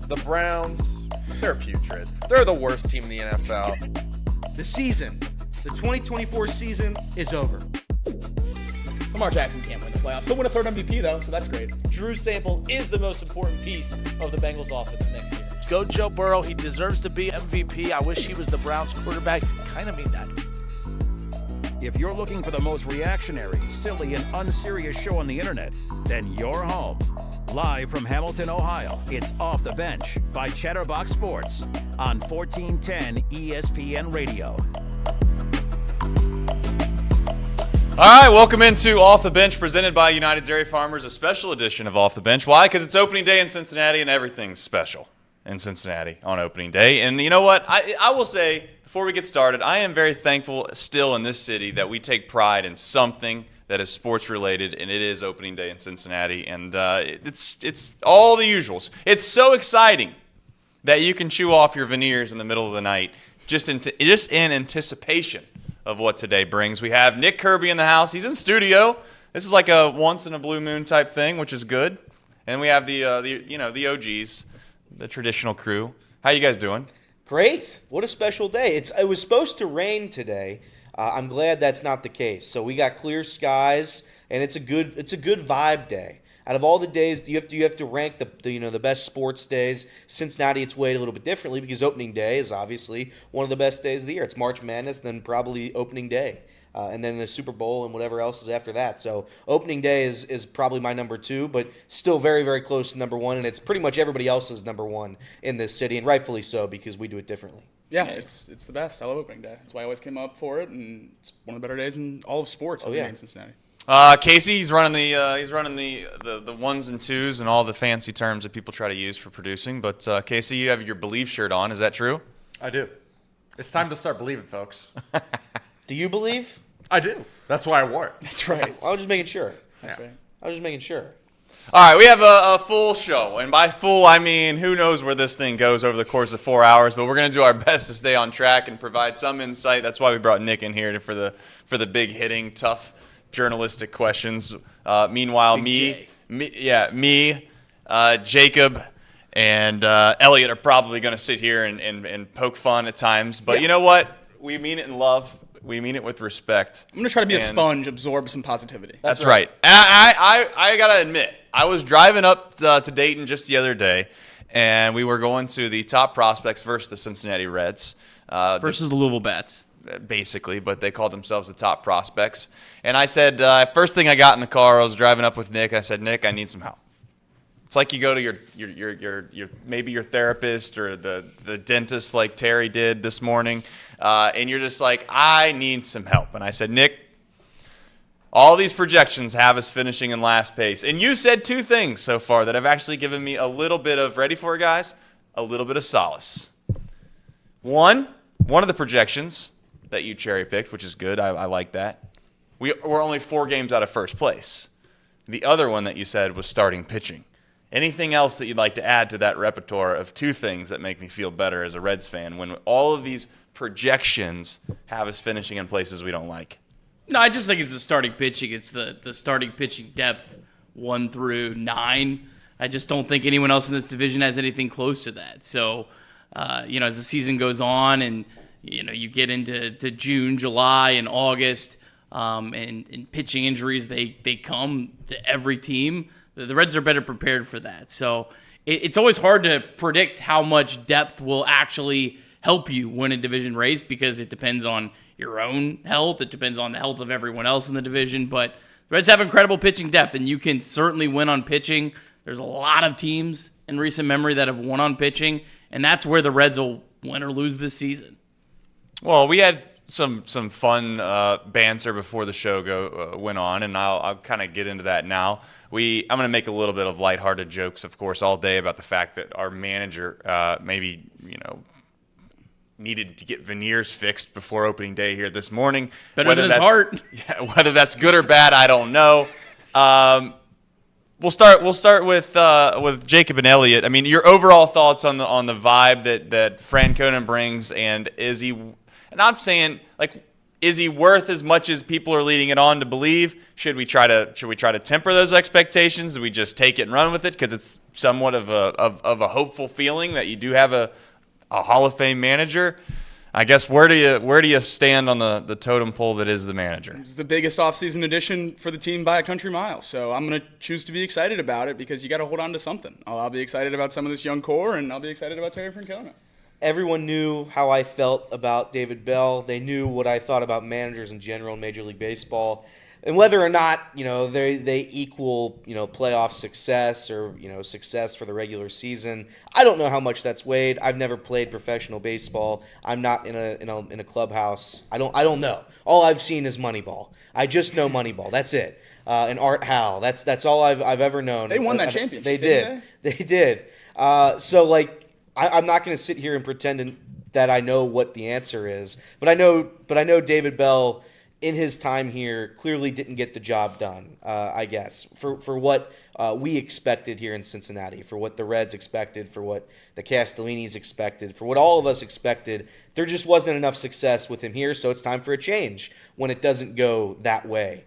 The Browns, they're putrid. They're the worst team in the NFL. The season, the 2024 season is over. Lamar Jackson can't win the playoffs. He'll win a third MVP, though, so that's great. Drew Sample is the most important piece of the Bengals offense next year. Go Joe Burrow. He deserves to be MVP. I wish he was the Browns quarterback. Kind of mean that. If you're looking for the most reactionary, silly, and unserious show on the internet, then you're home. Live from Hamilton, Ohio, it's Off the Bench by Chatterbox Sports on 1410 ESPN Radio. All right, welcome into Off the Bench, presented by United Dairy Farmers, a special edition of Off the Bench. Why? Because it's opening day in Cincinnati, and everything's special in Cincinnati on opening day. And you know what? I will say, before we get started, I am very thankful still in this city that we take pride in something that is sports-related, and it is opening day in Cincinnati. And it's all the usuals. It's so exciting that you can chew off your veneers in the middle of the night just in anticipation of what today brings. We have Nick Kirby in the house. He's in studio. This is like a once-in-a-blue-moon type thing, which is good. And we have the OGs, the traditional crew. How you guys doing? Great. What a special day. It was supposed to rain today. I'm glad that's not the case. So we got clear skies, and it's a good vibe day. Out of all the days, you have to rank the best sports days. Cincinnati, it's weighed a little bit differently because opening day is obviously one of the best days of the year. It's March Madness, then probably opening day, and then the Super Bowl and whatever else is after that. So opening day is probably my number 2, but still very, very close to number 1, and it's pretty much everybody else's number 1 in this city, and rightfully so because we do it differently. Yeah, it's the best. I love opening day. That's why I always came up for it, and it's one of the better days in all of sports. In Cincinnati. Casey, he's running the ones and twos and all the fancy terms that people try to use for producing. But Casey, you have your Believe shirt on. Is that true? I do. It's time to start believing, folks. Do you believe? I do. That's why I wore it. That's right. I was just making sure. That's right. I was just making sure. All right, we have a full show, and by full, I mean who knows where this thing goes over the course of 4 hours, but we're going to do our best to stay on track and provide some insight. That's why we brought Nick in here for the big hitting, tough journalistic questions. Meanwhile, me, Jacob, and Elliot are probably going to sit here and poke fun at times, but You know what? We mean it in love. We mean it with respect. I'm going to try to be a sponge, absorb some positivity. That's right. I got to admit, I was driving up to Dayton just the other day, and we were going to the top prospects versus the Cincinnati Reds. Versus the Louisville Bats. Basically, but they called themselves the top prospects. And I said, first thing I got in the car, I was driving up with Nick. I said, Nick, I need some help. It's like you go to your maybe your therapist or the dentist like Terry did this morning, and you're just like, I need some help. And I said, Nick, all these projections have us finishing in last place. And you said 2 things so far that have actually given me a little bit of, ready for it, guys? A little bit of solace. One of the projections that you cherry-picked, which is good. I like that. We're only 4 games out of first place. The other one that you said was starting pitching. Anything else that you'd like to add to that repertoire of 2 things that make me feel better as a Reds fan when all of these projections have us finishing in places we don't like? No, I just think it's the starting pitching. It's the starting pitching depth 1 through 9. I just don't think anyone else in this division has anything close to that. So, as the season goes on and you get into June, July, and August, and pitching injuries, they come to every team. The Reds are better prepared for that. So it's always hard to predict how much depth will actually help you win a division race because it depends on your own health. It depends on the health of everyone else in the division. But the Reds have incredible pitching depth, and you can certainly win on pitching. There's a lot of teams in recent memory that have won on pitching, and that's where the Reds will win or lose this season. Well, we had some fun banter before the show went on, and I'll kind of get into that now. I'm going to make a little bit of lighthearted jokes, of course, all day about the fact that our manager maybe needed to get veneers fixed before opening day here this morning. Better than his heart. Yeah, whether that's good or bad, I don't know. We'll start with Jacob and Elliot. I mean, your overall thoughts on the vibe that Francona brings, and is he? And I'm saying, like, Is he worth as much as people are leading it on to believe? Should we try to temper those expectations? Do we just take it and run with it because it's somewhat of a hopeful feeling that you do have a Hall of Fame manager? I guess where do you stand on the totem pole that is the manager? It's the biggest offseason addition for the team by a country mile. So I'm going to choose to be excited about it because you got to hold on to something. I'll be excited about some of this young core, and I'll be excited about Terry Francona. Everyone knew how I felt about David Bell. They knew what I thought about managers in general in Major League Baseball. And whether or not, they equal, playoff success or, success for the regular season, I don't know how much that's weighed. I've never played professional baseball. I'm not in a clubhouse. I don't know. All I've seen is Moneyball. I just know Moneyball. That's it. And Art Howe. That's all I've ever known. They won that championship. They did. They did. I'm not going to sit here and pretend that I know what the answer is, but I know David Bell in his time here clearly didn't get the job done. I guess for what we expected here in Cincinnati, for what the Reds expected, for what the Castellinis expected, for what all of us expected, there just wasn't enough success with him here. So it's time for a change when it doesn't go that way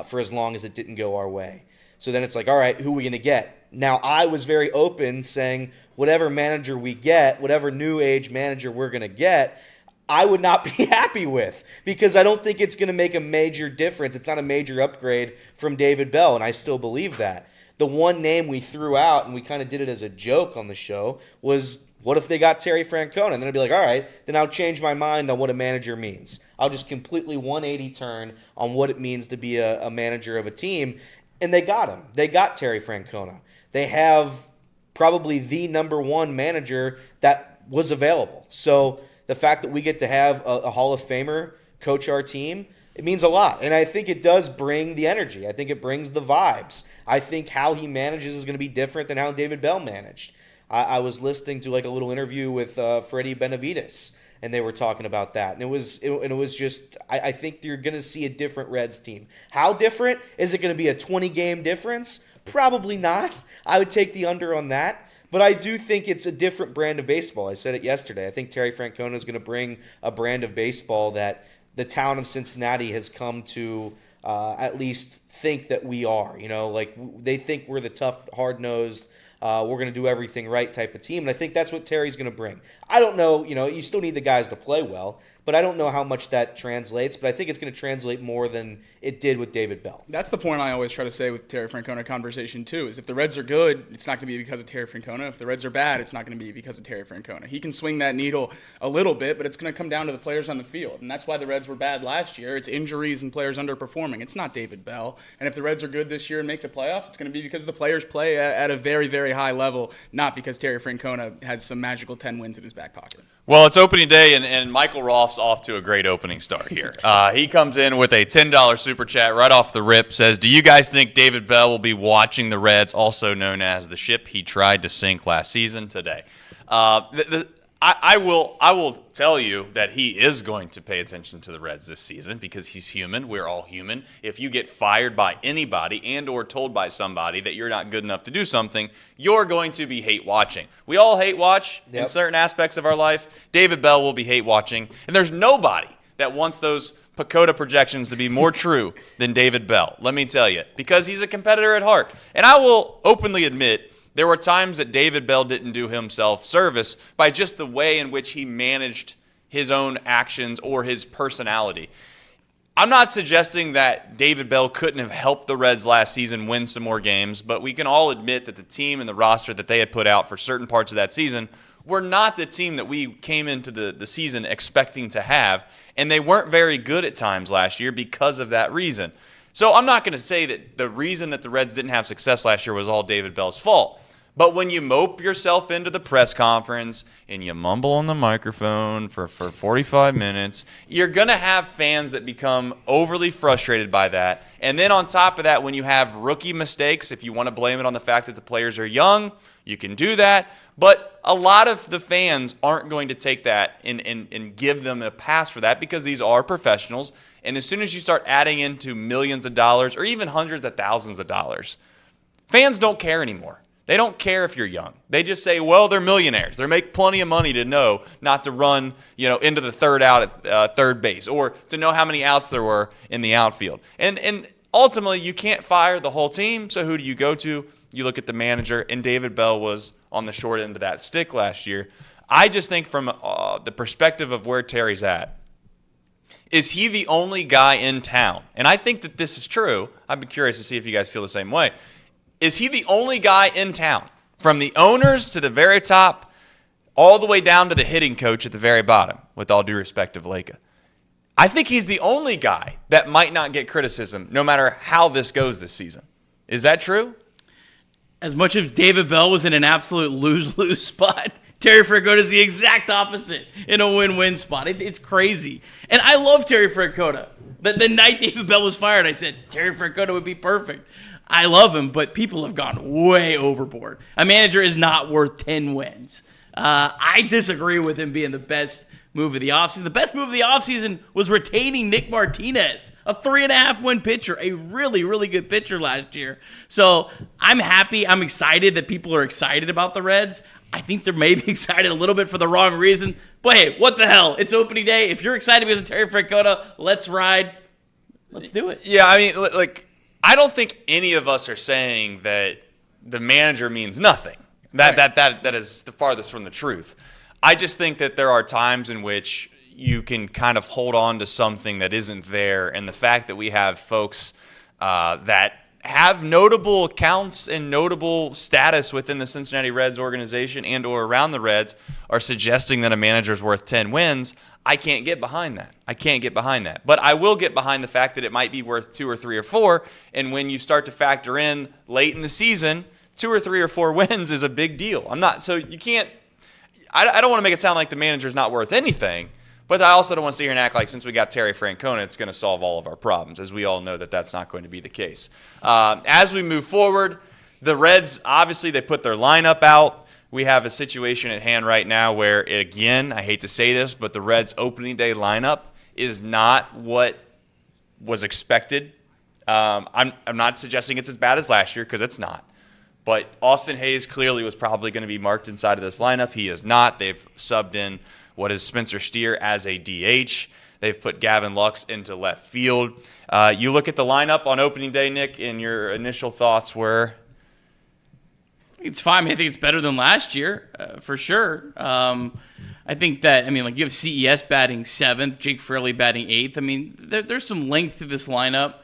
for as long as it didn't go our way. So then it's like, all right, who are we going to get? Now, I was very open saying whatever manager we get, whatever new age manager we're going to get, I would not be happy with because I don't think it's going to make a major difference. It's not a major upgrade from David Bell, and I still believe that. The one name we threw out, and we kind of did it as a joke on the show, was what if they got Terry Francona? And then I'd be like, all right, then I'll change my mind on what a manager means. I'll just completely 180 turn on what it means to be a manager of a team. And they got him. They got Terry Francona. They have probably the number one manager that was available. So the fact that we get to have a Hall of Famer coach our team, it means a lot. And I think it does bring the energy. I think it brings the vibes. I think how he manages is going to be different than how David Bell managed. I was listening to like a little interview with Freddie Benavides, and they were talking about that. And it was just, I think you're going to see a different Reds team. How different? Is it going to be a 20-game difference? Probably not. I would take the under on that. But I do think it's a different brand of baseball. I said it yesterday. I think Terry Francona is going to bring a brand of baseball that the town of Cincinnati has come to at least think that we are. They think we're the tough, hard-nosed, we're going to do everything right type of team. And I think that's what Terry's going to bring. I don't know, you still need the guys to play well, but I don't know how much that translates. But I think it's going to translate more than it did with David Bell. That's the point I always try to say with Terry Francona conversation too, is if the Reds are good, it's not going to be because of Terry Francona. If the Reds are bad, it's not going to be because of Terry Francona. He can swing that needle a little bit, but it's going to come down to the players on the field. And that's why the Reds were bad last year. It's injuries and players underperforming. It's not David Bell. And if the Reds are good this year and make the playoffs, it's going to be because the players play at a very, very high level, not because Terry Francona has some magical 10 wins in his back pocket. Well, it's opening day, and Michael Roth's off to a great opening start here. He comes in with a $10 super chat right off the rip, says, do you guys think David Bell will be watching the Reds, also known as the ship he tried to sink last season, today? I will tell you that he is going to pay attention to the Reds this season because he's human. We're all human. If you get fired by anybody and or told by somebody that you're not good enough to do something, you're going to be hate watching. We all hate watch in certain aspects of our life. David Bell will be hate watching. And there's nobody that wants those Pacoda projections to be more true than David Bell. Let me tell you, because he's a competitor at heart. And I will openly admit there were times that David Bell didn't do himself service by just the way in which he managed his own actions or his personality. I'm not suggesting that David Bell couldn't have helped the Reds last season win some more games, but we can all admit that the team and the roster that they had put out for certain parts of that season were not the team that we came into the season expecting to have, and they weren't very good at times last year because of that reason. So I'm not going to say that the reason that the Reds didn't have success last year was all David Bell's fault. But when you mope yourself into the press conference and you mumble on the microphone for 45 minutes, you're going to have fans that become overly frustrated by that. And then on top of that, when you have rookie mistakes, if you want to blame it on the fact that the players are young, you can do that. But a lot of the fans aren't going to take that and give them a pass for that because these are professionals. And as soon as you start adding into millions of dollars or even hundreds of thousands of dollars, fans don't care anymore. They don't care if you're young. They just say, well, they're millionaires. They make plenty of money to know not to run, into the third out at third base, or to know how many outs there were in the outfield. And ultimately, you can't fire the whole team. So who do you go to? You look at the manager, and David Bell was on the short end of that stick last year. I just think from the perspective of where Terry's at, is he the only guy in town? And I think that this is true. I'd be curious to see if you guys feel the same way. Is he the only guy in town, from the owners to the very top, all the way down to the hitting coach at the very bottom, with all due respect to Valleca? I think he's the only guy that might not get criticism no matter how this goes this season. Is that true? As much as David Bell was in an absolute lose-lose spot, Terry Francona is the exact opposite in a win-win spot. It's crazy. And I love Terry Francona. The night David Bell was fired, I said, Terry Francona would be perfect. I love him, but people have gone way overboard. A manager is not worth 10 wins. I disagree with him being the best move of the offseason. The best move of the offseason was retaining Nick Martinez, a 3.5-win pitcher, a really, really good pitcher last year. So I'm happy. I'm excited that people are excited about the Reds. I think they're maybe excited a little bit for the wrong reason. But hey, what the hell? It's opening day. If you're excited because of Terry Francona, let's ride. Let's do it. Yeah, I mean, I don't think any of us are saying that the manager means nothing. That is the farthest from the truth. I just think that there are times in which you can kind of hold on to something that isn't there, and the fact that we have folks that have notable accounts and notable status within the Cincinnati Reds organization and or around the Reds are suggesting that a manager's worth 10 wins. I can't get behind that. But I will get behind the fact that it might be worth 2 or 3 or 4. And when you start to factor in late in the season, 2 or 3 or 4 wins is a big deal. I don't want to make it sound like the manager's not worth anything, but I also don't want to sit here and act like since we got Terry Francona, it's going to solve all of our problems, as we all know that that's not going to be the case. As we move forward, the Reds, obviously, they put their lineup out. We have a situation at hand right now where, again, I hate to say this, but the Reds' opening day lineup is not what was expected. I'm not suggesting it's as bad as last year, because it's not. But Austin Hayes clearly was probably going to be marked inside of this lineup. He is not. They've subbed in what is Spencer Steer as a DH. They've put Gavin Lux into left field. You look at the lineup on opening day, Nick, and your initial thoughts were? It's fine. I think it's better than last year, for sure. I think that, you have CES batting 7th, Jake Fraley batting 8th. There's some length to this lineup.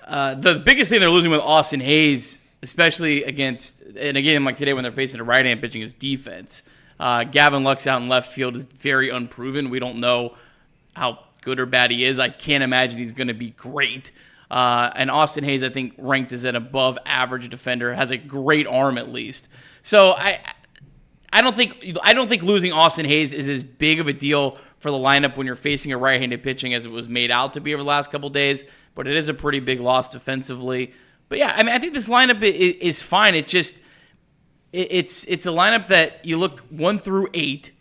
The biggest thing they're losing with Austin Hayes, especially against, and again, like today when they're facing a right-hand pitching, is defense. Gavin Lux out in left field is very unproven. We don't know how good or bad he is. I can't imagine he's going to be great. And Austin Hayes, I think, ranked as an above-average defender, has a great arm at least. So I don't think losing Austin Hayes is as big of a deal for the lineup when you're facing a right-handed pitching as it was made out to be over the last couple days. But it is a pretty big loss defensively. But yeah, I think this lineup is fine. It's a lineup that you look 1 through 8.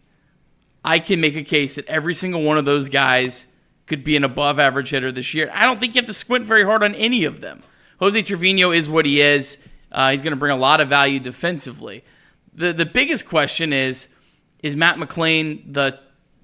I can make a case that every single one of those guys could be an above-average hitter this year. I don't think you have to squint very hard on any of them. Jose Trevino is what he is. He's going to bring a lot of value defensively. The biggest question is Matt McClain the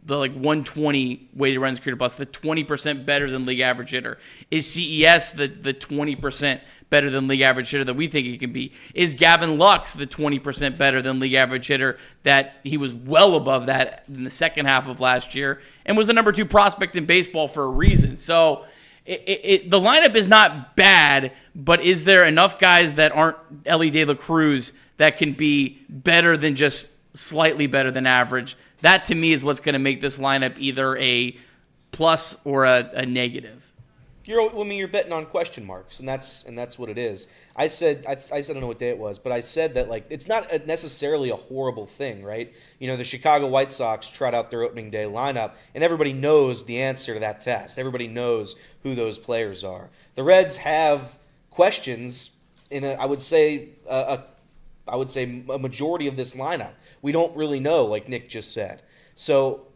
120 weighted runs created plus, the 20% better than league average hitter? Is CES the 20% better than league average hitter that we think he can be? Is Gavin Lux the 20% better than league average hitter that he was well above that in the second half of last year and was the number 2 prospect in baseball for a reason? So the lineup is not bad, but is there enough guys that aren't Elly De La Cruz that can be better than just slightly better than average? That to me is what's going to make this lineup either a plus or a negative. You're betting on question marks, and that's what it is. I said I don't know what day it was, but I said that it's not necessarily a horrible thing, right? The Chicago White Sox trot out their opening day lineup, and everybody knows the answer to that test. Everybody knows who those players are. The Reds have questions in I would say a majority of this lineup. We don't really know, like Nick just said. So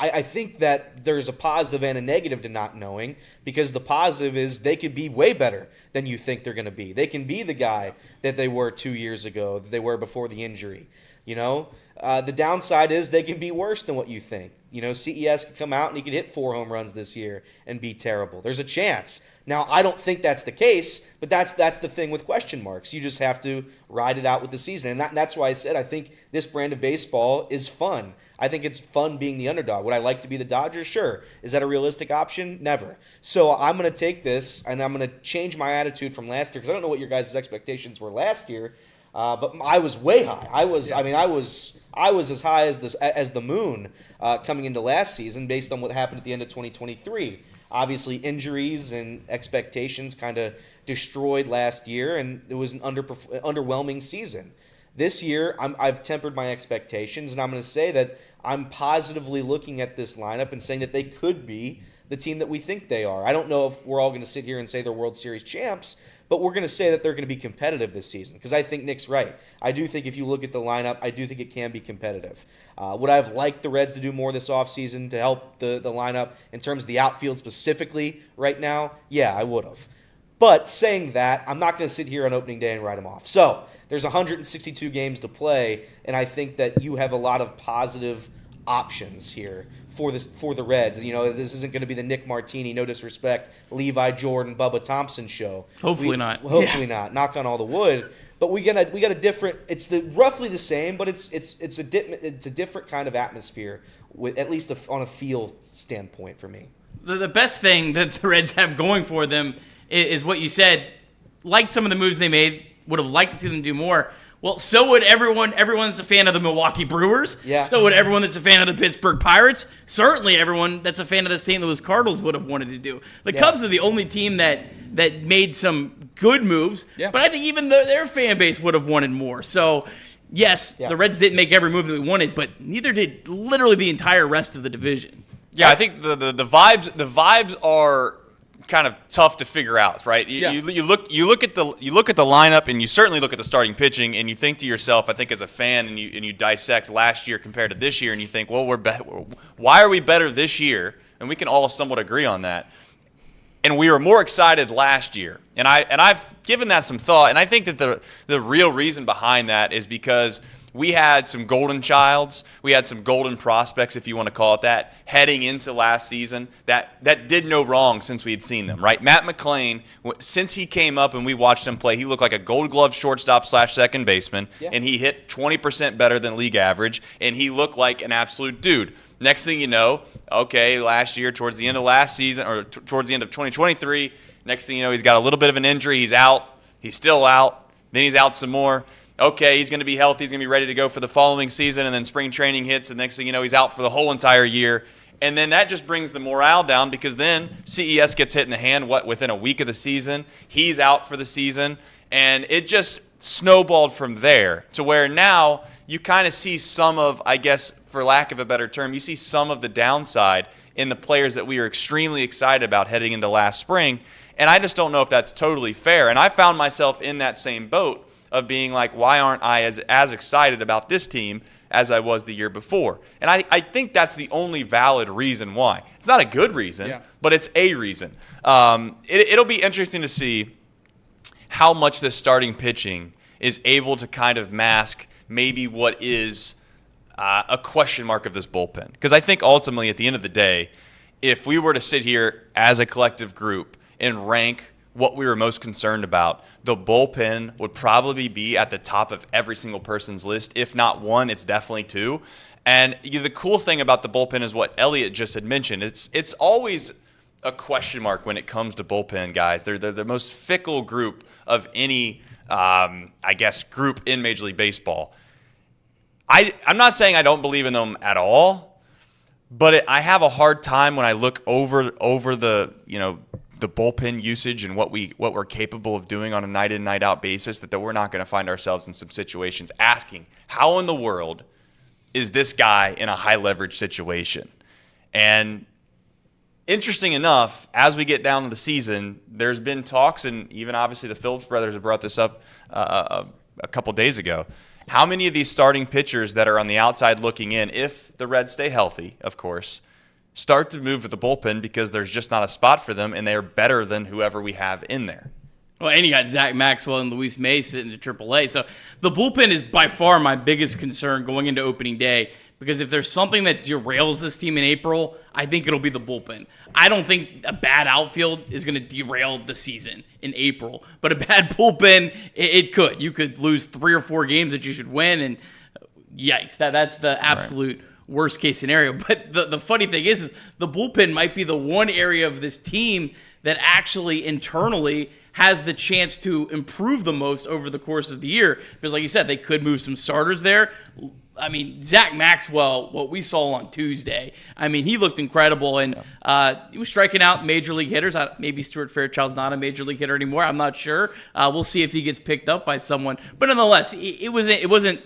I think that there's a positive and a negative to not knowing, because the positive is they could be way better than you think they're going to be. They can be the guy that they were 2 years ago, that they were before the injury. The downside is they can be worse than what you think. CES could come out and he could hit 4 home runs this year and be terrible. There's a chance. Now, I don't think that's the case, but that's the thing with question marks. You just have to ride it out with the season. And that's why I said I think this brand of baseball is fun. I think it's fun being the underdog. Would I like to be the Dodgers? Sure. Is that a realistic option? Never. So I'm going to take this, and I'm going to change my attitude from last year, because I don't know what your guys' expectations were last year, but I was way high. I was as high as the moon coming into last season based on what happened at the end of 2023. Obviously, injuries and expectations kind of destroyed last year, and it was an underwhelming season. This year, I've tempered my expectations, and I'm going to say that I'm positively looking at this lineup and saying that they could be the team that we think they are. I don't know if we're all going to sit here and say they're World Series champs, but we're going to say that they're going to be competitive this season, because I think Nick's right. I do think if you look at the lineup, I do think it can be competitive. Would I have liked the Reds to do more this offseason to help the lineup in terms of the outfield specifically right now? Yeah, I would have. But saying that, I'm not going to sit here on opening day and write them off. So there's 162 games to play, and I think that you have a lot of positive options here for the Reds. This isn't going to be the Nick Martini, no disrespect, Levi Jordan, Bubba Thompson show. Hopefully not. Hopefully not. Knock on all the wood. But we got a different. It's roughly the same, but it's a different kind of atmosphere, with at least on a feel standpoint for me. The best thing that the Reds have going for them is what you said. Liked some of the moves they made. Would have liked to see them do more. Well, so would everyone that's a fan of the Milwaukee Brewers. Yeah. So would everyone that's a fan of the Pittsburgh Pirates. Certainly everyone that's a fan of the St. Louis Cardinals would have wanted to do. The Cubs are the only team that made some good moves, but I think even their fan base would have wanted more. So, yes, the Reds didn't make every move that we wanted, but neither did literally the entire rest of the division. Yeah, I think the vibes are kind of tough to figure out, right? You look at the lineup, and you certainly look at the starting pitching, and you think to yourself, I think as a fan, and you dissect last year compared to this year, and you think, well, why are we better this year? And we can all somewhat agree on that. And we were more excited last year, and I've given that some thought, and I think that the real reason behind that is because we had some golden childs, we had some golden prospects, if you want to call it that, heading into last season that did no wrong since we had seen them, right? Matt McClain, since he came up and we watched him play, he looked like a Gold Glove shortstop / second baseman, and he hit 20% better than league average, and he looked like an absolute dude. Next thing you know, okay, last year, towards the end of last season, or towards the end of 2023, next thing you know, he's got a little bit of an injury, he's out, he's still out, then he's out some more. Okay, he's going to be healthy, he's going to be ready to go for the following season, and then spring training hits, and next thing you know, he's out for the whole entire year. And then that just brings the morale down, because then CES gets hit in the hand, within a week of the season. He's out for the season, and it just snowballed from there to where now you kind of see some of, I guess, for lack of a better term, you see some of the downside in the players that we are extremely excited about heading into last spring. And I just don't know if that's totally fair. And I found myself in that same boat of being like, why aren't I as excited about this team as I was the year before? And I think that's the only valid reason why. It's not a good reason, but it's a reason. It'll be interesting to see how much this starting pitching is able to kind of mask maybe what is a question mark of this bullpen. Because I think ultimately, at the end of the day, if we were to sit here as a collective group and rank what we were most concerned about, the bullpen would probably be at the top of every single person's list. If not one, it's definitely two. And the cool thing about the bullpen is what Elliot just had mentioned. It's always a question mark when it comes to bullpen guys. They're the most fickle group of any, I guess, group in Major League Baseball. I'm not saying I don't believe in them at all, but I have a hard time when I look over the the bullpen usage and what we're capable of doing on a night in, night out basis, that we're not going to find ourselves in some situations asking, how in the world is this guy in a high leverage situation? And interesting enough, as we get down to the season, there's been talks, and even obviously the Phillips brothers have brought this up a couple days ago. How many of these starting pitchers that are on the outside looking in, if the Reds stay healthy, of course, start to move to the bullpen because there's just not a spot for them, and they're better than whoever we have in there. Well, and you got Zach Maxwell and Luis May sitting at AAA. So the bullpen is by far my biggest concern going into opening day, because if there's something that derails this team in April, I think it'll be the bullpen. I don't think a bad outfield is going to derail the season in April, but a bad bullpen, it could. You could lose 3 or 4 games that you should win, and yikes, that's the absolute worst case scenario. But the funny thing is the bullpen might be the one area of this team that actually internally has the chance to improve the most over the course of the year. Because like you said, they could move some starters there. I mean, Zach Maxwell, what we saw on Tuesday, I mean, he looked incredible, and he was striking out major league hitters. Maybe Stuart Fairchild's not a major league hitter anymore. I'm not sure. We'll see if he gets picked up by someone. But nonetheless, it wasn't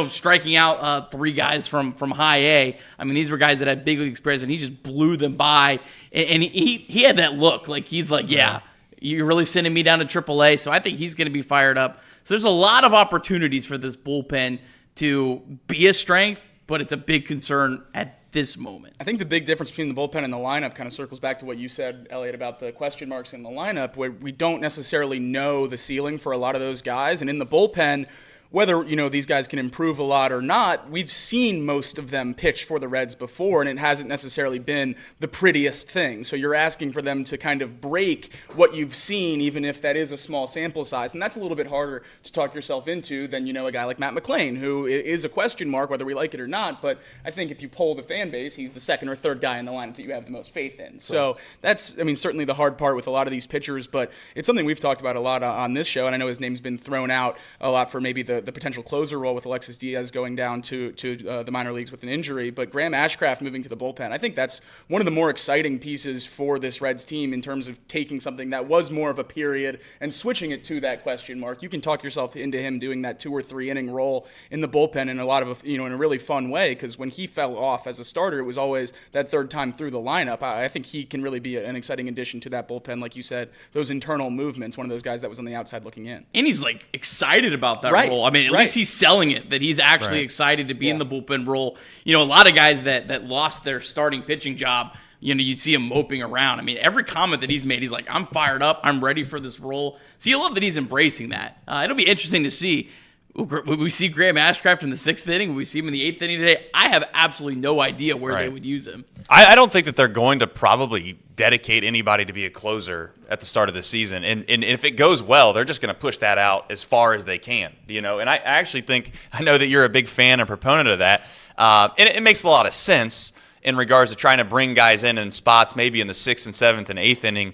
striking out 3 guys from high A. I mean, these were guys that had big league experience, and he just blew them by. And he had that look, like he's like, yeah, you're really sending me down to AAA. So I think he's going to be fired up. So there's a lot of opportunities for this bullpen to be a strength, but it's a big concern at this moment. I think the big difference between the bullpen and the lineup kind of circles back to what you said, Elliot, about the question marks in the lineup, where we don't necessarily know the ceiling for a lot of those guys. And in the bullpen, whether, these guys can improve a lot or not, we've seen most of them pitch for the Reds before, and it hasn't necessarily been the prettiest thing. So you're asking for them to kind of break what you've seen, even if that is a small sample size. And that's a little bit harder to talk yourself into than, a guy like Matt McClain, who is a question mark, whether we like it or not. But I think if you poll the fan base, he's the second or third guy in the lineup that you have the most faith in. So that's, certainly the hard part with a lot of these pitchers, but it's something we've talked about a lot on this show. And I know his name's been thrown out a lot for maybe the potential closer role with Alexis Diaz going down to the minor leagues with an injury, but Graham Ashcraft moving to the bullpen, I think that's one of the more exciting pieces for this Reds team in terms of taking something that was more of a period and switching it to that question mark. You can talk yourself into him doing that 2 or 3 inning role in the bullpen in a lot of, in a really fun way, because when he fell off as a starter, it was always that third time through the lineup. I think he can really be an exciting addition to that bullpen, like you said, those internal movements, one of those guys that was on the outside looking in. And he's excited about that role. I mean, at least he's selling it, that he's actually excited to be in the bullpen role. A lot of guys that lost their starting pitching job, you'd see him moping around. I mean, every comment that he's made, he's like, I'm fired up, I'm ready for this role. So you love that he's embracing that. It'll be interesting to see. Will we see Graham Ashcraft in the 6th inning? Will we see him in the 8th inning today? I have absolutely no idea where they would use him. I don't think that they're going to probably dedicate anybody to be a closer at the start of the season. And if it goes well, they're just going to push that out as far as they can. And I actually think, I know that you're a big fan and proponent of that. And it makes a lot of sense in regards to trying to bring guys in spots maybe in the 6th and 7th and 8th inning,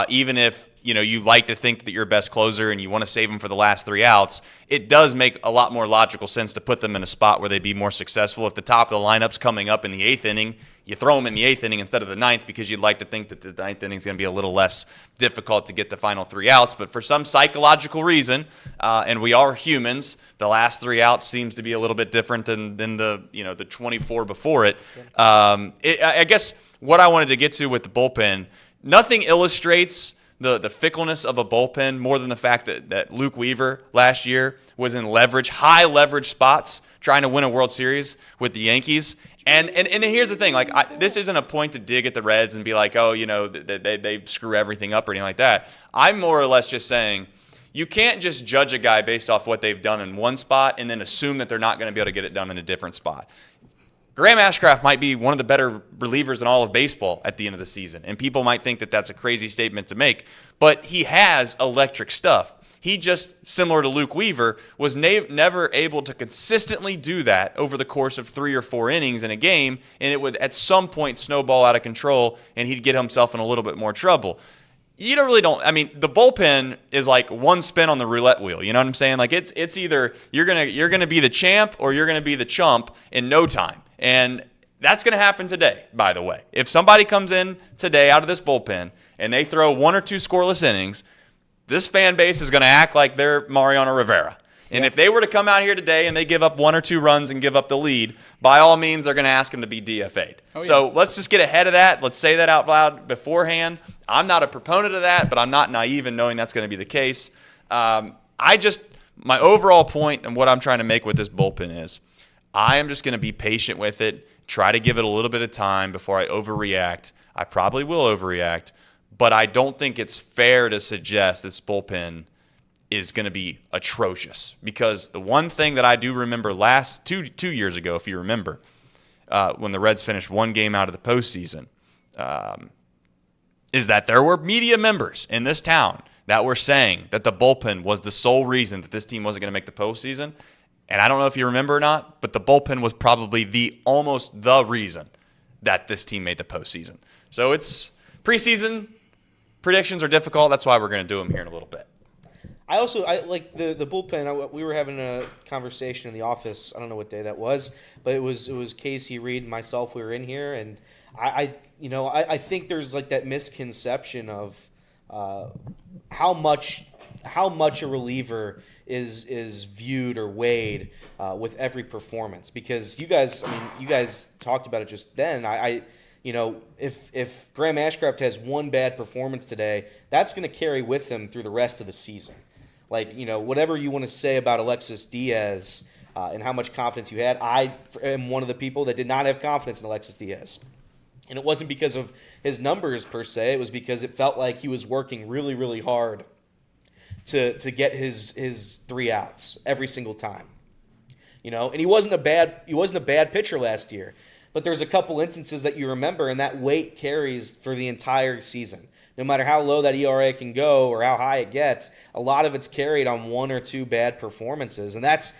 even if you like to think that you're best closer and you want to save them for the last 3 outs. It does make a lot more logical sense to put them in a spot where they'd be more successful. If the top of the lineup's coming up in the 8th inning, you throw them in the 8th inning instead of the 9th, because you'd like to think that the 9th inning is going to be a little less difficult to get the final 3 outs. But for some psychological reason, and we are humans, the last 3 outs seems to be a little bit different than the 24 before it. I guess what I wanted to get to with the bullpen, nothing illustrates the fickleness of a bullpen more than the fact that Luke Weaver last year was in high leverage spots trying to win a World Series with the Yankees. And here's the thing, this isn't a point to dig at the Reds and be like, oh, they screw everything up or anything like that. I'm more or less just saying you can't just judge a guy based off what they've done in one spot and then assume that they're not going to be able to get it done in a different spot. Graham Ashcraft might be one of the better relievers in all of baseball at the end of the season, and people might think that that's a crazy statement to make, but he has electric stuff. He just, similar to Luke Weaver, was never able to consistently do that over the course of 3 or 4 innings in a game, and it would at some point snowball out of control, and he'd get himself in a little bit more trouble. The bullpen is like one spin on the roulette wheel. You know what I'm saying? It's either you're gonna be the champ or you're gonna be the chump in no time. And that's going to happen today, by the way. If somebody comes in today out of this bullpen and they throw 1 or 2 scoreless innings, this fan base is going to act like they're Mariano Rivera. And if they were to come out here today and they give up 1 or 2 runs and give up the lead, by all means, they're going to ask them to be DFA'd. So let's just get ahead of that. Let's say that out loud beforehand. I'm not a proponent of that, but I'm not naive in knowing that's going to be the case. My overall point and what I'm trying to make with this bullpen is I am just going to be patient with it, try to give it a little bit of time before I overreact. I probably will overreact, but I don't think it's fair to suggest this bullpen is going to be atrocious, because the one thing that I do remember last two years ago, if you remember, when the Reds finished one game out of the postseason, is that there were media members in this town that were saying that the bullpen was the sole reason that this team wasn't going to make the postseason. And I don't know if you remember or not, but the bullpen was probably almost the reason that this team made the postseason. So it's preseason predictions are difficult. That's why we're going to do them here in a little bit. I like the bullpen. We were having a conversation in the office. I don't know what day that was, but it was Casey, Reed, and myself. We were in here, and I think there's like that misconception of how much a reliever is viewed or weighed with every performance. Because you guys talked about it just then. If Graham Ashcraft has one bad performance today, that's going to carry with him through the rest of the season. Like, whatever you want to say about Alexis Diaz and how much confidence you had, I am one of the people that did not have confidence in Alexis Diaz. And it wasn't because of his numbers per se. It was because it felt like he was working really, really hard to get his 3 outs every single time. And he wasn't a bad pitcher last year. But there's a couple instances that you remember, and that weight carries for the entire season. No matter how low that ERA can go or how high it gets, a lot of it's carried on 1 or 2 bad performances, and that's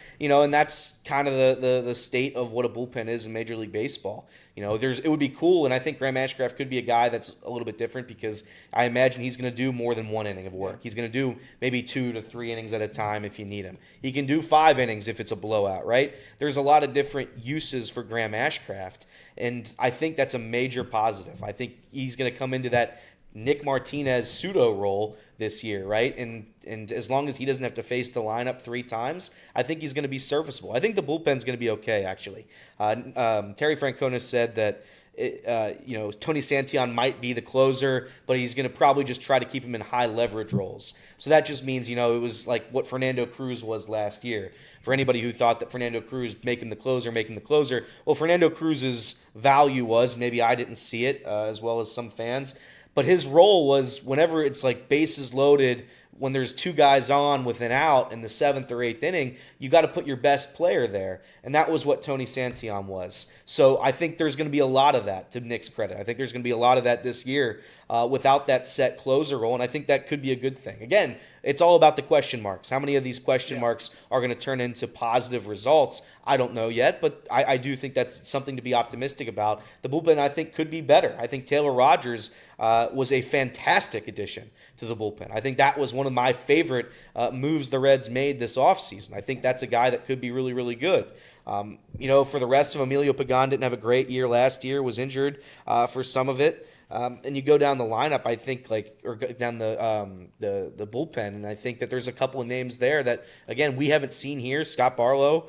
kind of the state of what a bullpen is in Major League Baseball. It would be cool, and I think Graham Ashcraft could be a guy that's a little bit different, because I imagine he's going to do more than 1 inning of work. He's going to do maybe 2 to 3 innings at a time if you need him. He can do 5 innings if it's a blowout, right? There's a lot of different uses for Graham Ashcraft, and I think that's a major positive. I think he's going to come into that Nick Martinez pseudo role this year, right? And as long as he doesn't have to face the lineup 3 times, I think he's going to be serviceable. I think the bullpen's going to be okay, actually. Terry Francona said that Tony Santillan might be the closer, but he's going to probably just try to keep him in high leverage roles. So that just means, it was like what Fernando Cruz was last year. For anybody who thought that Fernando Cruz make him the closer, well, Fernando Cruz's value was, maybe I didn't see it as well as some fans, but his role was whenever it's like bases loaded, when there's 2 guys on with an out in the 7th or 8th inning, you got to put your best player there. And that was what Tony Santillan was. So I think there's going to be a lot of that, to Nick's credit. I think there's going to be a lot of that this year without that set closer role, and I think that could be a good thing. Again, it's all about the question marks. How many of these question marks are going to turn into positive results? I don't know yet, but I do think that's something to be optimistic about. The bullpen, I think, could be better. I think Taylor Rogers was a fantastic addition to the bullpen. I think that was one of my favorite moves the Reds made this offseason. I think that's a guy that could be really, really good. For the rest of them, Emilio Pagan didn't have a great year last year, was injured for some of it. And you go down the lineup, I think, or down the bullpen, and I think that there's a couple of names there that, again, we haven't seen here. Scott Barlow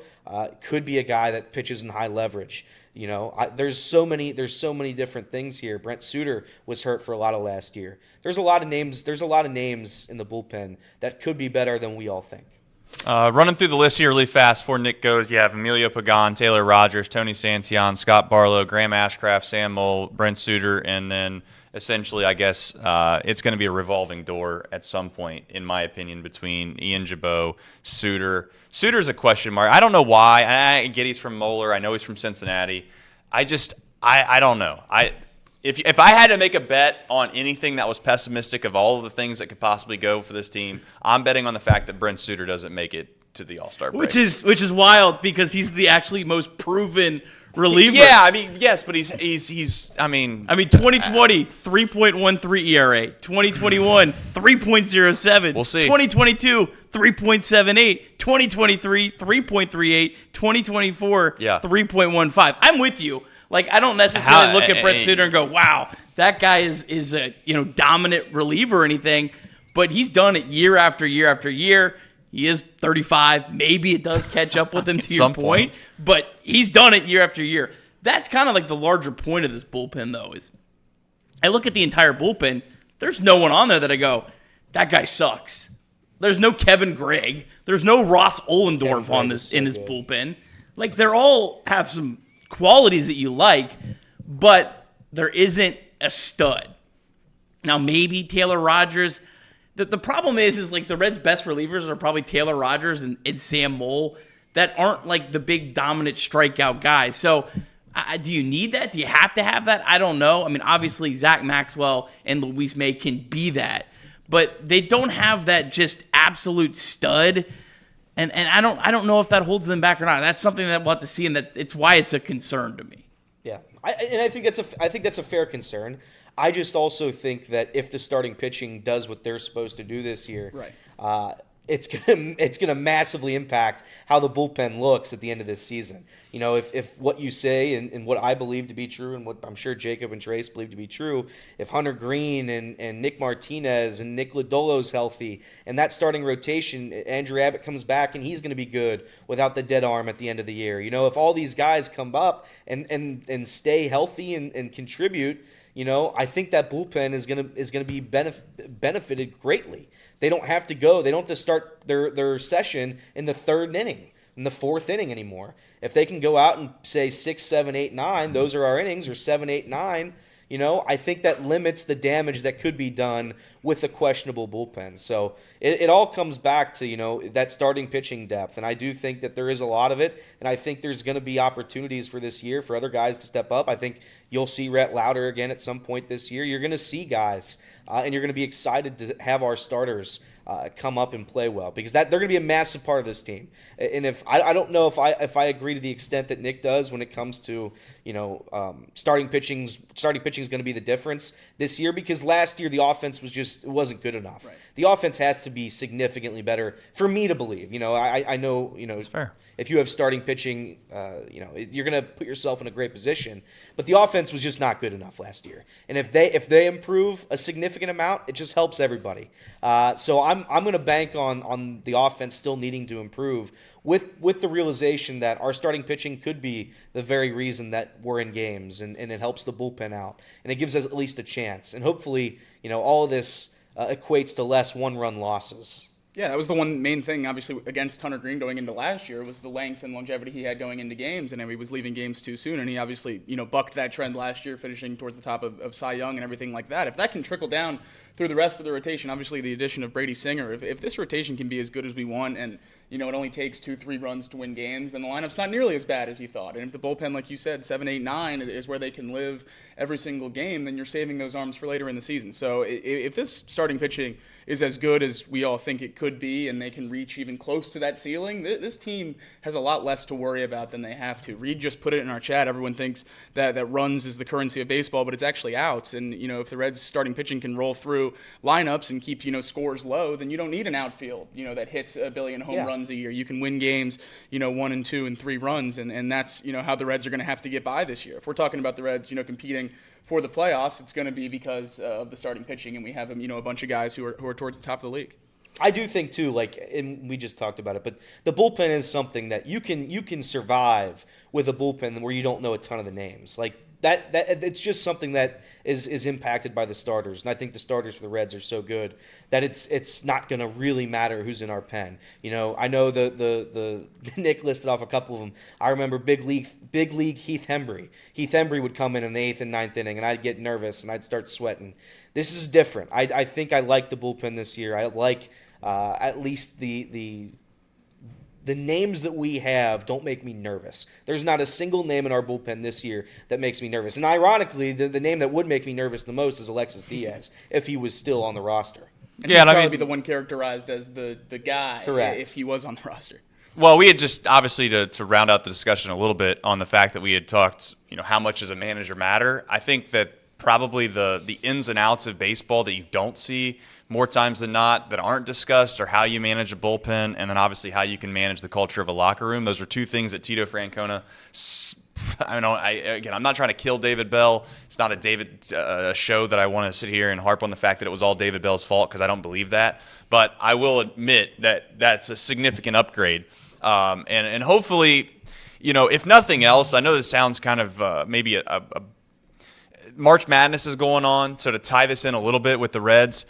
could be a guy that pitches in high leverage. There's so many different things here. Brent Suter was hurt for a lot of last year. There's a lot of names. There's a lot of names in the bullpen that could be better than we all think. Running through the list here really fast before Nick goes, you have Emilio Pagan, Taylor Rogers, Tony Santillan, Scott Barlow, Graham Ashcraft, Sam Moll, Brent Suter, and then essentially, I guess, it's going to be a revolving door at some point, in my opinion, between Ian Jabot, Suter. Suter's a question mark. I don't know why. I get he's from Moeller. I know he's from Cincinnati. I don't know. If I had to make a bet on anything that was pessimistic of all of the things that could possibly go for this team, I'm betting on the fact that Brent Suter doesn't make it to the All-Star break. Which is wild, because he's the actually most proven reliever. Yeah, yes, but he's 2020, 3.13 ERA. 2021, 3.07. We'll see. 2022, 3.78. 2023, 3.38. 2024, 3.15. I'm with you. I don't necessarily look at Brent Suter and go, wow, that guy is a dominant reliever or anything, but he's done it year after year after year. He is 35. Maybe it does catch up with him to your point, but he's done it year after year. That's kind of like the larger point of this bullpen, though, is I look at the entire bullpen. There's no one on there that I go, that guy sucks. There's no Kevin Gregg. There's no Ross Ollendorf in this bullpen. They're all have some qualities that you like, but there isn't a stud. Now, maybe Taylor Rogers. The problem is like the Reds' best relievers are probably Taylor Rogers and Sam Moll that aren't like the big dominant strikeout guys. So do you need that? Do you have to have that? I don't know. I mean, obviously Zach Maxwell and Luis May can be that, but they don't have that just absolute stud. And I don't know if that holds them back or not. That's something that we'll have to see, and that it's why it's a concern to me. Yeah, I think that's a fair concern. I just also think that if the starting pitching does what they're supposed to do this year, Right. It's gonna massively impact how the bullpen looks at the end of this season. You know, if what you say and what I believe to be true and what I'm sure Jacob and Trace believe to be true, if Hunter Greene and Nick Martinez and Nick Lodolo's healthy and that starting rotation, Andrew Abbott comes back and he's going to be good without the dead arm at the end of the year. You know, if all these guys come up and stay healthy and contribute, you know, I think that bullpen is gonna be benefited greatly. They don't have to go. They don't have to start their session in the third inning, in the fourth inning anymore. If they can go out and say 6, 7, 8, 9, those are our innings, or 7, 8, 9. You know, I think that limits the damage that could be done with a questionable bullpen. So it all comes back to, you know, that starting pitching depth. And I do think that there is a lot of it. And I think there's going to be opportunities for this year for other guys to step up. I think you'll see Rhett Lauder again at some point this year. You're going to see guys, and you're going to be excited to have our starters come up and play well, because that they're going to be a massive part of this team. And if I don't know if I agree to the extent that Nick does when it comes to, you know, starting pitching is going to be the difference this year, because last year the offense wasn't good enough. Right. The offense has to be significantly better for me to believe. You know, I know, you know, That's fair. If you have starting pitching, you know, you're going to put yourself in a great position. But the offense was just not good enough last year. And if they improve a significant amount, it just helps everybody. So I'm going to bank on the offense still needing to improve, with the realization that our starting pitching could be the very reason that we're in games, and it helps the bullpen out, and it gives us at least a chance. And hopefully, you know, all of this equates to less one-run losses. Yeah, that was the one main thing, obviously, against Hunter Greene going into last year, was the length and longevity he had going into games, and he was leaving games too soon, and he obviously, you know, bucked that trend last year, finishing towards the top of Cy Young and everything like that. If that can trickle down through the rest of the rotation, obviously the addition of Brady Singer, if this rotation can be as good as we want, and, you know, it only takes 2-3 runs to win games, then the lineup's not nearly as bad as you thought. And if the bullpen, like you said, 7, 8, 9 is where they can live every single game, then you're saving those arms for later in the season. So if this starting pitching is as good as we all think it could be, and they can reach even close to that ceiling, this team has a lot less to worry about than they have to. Reed just put it in our chat. Everyone thinks that runs is the currency of baseball, but it's actually outs. And, you know, if the Reds starting pitching can roll through lineups and keep, you know, scores low, then you don't need an outfield, you know, that hits 1 billion home runs a year. You can win games, you know, 1 and 2 and 3 runs, and that's, you know, how the Reds are going to have to get by this year. If we're talking about the Reds, you know, competing for the playoffs, it's going to be because of the starting pitching, and we have, you know, a bunch of guys who are towards the top of the league. I do think too, like, and we just talked about it, but the bullpen is something that you can survive with a bullpen where you don't know a ton of the names. Like that it's just something that is impacted by the starters, and I think the starters for the Reds are so good that it's not going to really matter who's in our pen. You know, I know the Nick listed off a couple of them. I remember big league Heath Hembry. Heath Hembry would come in the 8th and 9th inning, and I'd get nervous and I'd start sweating. This is different. I think I like the bullpen this year. I like at least the names that we have don't make me nervous. There's not a single name in our bullpen this year that makes me nervous. And ironically, the name that would make me nervous the most is Alexis Diaz, if he was still on the roster. And he'd probably be the one characterized as the guy. Correct. If he was on the roster. Well, we had just, obviously, to round out the discussion a little bit on the fact that we had talked, you know, how much does a manager matter? I think that probably the ins and outs of baseball that you don't see more times than not that aren't discussed are how you manage a bullpen, and then obviously how you can manage the culture of a locker room. Those are two things that Tito Francona, I don't know, again, I'm not trying to kill David Bell. It's not a show that I want to sit here and harp on the fact that it was all David Bell's fault, because I don't believe that. But I will admit that that's a significant upgrade. And hopefully, you know, if nothing else, I know this sounds kind of maybe a March Madness is going on, so to tie this in a little bit with the Reds,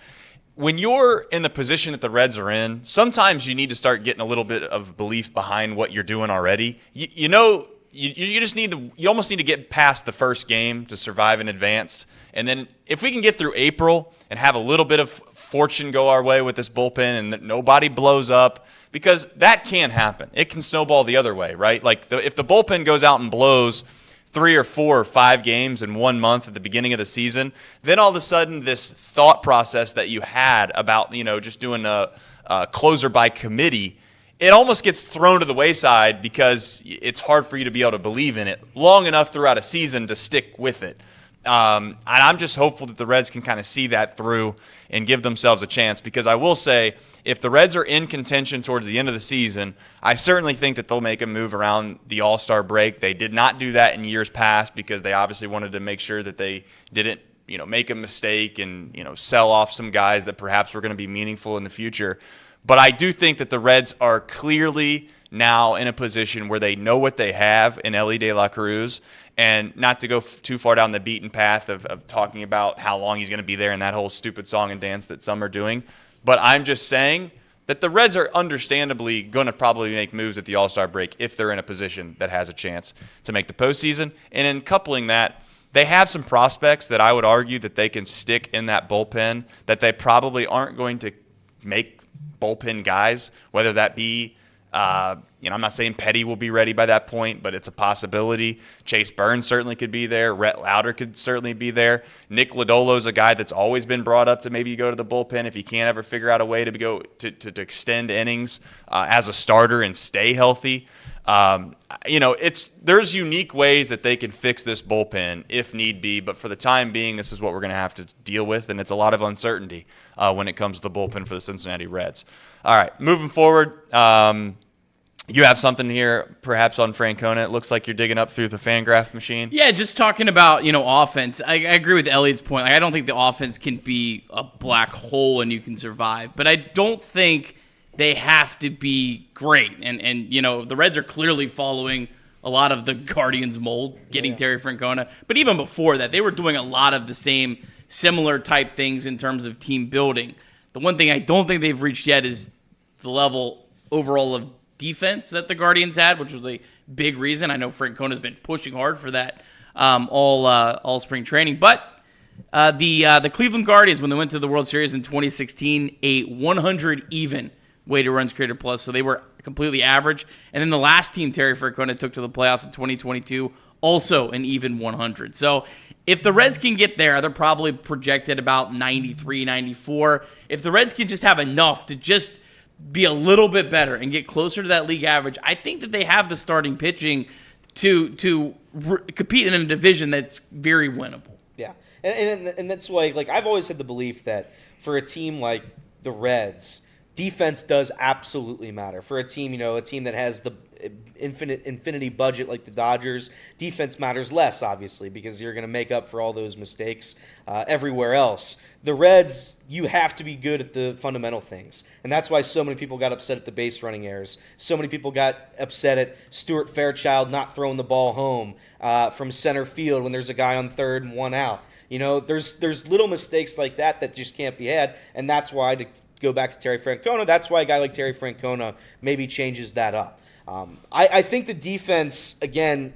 when you're in the position that the Reds are in, sometimes you need to start getting a little bit of belief behind what you're doing already. You know, you just need to, you almost need to get past the first game to survive and advance. And then if we can get through April and have a little bit of fortune go our way with this bullpen and that nobody blows up, because that can happen. It can snowball the other way, right? Like if the bullpen goes out and blows 3 or 4 or 5 games in 1 month at the beginning of the season, then all of a sudden this thought process that you had about, just doing a closer by committee, it almost gets thrown to the wayside because it's hard for you to be able to believe in it long enough throughout a season to stick with it. And I'm just hopeful that the Reds can kind of see that through and give themselves a chance, because I will say, if the Reds are in contention towards the end of the season, I certainly think that they'll make a move around the All-Star break. They did not do that in years past because they obviously wanted to make sure that they didn't make a mistake and sell off some guys that perhaps were going to be meaningful in the future. But I do think that the Reds are clearly now in a position where they know what they have in Elly De La Cruz, and not to go too far down the beaten path of talking about how long he's going to be there and that whole stupid song and dance that some are doing. But I'm just saying that the Reds are understandably going to probably make moves at the All-Star break if they're in a position that has a chance to make the postseason. And in coupling that, they have some prospects that I would argue that they can stick in that bullpen that they probably aren't going to make bullpen guys, whether that be, I'm not saying Petty will be ready by that point, but it's a possibility. Chase Burns certainly could be there. Rhett Lauder could certainly be there. Nick Lodolo is a guy that's always been brought up to maybe go to the bullpen if he can't ever figure out a way to go to extend innings as a starter and stay healthy. There's unique ways that they can fix this bullpen if need be, but for the time being, this is what we're going to have to deal with, and it's a lot of uncertainty when it comes to the bullpen for the Cincinnati Reds. All right, moving forward, you have something here perhaps on Francona. It looks like you're digging up through the Fangraph machine. Yeah, just talking about, offense. I agree with Elliot's point. I don't think the offense can be a black hole and you can survive, but I don't think they have to be great. And the Reds are clearly following a lot of the Guardians mold, getting Terry Francona. But even before that, they were doing a lot of the same similar type things in terms of team building. The one thing I don't think they've reached yet is the level overall of defense that the Guardians had, which was a big reason. I know Francona's been pushing hard for that all spring training. But the Cleveland Guardians, when they went to the World Series in 2016, a 100 even weighted runs created plus, so they were completely average. And then the last team Terry Francona took to the playoffs in 2022, also an even 100. So if the Reds can get there, they're probably projected about 93, 94. If the Reds can just have enough to just be a little bit better and get closer to that league average, I think that they have the starting pitching to compete in a division that's very winnable. Yeah, and that's why, I've always had the belief that for a team like the Reds, defense does absolutely matter. For a team, a team that has the infinity budget like the Dodgers, defense matters less, obviously, because you're going to make up for all those mistakes everywhere else. The Reds, you have to be good at the fundamental things. And that's why so many people got upset at the base running errors. So many people got upset at Stuart Fairchild not throwing the ball home from center field when there's a guy on third and one out. There's little mistakes like that just can't be had, and that's why, to go back to Terry Francona, that's why a guy like Terry Francona maybe changes that up. I think the defense, again,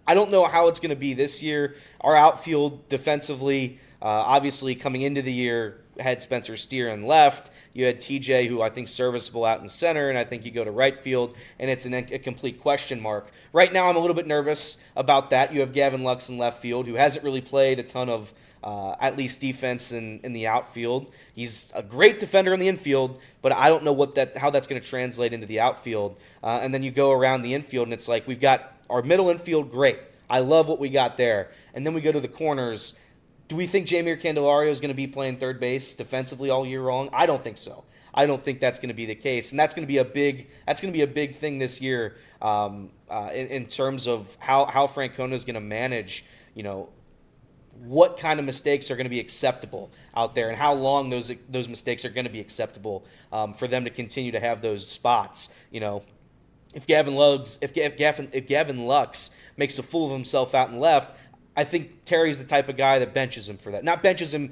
I don't know how it's going to be this year. Our outfield defensively, obviously coming into the year, had Spencer Steer in left. You had TJ, who I think serviceable out in center, and I think you go to right field, and it's a complete question mark. Right now I'm a little bit nervous about that. You have Gavin Lux in left field, who hasn't really played a ton of at least defense in the outfield. He's a great defender in the infield, but I don't know how that's going to translate into the outfield. And then you go around the infield, and it's like we've got our middle infield, great. I love what we got there. And then we go to the corners. Do we think Jeimer Candelario is going to be playing third base defensively all year long? I don't think so. I don't think that's going to be the case, and that's going to be a big thing this year in terms of how Francona is going to manage, what kind of mistakes are going to be acceptable out there, and how long those mistakes are going to be acceptable for them to continue to have those spots. If Gavin Lux makes a fool of himself out and left, I think Terry's the type of guy that benches him for that. Not benches him,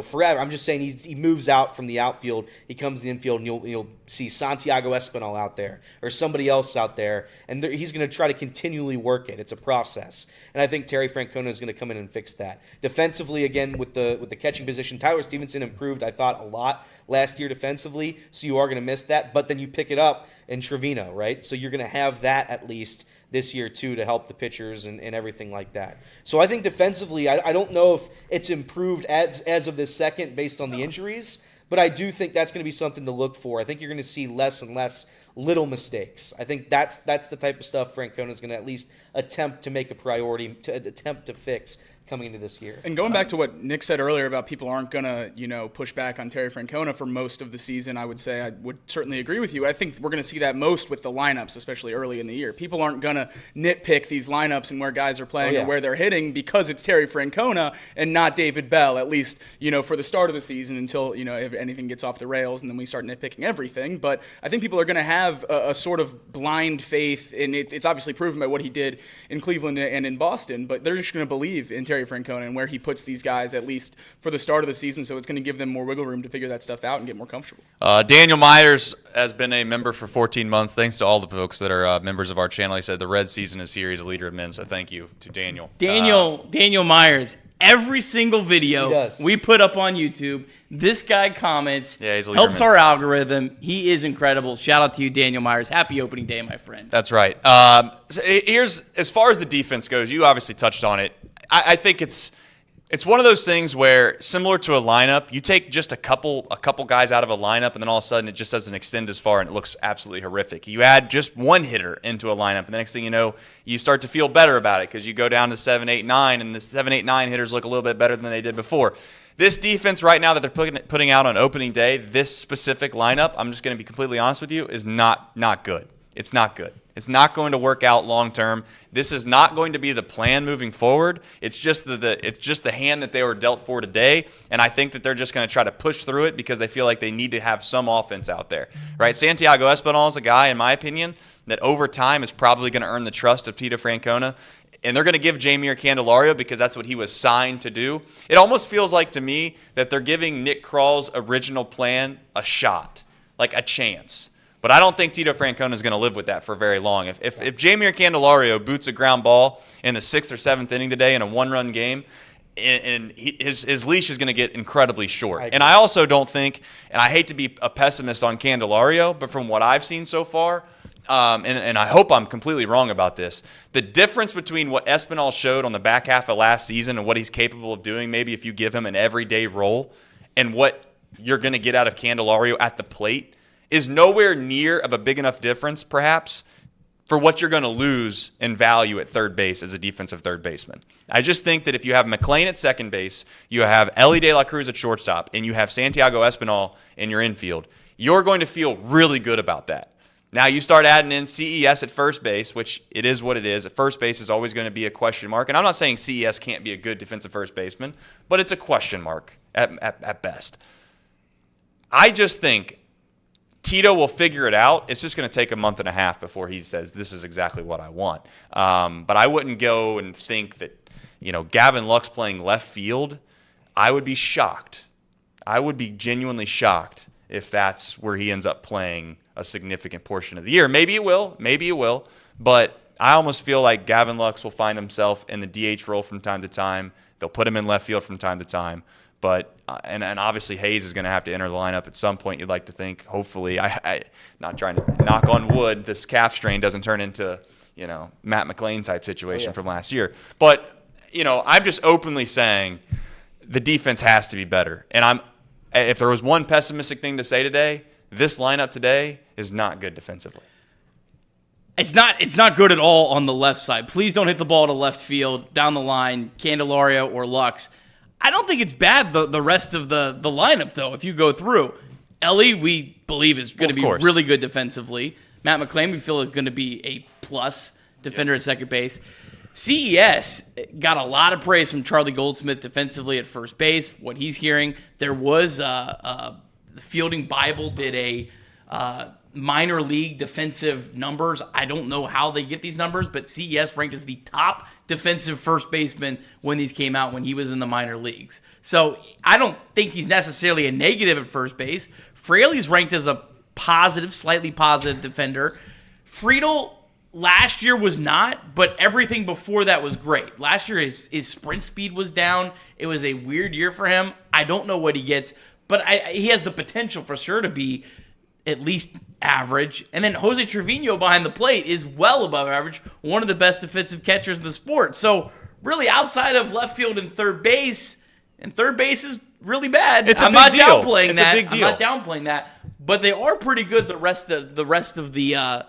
forever. I'm just saying he moves out from the outfield. He comes to the infield, and you'll see Santiago Espinal out there or somebody else out there, and he's going to try to continually work it. It's a process, and I think Terry Francona is going to come in and fix that. Defensively, again with the catching position, Tyler Stephenson improved, I thought, a lot last year defensively. So you are going to miss that, but then you pick it up in Trevino, right? So you're going to have that at least this year too to help the pitchers and everything like that. So I think defensively, I don't know if it's improved as of this second based on the injuries, but I do think that's going to be something to look for. I think you're going to see less and less little mistakes. I think that's the type of stuff Francona is going to at least attempt to make a priority, to attempt to fix coming into this year. And going back to what Nick said earlier about people aren't going to, push back on Terry Francona for most of the season, I would say I would certainly agree with you. I think we're going to see that most with the lineups, especially early in the year. People aren't going to nitpick these lineups and where guys are playing or where they're hitting because it's Terry Francona and not David Bell, at least, for the start of the season until, if anything gets off the rails and then we start nitpicking everything. But I think people are going to have a sort of blind faith, and it's obviously proven by what he did in Cleveland and in Boston, but they're just going to believe in Terry Francona and where he puts these guys, at least for the start of the season. So it's going to give them more wiggle room to figure that stuff out and get more comfortable. Daniel Myers has been a member for 14 months. Thanks to all the folks that are members of our channel. He said the Red season is here. He's a leader of men. So thank you to Daniel. Daniel Myers, every single video we put up on YouTube, this guy comments, helps our algorithm. He is incredible. Shout out to you, Daniel Myers. Happy opening day, my friend. That's right. So here's, as far as the defense goes, you obviously touched on it. I think it's one of those things where, similar to a lineup, you take just a couple guys out of a lineup, and then all of a sudden it just doesn't extend as far, and it looks absolutely horrific. You add just one hitter into a lineup, and the next thing you know, you start to feel better about it because you go down to 7, 8, 9, and the 7, 8, 9 hitters look a little bit better than they did before. This defense right now that they're putting out on opening day, this specific lineup, I'm just going to be completely honest with you, is not good. It's not good. It's not going to work out long term. This is not going to be the plan moving forward. It's just the hand that they were dealt for today, and I think that they're just going to try to push through it because they feel like they need to have some offense out there, right? Santiago Espinal is a guy, in my opinion, that over time is probably going to earn the trust of Tito Francona, and they're going to give Jeimer Candelario because that's what he was signed to do. It almost feels like to me that they're giving Nick Krall's original plan a shot, like a chance. But I don't think Tito Francona is going to live with that for very long. If Jeimer Candelario boots a ground ball in the 6th or 7th inning today in a one-run game, and his leash is going to get incredibly short. And I also don't think, and I hate to be a pessimist on Candelario, but from what I've seen so far, and I hope I'm completely wrong about this, the difference between what Espinal showed on the back half of last season and what he's capable of doing, maybe if you give him an everyday role, and what you're going to get out of Candelario at the plate, is nowhere near of a big enough difference, perhaps, for what you're going to lose in value at third base as a defensive third baseman. I just think that if you have McLean at second base, you have Elly De La Cruz at shortstop, and you have Santiago Espinal in your infield, you're going to feel really good about that. Now you start adding in CES at first base, which it is what it is. At first base is always going to be a question mark, and I'm not saying CES can't be a good defensive first baseman, but it's a question mark at best. I just think Tito will figure it out. It's just going to take a month and a half before he says, this is exactly what I want. But I wouldn't go and think that, Gavin Lux playing left field, I would be shocked. I would be genuinely shocked if that's where he ends up playing a significant portion of the year. Maybe it will. But I almost feel like Gavin Lux will find himself in the DH role from time to time. They'll put him in left field from time to time. But and obviously Hayes is going to have to enter the lineup at some point. You'd like to think. Hopefully, I not trying to knock on wood, this calf strain doesn't turn into Matt McLean type situation from last year. But I'm just openly saying the defense has to be better. And if there was one pessimistic thing to say today, this lineup today is not good defensively. It's not good at all on the left side. Please don't hit the ball to left field, down the line, Candelario or Lux. I don't think it's bad, the rest of the lineup, though, if you go through. Elly, we believe, is going to be really good defensively. Matt McLean, we feel, is going to be a plus defender at second base. CES got a lot of praise from Charlie Goldsmith defensively at first base. What he's hearing, there was the Fielding Bible did a minor league defensive numbers. I don't know how they get these numbers, but CES ranked as the top defensive first baseman when these came out when he was in the minor leagues. So I don't think he's necessarily a negative at first base. Fraley's ranked as a positive, slightly positive defender. Friedel last year was not, but everything before that was great. Last year his sprint speed was down. It was a weird year for him. I don't know what he gets, but he has the potential for sure to be at least average. And then Jose Trevino behind the plate is well above average, one of the best defensive catchers in the sport. So really outside of left field and third base is really bad. I'm not downplaying that. I'm not downplaying that, but they are pretty good the rest of the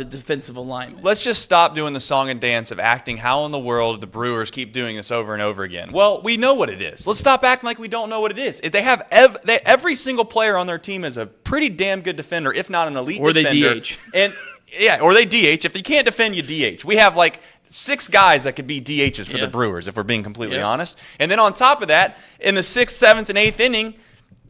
defensive alignment. Let's just stop doing the song and dance of acting how in the world the Brewers keep doing this over and over again. Well, we know what it is. Let's stop acting like we don't know what it is. If they have every single player on their team is a pretty damn good defender, if not an elite defender. Or they DH. Or they DH. If you can't defend, you DH. We have like 6 guys that could be DHs for the Brewers, if we're being completely honest. And then on top of that, in the 6th, 7th, and 8th inning,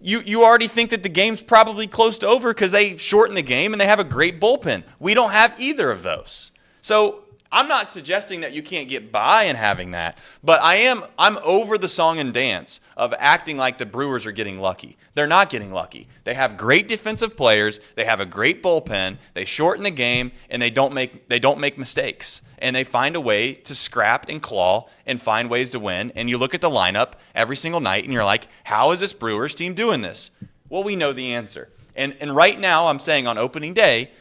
you already think that the game's probably close to over because they shorten the game and they have a great bullpen. We don't have either of those. So I'm not suggesting that you can't get by in having that, but I'm over the song and dance of acting like the Brewers are getting lucky. They're not getting lucky. They have great defensive players, they have a great bullpen, they shorten the game, and they don't make mistakes. And they find a way to scrap and claw and find ways to win. And you look at the lineup every single night and you're like, how is this Brewers team doing this? Well, we know the answer. And right now I'm saying on opening day,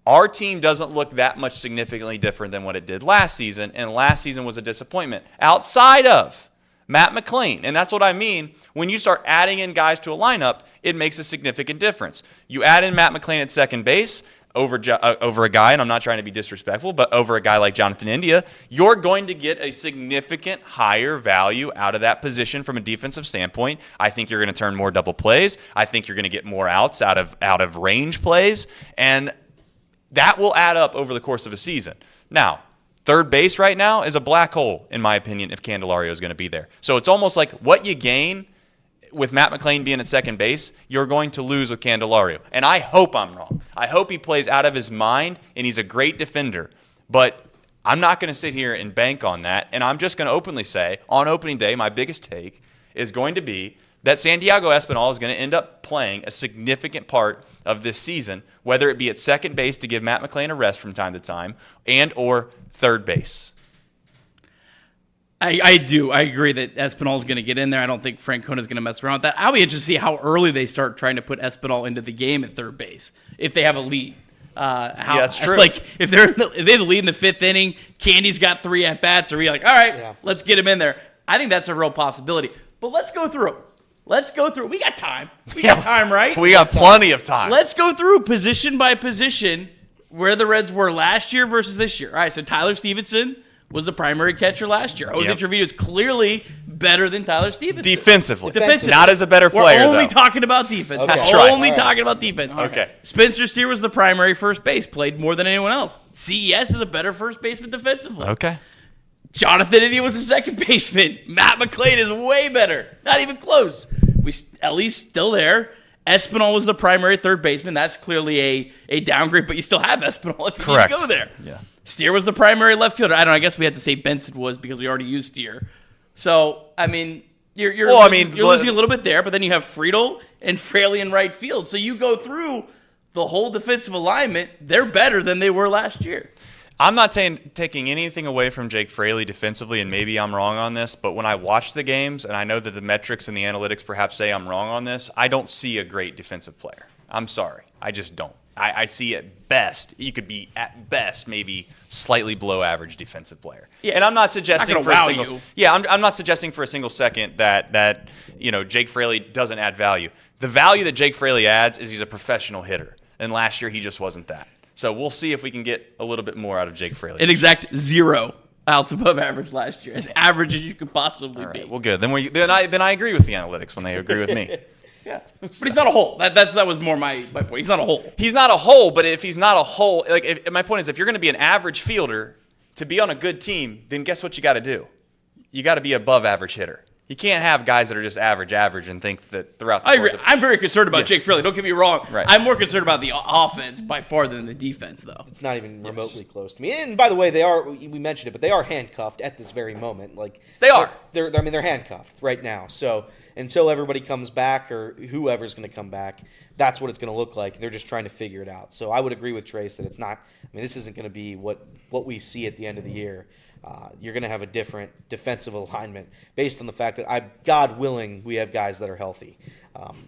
our team doesn't look that much significantly different than what it did last season, and last season was a disappointment outside of Matt McClain. And that's what I mean. When you start adding in guys to a lineup, it makes a significant difference. You add in Matt McClain at second base over a guy, and I'm not trying to be disrespectful, but over a guy like Jonathan India, you're going to get a significant higher value out of that position from a defensive standpoint. I think you're going to turn more double plays. I think you're going to get more outs out of range plays, and that will add up over the course of a season. Now, third base right now is a black hole, in my opinion, if Candelario is going to be there. So it's almost like what you gain with Matt McClain being at second base, you're going to lose with Candelario. And I hope I'm wrong. I hope he plays out of his mind, and he's a great defender. But I'm not going to sit here and bank on that. And I'm just going to openly say, on opening day, my biggest take is going to be that Santiago Espinal is going to end up playing a significant part of this season, whether it be at second base to give Matt McClain a rest from time to time and or third base. I do. I agree that Espinal is going to get in there. I don't think Francona is going to mess around with that. I'll be interested to see how early they start trying to put Espinal into the game at third base if they have a lead. That's true. Like if they have the lead in the 5th inning, Candy's got 3 at bats, or we're like, all right, let's get him in there. I think that's a real possibility. But let's go through. We got time. We got time, right? We got plenty of time. Let's go through position by position where the Reds were last year versus this year. All right, so Tyler Stephenson was the primary catcher last year. Jose Trevino is clearly better than Tyler Stephenson. Defensively. Not as a better player, We're only talking about defense. Okay. That's right. Only talking about defense. Okay. Spencer Steer was the primary first base, played more than anyone else. CES is a better first baseman defensively. Okay. Jonathan India was the second baseman. Matt McClain is way better. Not even close. Elly's still there. Espinal was the primary third baseman. That's clearly a downgrade, but you still have Espinal if you need to go there. Yeah. Steer was the primary left fielder. I don't know. I guess we had to say Benson was because we already used Steer. So, I mean, you're losing a little bit there, but then you have Friedel and Fraley in right field. So you go through the whole defensive alignment. They're better than they were last year. I'm not taking anything away from Jake Fraley defensively, and maybe I'm wrong on this, but when I watch the games, and I know that the metrics and the analytics perhaps say I'm wrong on this, I don't see a great defensive player. I'm sorry. I just don't. I see at best, you could be at best maybe slightly below average defensive player. Yeah, and I'm not suggesting for a single. Yeah, I'm not suggesting for a single second that Jake Fraley doesn't add value. The value that Jake Fraley adds is he's a professional hitter, and last year he just wasn't that. So we'll see if we can get a little bit more out of Jake Fraley. An exact 0 outs above average last year, as average as you could possibly be. Well, good. Then I agree with the analytics when they agree with me. Yeah, but he's not a hole. That was more my point. He's not a hole. He's not a hole, but if he's not a hole, my point is, if you're going to be an average fielder to be on a good team, then guess what you got to do? You got to be above average hitter. You can't have guys that are just average, and think that throughout the I course agree. of- I'm very concerned about Yes. Jake Fraley. Don't get me wrong. Right. I'm more concerned about the offense by far than the defense, though. It's not even remotely close to me. And by the way, we mentioned it, but they are handcuffed at this very moment. Like They are. They're handcuffed right now. So until everybody comes back or whoever's going to come back, that's what it's going to look like. They're just trying to figure it out. So I would agree with Trace that it's not. I mean, this isn't going to be what we see at the end of the year. You're going to have a different defensive alignment based on the fact that, God willing, we have guys that are healthy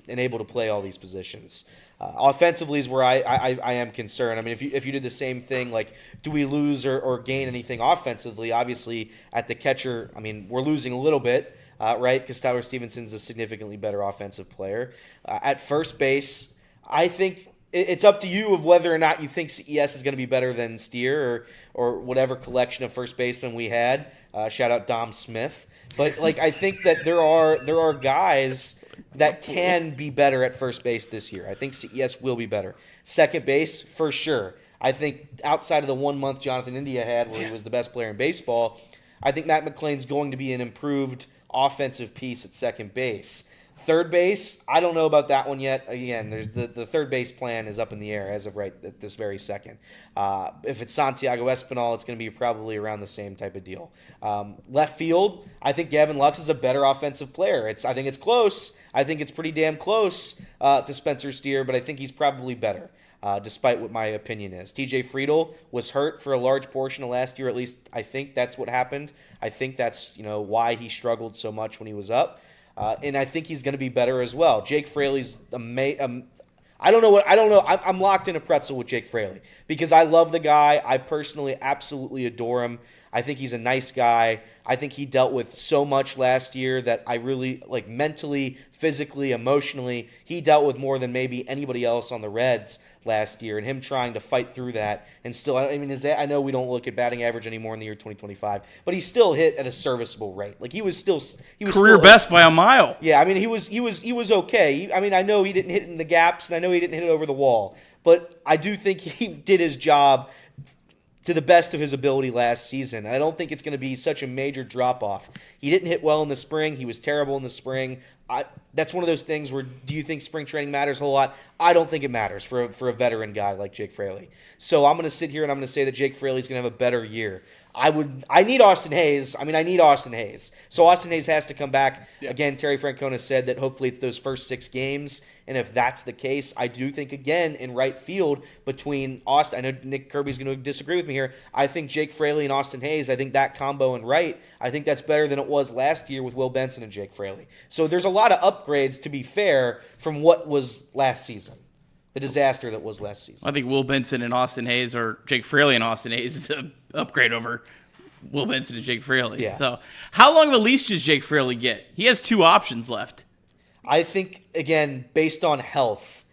and able to play all these positions. Offensively is where I am concerned. I mean, if you did the same thing, like, do we lose or gain anything offensively? Obviously, at the catcher, I mean, we're losing a little bit, right, because Tyler Stephenson's a significantly better offensive player. At first base, I think it's up to you of whether or not you think CES is going to be better than Steer or whatever collection of first basemen we had. Shout out Dom Smith. But like I think that there are guys that can be better at first base this year. I think CES will be better. Second base, for sure. I think outside of the 1 month Jonathan India had where he was the best player in baseball, I think Matt McClain's going to be an improved offensive piece at second base. Third base, I don't know about that one yet. Again, there's the third base plan is up in the air as of right at this very second. If it's Santiago Espinal, it's going to be probably around the same type of deal. Left field, I think Gavin Lux is a better offensive player. I think it's close. I think it's pretty damn close to Spencer Steer, but I think he's probably better. Despite what my opinion is. TJ Friedl was hurt for a large portion of last year, at least I think that's what happened. I think that's why he struggled so much when he was up. And I think he's going to be better as well. Jake Fraley's amazing. I don't know. I'm locked in a pretzel with Jake Fraley because I love the guy. I personally absolutely adore him. I think he's a nice guy. I think he dealt with so much last year that I really like mentally, physically, emotionally. He dealt with more than maybe anybody else on the Reds last year, and him trying to fight through that and still. I mean, I know we don't look at batting average anymore in the year 2025, but he still hit at a serviceable rate. Like he was Career best by a mile. Yeah, I mean he was okay. I mean I know he didn't hit it in the gaps, and I know he didn't hit it over the wall, but I do think he did his job to the best of his ability last season. I don't think it's going to be such a major drop-off. He didn't hit well in the spring. He was terrible in the spring. That's one of those things where do you think spring training matters a whole lot? I don't think it matters for a veteran guy like Jake Fraley. So I'm going to sit here and I'm going to say that Jake Fraley's going to have a better year. I need Austin Hayes. I mean, I need Austin Hayes. So Austin Hayes has to come back. Yeah. Again, Terry Francona said that hopefully it's those first 6 games. And if that's the case, I do think, again, in right field between Austin, I know Nick Kirby's going to disagree with me here. I think Jake Fraley and Austin Hayes, I think that combo in right, I think that's better than it was last year with Will Benson and Jake Fraley. So there's a lot of upgrades, to be fair, from what was last season. The disaster that was last season. I think Will Benson and Austin Hayes, or Jake Fraley and Austin Hayes, is an upgrade over Will Benson and Jake Fraley. Yeah. So how long of a leash does Jake Fraley get? He has 2 options left. I think, again, based on health,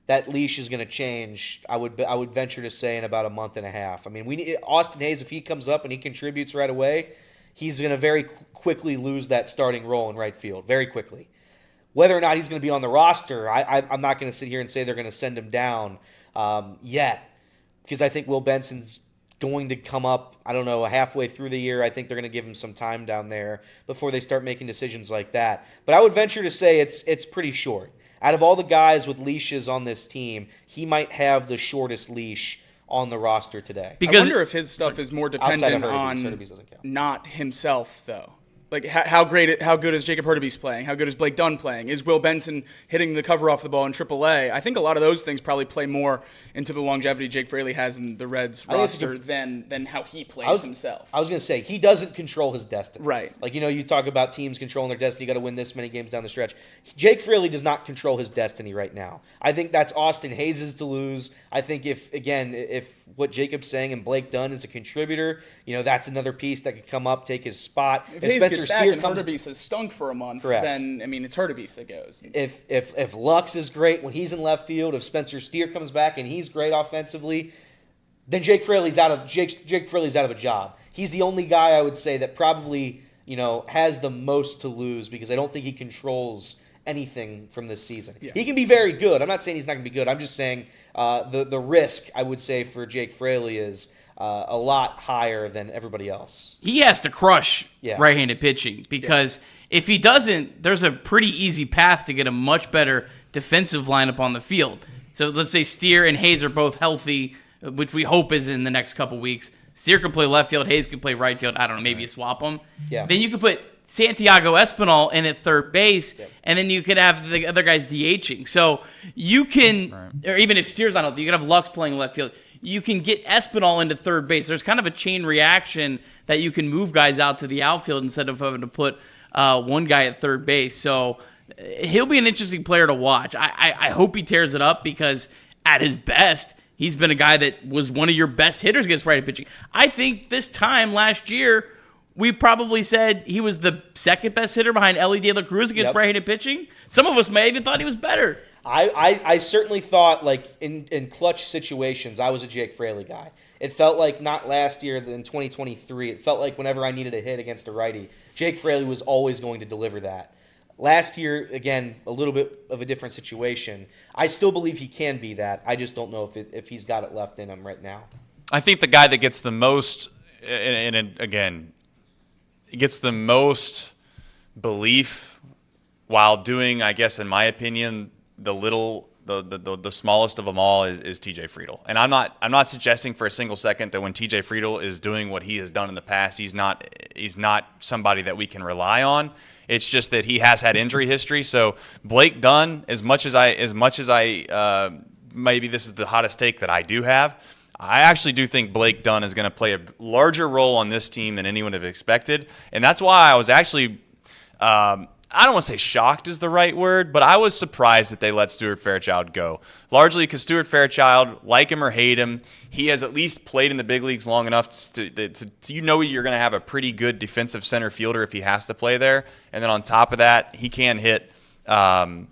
that leash is going to change. I would venture to say in about a month and a half. I mean, Austin Hayes, if he comes up and he contributes right away, he's going to very quickly lose that starting role in right field, very quickly. Whether or not he's going to be on the roster, I'm not going to sit here and say they're going to send him down yet, because I think Will Benson's going to come up, I don't know, halfway through the year. I think they're going to give him some time down there before they start making decisions like that. But I would venture to say it's pretty short. Out of all the guys with leashes on this team, he might have the shortest leash on the roster today. Because I wonder if his stuff is more dependent on not himself, though. Like, how good is Jacob Hurtubise playing? How good is Blake Dunn playing? Is Will Benson hitting the cover off the ball in AAA? I think a lot of those things probably play more into the longevity Jake Fraley has in the Reds roster than how he plays himself. I was going to say, he doesn't control his destiny. Right. Like, you talk about teams controlling their destiny, you got to win this many games down the stretch. Jake Fraley does not control his destiny right now. I think that's Austin Hayes' to lose. I think if what Jacob's saying and Blake Dunn is a contributor, that's another piece that could come up, take his spot. If Hayes gets back and Hurtubise has stunk for a month, then, it's Hurtubise that goes. If Lux is great when he's in left field, if Spencer Steer comes back and he's great offensively, then Jake Fraley's out of a job. He's the only guy I would say that probably, has the most to lose because I don't think he controls anything from this season. Yeah. He can be very good. I'm not saying he's not going to be good. I'm just saying the risk, I would say, for Jake Fraley is a lot higher than everybody else. He has to crush Yeah. right-handed pitching because if he doesn't, there's a pretty easy path to get a much better defensive lineup on the field. So let's say Steer and Hayes are both healthy, which we hope is in the next couple weeks. Steer can play left field, Hayes can play right field. I don't know, maybe you swap them. Yeah. Then you could put Santiago Espinal in at third base, and then you could have the other guys DHing. So you can, or even if Steer's on it, you could have Lux playing left field. You can get Espinal into third base. There's kind of a chain reaction that you can move guys out to the outfield instead of having to put one guy at third base. So he'll be an interesting player to watch. I hope he tears it up because at his best, he's been a guy that was one of your best hitters against right-handed pitching. I think this time last year, we probably said he was the second best hitter behind Elly De La Cruz against right-handed pitching. Some of us may even thought he was better. I certainly thought, like, in clutch situations, I was a Jake Fraley guy. It felt like not last year, in 2023. It felt like whenever I needed a hit against a righty, Jake Fraley was always going to deliver that. Last year, again, a little bit of a different situation. I still believe he can be that. I just don't know if he's got it left in him right now. I think the guy that gets the most, and again, gets the most belief while doing, I guess, in my opinion, the smallest of them all is TJ Friedl. And I'm not suggesting for a single second that when TJ Friedl is doing what he has done in the past, he's not somebody that we can rely on. It's just that he has had injury history. So Blake Dunn, as much as I maybe this is the hottest take that I do have, I actually do think Blake Dunn is going to play a larger role on this team than anyone have expected. And that's why I was actually I don't want to say shocked is the right word, but I was surprised that they let Stuart Fairchild go. Largely because Stuart Fairchild, like him or hate him, he has at least played in the big leagues long enough to you know you're going to have a pretty good defensive center fielder if he has to play there. And then on top of that, he can hit, he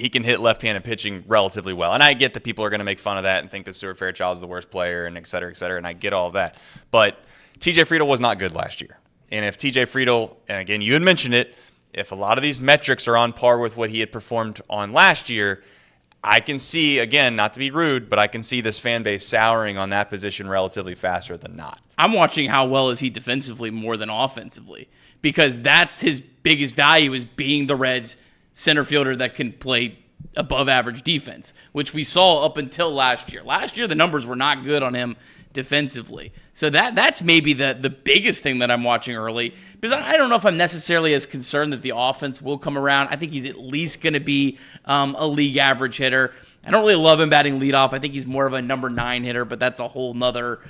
can hit left-handed pitching relatively well. And I get that people are going to make fun of that and think that Stuart Fairchild is the worst player and et cetera, and I get all of that. But TJ Friedl was not good last year. And if TJ Friedl, and again, you had mentioned it, if a lot of these metrics are on par with what he had performed on last year, I can see, again, not to be rude, but I can see this fan base souring on that position relatively faster than not. I'm watching how well is he defensively more than offensively because that's his biggest value is being the Reds' center fielder that can play above average defense, which we saw up until last year. Last year, the numbers were not good on him defensively. So that's maybe the biggest thing that I'm watching early because I don't know if I'm necessarily as concerned that the offense will come around. I think he's at least going to be a league average hitter. I don't really love him batting leadoff. I think he's more of a number 9 hitter, but that's a whole nother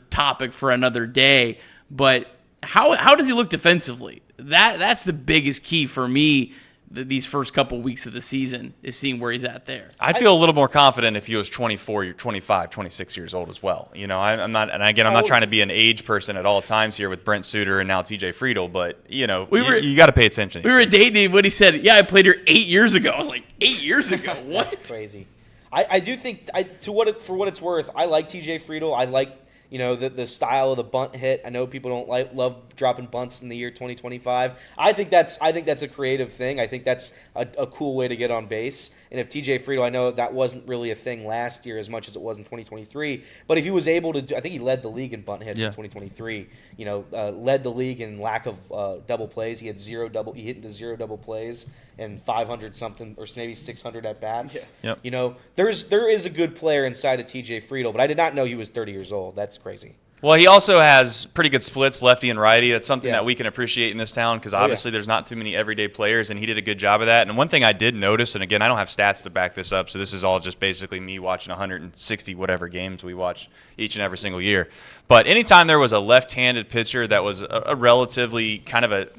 topic for another day. But how does he look defensively? That's the biggest key for me these first couple weeks of the season is seeing where he's at there. I'd feel a little more confident if he was 24, you're 25, 26 years old as well. You know, I'm not, and again, I'm not trying to be an age person at all times here with Brent Suter and now TJ Friedl, but, you know, you got to pay attention. We were dating him when he said, yeah, I played here 8 years ago. I was like, 8 years ago? What? That's crazy. I do think, for what it's worth, I like TJ Friedl. I like, you know, the style of the bunt hit. I know people don't love dropping bunts in the year 2025. I think that's a creative thing. I think that's a cool way to get on base. And if TJ Friedl, I know that wasn't really a thing last year as much as it was in 2023. But if he was able to, I think he led the league in bunt hits in 2023. You know, led the league in lack of double plays. He had He hit into 0 double plays and 500 something or maybe 600 at bats. Yeah. Yep. You know, there is a good player inside of TJ Friedl, but I did not know he was 30 years old. That's crazy. Well, he also has pretty good splits, lefty and righty. That's something that we can appreciate in this town because obviously there's not too many everyday players, and he did a good job of that. And one thing I did notice, and again, I don't have stats to back this up, so this is all just basically me watching 160 whatever games we watch each and every single year. But anytime there was a left-handed pitcher that was a relatively kind of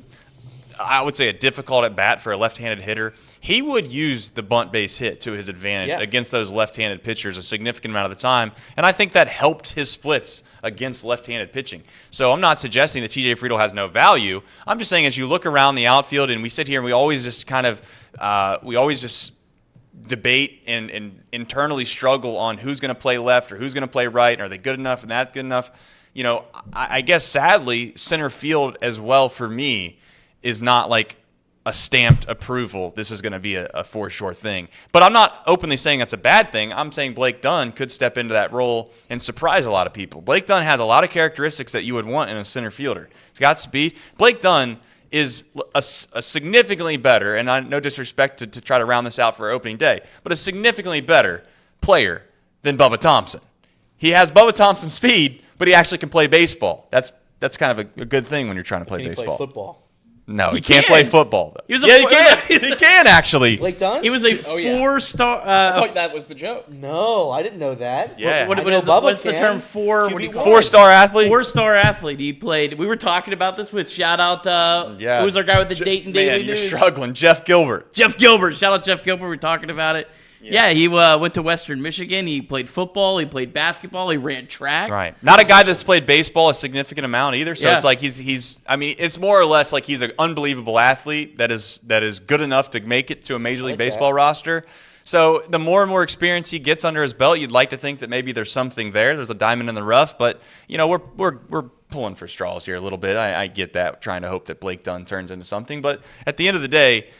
I would say a difficult at bat for a left-handed hitter, he would use the bunt base hit to his advantage against those left-handed pitchers a significant amount of the time, and I think that helped his splits against left-handed pitching. So I'm not suggesting that TJ Friedl has no value. I'm just saying as you look around the outfield and we sit here and we always just debate and internally struggle on who's going to play left or who's going to play right, and are they good enough and that's good enough. You know, I guess sadly center field as well for me is not like a stamped approval, this is going to be a for sure thing. But I'm not openly saying that's a bad thing. I'm saying Blake Dunn could step into that role and surprise a lot of people. Blake Dunn has a lot of characteristics that you would want in a center fielder. He's got speed. Blake Dunn is a significantly better, and no disrespect to try to round this out for opening day, but a significantly better player than Bubba Thompson. He has Bubba Thompson's speed, but he actually can play baseball. That's kind of a good thing when you're trying to play baseball. Play football? No, he can't play football. Though. He can. He can actually. Blake Dunn? He was a 4-star. I thought that was the joke. No, I didn't know that. Yeah. What's the term for? What do you call it? 4-star athlete. 4-star athlete. He played. We were talking about this with shout out. Who was our guy with the Dayton Daily You're News? struggling, Jeff Gilbert. Jeff Gilbert. Shout out Jeff Gilbert. We're talking about it. Yeah, he went to Western Michigan. He played football. He played basketball. He ran track. Right. Not a guy that's played baseball a significant amount either. So it's like he's. I mean, it's more or less like he's an unbelievable athlete that is good enough to make it to a Major League Baseball roster. So the more and more experience he gets under his belt, you'd like to think that maybe there's something there. There's a diamond in the rough. But we're pulling for straws here a little bit. I get that, trying to hope that Blake Dunn turns into something. But at the end of the day.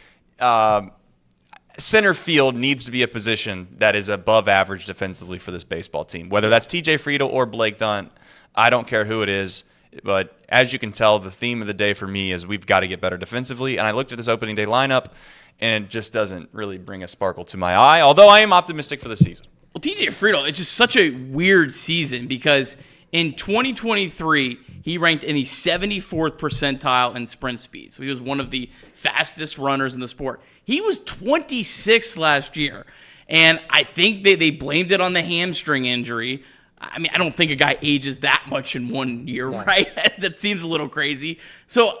Center field needs to be a position that is above average defensively for this baseball team. Whether that's TJ Friedl or Blake Dunn, I don't care who it is. But as you can tell, the theme of the day for me is we've got to get better defensively. And I looked at this opening day lineup, and it just doesn't really bring a sparkle to my eye, although I am optimistic for the season. Well, TJ Friedl, it's just such a weird season because in 2023, he ranked in the 74th percentile in sprint speed. So he was one of the fastest runners in the sport. He was 26th last year, and I think they blamed it on the hamstring injury. I mean, I don't think a guy ages that much in 1 year, right? That seems a little crazy. So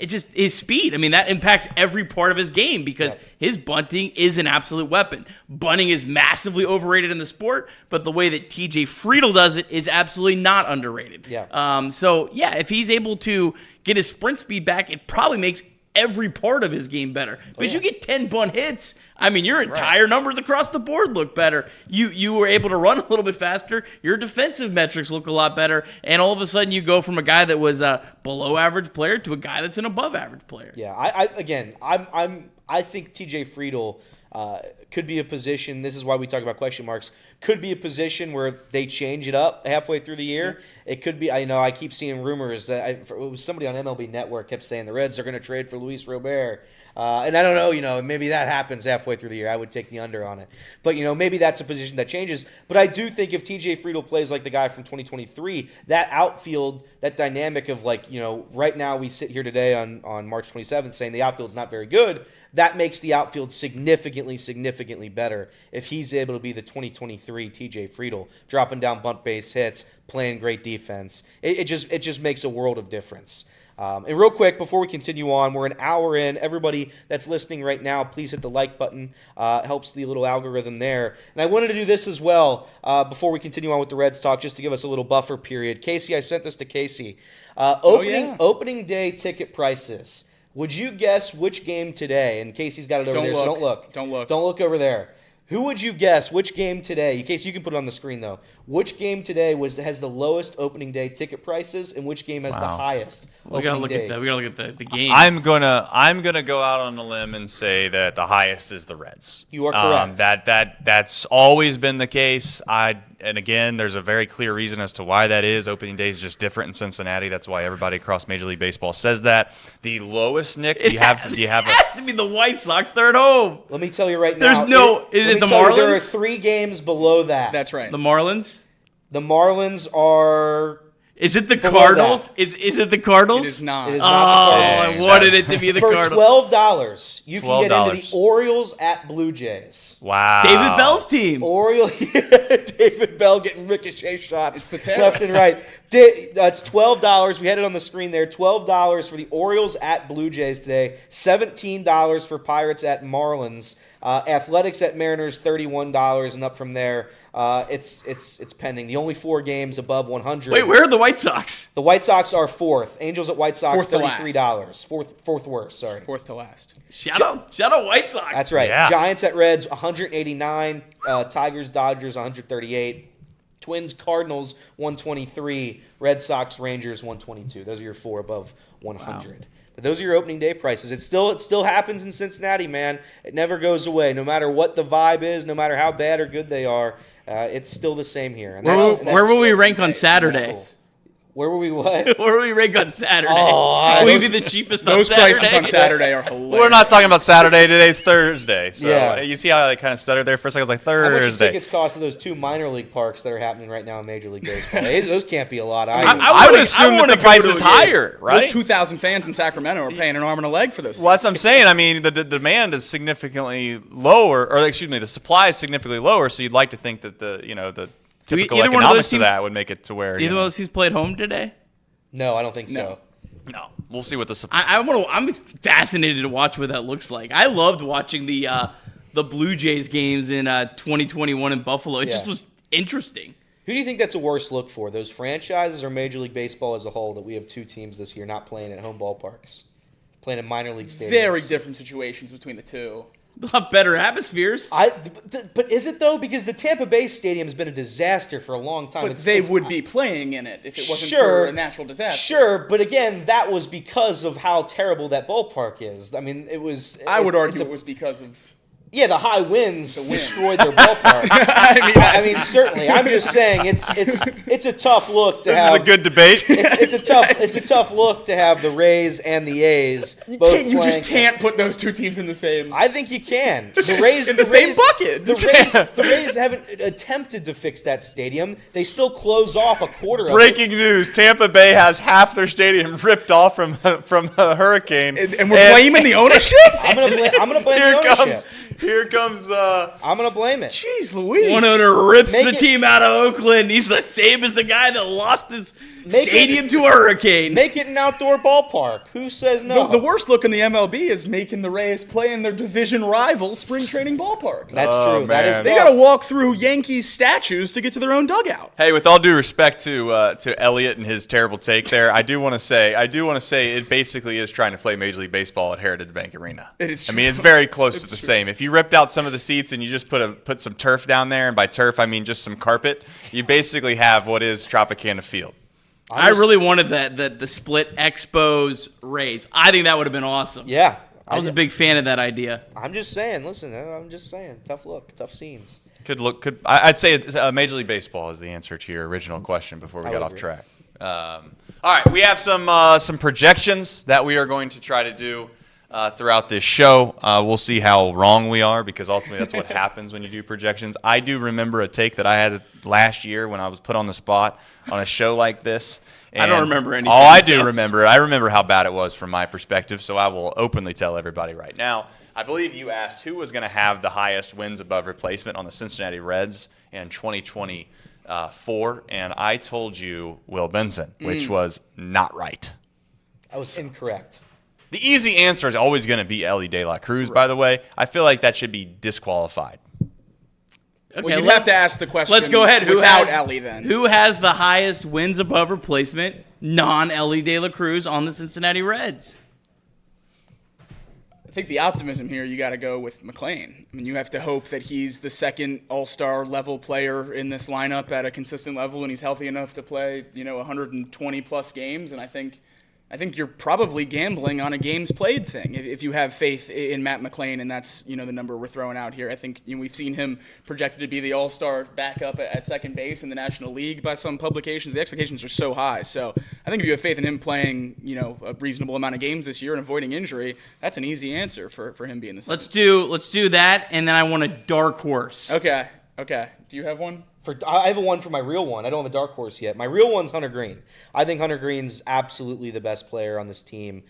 it just his speed. I mean, that impacts every part of his game because his bunting is an absolute weapon. Bunting is massively overrated in the sport, but the way that TJ Friedl does it is absolutely not underrated. If he's able to get his sprint speed back, it probably makes every part of his game better. Because you get 10 bunt hits, I mean, your entire numbers across the board look better. You were able to run a little bit faster. Your defensive metrics look a lot better. And all of a sudden, you go from a guy that was a below-average player to a guy that's an above-average player. Yeah, I think TJ Friedl could be a position. This is why we talk about question marks. Could be a position where they change it up halfway through the year. It could be. I keep seeing rumors that it was somebody on MLB Network kept saying the Reds are going to trade for Luis Robert. And I don't know, maybe that happens halfway through the year. I would take the under on it. But, maybe that's a position that changes. But I do think if TJ Friedl plays like the guy from 2023, that outfield, that dynamic of right now we sit here today on March 27th saying the outfield's not very good. That makes the outfield significantly better if he's able to be the 2023 TJ Friedl, dropping down bunt base hits, playing great defense. It just makes a world of difference. And real quick, before we continue on, we're an hour in. Everybody that's listening right now, please hit the like button. Helps the little algorithm there. And I wanted to do this as well before we continue on with the Reds talk, just to give us a little buffer period. Casey, I sent this to Casey. Opening day ticket prices. Would you guess which game today? And Casey's got it over there, so don't look. Don't look. Don't look over there. Who would you guess which game today? Casey, you can put it on the screen, though. Which game today has the lowest opening day ticket prices, and which game has the highest We gotta opening look day? at that. We gotta look at the games. I'm gonna go out on a limb and say that the highest is the Reds. You are correct. That's always been the case. And again, there's a very clear reason as to why that is. Opening day is just different in Cincinnati. That's why everybody across Major League Baseball says that. The lowest, Nick, do you have it has to be the White Sox. They're at home. Let me tell you right now. Is it the Marlins? There are 3 games below that. That's right. The Marlins? The Marlins are... Is it the Cardinals? Is it the Cardinals? It is not. It is not the Cardinals. I wanted it to be the Cardinals. For $12, you can get into the Orioles at Blue Jays. Wow. David Bell's team. David Bell getting ricochet shots left and right. It's $12. We had it on the screen there. $12 for the Orioles at Blue Jays today. $17 for Pirates at Marlins. Athletics at Mariners, $31, and up from there. It's pending. The only 4 games above 100. Wait, where are the White Sox? The White Sox are 4th. Angels at White Sox, Fourth to $33. Fourth worst. Sorry. 4th to last. Shout out White Sox. That's right. Yeah. Giants at Reds, $189. Tigers, Dodgers, $138. Twins, Cardinals, 123. Red Sox, Rangers, 122. Those are your 4 above 100. Wow. But those are your opening day prices. It still happens in Cincinnati, man. It never goes away. No matter what the vibe is, no matter how bad or good they are, it's still the same here. And where will we rank on Saturday? Where were we what? Where will we rank on Saturday? Oh, will we be the cheapest on Saturday? Those prices on Saturday are hilarious. We're not talking about Saturday. Today's Thursday. So yeah. You see how I kind of stuttered there for a second? I was like, Thursday. How much do tickets cost of those 2 minor league parks that are happening right now in Major League Baseball? Those can't be a lot. I would assume that the price is higher, right? Those 2,000 fans in Sacramento are paying an arm and a leg for those. Well, that's what I'm saying. I mean, the demand is significantly lower, or excuse me, the supply is significantly lower. So you'd like to think that the typical economics of that would make it to where either one of those teams played home today. No, I don't think so. No, we'll see what the supply. I'm fascinated to watch what that looks like. I loved watching the Blue Jays games in 2021 in Buffalo. It just was interesting. Who do you think that's a worse look for, those franchises or Major League Baseball as a whole, that we have 2 teams this year not playing at home ballparks, playing in minor league stadiums? Very different situations between the two. They'll have better atmospheres. But is it, though? Because the Tampa Bay Stadium has been a disaster for a long time. But they would be playing in it if it wasn't for a natural disaster. Sure, but again, that was because of how terrible that ballpark is. I mean, it was... I would argue it was because of... Yeah, the high winds destroyed their ballpark. I mean, certainly. I'm just saying it's a tough look to have. This is a good debate. It's a tough look to have the Rays and the A's You just can't put those 2 teams in the same. I think you can. The Rays in the same bucket. The Rays haven't attempted to fix that stadium. They still close off a quarter of it. Breaking news: Tampa Bay has half their stadium ripped off from a hurricane, and we're blaming the ownership. I'm gonna blame the ownership. Here comes. I'm gonna blame it. Jeez Louise! One owner rips the team out of Oakland. He's the same as the guy that lost his stadium to a hurricane. Make it an outdoor ballpark. Who says no? The worst look in the MLB is making the Rays play in their division rival spring training ballpark. That's true. That is. They got to walk through Yankees statues to get to their own dugout. Hey, with all due respect to Elliott and his terrible take there, I do want to say it basically is trying to play Major League Baseball at Heritage Bank Arena. It is true. I mean, it's very close to the same. If you ripped out some of the seats and you just put some turf down there, and by turf I mean just some carpet, you basically have what is Tropicana Field. I really wanted the split Expos Rays. I think that would have been awesome. Yeah. I was a big fan of that idea. I'm just saying. Listen, I'm just saying. Tough look, tough scenes. I'd say Major League Baseball is the answer to your original question before we got off track. All right, we have some projections that we are going to try to do throughout this show. We'll see how wrong we are, because ultimately that's what happens when you do projections. I do remember a take that I had last year when I was put on the spot on a show like this. I don't remember anything. All I do remember, I remember how bad it was from my perspective, so I will openly tell everybody right now. I believe you asked who was going to have the highest wins above replacement on the Cincinnati Reds in 2024, and I told you Will Benson, which was not right. I was incorrect. The easy answer is always going to be Elly De La Cruz, by the way. I feel like that should be disqualified. Okay, well, you'd have to ask the question. Let's go ahead. Without Elly, then. Who has the highest wins above replacement, non-Elly De La Cruz, on the Cincinnati Reds? I think the optimism here, you got to go with McLean. I mean, you have to hope that he's the second all-star level player in this lineup at a consistent level, and he's healthy enough to play, 120 plus games. And I think you're probably gambling on a games played thing if you have faith in Matt McLean, and that's the number we're throwing out here. I think we've seen him projected to be the all-star backup at second base in the National League by some publications. The expectations are so high. So I think if you have faith in him playing a reasonable amount of games this year and avoiding injury, that's an easy answer for him being the second. Let's do that, and then I want a dark horse. Okay. Do you have one? I have a one for my real one. I don't have a dark horse yet. My real one's Hunter Greene. I think Hunter Greene's absolutely the best player on this team,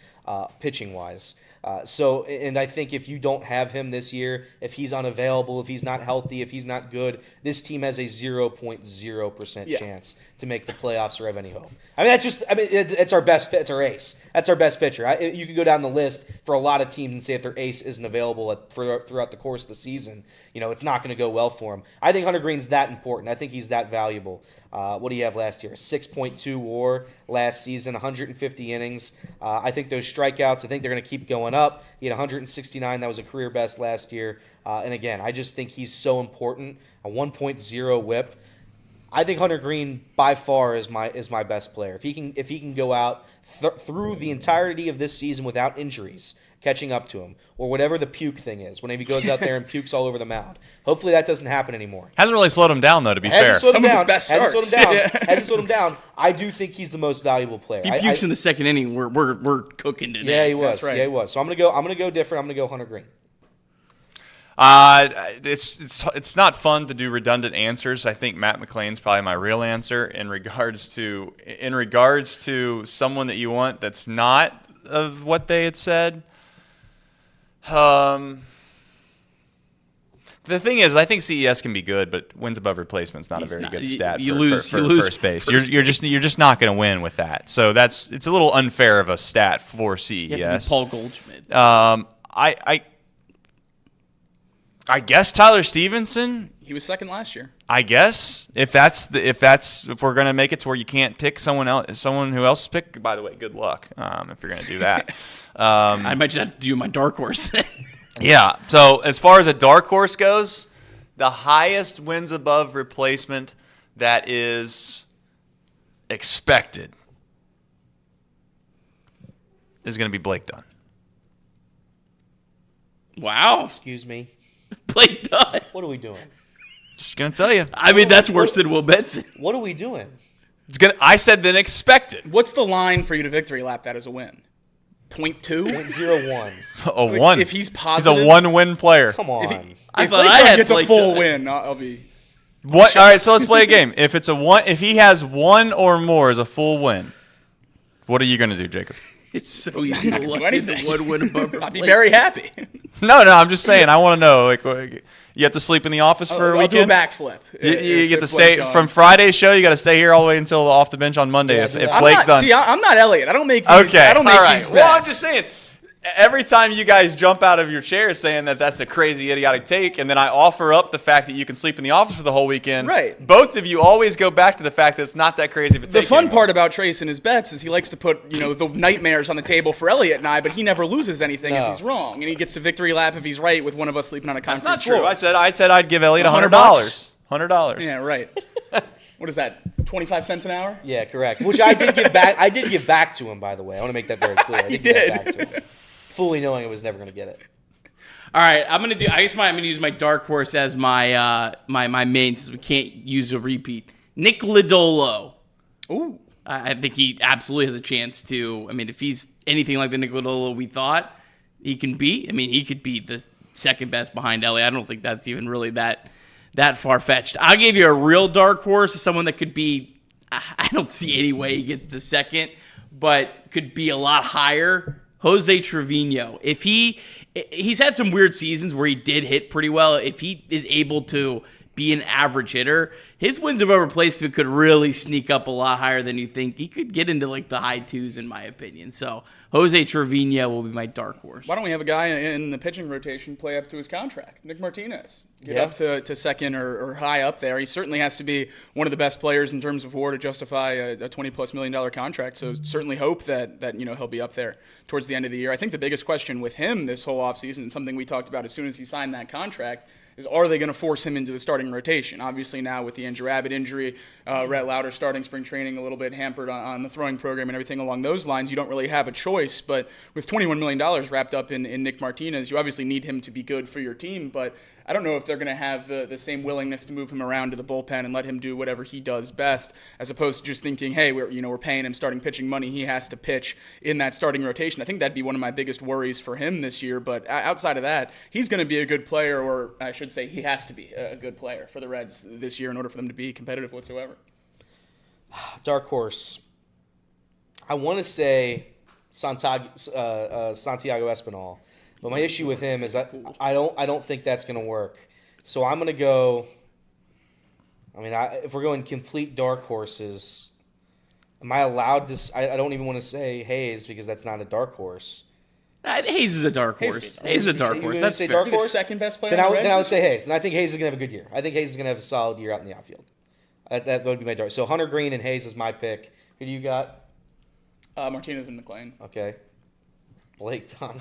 pitching-wise. And I think if you don't have him this year, if he's unavailable, if he's not healthy, if he's not good, this team has a 0.0% chance to make the playoffs or have any hope. It's our best. It's our ace. That's our best pitcher. You could go down the list for a lot of teams and say if their ace isn't available throughout the course of the season, it's not going to go well for him. I think Hunter Greene's that important. I think he's that valuable. What do you have last year? A 6.2 WAR last season, 150 innings. I think those strikeouts, I think they're going to keep going up. He had 169. That was a career best last year. And again, I just think he's so important. A 1.0 whip. I think Hunter Greene by far is my best player. If he can go out through the entirety of this season without injuries catching up to him, or whatever the puke thing is, whenever he goes out there and pukes all over the mound. Hopefully that doesn't happen anymore. Hasn't really slowed him down though, to be fair. Some of his best starts. Hasn't slowed him down. I do think he's the most valuable player. If he pukes in the second inning, we're cooking today. Yeah, he was. That's right. Yeah, he was. So I'm gonna go different. I'm gonna go Hunter Greene. It's not fun to do redundant answers. I think Matt McLean's probably my real answer in regards to someone that you want that's not of what they had said. The thing is, I think CES can be good, but wins above replacement's not a very good stat for first base. You're just not going to win with that. So it's a little unfair of a stat for CES. You have to be Paul Goldschmidt. I guess Tyler Stephenson. He was second last year. I guess if we're gonna make it to where you can't pick someone who else pick. By the way, good luck if you're gonna do that. I might just have to do my dark horse then. Yeah. So as far as a dark horse goes, the highest wins above replacement that is expected is gonna be Blake Dunn. Wow. Excuse me. Blake Dunn. What are we doing? Just gonna tell you. I mean, that's worse than Will Benson. What are we doing? I said than expected. What's the line for you to victory lap that as a win? 0.2? 0.01. A one. If he's positive, he's a one-win player. Come on. If Blake gets a full win, I'll be. What? All right, so let's play a game. If it's a one, if he has one or more as a full win, what are you gonna do, Jacob? It's so easy to look at one win above. I'd be very happy. No, I'm just saying. I want to know. Like, you have to sleep in the office for a weekend. I'll do a backflip. You get to stay from Friday's show. You got to stay here all the way until off the bench on Monday. Yeah, if Blake Dunn. See, I'm not Elliot. I don't make these. Okay, I don't make all right. these Well, I'm bets. just saying. Every time you guys jump out of your chair saying that that's a crazy, idiotic take, and then I offer up the fact that you can sleep in the office for the whole weekend, right? Both of you always go back to the fact that it's not that crazy of a take. The fun anymore. part about Trace and his bets is he likes to put, the nightmares on the table for Elliot and I, but he never loses anything if he's wrong, and he gets to victory lap if he's right with one of us sleeping on a concrete That's not floor. true. I said I'd give Elliot $100. $100. Yeah, right. What is that? 25 cents an hour? Yeah, correct. Which I did give back. I did give back to him, by the way. I want to make that very clear. I did give that back to him, fully knowing I was never going to get it. All right, I'm gonna use my dark horse as my my main, since we can't use a repeat. Nick Lodolo. Ooh. I think he absolutely has a chance to. I mean, if he's anything like the Nick Lodolo we thought he can be, I mean, he could be the second best behind Elly. I don't think that's even really that far fetched. I'll give you a real dark horse, someone that could be. I don't see any way he gets to second, but could be a lot higher. Jose Trevino. If he's had some weird seasons where he did hit pretty well. If he is able to be an average hitter, his wins above replacement could really sneak up a lot higher than you think. He could get into like the high twos, in my opinion. So Jose Trevino will be my dark horse. Why don't we have a guy in the pitching rotation play up to his contract? Nick Martinez. Get up to second or high up there. He certainly has to be one of the best players in terms of WAR to justify a $20+ million contract. So certainly hope that he'll be up there towards the end of the year. I think the biggest question with him this whole offseason, and something we talked about as soon as he signed that contract, is are they going to force him into the starting rotation? Obviously now with the Andrew Abbott injury, Rhett Lauder starting spring training a little bit hampered on the throwing program and everything along those lines, you don't really have a choice. But with $21 million wrapped up in Nick Martinez, you obviously need him to be good for your team. But I don't know if they're going to have the same willingness to move him around to the bullpen and let him do whatever he does best, as opposed to just thinking, hey, we're paying him starting pitching money. He has to pitch in that starting rotation. I think that'd be one of my biggest worries for him this year. But outside of that, he's going to be a good player, or I should say he has to be a good player for the Reds this year in order for them to be competitive whatsoever. Dark horse. I want to say Santiago Espinal. But my issue with him is I don't think that's going to work. So I'm going to go. I mean, if we're going complete dark horses, am I allowed to? I don't even want to say Hayes because that's not a dark horse. Hayes is a dark horse. Hayes is a dark horse. That's say fair. dark horse. Second best player. Then I would say Hayes, and I think Hayes is going to have a good year. I think Hayes is going to have a solid year out in the outfield. That would be my dark. So Hunter Greene and Hayes is my pick. Who do you got? Martinez and McLean. Okay. Blake Dunn.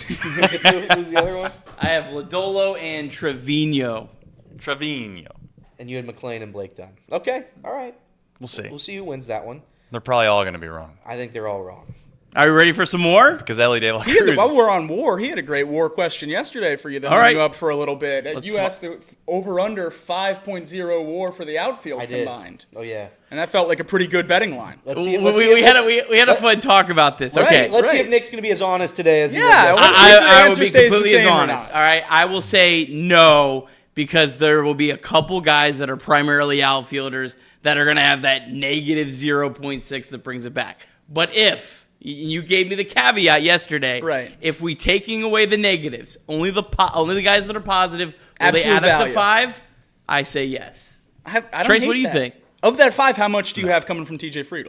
Who's the other one? I have Lodolo and Trevino. Trevino. And you had McClain and Blake Dunn. Okay, all right. We'll see. We'll see who wins that one. They're probably all going to be wrong. I think they're all wrong. Are you ready for some more? Because Elly De La Cruz. While we're on WAR, he had a great WAR question yesterday for you that All hung right. you up for a little bit. You asked the over/under 5.0 WAR for the outfield I did. combined. Oh, yeah. And that felt like a pretty good betting line. Let's see. We had a fun talk about this. Okay. Let's see if Nick's going to be as honest today as he was Yeah, yesterday. let's see if the I will answer be stays the completely as same or honest. not. All right, I will say no because there will be a couple guys that are primarily outfielders that are going to have that negative 0.6 that brings it back. But if you gave me the caveat yesterday, right? If we taking away the negatives, only the guys that are positive, will they Absolute add up value. to 5? I say yes. I don't Trace, hate what do you that. think? Of that 5, how much do you have coming from TJ Friedl?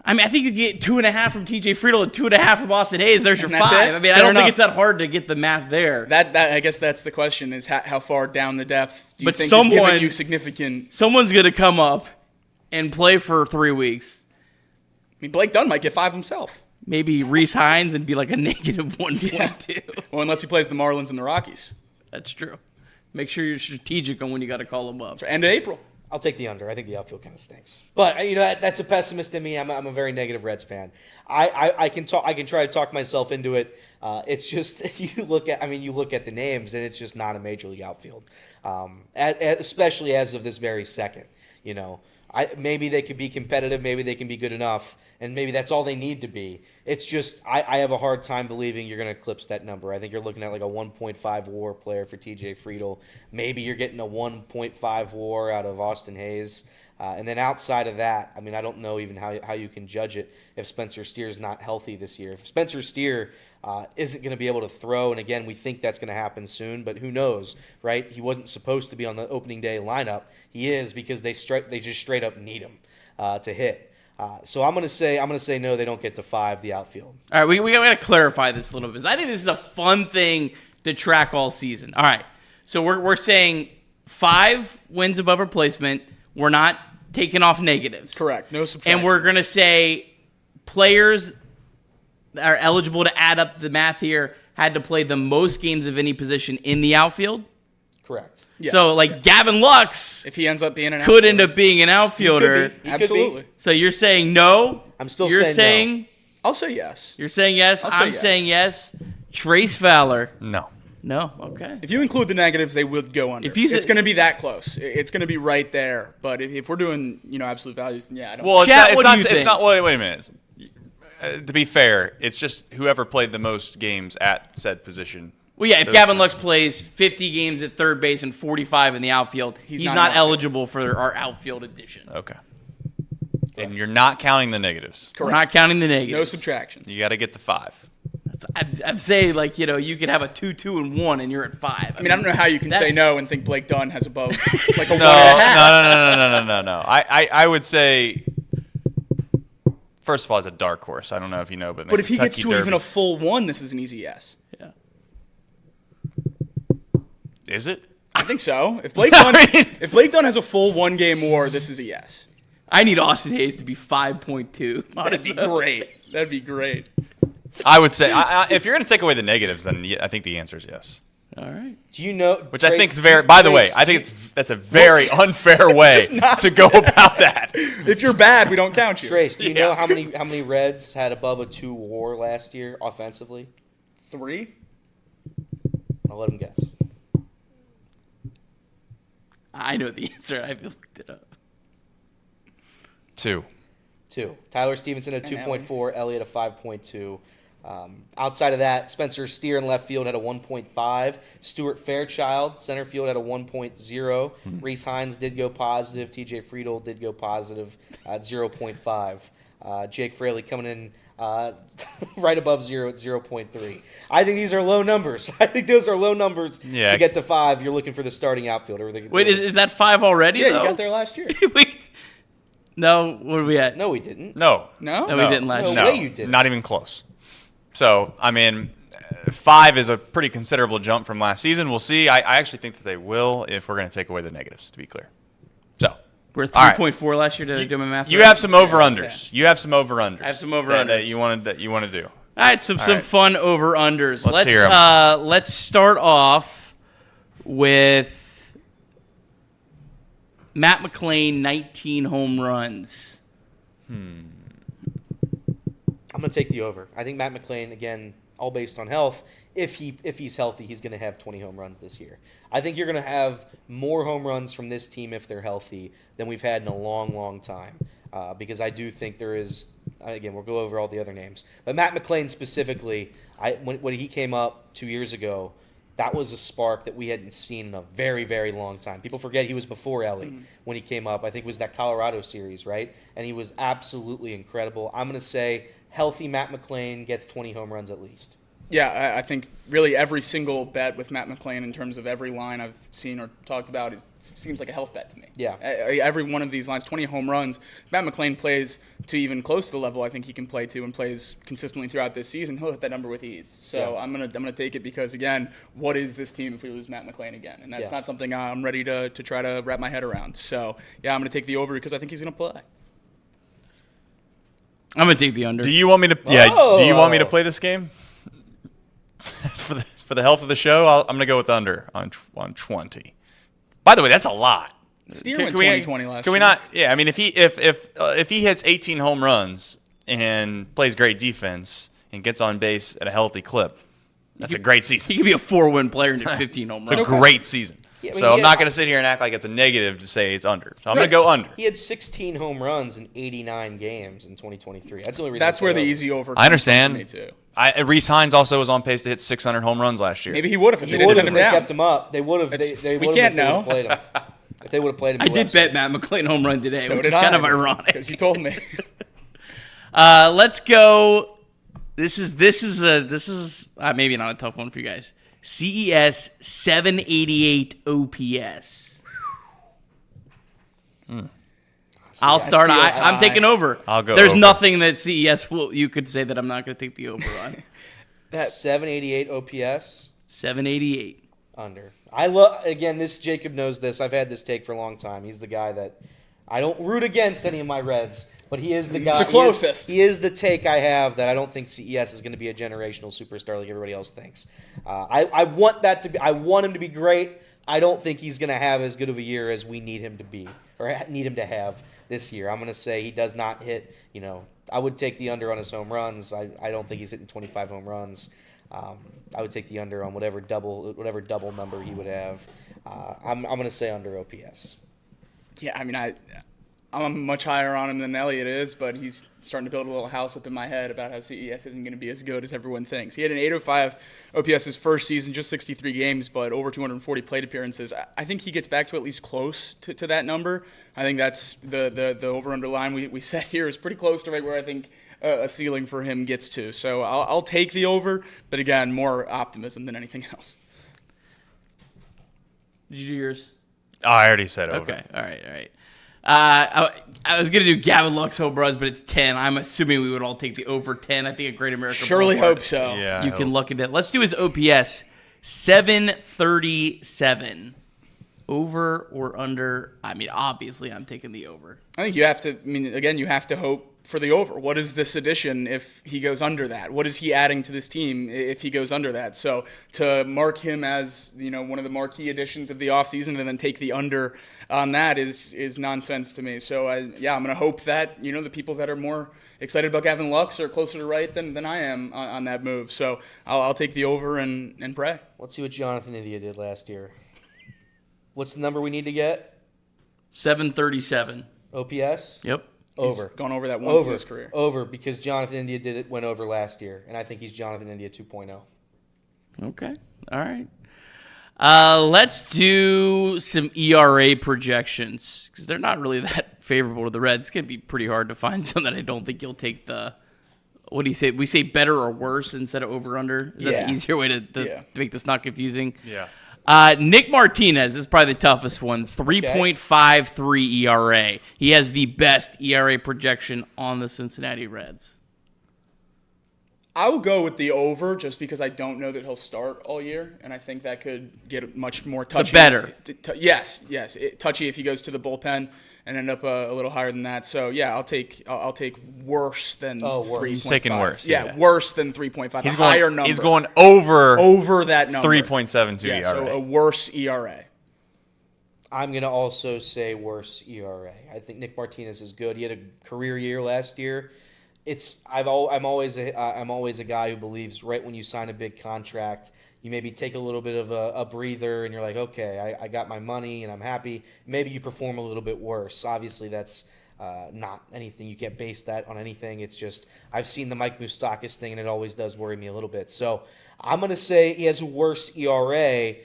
I mean, I think you get 2.5 from TJ Friedl and 2.5 from Austin Hayes. There's your And that's 5. it? I mean, I Fair don't enough. think it's that hard to get the math there. That I guess that's the question: is how far down the depth do you But think is someone- giving you significant? Someone's going to come up and play for 3 weeks. I mean, Blake Dunn might get 5 himself. Maybe Reese Hines and be like a negative 1.2. Well, unless he plays the Marlins and the Rockies. That's true. Make sure you're strategic on when you got to call them up. End of April. I'll take the under. I think the outfield kind of stinks. But that's a pessimist in me. I'm a very negative Reds fan. I can try to talk myself into it. It's just you look at the names and it's just not a major league outfield, especially as of this very second. Maybe they could be competitive. Maybe they can be good enough. And maybe that's all they need to be. It's just I have a hard time believing you're going to eclipse that number. I think you're looking at like a 1.5 WAR player for TJ Friedl. Maybe you're getting a 1.5 WAR out of Austin Hayes. And then outside of that, I mean, I don't know even how you can judge it if Spencer Steer's not healthy this year. If Spencer Steer isn't going to be able to throw, and again, we think that's going to happen soon, but who knows, right? He wasn't supposed to be on the opening day lineup. He is because they just straight up need him to hit. So I'm gonna say no. They don't get to 5. The outfield. All right, we got to clarify this a little bit. I think this is a fun thing to track all season. All right, so we're saying 5 wins above replacement. We're not taking off negatives. Correct. No subtraction. And we're gonna say players that are eligible to add up the math here had to play the most games of any position in the outfield. Correct. Yeah. So like Gavin Lux, if he ends up being an could outfielder. end up being an outfielder. He could be. Absolutely. So you're saying no? I'm still You're saying no. I'll say yes. You're saying yes? I'll say I'm yes. saying yes. Trace Fowler. No. No? Okay. If you include the negatives, they would go under. If you say- it's going to be that close. It's going to be right there. But if we're doing absolute values, then yeah, I don't. Well, Chat, it's what not. do you It's think? not. Wait a minute. To be fair, it's just whoever played the most games at said position. Well, yeah, if Those- Gavin Lux plays 50 games at third base and 45 in the outfield, he's not not an outfield. eligible for our outfield edition. Okay. And you're not counting the negatives. We're not counting the negatives. No subtractions. You got to get to 5. I'm saying, like, you could have a 2, 2, and 1, and you're at 5. I mean, I don't know how you can say that's- no and think Blake Dunn has above like a 1.5. No. I would say, first of all, it's a dark horse. I don't know if you know, but in the But if he gets Kentucky to even Derby- a full 1, this is an easy yes. Yeah. Is it? I think so. If Blake Dunn has a full 1-game WAR, this is a yes. I need Austin Hayes to be 5.2. That'd be great. That'd be great. I would say, if you're going to take away the negatives, then I think the answer is yes. All right. Do you know? Which I think is very. By the way, I think that's a very unfair way to go about that. If you're bad, we don't count you. Trace, do you know how many Reds had above a 2 WAR last year offensively? 3? I'll let him guess. I know the answer. I've looked it up. 2. 2. Tyler Stephenson at 2.4. Elly at a 5.2. Outside of that, Spencer Steer in left field had a 1.5. Stuart Fairchild, center field, had a 1.0. Reese Hines did go positive. TJ Friedl did go positive at 0.5. Jake Fraley coming in right above 0 at 0.3. I think these are low numbers. I think those are low numbers Yeah. to get to 5. You're looking for the starting outfielder. Wait, is that 5 already? Yeah, though? you got there last year. No, what are we at? No, we didn't. No. No? No, we didn't last No year. way you didn't. Not even close. So, I mean, 5 is a pretty considerable jump from last season. We'll see. I actually think that they will if we're going to take away the negatives, to be clear. So, We're at all right. 3.4 last year. Did I do my math? You right? have some over-unders. You have some over-unders. I have some over-unders. that you want to do. All right, some right. fun over-unders. Let's hear 'em. Let's start off with Matt McClain, 19 home runs. I'm going to take the over. I think Matt McClain, again, all based on health, if he's healthy, he's going to have 20 home runs this year. I think you're going to have more home runs from this team if they're healthy than we've had in a long, long time. Because I do think there is, again, we'll go over all the other names. But Matt McClain specifically, when he came up 2 years ago, that was a spark that we hadn't seen in a very, very long time. People forget he was before Elly when he came up. I think it was that Colorado series, right? And he was absolutely incredible. I'm going to say healthy Matt McClain gets 20 home runs at least. Yeah, I think really every single bet with Matt McClain in terms of every line I've seen or talked about seems like a health bet to me. Yeah. Every one of these lines, 20 home runs. Matt McClain plays to even close to the level I think he can play to and plays consistently throughout this season. He'll hit that number with ease. So yeah. I'm gonna take it because, again, what is this team if we lose Matt McClain again? And that's not something I'm ready to try to wrap my head around. So, yeah, I'm going to take the over because I think he's going to play. I'm going to take the under. Do you want me to do you want me to play this game? For the health of the show, I'm going to go with under on 20. By the way, that's a lot. Steer went 20-20 last year. Can we not? Yeah, I mean, if he hits 18 home runs and plays great defense and gets on base at a healthy clip, that's a great season. He could be a 4-win player and hit 15 home runs. It's a great season. Yeah, I mean, so I'm not going to sit here and act like it's a negative to say it's under. So I'm going to go under. He had 16 home runs in 89 games in 2023. That's the only reason. That's where the easy over. I understand. Me too. Reese Hines also was on pace to hit 600 home runs last year. Maybe he would have. He would have if they kept him up. They would have. We can't know. Played him. If they would have played him. I did bet Matt McClain home run today, so which is kind of ironic because you told me. Let's go. This is maybe not a tough one for you guys. CES 788 OPS. I'll start. I'm taking over. I'll go. There's over. nothing that CES you could say that I'm not going to take the over on. That 788 OPS. 788 under. I love. Again, Jacob knows this. I've had this take for a long time. He's the guy that I don't root against any of my Reds, but he is the guy. The closest. He is the take I have that I don't think CES is going to be a generational superstar like everybody else thinks. I want that to be. I want him to be great. I don't think he's going to have as good of a year as we need him to be or need him to have this year. I'm going to say he does not hit. I would take the under on his home runs. I don't think he's hitting 25 home runs. I would take the under on whatever double number he would have. I'm going to say under OPS. Yeah, I mean, I'm much higher on him than Elliott is, but he's starting to build a little house up in my head about how CES isn't going to be as good as everyone thinks. He had an 805 OPS his first season, just 63 games, but over 240 plate appearances. I think he gets back to at least close to that number. I think that's the over-under line we set here is pretty close to right where I think a ceiling for him gets to. So I'll take the over, but again, more optimism than anything else. Did you do yours? Oh, I already said over. Okay, all right. I was going to do Gavin Lux home runs, but it's 10. I'm assuming we would all take the over 10. I think a Great American surely hope so. Yeah, you can look at it. Let's do his OPS, 737. Over or under? I mean, obviously, I'm taking the over. I think you have to. I mean, again, you have to hope for the over. What is this addition if he goes under that? What is he adding to this team if he goes under that? So to mark him as one of the marquee additions of the offseason and then take the under on that is nonsense to me. So I'm going to hope that the people that are more excited about Gavin Lux are closer to right than I am on that move. So I'll take the over and pray. Let's see what Jonathan India did last year. What's the number we need to get? 737. OPS? Yep. Over. He's gone over that once in his career. Over, because Jonathan India went over last year, and I think he's Jonathan India 2.0. Okay. All right. Let's do some ERA projections, because they're not really that favorable to the Reds. It's going to be pretty hard to find some that I don't think you'll take the – what do you say? We say better or worse instead of over-under? Is that the easier way to make this not confusing? Yeah. Nick Martinez is probably the toughest one, 3.53 ERA. He has the best ERA projection on the Cincinnati Reds. I will go with the over just because I don't know that he'll start all year, and I think that could get much more touchy. The better. Yes. Touchy if he goes to the bullpen and end up a little higher than that. So, yeah, I'll take worse than 3.5. He's taking worse. Yeah, worse than 3.5. He's higher number. He's going over that number. 3.72 ERA. So a worse ERA. I'm going to also say worse ERA. I think Nick Martinez is good. He had a career year last year. I'm always a guy who believes right when you sign a big contract, you maybe take a little bit of a breather and you're like, okay, I got my money and I'm happy. Maybe you perform a little bit worse. Obviously, that's not anything. You can't base that on anything. It's just I've seen the Mike Moustakas thing, and it always does worry me a little bit. So I'm going to say he has a worse ERA,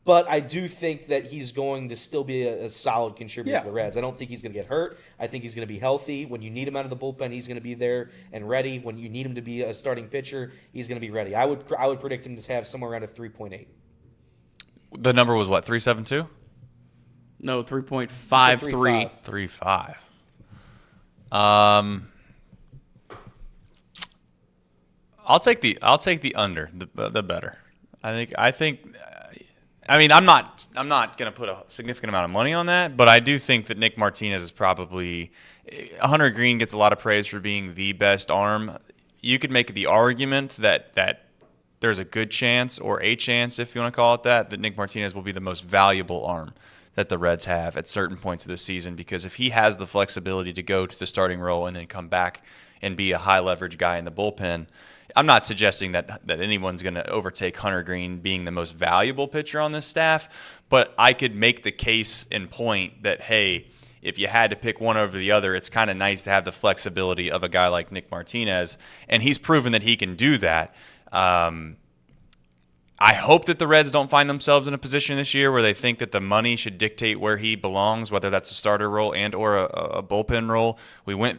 but I do think that he's going to still be a solid contributor for the Reds. I don't think he's going to get hurt. I think he's going to be healthy. When you need him out of the bullpen, he's going to be there and ready. When you need him to be a starting pitcher, he's going to be ready. I would predict him to have somewhere around a 3.8. The number was what, 3.72? No, 3.53. 3.5. I'll take the under, the better. I mean, I'm not going to put a significant amount of money on that, but I do think that Nick Martinez is probably Hunter Greene gets a lot of praise for being the best arm. You could make the argument that there's a good chance, or a chance if you want to call it that Nick Martinez will be the most valuable arm that the Reds have at certain points of the season, because if he has the flexibility to go to the starting role and then come back and be a high leverage guy in the bullpen, I'm not suggesting that anyone's going to overtake Hunter Greene being the most valuable pitcher on this staff, but I could make the case and point that, hey, if you had to pick one over the other, it's kind of nice to have the flexibility of a guy like Nick Martinez, and he's proven that he can do that. I hope that the Reds don't find themselves in a position this year where they think that the money should dictate where he belongs, whether that's a starter role and or a bullpen role. We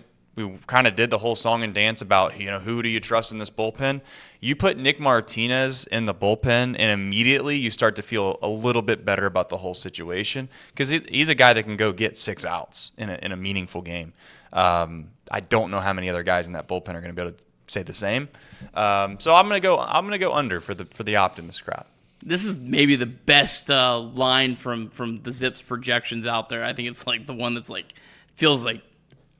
kind of did the whole song and dance about, who do you trust in this bullpen? You put Nick Martinez in the bullpen, and immediately you start to feel a little bit better about the whole situation, because he's a guy that can go get 6 outs in a meaningful game. I don't know how many other guys in that bullpen are going to be able to say the same. So I'm gonna go under for the optimist crowd. This is maybe the best line from the Zips projections out there. I think it's like the one that's like feels like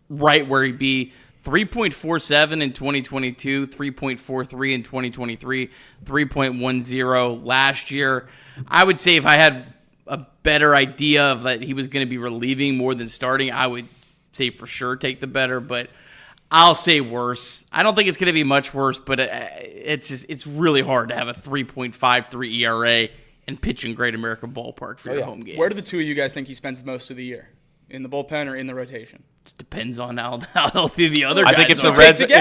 right where he'd be. 3.47 in 2022, 3.43 in 2023, 3.10 last year. I would say if I had a better idea of that he was going to be relieving more than starting, I would say for sure take the better, but I'll say worse. I don't think it's going to be much worse, but it's really hard to have a 3.53 ERA and pitch in Great American Ballpark for your home games. Where do the two of you guys think he spends most of the year? In the bullpen or in the rotation? It depends on how healthy the other guys are. I think if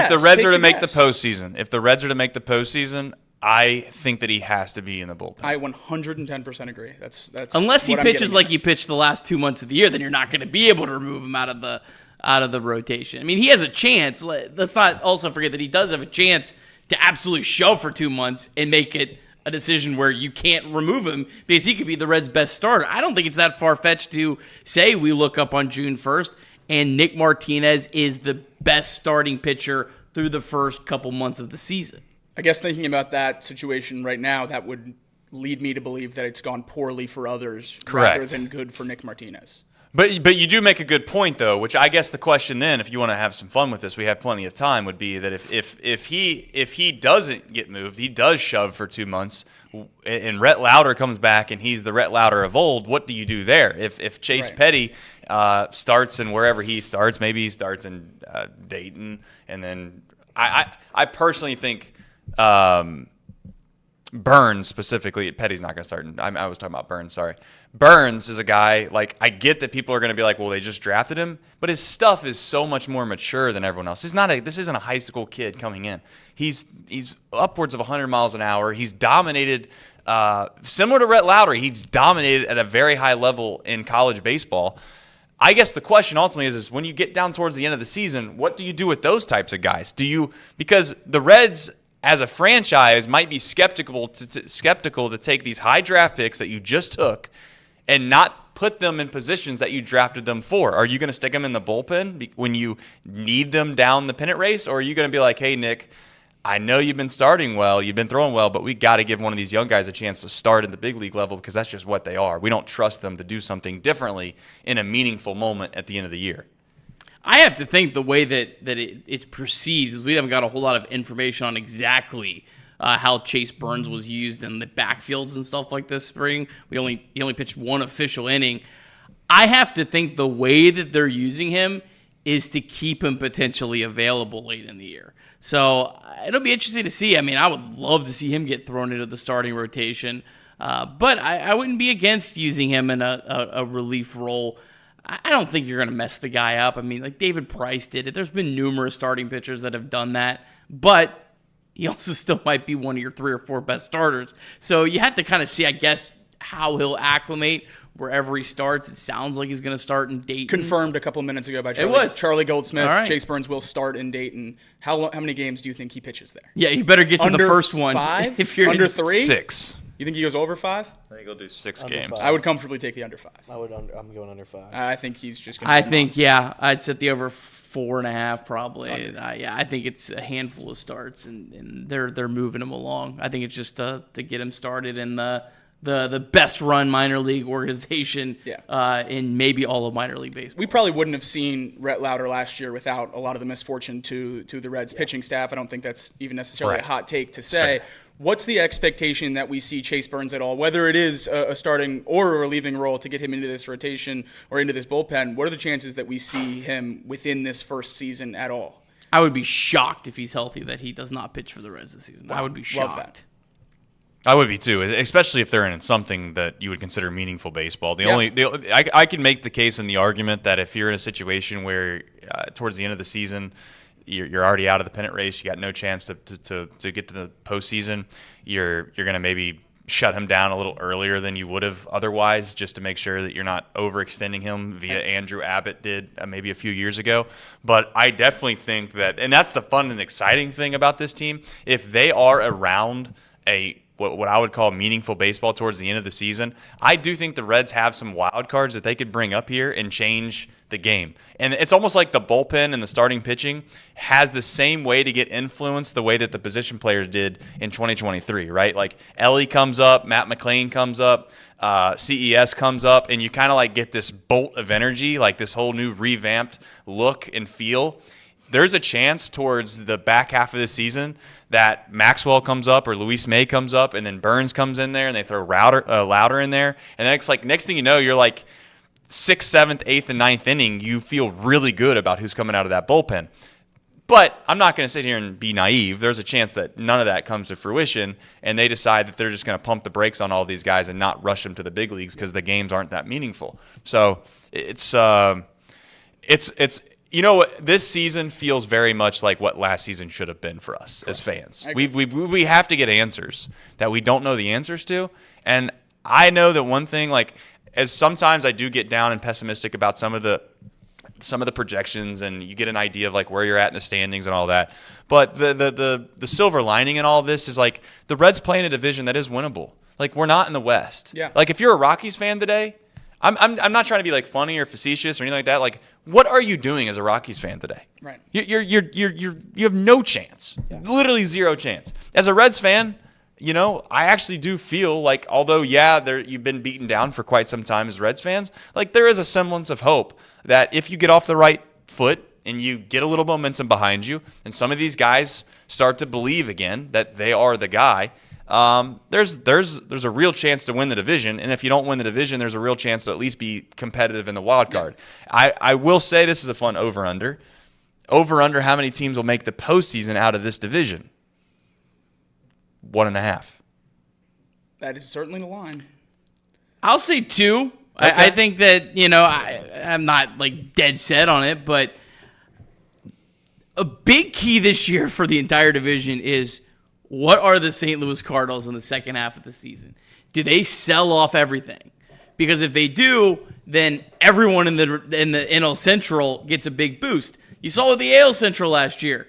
the Reds are to make the postseason, I think that he has to be in the bullpen. I 110% agree. That's unless he pitches like he pitched the last 2 months of the year, then you're not going to be able to remove him out of the rotation. I mean, he has a chance. Let's not also forget that he does have a chance to absolutely shove for 2 months and make it a decision where you can't remove him because he could be the Reds' best starter. I don't think it's that far-fetched to say we look up on June 1st and Nick Martinez is the best starting pitcher through the first couple months of the season. I guess thinking about that situation right now, that would lead me to believe that it's gone poorly for others rather than good for Nick Martinez. But you do make a good point, though, which I guess the question then, if you want to have some fun with this, we have plenty of time, would be that if he doesn't get moved, he does shove for 2 months, and Rhett Lauder comes back and he's the Rhett Lauder of old, what do you do there? If Chase Petty starts in wherever he starts, maybe he starts in Dayton, and then I personally think Burns specifically, Petty's not going to start. I was talking about Burns, sorry. Burns is a guy, like, I get that people are going to be like, well, they just drafted him, but his stuff is so much more mature than everyone else. This isn't a high school kid coming in. He's upwards of 100 miles an hour. He's dominated, similar to Rhett Lauder, he's dominated at a very high level in college baseball. I guess the question ultimately is when you get down towards the end of the season, what do you do with those types of guys? Because the Reds as a franchise might be skeptical to take these high draft picks that you just took and not put them in positions that you drafted them for. Are you going to stick them in the bullpen when you need them down the pennant race? Or are you going to be like, hey, Nick, I know you've been starting well, you've been throwing well, but we got to give one of these young guys a chance to start at the big league level because that's just what they are. We don't trust them to do something differently in a meaningful moment at the end of the year. I have to think the way that it's perceived, we haven't got a whole lot of information on exactly how Chase Burns was used in the backfields and stuff like this spring. He only pitched one official inning. I have to think the way that they're using him is to keep him potentially available late in the year. So it'll be interesting to see. I mean, I would love to see him get thrown into the starting rotation, but I wouldn't be against using him in a relief role. I don't think you're going to mess the guy up. I mean, like David Price did it. There's been numerous starting pitchers that have done that, but he also still might be one of your 3 or 4 best starters. So you have to kind of see, I guess, how he'll acclimate wherever he starts. It sounds like he's going to start in Dayton. Confirmed a couple of minutes ago by Charlie Goldsmith. Right. Chase Burns will start in Dayton. How many games do you think he pitches there? Yeah, you better get to the first one. 5? If you're under 3? 6. You think he goes over 5? I think he'll do 6 Under games. 5. I would comfortably take the under 5. I'm going under 5. I think he's just going to I'd set the over 4.5 probably. I think it's a handful of starts, and they're moving him along. I think it's just to get him started in the best run minor league organization in maybe all of minor league baseball. We probably wouldn't have seen Rhett Lauder last year without a lot of the misfortune to the Reds pitching staff. I don't think that's even necessarily a hot take to say. Fair. What's the expectation that we see Chase Burns at all, whether it is a starting or a relieving role to get him into this rotation or into this bullpen? What are the chances that we see him within this first season at all? I would be shocked if he's healthy that he does not pitch for the Reds this season. Wow. I would be shocked. Love that. I would be too, especially if they're in something that you would consider meaningful baseball. I can make the case in the argument that if you're in a situation where towards the end of the season you're already out of the pennant race, you got no chance to get to the postseason, you're going to maybe shut him down a little earlier than you would have otherwise, just to make sure that you're not overextending him via Andrew Abbott did maybe a few years ago. But I definitely think that, and that's the fun and exciting thing about this team, if they are around what I would call meaningful baseball towards the end of the season, I do think the Reds have some wild cards that they could bring up here and change the game. And it's almost like the bullpen and the starting pitching has the same way to get influenced the way that the position players did in 2023, right? Like Elly comes up, Matt McLain comes up, CES comes up, and you kind of like get this bolt of energy, like this whole new revamped look and feel. There's a chance towards the back half of the season that Maxwell comes up or Luis May comes up, and then Burns comes in there, and they throw Lauder in there, and then it's like next thing you know, you're like 6th, 7th, 8th, and 9th inning. You feel really good about who's coming out of that bullpen. But I'm not going to sit here and be naive. There's a chance that none of that comes to fruition, and they decide that they're just going to pump the brakes on all these guys and not rush them to the big leagues because the games aren't that meaningful. So it's you know, this season feels very much like what last season should have been for us as fans. We have to get answers that we don't know the answers to. And I know that one thing, like, as sometimes I do get down and pessimistic about some of the projections, and you get an idea of like where you're at in the standings and all that. But the silver lining in all of this is like the Reds play in a division that is winnable. Like, we're not in the West. Yeah. Like, if you're a Rockies fan today, I'm not trying to be like funny or facetious or anything like that. Like, what are you doing as a Rockies fan today? Right. You have no chance. Yeah. Literally zero chance. As a Reds fan, you know, I actually do feel like, although you've been beaten down for quite some time as Reds fans, like there is a semblance of hope that if you get off the right foot and you get a little momentum behind you, and some of these guys start to believe again that they are the guy. There's a real chance to win the division, and if you don't win the division, there's a real chance to at least be competitive in the wild card. Yeah. I will say this is a fun over-under. Over-under how many teams will make the postseason out of this division? 1.5. That is certainly the line. I'll say 2. Okay. I think that, you know, I'm not like dead set on it, but a big key this year for the entire division is, what are the St. Louis Cardinals in the second half of the season? Do they sell off everything? Because if they do, then everyone in the NL Central gets a big boost. You saw with the AL Central last year.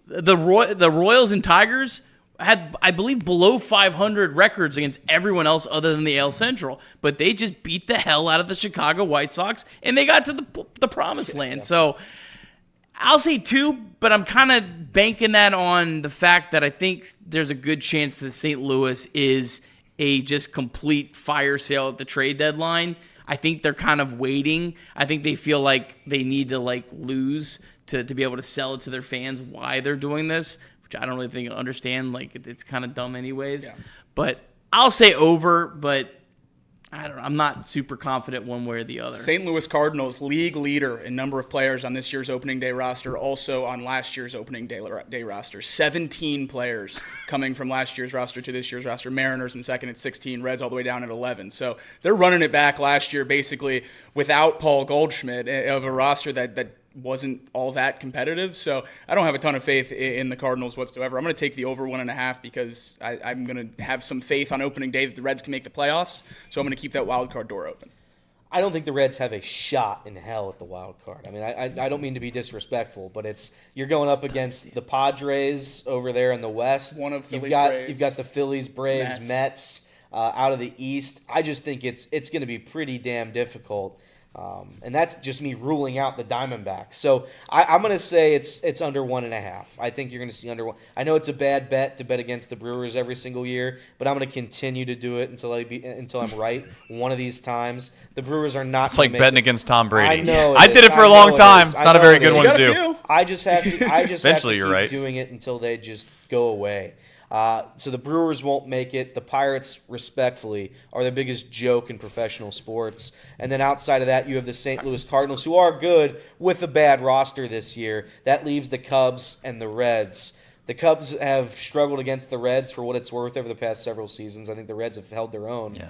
The Royals and Tigers had, I believe, below 500 records against everyone else other than the AL Central. But they just beat the hell out of the Chicago White Sox, and they got to the promised land. So I'll say 2, but I'm kind of banking that on the fact that I think there's a good chance that St. Louis is a just complete fire sale at the trade deadline. I think they're kind of waiting. I think they feel like they need to like lose to be able to sell it to their fans why they're doing this, which I don't really understand. Like, it's kind of dumb anyways. Yeah. But I'll say over, but I don't know. I'm not super confident one way or the other. St. Louis Cardinals, league leader in number of players on this year's opening day roster, also on last year's opening day roster. 17 players coming from last year's roster to this year's roster. Mariners in second at 16, Reds all the way down at 11. So they're running it back last year basically without Paul Goldschmidt of a roster that wasn't all that competitive. So I don't have a ton of faith in the Cardinals whatsoever. I'm going to take the over 1.5 because I'm going to have some faith on opening day that the Reds can make the playoffs. So I'm going to keep that wild card door open. I don't think the Reds have a shot in hell at the wild card. I mean, I don't mean to be disrespectful, but you're going up against the Padres over there in the West. One of Phillies, You've Braves, got the Phillies, Braves, Mets out of the East. I just think it's going to be pretty damn difficult. And that's just me ruling out the Diamondbacks. So I'm going to say it's under 1.5. I think you're going to see under 1. I know it's a bad bet to bet against the Brewers every single year, but I'm going to continue to do it until I'm right one of these times. The Brewers are not. It's like betting against Tom Brady. I know. I did it for a long time. Not a very good one to do. I just have to. Eventually, you're right. Doing it until they just go away. So the Brewers won't make it. The Pirates, respectfully, are the biggest joke in professional sports. And then outside of that, you have the St. Louis Cardinals, who are good with a bad roster this year. That leaves the Cubs and the Reds. The Cubs have struggled against the Reds for what it's worth over the past several seasons. I think the Reds have held their own. Yeah.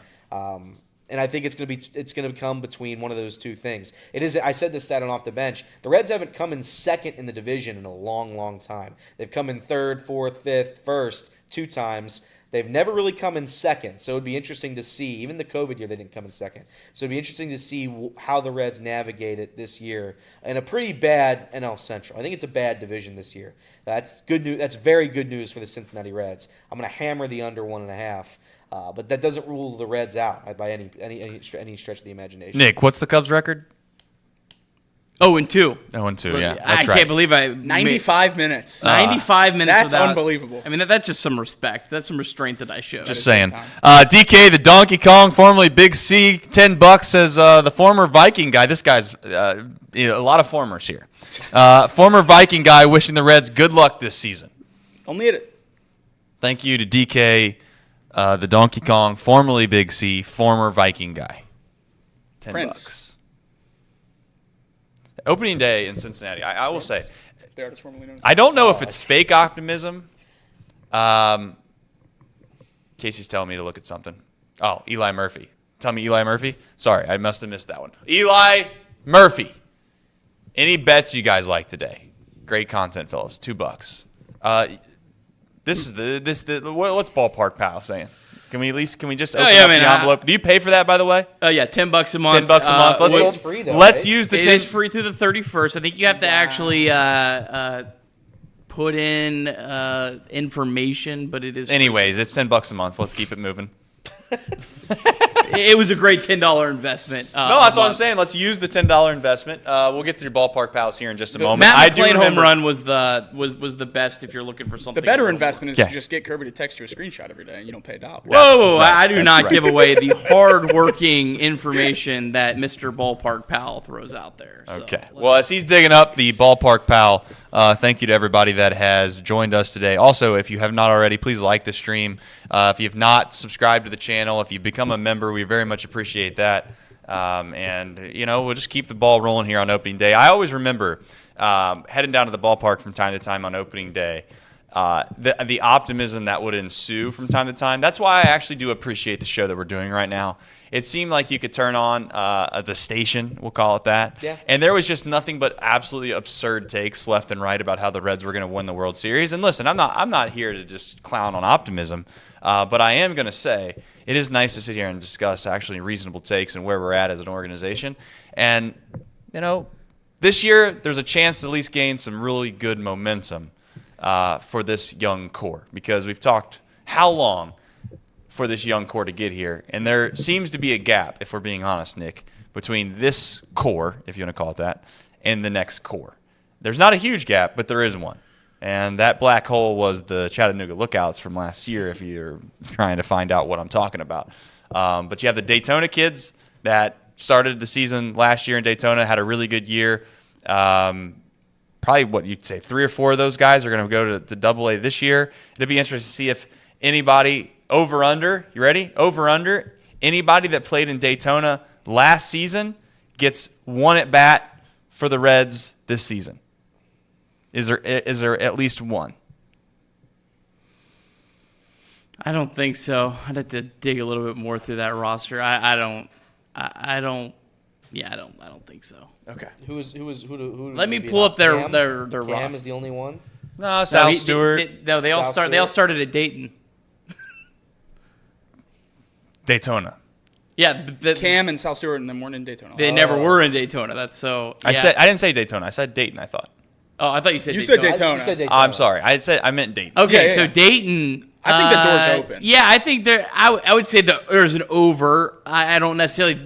And I think it's going to come between one of those two things. It is. I said this stat on Off the Bench. The Reds haven't come in second in the division in a long, long time. They've come in third, fourth, fifth, first 2 times. They've never really come in second. So it'd be interesting to see. Even the COVID year, they didn't come in second. So it'd be interesting to see how the Reds navigate it this year in a pretty bad NL Central. I think it's a bad division this year. That's good news. That's very good news for the Cincinnati Reds. I'm going to hammer the under 1.5. But that doesn't rule the Reds out by any stretch of the imagination. Nick, what's the Cubs' record? 0-2. 0-2, yeah. I can't believe 95 minutes. 95 minutes. That's unbelievable. I mean, that's just some respect. That's some restraint that I showed. Just saying. DK, the Donkey Kong, formerly Big C, $10 says the former Viking guy. This guy's a lot of formers here. Former Viking guy wishing the Reds good luck this season. Only hit it. Thank you to DK, the Donkey Kong, formerly Big C, former Viking guy. $10. Opening day in Cincinnati, I will say, I don't know if it's fake optimism. Casey's telling me to look at something. Oh, Eli Murphy. Tell me Eli Murphy? Sorry, I must have missed that one. Eli Murphy. Any bets you guys like today? Great content, fellas. $2. What's Ballpark Pal saying? Can we just open up the envelope? Do you pay for that, by the way? Yeah, $10 a month. $10 a month. It's free though. Let's use the. It is free through the 31st. I think you have to actually put in information, but it is. Anyways, it's $10 a month. Let's keep it moving. It was a great $10 investment. No, that's what I'm saying. Let's use the $10 investment. We'll get to your Ballpark Pals here in just a moment. Matt McClain home run was the best if you're looking for something. The better investment is to just get Kirby to text you a screenshot every day and you don't pay $1. Whoa, right. I do not give away the hard-working information that Mr. Ballpark Pal throws out there. So okay. Well, as he's digging up the Ballpark Pal, thank you to everybody that has joined us today. Also, if you have not already, please like the stream. If you have not subscribed to the channel, if you become a member, we very much appreciate that. And we'll just keep the ball rolling here on opening day. I always remember heading down to the ballpark from time to time on opening day, the optimism that would ensue from time to time. That's why I actually do appreciate the show that we're doing right now. It seemed like you could turn on the station, we'll call it that, and there was just nothing but absolutely absurd takes left and right about how the Reds were going to win the World Series. And listen, I'm not here to just clown on optimism, but I am going to say it is nice to sit here and discuss actually reasonable takes and where we're at as an organization. And this year there's a chance to at least gain some really good momentum for this young core, because we've talked how long for this young core to get here, and there seems to be a gap, if we're being honest, Nick, between this core, if you want to call it that, and the next core. There's not a huge gap, but there is one, and that black hole was the Chattanooga Lookouts from last year, if you're trying to find out what I'm talking about. But you have the Daytona kids that started the season last year in Daytona, had a really good year. Probably what you'd say 3 or 4 of those guys are going to go to Double-A this year. It'll be interesting to see if anybody over-under, you ready? Over-under, anybody that played in Daytona last season gets one at bat for the Reds this season? Is there at least one? I don't think so. I'd have to dig a little bit more through that roster. I don't think so. Okay. Who Let me pull up their roster. Cam is the only one. No, Sal Stewart. They all started at Dayton. Daytona. Yeah, Cam and Sal Stewart and them weren't in Daytona. They never were in Daytona. That's so. Yeah. I didn't say Daytona. I said Dayton. I thought. Oh, I thought you said You Daytona. said Daytona. You said Daytona. I'm sorry. I meant Dayton. Okay, Yeah, so yeah. Dayton. I think the door's open. Yeah, I think there. I would say there's an over. I don't necessarily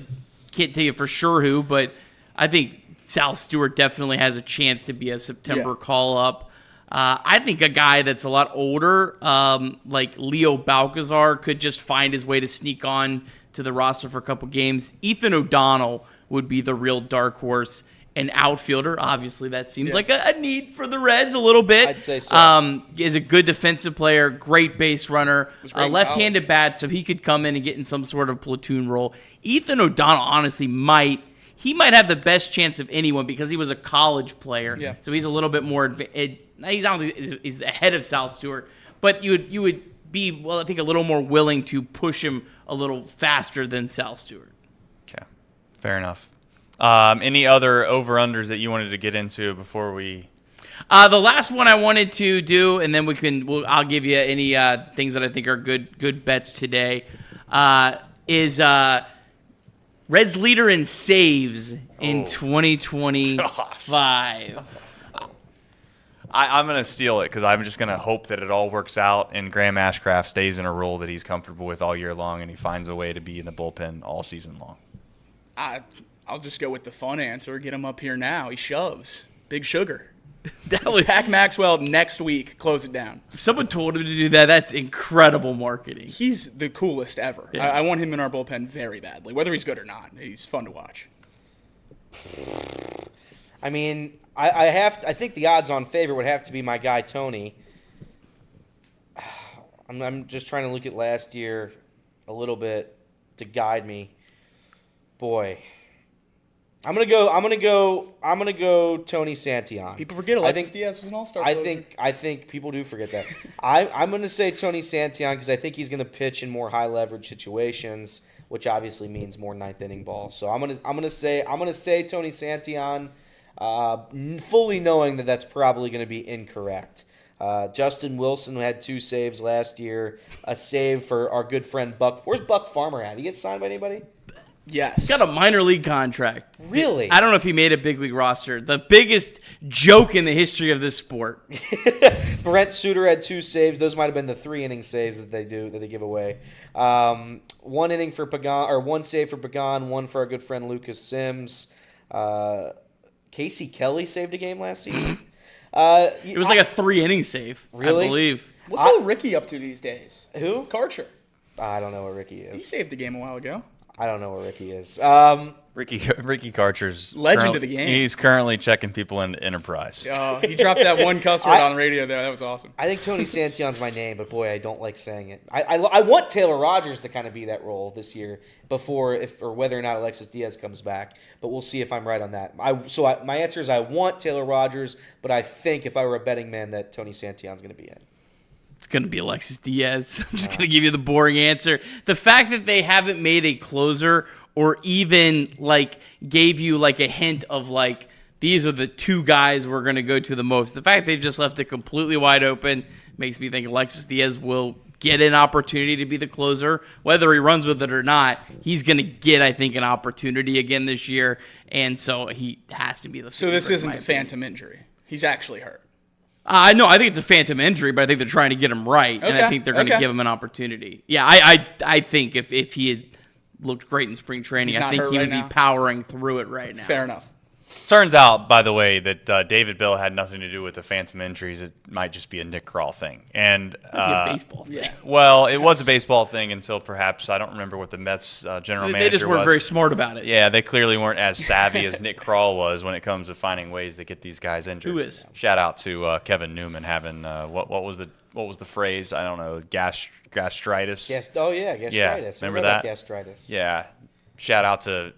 can't tell you for sure who, but I think Sal Stewart definitely has a chance to be a September call up. I think a guy that's a lot older, like Leo Balcazar, could just find his way to sneak on to the roster for a couple games. Ethan O'Donnell would be the real dark horse. An outfielder, obviously, that seems like a need for the Reds a little bit. I'd say so. Is a good defensive player, great base runner, great in left-handed college. bat, so he could come in and get in some sort of platoon role. Ethan O'Donnell, honestly, might have the best chance of anyone because he was a college player. Yeah. So he's a little bit more. He's ahead of Sal Stewart, but you would be, well, I think a little more willing to push him a little faster than Sal Stewart. Okay, fair enough. Any other over-unders that you wanted to get into before we? The last one I wanted to do, and then I'll give you any things that I think are good bets today. Is Reds leader in saves in 2025. I'm going to steal it because I'm just going to hope that it all works out and Graham Ashcraft stays in a role that he's comfortable with all year long and he finds a way to be in the bullpen all season long. I'll just go with the fun answer. Get him up here now. He shoves. Big sugar. That was Jack Maxwell next week. Close it down. if someone told him to do that. That's incredible marketing. He's the coolest ever. Yeah. I want him in our bullpen very badly, whether he's good or not. He's fun to watch. I mean, I think the odds-on favorite would have to be my guy Tony. I'm just trying to look at last year a little bit to guide me. Boy, I'm gonna go Tony Santillan. People forget Alexis Diaz was an all-star. I think people do forget that. I'm gonna say Tony Santillan because I think he's gonna pitch in more high leverage situations, which obviously means more ninth inning ball. So I'm gonna say Tony Santillan, fully knowing that that's probably gonna be incorrect. Justin Wilson had 2 saves last year. A save for our good friend Buck. Where's Buck Farmer at? He get signed by anybody? Yes. He's got a minor league contract. Really? I don't know if he made a big league roster. The biggest joke in the history of this sport. Brent Suter had 2 saves. Those might have been the 3-inning saves that they give away. 1 inning for Pagan, or 1 save for Pagan, 1 for our good friend Lucas Sims. Casey Kelly saved a game last season. It was like a 3-inning save. Really? I believe. What's old Ricky up to these days? Who? Karcher. I don't know what Ricky He is. saved the game a while ago. I don't know what Ricky is. Ricky Karcher's Legend of the game. He's currently checking people into Enterprise. Oh, he dropped that one cuss word on the radio there. That was awesome. I think Tony Santillan's my name, but boy, I don't like saying it. I want Taylor Rogers to kind of be that role this year whether or not Alexis Diaz comes back, but we'll see if I'm right on that. My answer is I want Taylor Rogers, but I think if I were a betting man that Tony Santillan's going to be in. It's going to be Alexis Diaz. I'm just going to give you the boring answer. The fact that they haven't made a closer or even gave you a hint of these are the 2 guys we're going to go to the most. The fact they've just left it completely wide open makes me think Alexis Diaz will get an opportunity to be the closer. Whether he runs with it or not, he's going to get, I think, an opportunity again this year. And so he has to be the So this favorite, isn't in a my phantom injury. He's actually hurt. No, I think it's a phantom injury, but I think they're trying to get him right, and I Okay, think they're going to give him an opportunity. Yeah, I think if he had looked great in spring training, He's I not think hurt he right would now? be powering through it right now. Fair enough. Turns out, by the way, that David Bell had nothing to do with the phantom injuries. It might just be a Nick Krall thing. And It'd be a baseball thing. Yeah. well, it was a baseball thing until perhaps, I don't remember what the Mets general manager They just weren't was. very smart about it. Yeah, they clearly weren't as savvy as Nick Krall was when it comes to finding ways to get these guys injured. Who is? Shout out to Kevin Newman having what was the phrase? I don't know, gastritis. Gastritis. Yeah, remember that? Gastritis. Yeah. Shout out to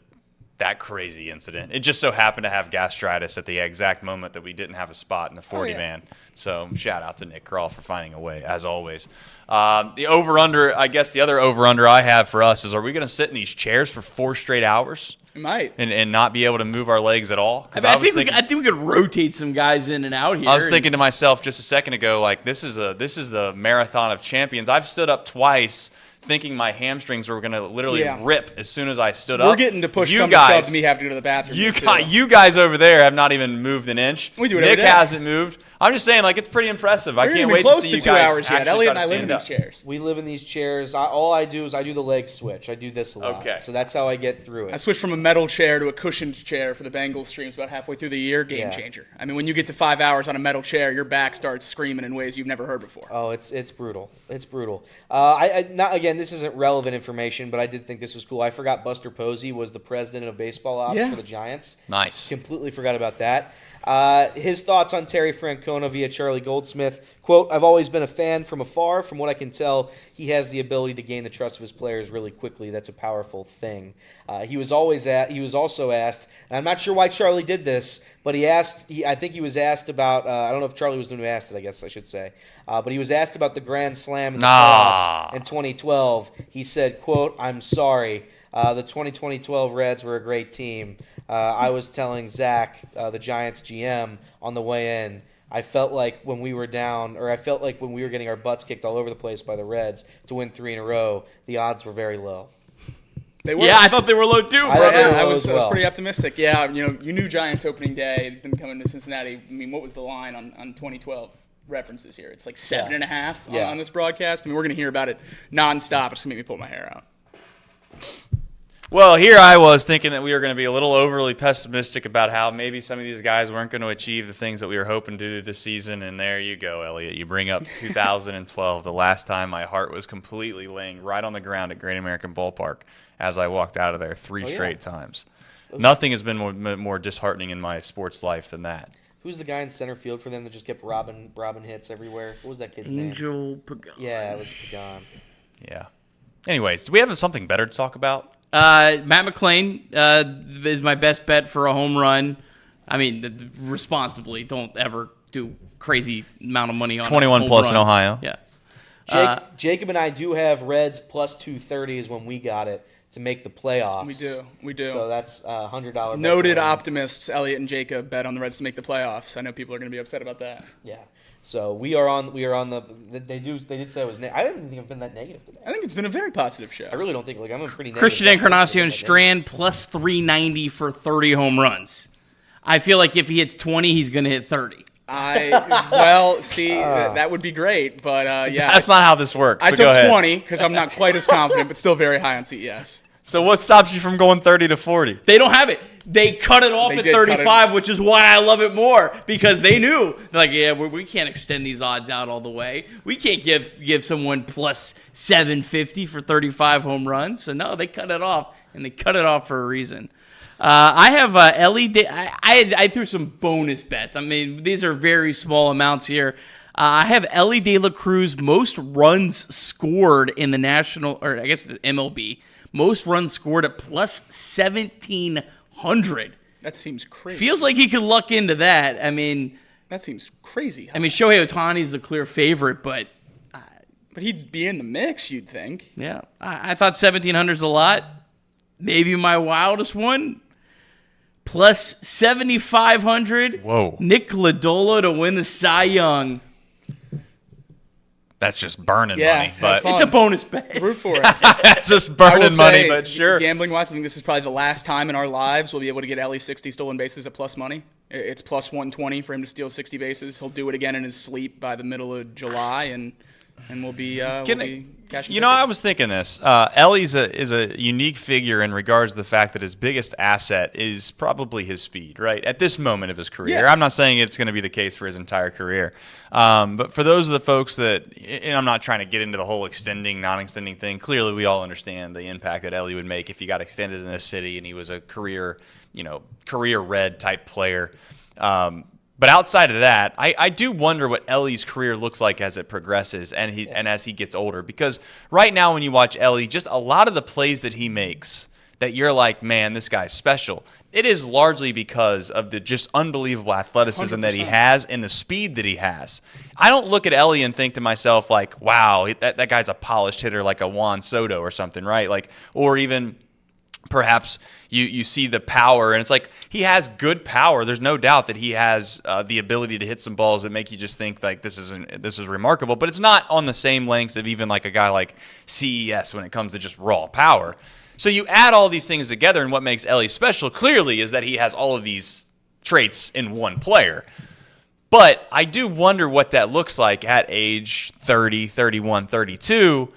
that crazy incident. It just so happened to have gastritis at the exact moment that we didn't have a spot in the 40-man. So shout out to Nick Krall for finding a way, as always. The over-under, I guess the other over-under I have for us is, are we going to sit in these chairs for 4 straight hours? We might. And not be able to move our legs at all? I think we could rotate some guys in and out here. I was thinking to myself just a second ago, like, this is the marathon of champions. I've stood up twice thinking my hamstrings were going to literally rip as soon as I stood up. We're getting to push come to shove to me have to go to the bathroom. You guys over there have not even moved an inch. We do it Nick every day. hasn't moved. I'm just saying, like, it's pretty impressive. I can't wait to close see to you 2 guys hours yet. actually Elliot and try I to live in stand these up. chairs. We live in these chairs. All I do is I do the leg switch. I do this a lot. Okay. So that's how I get through it. I switched from a metal chair to a cushioned chair for the Bengals streams about halfway through the year. Game changer. I mean, when you get to 5 hours on a metal chair, your back starts screaming in ways you've never heard before. Oh, it's brutal. It's brutal. Again, this isn't relevant information, but I did think this was cool. I forgot Buster Posey was the president of baseball ops for the Giants. Nice. Completely forgot about that. His thoughts on Terry Francona via Charlie Goldsmith. Quote, I've always been a fan from afar. From what I can tell, he has the ability to gain the trust of his players really quickly. That's a powerful thing. He was also asked, and I'm not sure why Charlie did this, but I think he was asked about, I don't know if Charlie was the one who asked it, I guess I should say, but he was asked about the Grand Slam in the playoffs in 2012. He said, quote, I'm sorry. The 2012 Reds were a great team. I was telling Zach, the Giants GM, on the way in, I felt like when we were down, or I felt like when we were getting our butts kicked all over the place by the Reds to win 3 in a row, the odds were very low. They were. Yeah, I thought they were low too, bro. I was pretty optimistic. Yeah, you knew Giants opening day. They'd been coming to Cincinnati. I mean, what was the line on 2012 references here? It's like 7.5 on this broadcast. I mean, we're going to hear about it nonstop. It's going to make me pull my hair out. Well, here I was thinking that we were going to be a little overly pessimistic about how maybe some of these guys weren't going to achieve the things that we were hoping to do this season, and there you go, Elliot. You bring up 2012, the last time my heart was completely laying right on the ground at Great American Ballpark as I walked out of there 3 straight times. Nothing has been more disheartening in my sports life than that. Who's the guy in center field for them that just kept robbing hits everywhere? What was that kid's name? Angel Pagan. Yeah, it was Pagan. Yeah. Anyways, do we have something better to talk about? Matt McClain is my best bet for a home run. I mean, responsibly. Don't ever do crazy amount of money on 21 plus in Ohio. Yeah. Jacob and I do have Reds plus 230 is when we got it to make the playoffs. We do. So that's $100. Noted optimists, Elliot and Jacob, bet on the Reds to make the playoffs. I know people are going to be upset about that. Yeah. So we are on the. They did say it was. I didn't think I've been that negative today. I think it's been a very positive show. I really don't think. Like, I'm a pretty negative. Christian Encarnacion Strand plus 390 for 30 home runs. I feel like if he hits 20, he's going to hit 30. That would be great, but yeah. That's not how this works. I took 20 because I'm not quite as confident, but still very high on CES. So what stops you from going 30 to 40? They don't have it. They cut it off at 35, which is why I love it more, because they knew, like, yeah, we can't extend these odds out all the way. We can't give someone plus 750 for 35 home runs. So no, they cut it off, and they cut it off for a reason. I have Elly. I threw some bonus bets. I mean, these are very small amounts here. I have Elly De La Cruz most runs scored in the national, or I guess the MLB. Most runs scored at plus 1,700. That seems crazy. Feels like he could luck into that. I mean, that seems crazy. I mean, Shohei Ohtani is the clear favorite, but he'd be in the mix, you'd think. Yeah, I thought 1,700 is a lot. Maybe my wildest one. Plus 7,500. Whoa. Nick Lodolo to win the Cy Young. That's just burning money. But it's a bonus bet. Root for it. It's just burning money, but sure. Gambling-wise, I think this is probably the last time in our lives we'll be able to get Elly 60 stolen bases at plus money. It's plus 120 for him to steal 60 bases. He'll do it again in his sleep by the middle of July, and and we'll be cashing. You know, I was thinking this. Elly's is a unique figure in regards to the fact that his biggest asset is probably his speed, right? At this moment of his career. Yeah. I'm not saying it's going to be the case for his entire career. But for those of the folks that, and I'm not trying to get into the whole extending, non-extending thing. Clearly, we all understand the impact that Elly would make if he got extended in this city and he was a career Red type player. But outside of that, I do wonder what Elly's career looks like as it progresses and as he gets older. Because right now when you watch Elly, just a lot of the plays that he makes that you're like, man, this guy's special. It is largely because of the just unbelievable athleticism 100%. that he has and the speed that he has. I don't look at Elly and think to myself like, wow, that guy's a polished hitter like a Juan Soto or something, right? Like, or even perhaps you see the power, and it's like he has good power. There's no doubt that he has the ability to hit some balls that make you just think like this is remarkable. But it's not on the same lengths of even like a guy like CES when it comes to just raw power. So you add all these things together, and what makes Elly special clearly is that he has all of these traits in one player. But I do wonder what that looks like at age 30, 31, 32.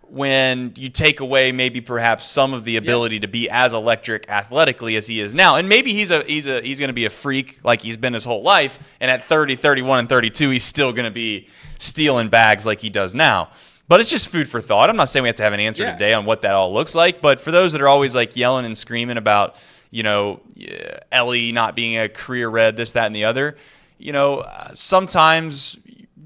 When you take away maybe perhaps some of the ability to be as electric athletically as he is now. And maybe he's going to be a freak like he's been his whole life, and at 30, 31, and 32 he's still going to be stealing bags like he does now. But it's just food for thought. I'm not saying we have to have an answer today on what that all looks like, but for those that are always like yelling and screaming about, Elly not being a career Red, this, that, and the other, sometimes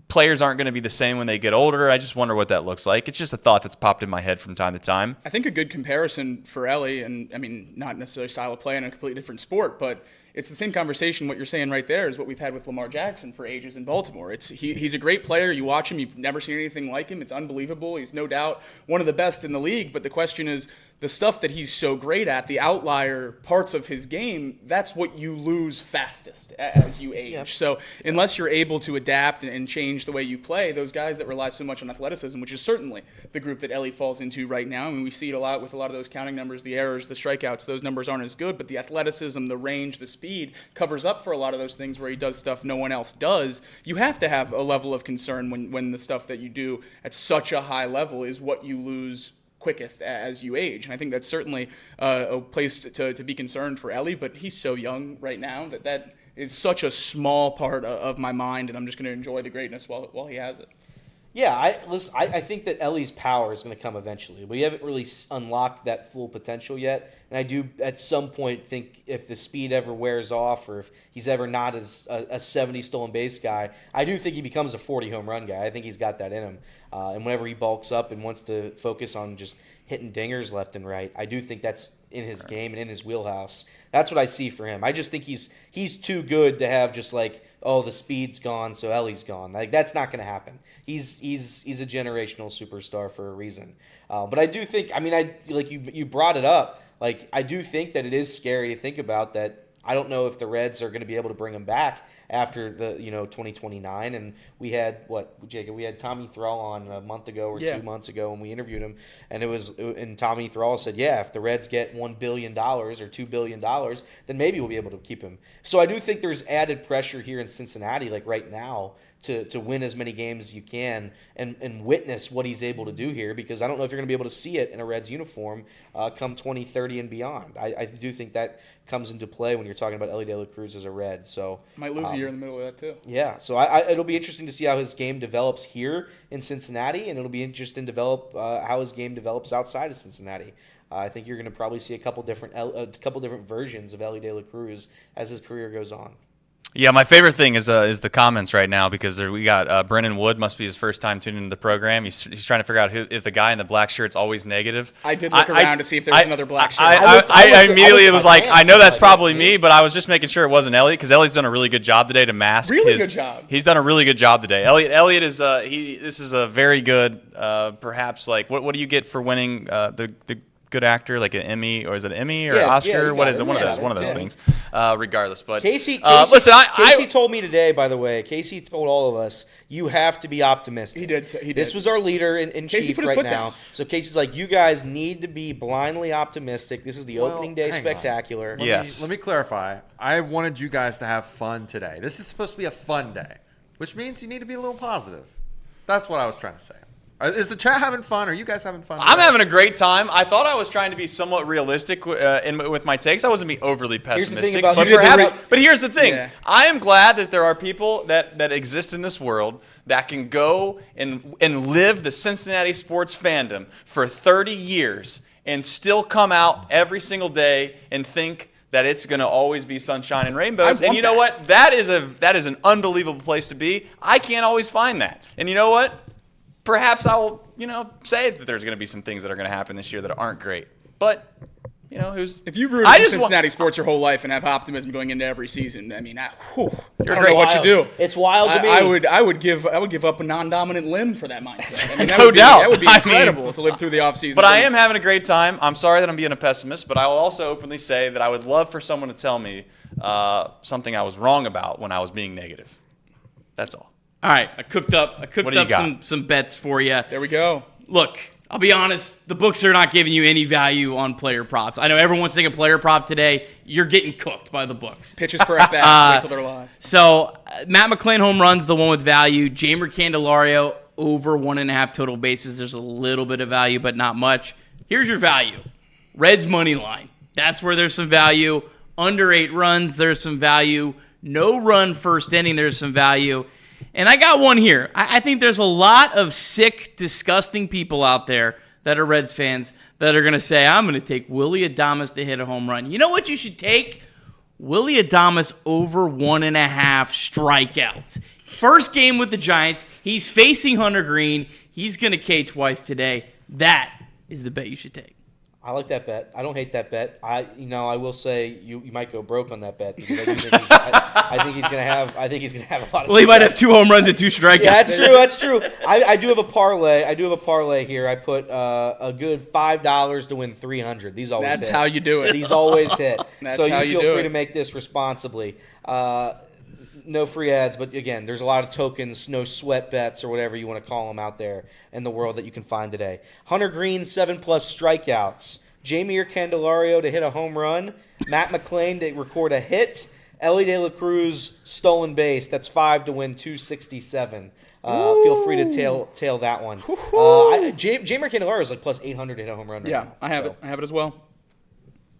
players aren't going to be the same when they get older. I just wonder what that looks like. It's just a thought that's popped in my head from time to time. I think a good comparison for Elly, and I mean, not necessarily style of play in a completely different sport, but it's the same conversation. What you're saying right there is what we've had with Lamar Jackson for ages in Baltimore. He's a great player. You watch him, you've never seen anything like him. It's unbelievable. He's no doubt one of the best in the league, but the question is, the stuff that he's so great at, the outlier parts of his game, that's what you lose fastest as you age. Yep. So unless you're able to adapt and change the way you play, those guys that rely so much on athleticism, which is certainly the group that Elly falls into right now, I mean, we see it a lot with a lot of those counting numbers, the errors, the strikeouts, those numbers aren't as good, but the athleticism, the range, the speed covers up for a lot of those things where he does stuff no one else does. You have to have a level of concern when the stuff that you do at such a high level is what you lose quickest as you age. And I think that's certainly a place to be concerned for Elly, but he's so young right now that is such a small part of my mind, and I'm just going to enjoy the greatness while he has it. Yeah, I think that Elly's power is going to come eventually. We haven't really unlocked that full potential yet, and I do at some point think if the speed ever wears off or if he's ever not as a 70 stolen base guy, I do think he becomes a 40 home run guy. I think he's got that in him. And whenever he bulks up and wants to focus on just hitting dingers left and right, I do think that's in his game and in his wheelhouse. That's what I see for him. I just think he's too good to have just like, oh, the speed's gone, so Elly's gone. Like that's not going to happen. He's a generational superstar for a reason. But I do think, I mean, you brought it up. Like I do think that it is scary to think about that. I don't know if the Reds are going to be able to bring him back after the 2029. And we had Jacob? We had Tommy Thrall on a month ago or 2 months ago when we interviewed him, and Tommy Thrall said, yeah, if the Reds get $1 billion or $2 billion, then maybe we'll be able to keep him. So I do think there's added pressure here in Cincinnati, like right now, to win as many games as you can and witness what he's able to do here, because I don't know if you're going to be able to see it in a Reds uniform come 2030 and beyond. I do think that comes into play when you're talking about Elly De La Cruz as a Red. So might lose a year in the middle of that too. Yeah, so it'll be interesting to see how his game develops here in Cincinnati, and it'll be interesting to develop how his game develops outside of Cincinnati. I think you're going to probably see a couple different versions of Elly De La Cruz as his career goes on. Yeah, my favorite thing is the comments right now, because we got Brennan Wood, must be his first time tuning into the program. He's trying to figure out if the guy in the black shirt's always negative. I did look around to see if there was another black shirt. I immediately was like, I know that's probably me, but I was just making sure it wasn't Elliot, because Elliot's done a really good job today to mask. Good job. He's done a really good job today. Elliot is this is a very good perhaps like what do you get for winning the good actor, like an Emmy, or is it an Emmy or Oscar? What is it? One of those things. Regardless, but Casey told me today, by the way. Casey told all of us, you have to be optimistic. He did. This was our leader in chief right now. Down. So Casey's like, you guys need to be blindly optimistic. This is the opening day spectacular. Let me clarify. I wanted you guys to have fun today. This is supposed to be a fun day, which means you need to be a little positive. That's what I was trying to say. Is the chat having fun? Are you guys having fun? I'm having a great time. I thought I was trying to be somewhat realistic with my takes. I wasn't being overly pessimistic. But here's the thing. Yeah. I am glad that there are people that exist in this world that can go and live the Cincinnati sports fandom for 30 years and still come out every single day and think that it's going to always be sunshine and rainbows. And you know what? That is an unbelievable place to be. I can't always find that. And you know what? Perhaps I will, say that there's going to be some things that are going to happen this year that aren't great. But, if you've rooted for Cincinnati sports your whole life and have optimism going into every season, I mean, I don't know what you do. It's wild to me. I would give up a non-dominant limb for that mindset. I mean, No doubt. That would be incredible to live through the offseason. But I am having a great time. I'm sorry that I'm being a pessimist, but I will also openly say that I would love for someone to tell me something I was wrong about when I was being negative. That's all. All right, I cooked up some bets for you. There we go. Look, I'll be honest, the books are not giving you any value on player props. I know everyone wants to take a player prop today. You're getting cooked by the books. Pitches per at bat, wait till they're live. So, Matt McClain home runs, the one with value. Jeimer Candelario over 1.5 total bases. There's a little bit of value, but not much. Here's your value. Reds money line. That's where there's some value. Under 8 runs, there's some value. No run first inning, there's some value. And I got one here. I think there's a lot of sick, disgusting people out there that are Reds fans that are going to say, I'm going to take Willy Adames to hit a home run. You know what you should take? Willy Adames over 1.5 strikeouts. First game with the Giants. He's facing Hunter Greene. He's going to K twice today. That is the bet you should take. I like that bet. I don't hate that bet. I will say you might go broke on that bet because I think he's gonna have a lot of success. Well, he might have 2 home runs and 2 strikeouts. Yeah, that's true. I do have a parlay here. I put a good $5 to win 300. These always hit. That's how you do it. These always hit. That's so how you you feel do free it. to make this responsibly. No free ads, but again, there's a lot of tokens, no sweat bets or whatever you want to call them out there in the world that you can find today. Hunter Greene, 7+ strikeouts. Jeimer Candelario to hit a home run. Matt McClain to record a hit. Elly De La Cruz, stolen base. That's 5 to win 267. Feel free to tail that one. Jeimer Candelario is like plus 800 to hit a home run right now. I have it. I have it as well.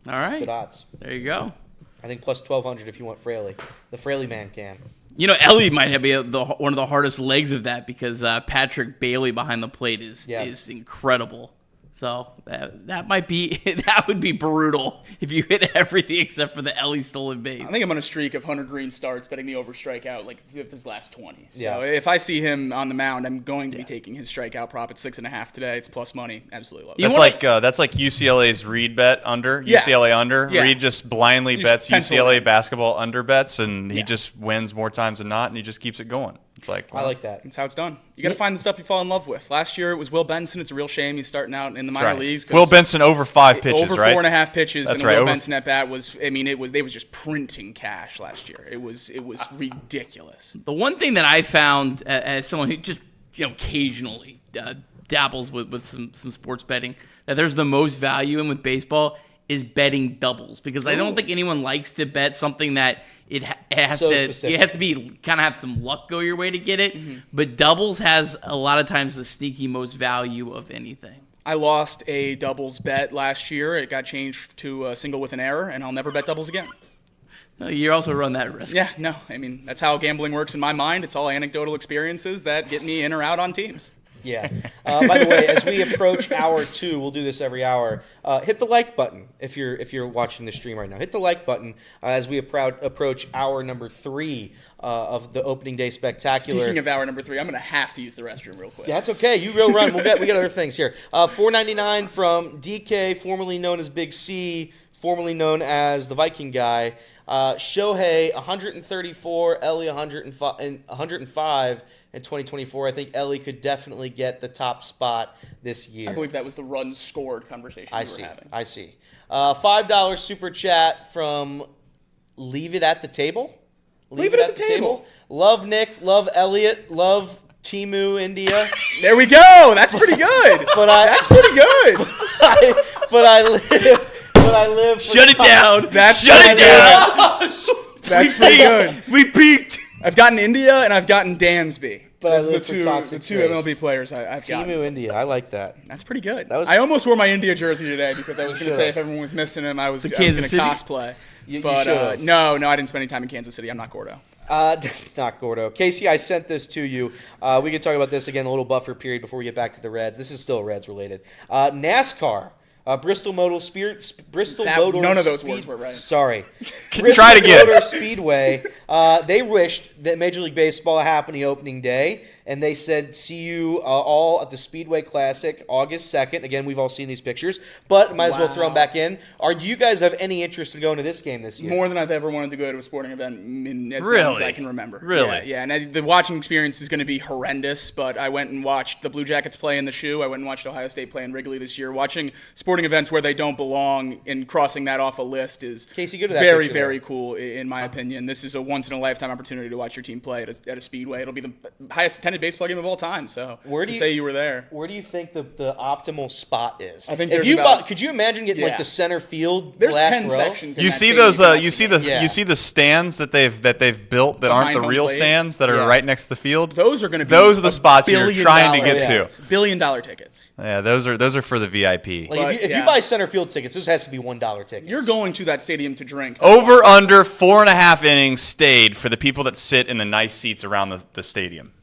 All right. Good odds. There you go. I think plus 1,200 if you want Fraley. The Fraley man can. Elly might have one of the hardest legs of that because Patrick Bailey behind the plate is incredible. So that would be brutal if you hit everything except for the Elly stolen base. I think I'm on a streak of Hunter Greene starts betting the over strikeout like his last 20. So Yeah. if I see him on the mound, I'm going to be taking his strikeout prop at 6.5 today. It's plus money. Absolutely love it. That's like UCLA's Reed bet under. Yeah. UCLA under. Yeah. Reed just blindly You bets just pencil UCLA it. basketball under bets, and he just wins more times than not, and he just keeps it going. It's like, I like that. That's how it's done. You got to find the stuff you fall in love with. Last year it was Will Benson. It's a real shame he's starting out in the minor leagues. 'Cause Will Benson over 5 pitches, over right? 4.5 pitches. That's and right. Will Benson at bat they was just printing cash last year. It was ridiculous. The one thing that I found as someone who just occasionally dabbles with some sports betting that there's the most value in with baseball is betting doubles, because I don't think anyone likes to bet something that it has to be kind of have some luck go your way to get it. Mm-hmm. But doubles has a lot of times the sneaky most value of anything. I lost a doubles bet last year. It got changed to a single with an error, and I'll never bet doubles again. No, you also run that risk. Yeah, no. I mean, that's how gambling works in my mind. It's all anecdotal experiences that get me in or out on teams. Yeah. By the way, as we approach hour 2, we'll do this every hour. Hit the like button if you're watching the stream right now. Hit the like button as we approach hour number 3 of the opening day spectacular. Speaking of hour number 3, I'm going to have to use the restroom real quick. Yeah, that's okay. You go run. We got other things here. $4.99 from DK, formerly known as Big C, formerly known as the Viking guy. Shohei 134, Elly 105 in 2024. I think Elly could definitely get the top spot this year. I believe that was the runs scored conversation we were having. I see. $5 super chat from Leave It at the Table. Leave it at the table. Love Nick. Love Elliot. Love Timu India. There we go. That's pretty good. That's pretty good. But I live. Shut it down. Shut it down. That's pretty good. We peaked. I've gotten India and I've gotten Dansby. but I Those are live for toxic the two Trace. MLB players I've got. Timu India, I like that. That's pretty good. I almost wore my India jersey today because I was going to say should've. if everyone was missing him, I was going to Kansas City? cosplay. You But should've. no, I didn't spend any time in Kansas City. I'm not Gordo. Not Gordo. Casey, I sent this to you. We can talk about this again, a little buffer period before we get back to the Reds. This is still Reds related. NASCAR. Bristol Motor None of those words were right. Sorry. Try it again. Motor Speedway. They wished that Major League Baseball happened the opening day, and they said, see you all at the Speedway Classic August 2nd. Again, we've all seen these pictures, but might as well throw them back in. Do you guys have any interest in going to this game this year? More than I've ever wanted to go to a sporting event as long Really? as I can remember. Really? Yeah. And the watching experience is going to be horrendous, but I went and watched the Blue Jackets play in the shoe. I went and watched Ohio State play in Wrigley this year. Watching sporting events where they don't belong and crossing that off a list is Casey, go to that very, picture very there. cool in my opinion. This is a once-in-a-lifetime opportunity to watch your team play at a speedway. It'll be the highest attended baseball game of all time, so say you were there. Where do you think the optimal spot is? I think if there's you about- could you imagine getting like the center field There's last 10 row? sections in You that see stadium those? can watch You the see game. the you see the stands that they've built that aren't Behind the home real plate? stands that are Yeah. right next to the field. Those are going to be Those are the spots you're trying to get to. $1 billion tickets. Yeah, those are for the VIP. Like But, if you yeah. buy center field tickets, this has to be $1 tickets. You're going to that stadium to drink. Over under 4.5 innings stayed for the people that sit in the nice seats around the stadium.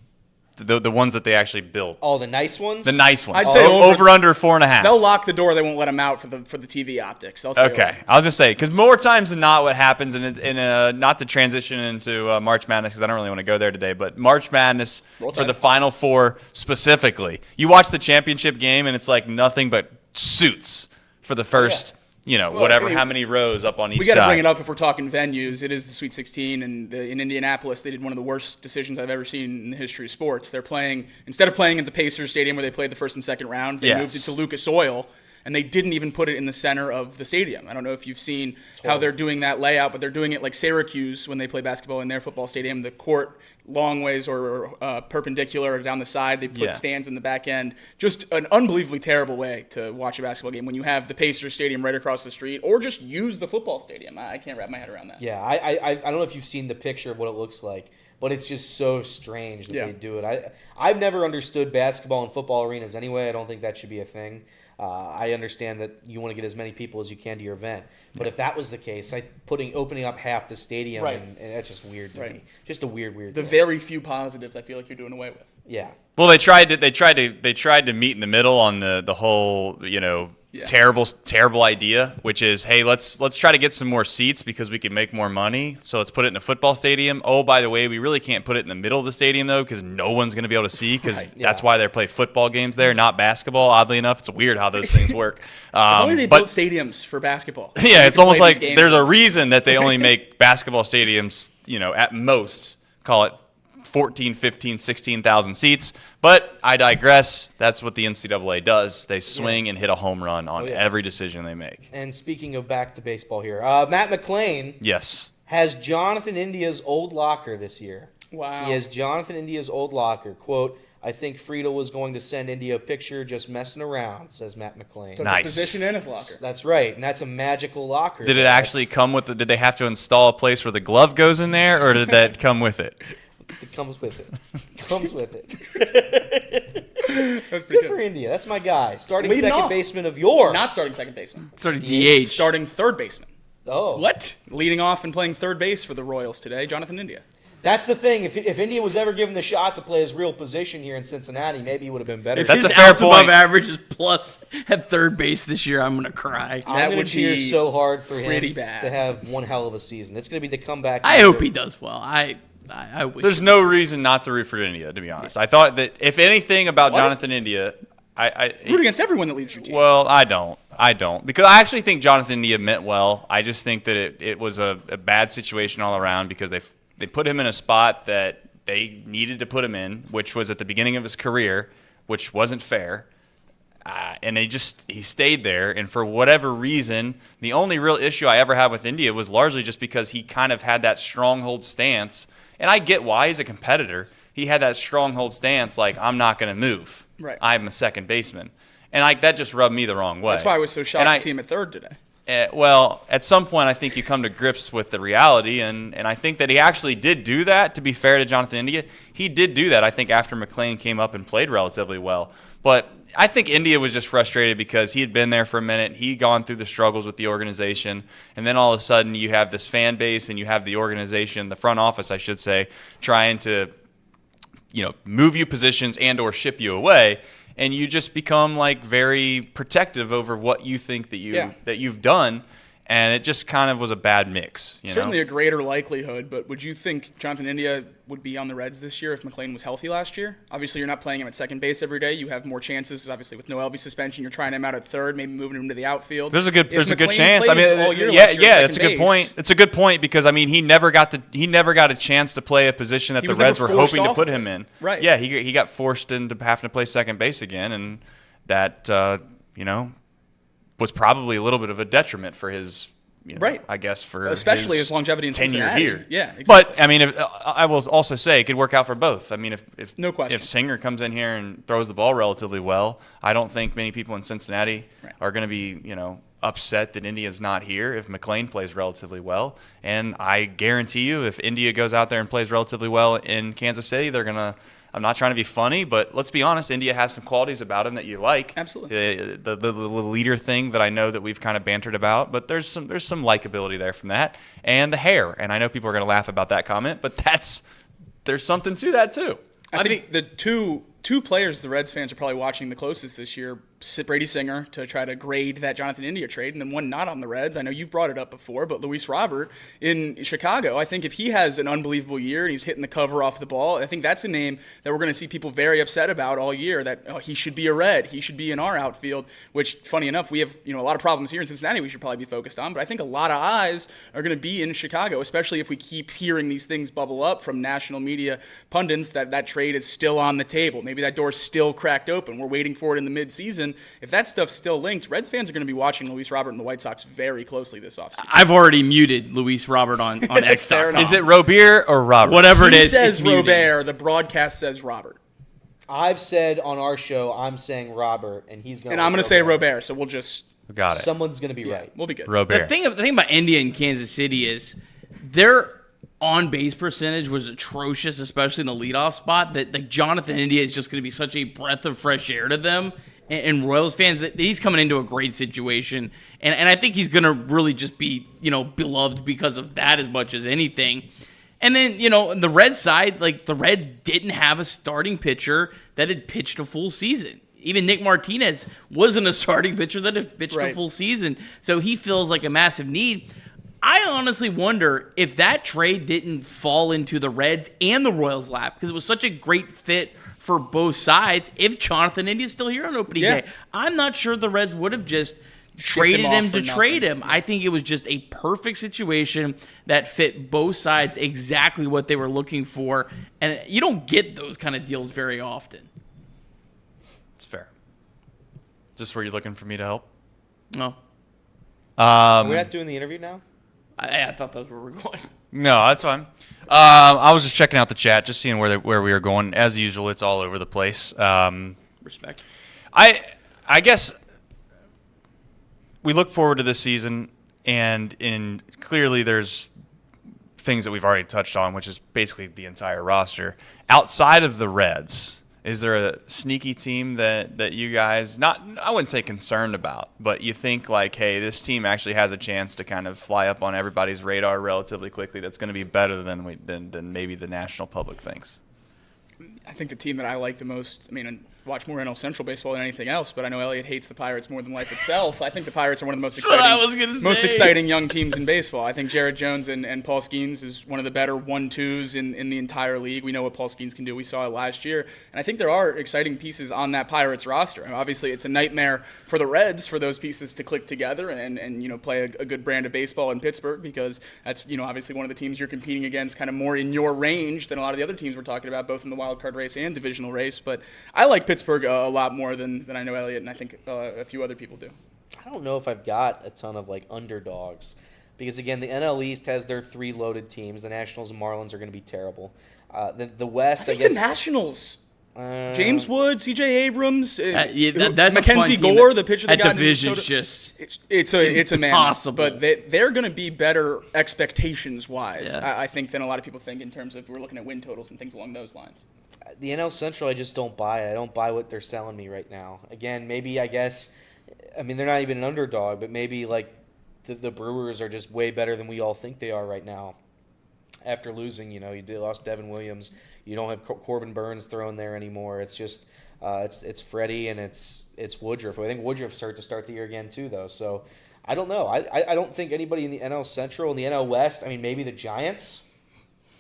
The ones that they actually built. Oh, the nice ones. The nice ones. I'd say over under 4.5. They'll lock the door. They won't let them out for the TV optics. They'll say Okay, I was gonna say because more times than not, what happens not to transition into March Madness because I don't really want to go there today, but March Madness for the Final Four specifically, you watch the championship game and it's like nothing but suits for the first, how many rows up on each side. We got to bring it up if we're talking venues. It is the Sweet 16, and in Indianapolis, they did one of the worst decisions I've ever seen in the history of sports. They're playing instead of playing at the Pacers Stadium where they played the first and second round, they moved it to Lucas Oil. And they didn't even put it in the center of the stadium. I don't know if you've seen how they're doing that layout, but they're doing it like Syracuse when they play basketball in their football stadium. The court long ways or perpendicular or down the side. They put stands in the back end. Just an unbelievably terrible way to watch a basketball game when you have the Pacers Stadium right across the street, or just use the football stadium. I can't wrap my head around that. Yeah, I don't know if you've seen the picture of what it looks like, but it's just so strange that they do it. I've never understood basketball and football arenas anyway. I don't think that should be a thing. I understand that you want to get as many people as you can to your event, but if that was the case, opening up half the stadium, and that's just weird to me. Just a weird The thing. very few positives I feel like you're doing away with. Yeah. Well, they tried to meet in the middle on the whole terrible idea, which is, hey, let's try to get some more seats because we can make more money. So let's put it in a football stadium. Oh, by the way, we really can't put it in the middle of the stadium though because no one's going to be able to see because that's why they play football games there, not basketball. Oddly enough, it's weird how those things work. Only they built stadiums for basketball. Yeah, it's almost like there's a reason that they only make basketball stadiums, at most, call it 14, 15, 16,000 seats. But I digress. That's what the NCAA does. They swing and hit a home run on every decision they make. And speaking of back to baseball here, Matt McClain has Jonathan India's old locker this year. Wow. He has Jonathan India's old locker. Quote, I think Friedel was going to send India a picture just messing around, says Matt McClain. Took his position in his locker. That's right, and that's a magical locker. Did it actually come with did they have to install a place where the glove goes in there, or did that come with it? It comes with it. Good for India. That's my guy. Starting Leading second off. baseman of yore. Not starting second baseman. Starting DH. Starting third baseman. Oh. What? Leading off and playing third base for the Royals today, Jonathan India. That's the thing. If India was ever given the shot to play his real position here in Cincinnati, maybe he would have been better. If That's his a fair outs above point. average is plus at third base this year, I'm gonna cry. I'm going would to cheer be so hard for him pretty bad. to have one hell of a season. It's going to be the comeback. I hope he does well. I wish. There's no reason not to root for India, to be honest. I thought that if anything about Jonathan India, Root against everyone that leaves your team. Well, I don't. Because I actually think Jonathan India meant well. I just think that it was a bad situation all around because they put him in a spot that they needed to put him in, which was at the beginning of his career, which wasn't fair. And he stayed there. And for whatever reason, the only real issue I ever had with India was largely just because he kind of had that stronghold stance. And I get why he's a competitor. He had that stronghold stance like, I'm not going to move. Right. I'm a second baseman. And that just rubbed me the wrong way. That's why I was so shocked to see him at third today. Well, at some point, I think you come to grips with the reality, and I think that he actually did do that. To be fair to Jonathan India, he did do that. I think after McLean came up and played relatively well, but I think India was just frustrated because he had been there for a minute. He'd gone through the struggles with the organization, and then all of a sudden, you have this fan base and you have the organization, the front office, I should say, trying to, move you positions and or ship you away. And you just become like very protective over what you think that you've done, and it just kind of was a bad mix. Certainly a greater likelihood, but would you think Jonathan India would be on the Reds this year if McLean was healthy last year? Obviously, you're not playing him at second base every day. You have more chances. Obviously, with no Elly suspension, you're trying him out at third, maybe moving him to the outfield. There's a good chance. I mean, that's a good point. It's a good point because he never got a chance to play a position that the Reds were hoping to put him in. Right. Yeah, he got forced into having to play second base again, and that was probably a little bit of a detriment for his. I guess for especially his longevity in Cincinnati. Here. Yeah, exactly. But I mean, I will also say it could work out for both. I mean, if no question. If Singer comes in here and throws the ball relatively well, I don't think many people in Cincinnati are going to be upset that India's not here if McLean plays relatively well. And I guarantee you, if India goes out there and plays relatively well in Kansas City, they're gonna. I'm not trying to be funny, but let's be honest. India has some qualities about him that you like. Absolutely. The theater thing that I know that we've kind of bantered about, but there's some likability there from that, and the hair. And I know people are going to laugh about that comment, but there's something to that too. I think the two players the Reds fans are probably watching the closest this year, Brady Singer to try to grade that Jonathan India trade, and then one not on the Reds. I know you've brought it up before, but Luis Robert in Chicago. I think if he has an unbelievable year and he's hitting the cover off the ball, I think that's a name that we're going to see people very upset about all year, that he should be a Red. He should be in our outfield, which, funny enough, we have a lot of problems here in Cincinnati we should probably be focused on, but I think a lot of eyes are going to be in Chicago, especially if we keep hearing these things bubble up from national media pundits that trade is still on the table. Maybe that door's still cracked open. We're waiting for it in the midseason. If that stuff's still linked, Reds fans are going to be watching Luis Robert and the White Sox very closely this offseason. I've already muted Luis Robert on X.com. Is it Robert or Robert? Whatever it is. He says Robert. The broadcast says Robert. I've said on our show, I'm saying Robert, and he's going to. And I'm going to say Robert. So we'll just. Got it. Someone's going to be right. We'll be good. Robert. The thing about India and Kansas City is their on-base percentage was atrocious, especially in the leadoff spot, that Jonathan India is just going to be such a breath of fresh air to them. And Royals fans, that he's coming into a great situation, and I think he's going to really just be beloved because of that as much as anything. And then the Reds side, like the Reds didn't have a starting pitcher that had pitched a full season. Even Nick Martinez wasn't a starting pitcher that had pitched a full season, so he feels like a massive need. I honestly wonder if that trade didn't fall into the Reds and the Royals' lap because it was such a great fit for both sides. If Jonathan India's still here on opening day, I'm not sure the Reds would have just traded him to trade him. I think it was just a perfect situation that fit both sides exactly what they were looking for, and you don't get those kind of deals very often. It's fair. Is this where you're looking for me to help? No. We're not doing the interview now? I thought that's where we're going. No, that's fine. I was just checking out the chat, just seeing where we were going. As usual, it's all over the place. Respect. I guess we look forward to this season, and clearly there's things that we've already touched on, which is basically the entire roster. Outside of the Reds, is there a sneaky team that you guys, I wouldn't say concerned about, but you think like, hey, this team actually has a chance to kind of fly up on everybody's radar relatively quickly that's going to be better than maybe the national public thinks? I think the team that I like the most, I watch more NL Central baseball than anything else, but I know Elliot hates the Pirates more than life itself. I think the Pirates are one of the most exciting young teams in baseball. I think Jared Jones and Paul Skeens is one of the better 1-2s in the entire league. We know what Paul Skeens can do. We saw it last year. And I think there are exciting pieces on that Pirates roster. Obviously, it's a nightmare for the Reds for those pieces to click together and play a good brand of baseball in Pittsburgh, because that's obviously one of the teams you're competing against kind of more in your range than a lot of the other teams we're talking about, both in the wild card race and divisional race. But I like Pittsburgh a lot more than I know Elliot, and I think a few other people do. I don't know if I've got a ton of underdogs, because again, the NL East has their 3 loaded teams. The Nationals and Marlins are going to be terrible. The West, I guess the Nationals James Wood, C.J. Abrams, that's Mackenzie Gore, the pitcher that got in division's Minnesota. It's a man, impossible. but they're going to be better expectations wise, Yeah. I think, than a lot of people think in terms of we're looking at win totals and things along those lines. The NL Central, I just don't buy it. I don't buy what they're selling me right now. Again, maybe I guess, I mean, they're not even an underdog, but maybe like the Brewers are just way better than we all think they are right now. After losing, you lost Devin Williams. You don't have Corbin Burns thrown there anymore. It's just it's Freddie and it's Woodruff. I think Woodruff's hurt to start the year again too, though. So I don't know. I don't think anybody in the NL Central and the NL West. I mean, maybe the Giants.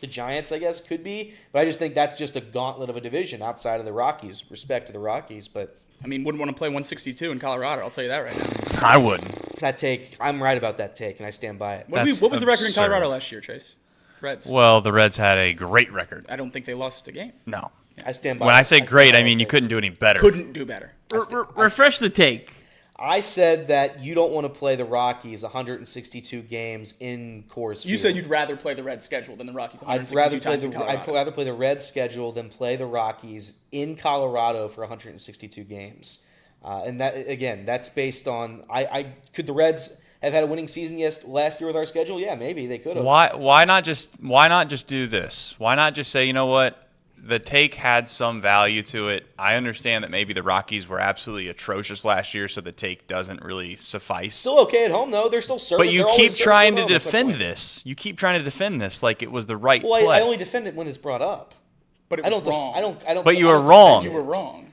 The Giants, I guess, could be, but I just think that's just a gauntlet of a division outside of the Rockies. Respect to the Rockies, but I mean, wouldn't want to play 162 in Colorado. I'll tell you that right now. I wouldn't. that take, I'm right about that take, and I stand by it. What was the record in Colorado last year, Chase? Reds. Well, the Reds had a great record. I don't think they lost a game. No. I stand by. When I say great, I mean you couldn't do any better. Couldn't do better. Refresh the take. I said that you don't want to play the Rockies 162 games in Coors Field. You said you'd rather play the Reds schedule than the Rockies 162 times in Colorado. I'd rather play the Reds schedule than play the Rockies in Colorado for 162 games. And that, again, that's based on could the Reds have had a winning season last year with our schedule? Yeah, maybe they could have. Why not just do this? Why not just say, you know what? The take had some value to it. I understand that maybe the Rockies were absolutely atrocious last year, so the take doesn't really suffice. Still okay at home, though. They're still serving. But you keep trying to defend this. You keep trying to defend this like it was the right play. I only defend it when it's brought up. But it was wrong. I don't. But you were wrong. You were wrong.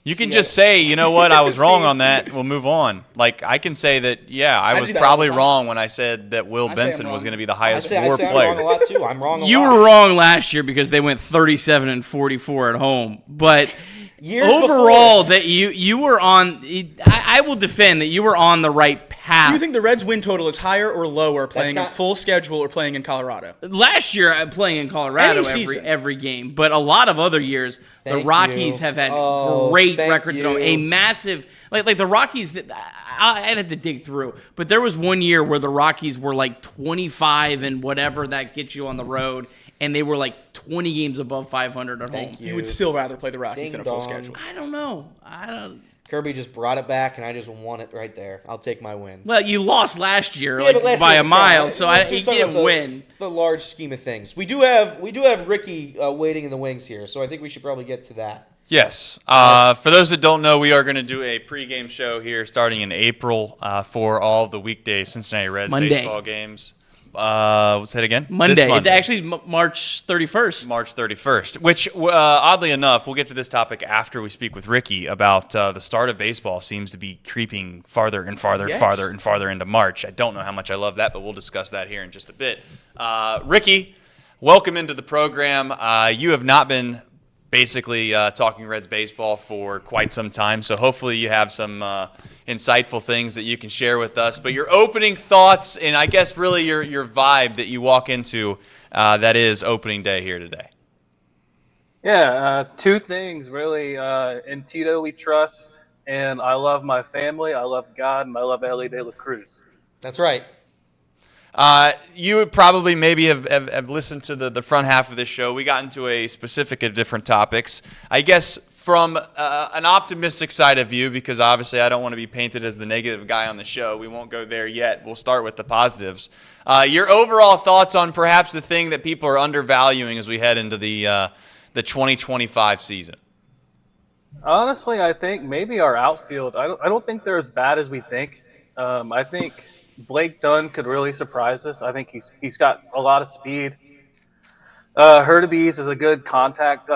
You can just say, you know what, I was wrong on that. We'll move on. Like, I can say that, yeah, I was probably wrong when I said that Will Benson was going to be the highest WAR player. I'm wrong a lot, too. I'm wrong a lot. You were wrong last year because they went 37-44 at home. But overall, that you were on – I will defend that you were on the right path. Do you think the Reds' win total is higher or lower playing a full schedule or playing in Colorado? Last year, I'm playing in Colorado every game. But a lot of other years – the Rockies have had great records. A massive, like the Rockies. I had to dig through, but there was one year where the Rockies were like 25 and whatever that gets you on the road, and they were like 20 games above 500 at home. You would still rather play the Rockies than a full schedule. I don't know. Kirby just brought it back, and I just won it right there. I'll take my win. Well, you lost last year by a mile, so you didn't win. The large scheme of things. We do have Ricky waiting in the wings here, so I think we should probably get to that. Yes. For those that don't know, we are going to do a pregame show here starting in April for all of the weekday Cincinnati Reds baseball games. Let's say it again. Monday. It's actually March 31st. March 31st, which, oddly enough, we'll get to this topic after we speak with Ricky about the start of baseball seems to be creeping farther and farther into March. I don't know how much I love that, but we'll discuss that here in just a bit. Ricky, welcome into the program. You have not been basically talking Reds baseball for quite some time, so hopefully you have some insightful things that you can share with us. But your opening thoughts and I guess really your vibe that you walk into that is opening day here today. Yeah, two things really. In Tito we trust, and I love my family, I love God, and I love Elly de la Cruz. That's right. You would probably maybe have listened to the front half of this show. We got into a specific of different topics. I guess from an optimistic side of view, because obviously I don't want to be painted as the negative guy on the show. We won't go there yet. We'll start with the positives. Your overall thoughts on perhaps the thing that people are undervaluing as we head into the 2025 season? Honestly, I think maybe our outfield. I don't think they're as bad as we think. I think Blake Dunn could really surprise us. I think he's got a lot of speed. Hurtubise is a good contact,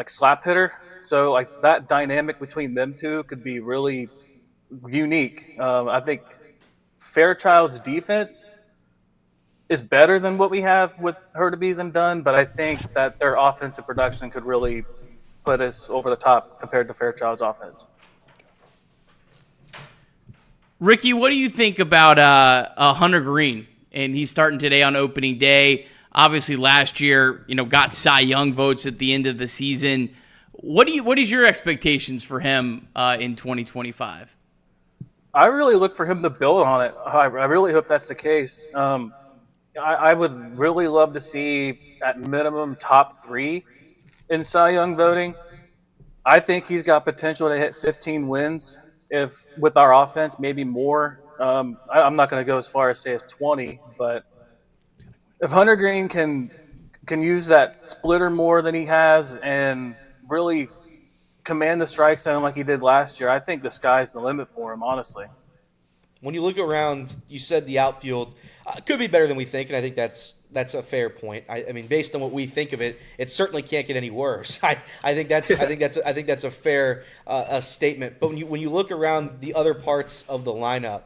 slap hitter. So that dynamic between them two could be really unique. I think Fairchild's defense is better than what we have with Hurtubise and Dunn, but I think that their offensive production could really put us over the top compared to Fairchild's offense. Ricky, what do you think about Hunter Greene? And he's starting today on opening day. Obviously, last year, got Cy Young votes at the end of the season. What is your expectations for him in 2025? I really look for him to build on it. I really hope that's the case. I would really love to see at minimum top 3 in Cy Young voting. I think he's got potential to hit 15 wins if with our offense, maybe more. I'm not going to go as far as say as 20, but if Hunter Greene can use that splitter more than he has and really command the strike zone like he did last year, I think the sky's the limit for him, honestly. When you look around, you said the outfield could be better than we think, and I think that's a fair point. I mean, based on what we think of it, it certainly can't get any worse. I think that's a fair statement. But when you look around the other parts of the lineup,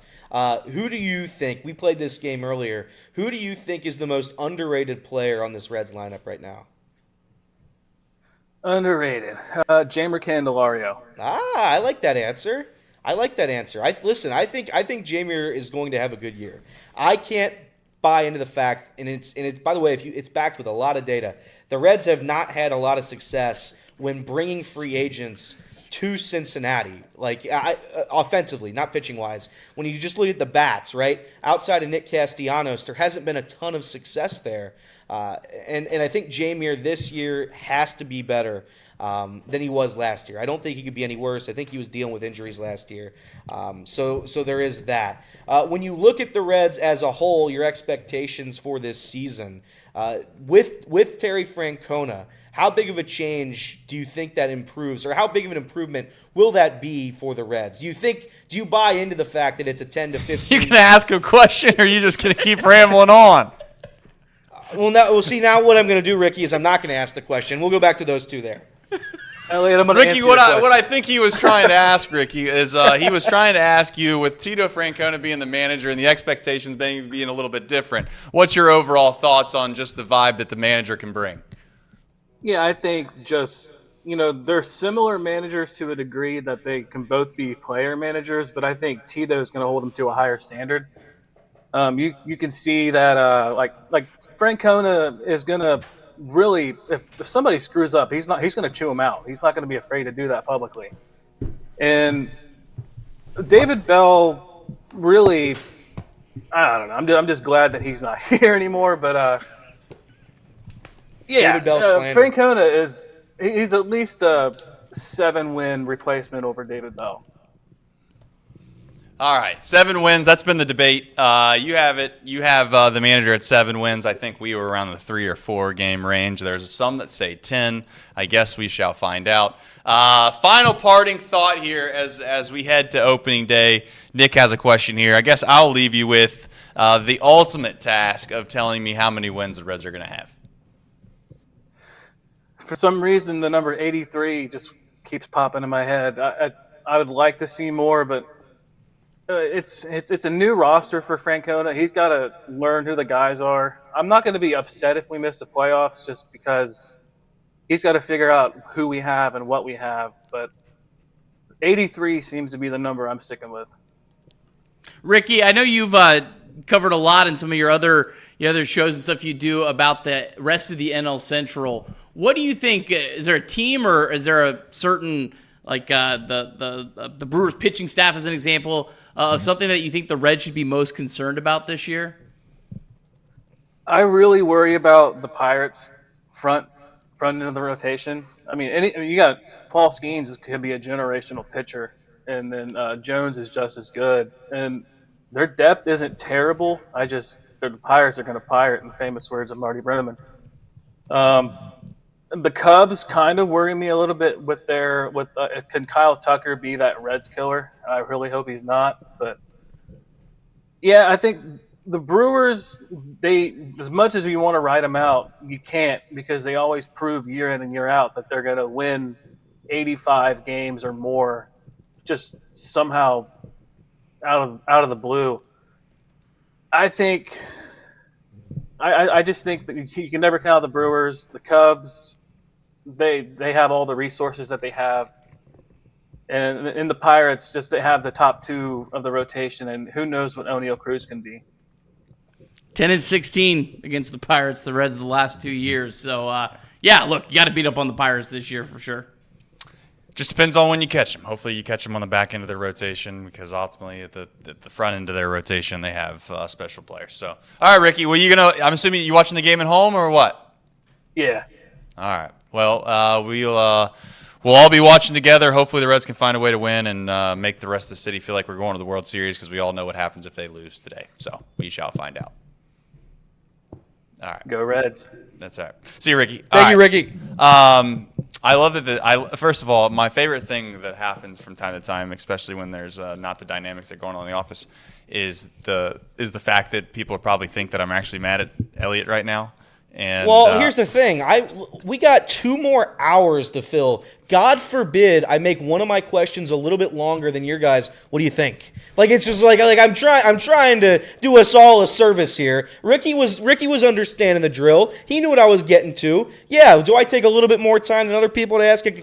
who do you think? We played this game earlier. Who do you think is the most underrated player on this Reds lineup right now? Underrated, Jeimer Candelario. I like that answer. I think Jeimer is going to have a good year. I can't buy into the fact, and it's by the way, it's backed with a lot of data. The Reds have not had a lot of success when bringing free agents to Cincinnati, offensively, not pitching wise. When you just look at the bats, right, outside of Nick Castellanos, there hasn't been a ton of success there. And I think Jeimer this year has to be better than he was last year. I don't think he could be any worse. I think he was dealing with injuries last year. So there is that. When you look at the Reds as a whole, your expectations for this season, with Terry Francona, how big of a change do you think that improves, or how big of an improvement will that be for the Reds? Do you buy into the fact that it's a 10 to 15? You gonna ask a question, or are you just gonna keep rambling on? Well, see, now what I'm going to do, Ricky, is I'm not going to ask the question. We'll go back to those two there. Elliot, Ricky, what I think he was trying to ask, Ricky, is he was trying to ask you, with Tito Francona being the manager and the expectations being a little bit different, what's your overall thoughts on just the vibe that the manager can bring? Yeah, I think just, they're similar managers to a degree that they can both be player managers, but I think Tito is going to hold them to a higher standard. You can see that like Francona is gonna really, if somebody screws up, he's gonna chew him out. He's not gonna be afraid to do that publicly. And David Bell, really, I don't know. I'm just glad that he's not here anymore. But yeah, David Bell slander. Francona he's at least a 7-win replacement over David Bell. All right, 7 wins. That's been the debate. You have it. You have the manager at 7 wins. I think we were around the 3 or 4 game range. There's some that say 10. I guess we shall find out. Final parting thought here as we head to opening day. Nick has a question here. I guess I'll leave you with the ultimate task of telling me how many wins the Reds are going to have. For some reason, the number 83 just keeps popping in my head. I would like to see more, but it's a new roster for Francona. He's got to learn who the guys are. I'm not going to be upset if we miss the playoffs, just because he's got to figure out who we have and what we have. But 83 seems to be the number I'm sticking with. Ricky, I know you've covered a lot in some of your other shows and stuff you do about the rest of the NL Central. What do you think? Is there a team, or is there a certain, the Brewers pitching staff as an example, of something that you think the Reds should be most concerned about this year? I really worry about the Pirates front end of the rotation. I mean, you got Paul Skeens could be a generational pitcher, and then Jones is just as good. And their depth isn't terrible. The Pirates are going to pirate, in the famous words of Marty Brennaman. The Cubs kind of worry me a little bit can Kyle Tucker be that Reds killer? I really hope he's not. But yeah, I think the Brewers, as much as you want to write them out, you can't, because they always prove year in and year out that they're going to win 85 games or more, just somehow out of the blue. I just think that you can never count the Brewers. The Cubs, they have all the resources that they have. And in the Pirates, just they have the top 2 of the rotation, and who knows what O'Neill Cruz can be. 10-16 against the Pirates, the Reds, the last 2 years. So, yeah, look, you got to beat up on the Pirates this year for sure. Just depends on when you catch them. Hopefully you catch them on the back end of their rotation, because ultimately at the front end of their rotation they have special players. So, all right, Ricky, I'm assuming you watching the game at home or what? Yeah. All right. Well, we'll all be watching together. Hopefully the Reds can find a way to win and make the rest of the city feel like we're going to the World Series because we all know what happens if they lose today. So we shall find out. All right. Go Reds. That's all right. See you, Ricky. Thank you, Ricky. I love that. First of all, my favorite thing that happens from time to time, especially when there's not the dynamics that are going on in the office, is the fact that people probably think that I'm actually mad at Elliot right now. And, here's the thing. We got 2 more hours to fill. God forbid I make one of my questions a little bit longer than your guys. What do you think? Like, it's just like I'm trying to do us all a service here. Ricky was understanding the drill. He knew what I was getting to. Yeah, do I take a little bit more time than other people to ask a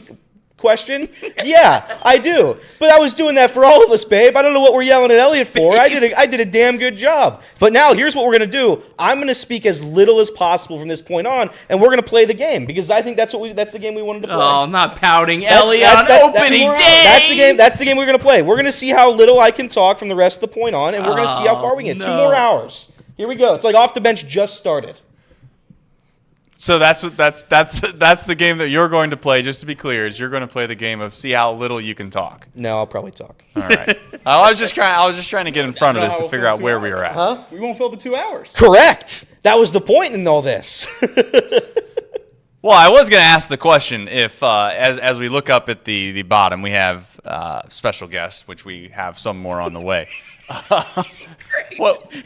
question? Yeah, I do. But I was doing that for all of us, babe. I don't know what we're yelling at Elliot for. I did a damn good job. But now here's what we're going to do. I'm going to speak as little as possible from this point on, and we're going to play the game because I think that's the game we wanted to play. Oh, not pouting, Elliot on opening day. That's the game we're going to play. We're going to see how little I can talk from the rest of the point on, and we're going to see how far we get. No. 2 more hours. Here we go. It's like off the bench just started. So that's the game that you're going to play. Just to be clear, is you're going to play the game of see how little you can talk. No, I'll probably talk. All right. I was just trying to get in front of this to figure out where we are at. Huh? We won't fill the 2 hours. Correct. That was the point in all this. Well, I was going to ask the question if, as we look up at the bottom, we have special guests, which we have some more on the way.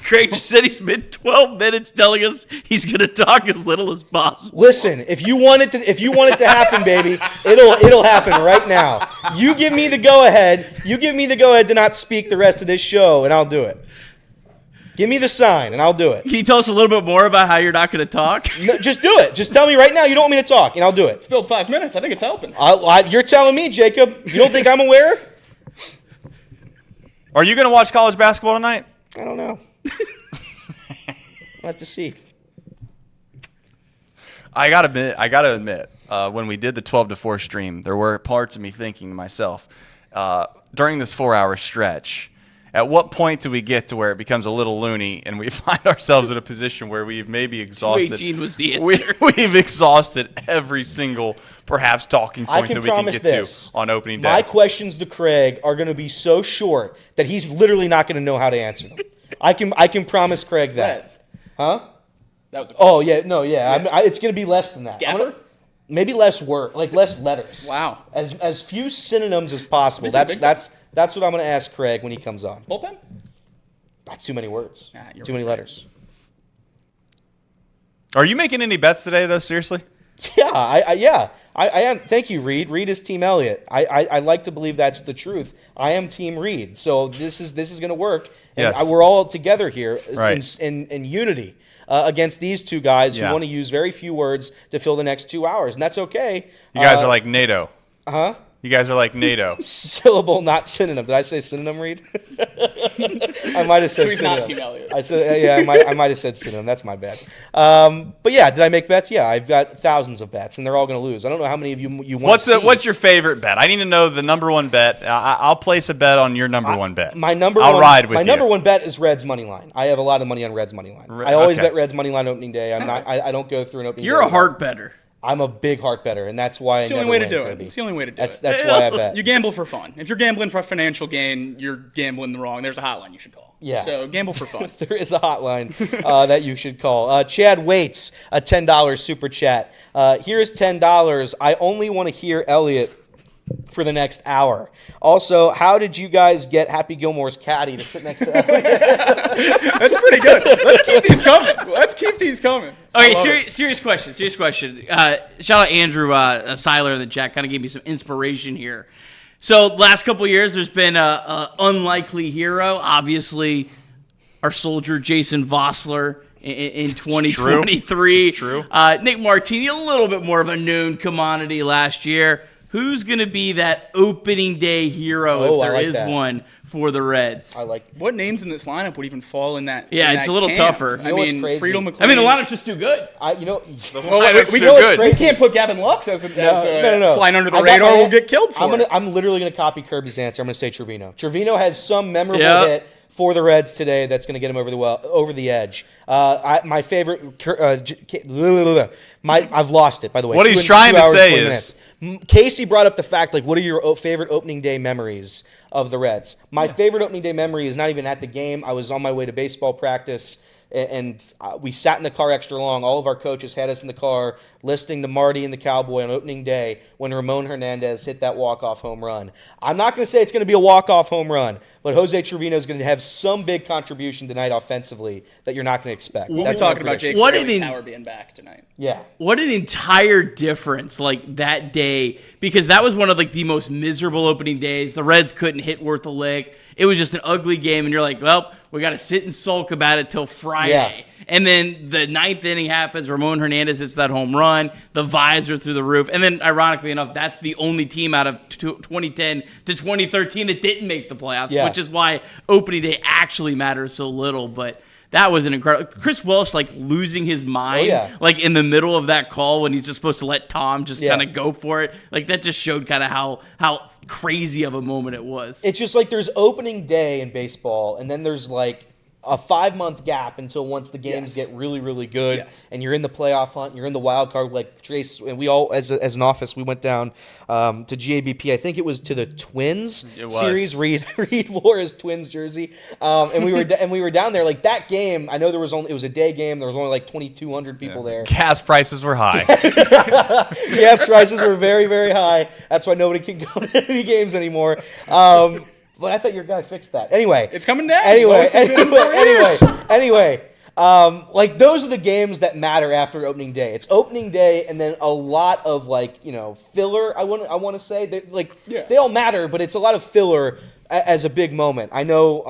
Craig just said he spent 12 minutes telling us he's going to talk as little as possible. Listen, if you want it to happen, baby, it'll happen right now. You give me the go ahead. You give me the go ahead to not speak the rest of this show, and I'll do it. Give me the sign, and I'll do it. Can you tell us a little bit more about how you're not going to talk? No, just do it. Just tell me right now you don't want me to talk, and I'll do it. It's filled 5 minutes. I think it's helping. You're telling me, Jacob. You don't think I'm aware? Are you going to watch college basketball tonight? I don't know. We'll have to see. I gotta admit, when we did the 12-4 stream, there were parts of me thinking to myself, during this 4-hour stretch, at what point do we get to where it becomes a little loony and we find ourselves in a position where we've maybe exhausted 218 was the answer. We've exhausted every single perhaps talking point that we can get to on opening day. My questions to Craig are going to be so short that he's literally not going to know how to answer them. I can promise Craig that. Reds. Huh? That was. It's going to be less than that. Maybe less work, like less letters. Wow. As few synonyms as possible. That's what I'm going to ask Craig when he comes on. Bullpen? That's too many words. Too many letters. Are you making any bets today, though? Seriously? Yeah, I am. Thank you, Reed. Reed is Team Elliott. I like to believe that's the truth. I am Team Reed. So this is going to work. And yes. We're all together here right. in unity against these two guys who want to use very few words to fill the next 2 hours, and that's okay. You guys are like NATO. Huh? You guys are like NATO. Syllable, not synonym. Did I say synonym, Reed? I might have said so he's synonym. not Team Elliott. I said, I might have said synonym. That's my bad. But yeah, did I make bets? Yeah, I've got thousands of bets, and they're all going to lose. I don't know how many of you want to see. What's your favorite bet? I need to know the number one bet. I'll place a bet on your number one bet. I'll ride with you. My number one bet is Reds money line. I have a lot of money on Reds money line. I always bet Reds money line opening day. I don't go through an opening day. You're a heart better. I'm a big heart bettor, and that's why it's the only way to do it. It's the only way to do it. That's why I bet. You gamble for fun. If you're gambling for financial gain, you're gambling the wrong. There's a hotline you should call. Yeah. So gamble for fun. There is a hotline that you should call. Chad Waits, a $10 super chat. Here's $10. I only want to hear Elliot for the next hour. Also, how did you guys get Happy Gilmore's caddy to sit next to Elliot? That's pretty good. Let's keep these coming. Okay, serious question. Shout out Andrew Seiler in the chat. Kind of gave me some inspiration here. So last couple of years, there's been a unlikely hero. Obviously, our soldier Jason Vossler in 2023. It's true. Nick Martini, a little bit more of a known commodity last year. Who's going to be that opening day hero if there is one for the Reds? What names in this lineup would even fall in that? Yeah, it's a little tougher. You know what's crazy? Friedel McLean. I mean, the lineup's just too good. we know it's crazy. We can't put Gavin Lux as flying under the radar. We'll get killed for it. I'm literally going to copy Kirby's answer. I'm going to say Trevino. Trevino has some memorable hit for the Reds today that's going to get him over the edge. My favorite, I've lost it, by the way. What he's trying to say is Casey brought up the fact, like, what are your favorite opening day memories of the Reds? My favorite opening day memory is not even at the game. I was on my way to baseball practice, and we sat in the car extra long. All of our coaches had us in the car listening to Marty and the Cowboy on opening day when Ramon Hernandez hit that walk-off home run. I'm not going to say it's going to be a walk-off home run, but Jose Trevino is going to have some big contribution tonight offensively that you're not going to expect. We're talking about Jake Tower being back tonight. Yeah. What an entire difference, like, that day, because that was one of, like, the most miserable opening days. The Reds couldn't hit worth a lick. It was just an ugly game, and you're like, well, we got to sit and sulk about it till Friday. Yeah. And then the ninth inning happens. Ramon Hernandez hits that home run. The vibes are through the roof. And then, ironically enough, that's the only team out of 2010 to 2013 that didn't make the playoffs, which is why opening day actually matters so little. But that was an incredible. Chris Welsh, like, losing his mind, like, in the middle of that call when he's just supposed to let Tom just kind of go for it. Like, that just showed kind of how crazy of a moment it was. It's just like there's opening day in baseball, and then there's, like, a 5-month gap until once the games get really, really good, and you're in the playoff hunt, you're in the wild card. Like Trace, and we all, as an office, we went down to GABP. I think it was to the Twins series. Reed wore his Twins jersey, and we were down there. Like, that game, I know it was a day game. There was only like 2,200 people there. Gas prices were high. Gas prices were very, very high. That's why nobody can go to any games anymore. But I thought your guy fixed that. Anyway. It's coming down. Anyway. Like, those are the games that matter after opening day. It's opening day and then a lot of, like, filler, I want to say. They all matter, but it's a lot of filler as a big moment. I know,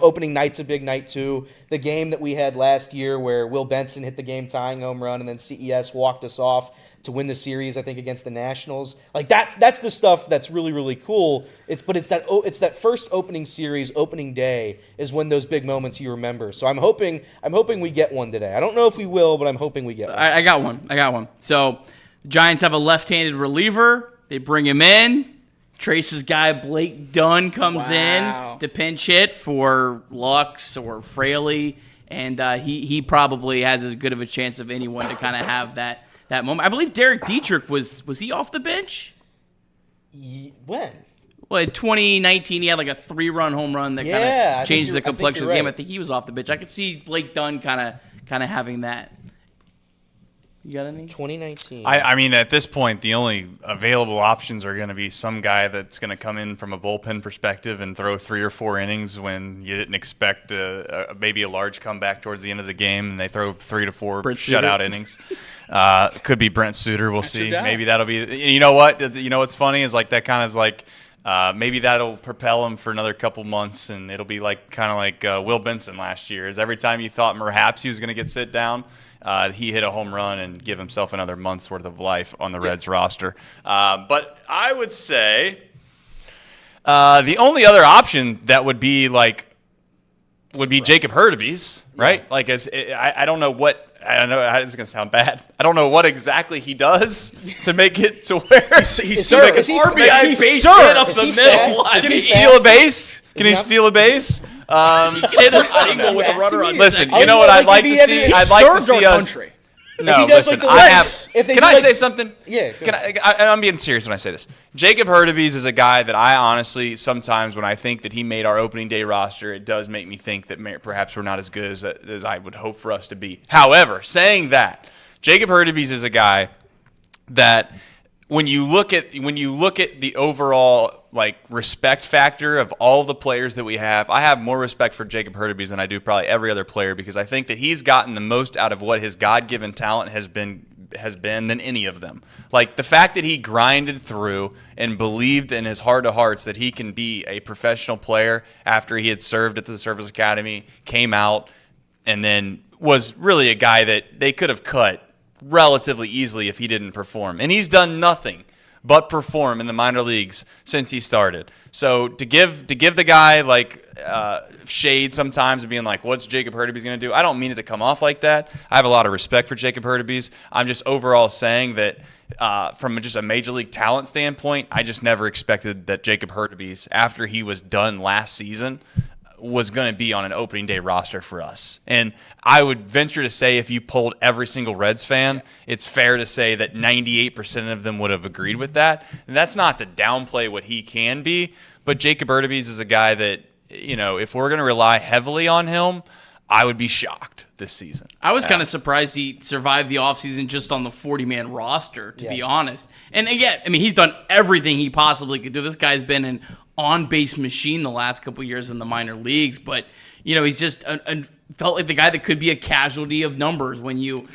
opening night's a big night too. The game that we had last year where Will Benson hit the game-tying home run and then CES walked us off to win the series, I think, against the Nationals. Like, that's the stuff that's really, really cool. It's that first opening series, opening day, is when those big moments you remember. So I'm hoping we get one today. I don't know if we will, but I'm hoping we get one. I got one. So the Giants have a left-handed reliever. They bring him in. Trace's guy, Blake Dunn, comes in to pinch hit for Lux or Fraley, and he probably has as good of a chance of anyone to kind of have that moment. I believe Derek Dietrich was he off the bench? When? Well, in 2019, he had like a 3-run home run that kind of changed the complexion of the game. I think he was off the bench. I could see Blake Dunn kind of having that. You got any? 2019. I mean, at this point, the only available options are going to be some guy that's going to come in from a bullpen perspective and throw 3 or 4 innings when you didn't expect maybe a large comeback towards the end of the game, and they throw 3 to 4 shutout innings. Could be Brent Suter. We'll see. Maybe that'll be. You know what? You know what's funny is, like, that kind of is like. Maybe that'll propel him for another couple months, and it'll be like kind of like Will Benson last year. Is every time you thought perhaps he was going to get sit down, he hit a home run and give himself another month's worth of life on the Reds roster. But I would say the only other option that would be Jacob Hurtubise, right? Yeah. Like, I don't know what. I don't know. It's going to sound bad. I don't know what exactly he does to make it to where he's like an RBI base hit up the middle. Can he steal a base? Can he steal a base? He can hit a single with a runner on. Listen, you know what I'd like to see? I'd like to see us. No, listen. Can I say something? Yeah. I'm being serious when I say this. Jacob Hurtubise is a guy that I honestly, sometimes when I think that he made our opening day roster, it does make me think that perhaps we're not as good as I would hope for us to be. However, saying that, Jacob Hurtubise is a guy that when you look at the overall, like, respect factor of all the players that we have, I have more respect for Jacob Hurtubise than I do probably every other player, because I think that he's gotten the most out of what his God-given talent has been than any of them. Like, the fact that he grinded through and believed in his heart of hearts that he can be a professional player after he had served at the Service Academy, came out, and then was really a guy that they could have cut relatively easily if he didn't perform. And he's done nothing but perform in the minor leagues since he started. So to give the guy, like, shade sometimes of being like, what's Jacob Hurtubise going to do? I don't mean it to come off like that. I have a lot of respect for Jacob Hurtubise. I'm just overall saying that from just a major league talent standpoint, I just never expected that Jacob Hurtubise, after he was done last season, was going to be on an opening day roster for us. And I would venture to say if you polled every single Reds fan, it's fair to say that 98% of them would have agreed with that. And that's not to downplay what he can be, but Jacob Hurtubise is a guy that, if we're going to rely heavily on him, I would be shocked this season. I was kind of surprised he survived the offseason just on the 40-man roster, to be honest. And again, he's done everything he possibly could do. This guy's been an on-base machine the last couple years in the minor leagues, but he's just felt like the guy that could be a casualty of numbers when you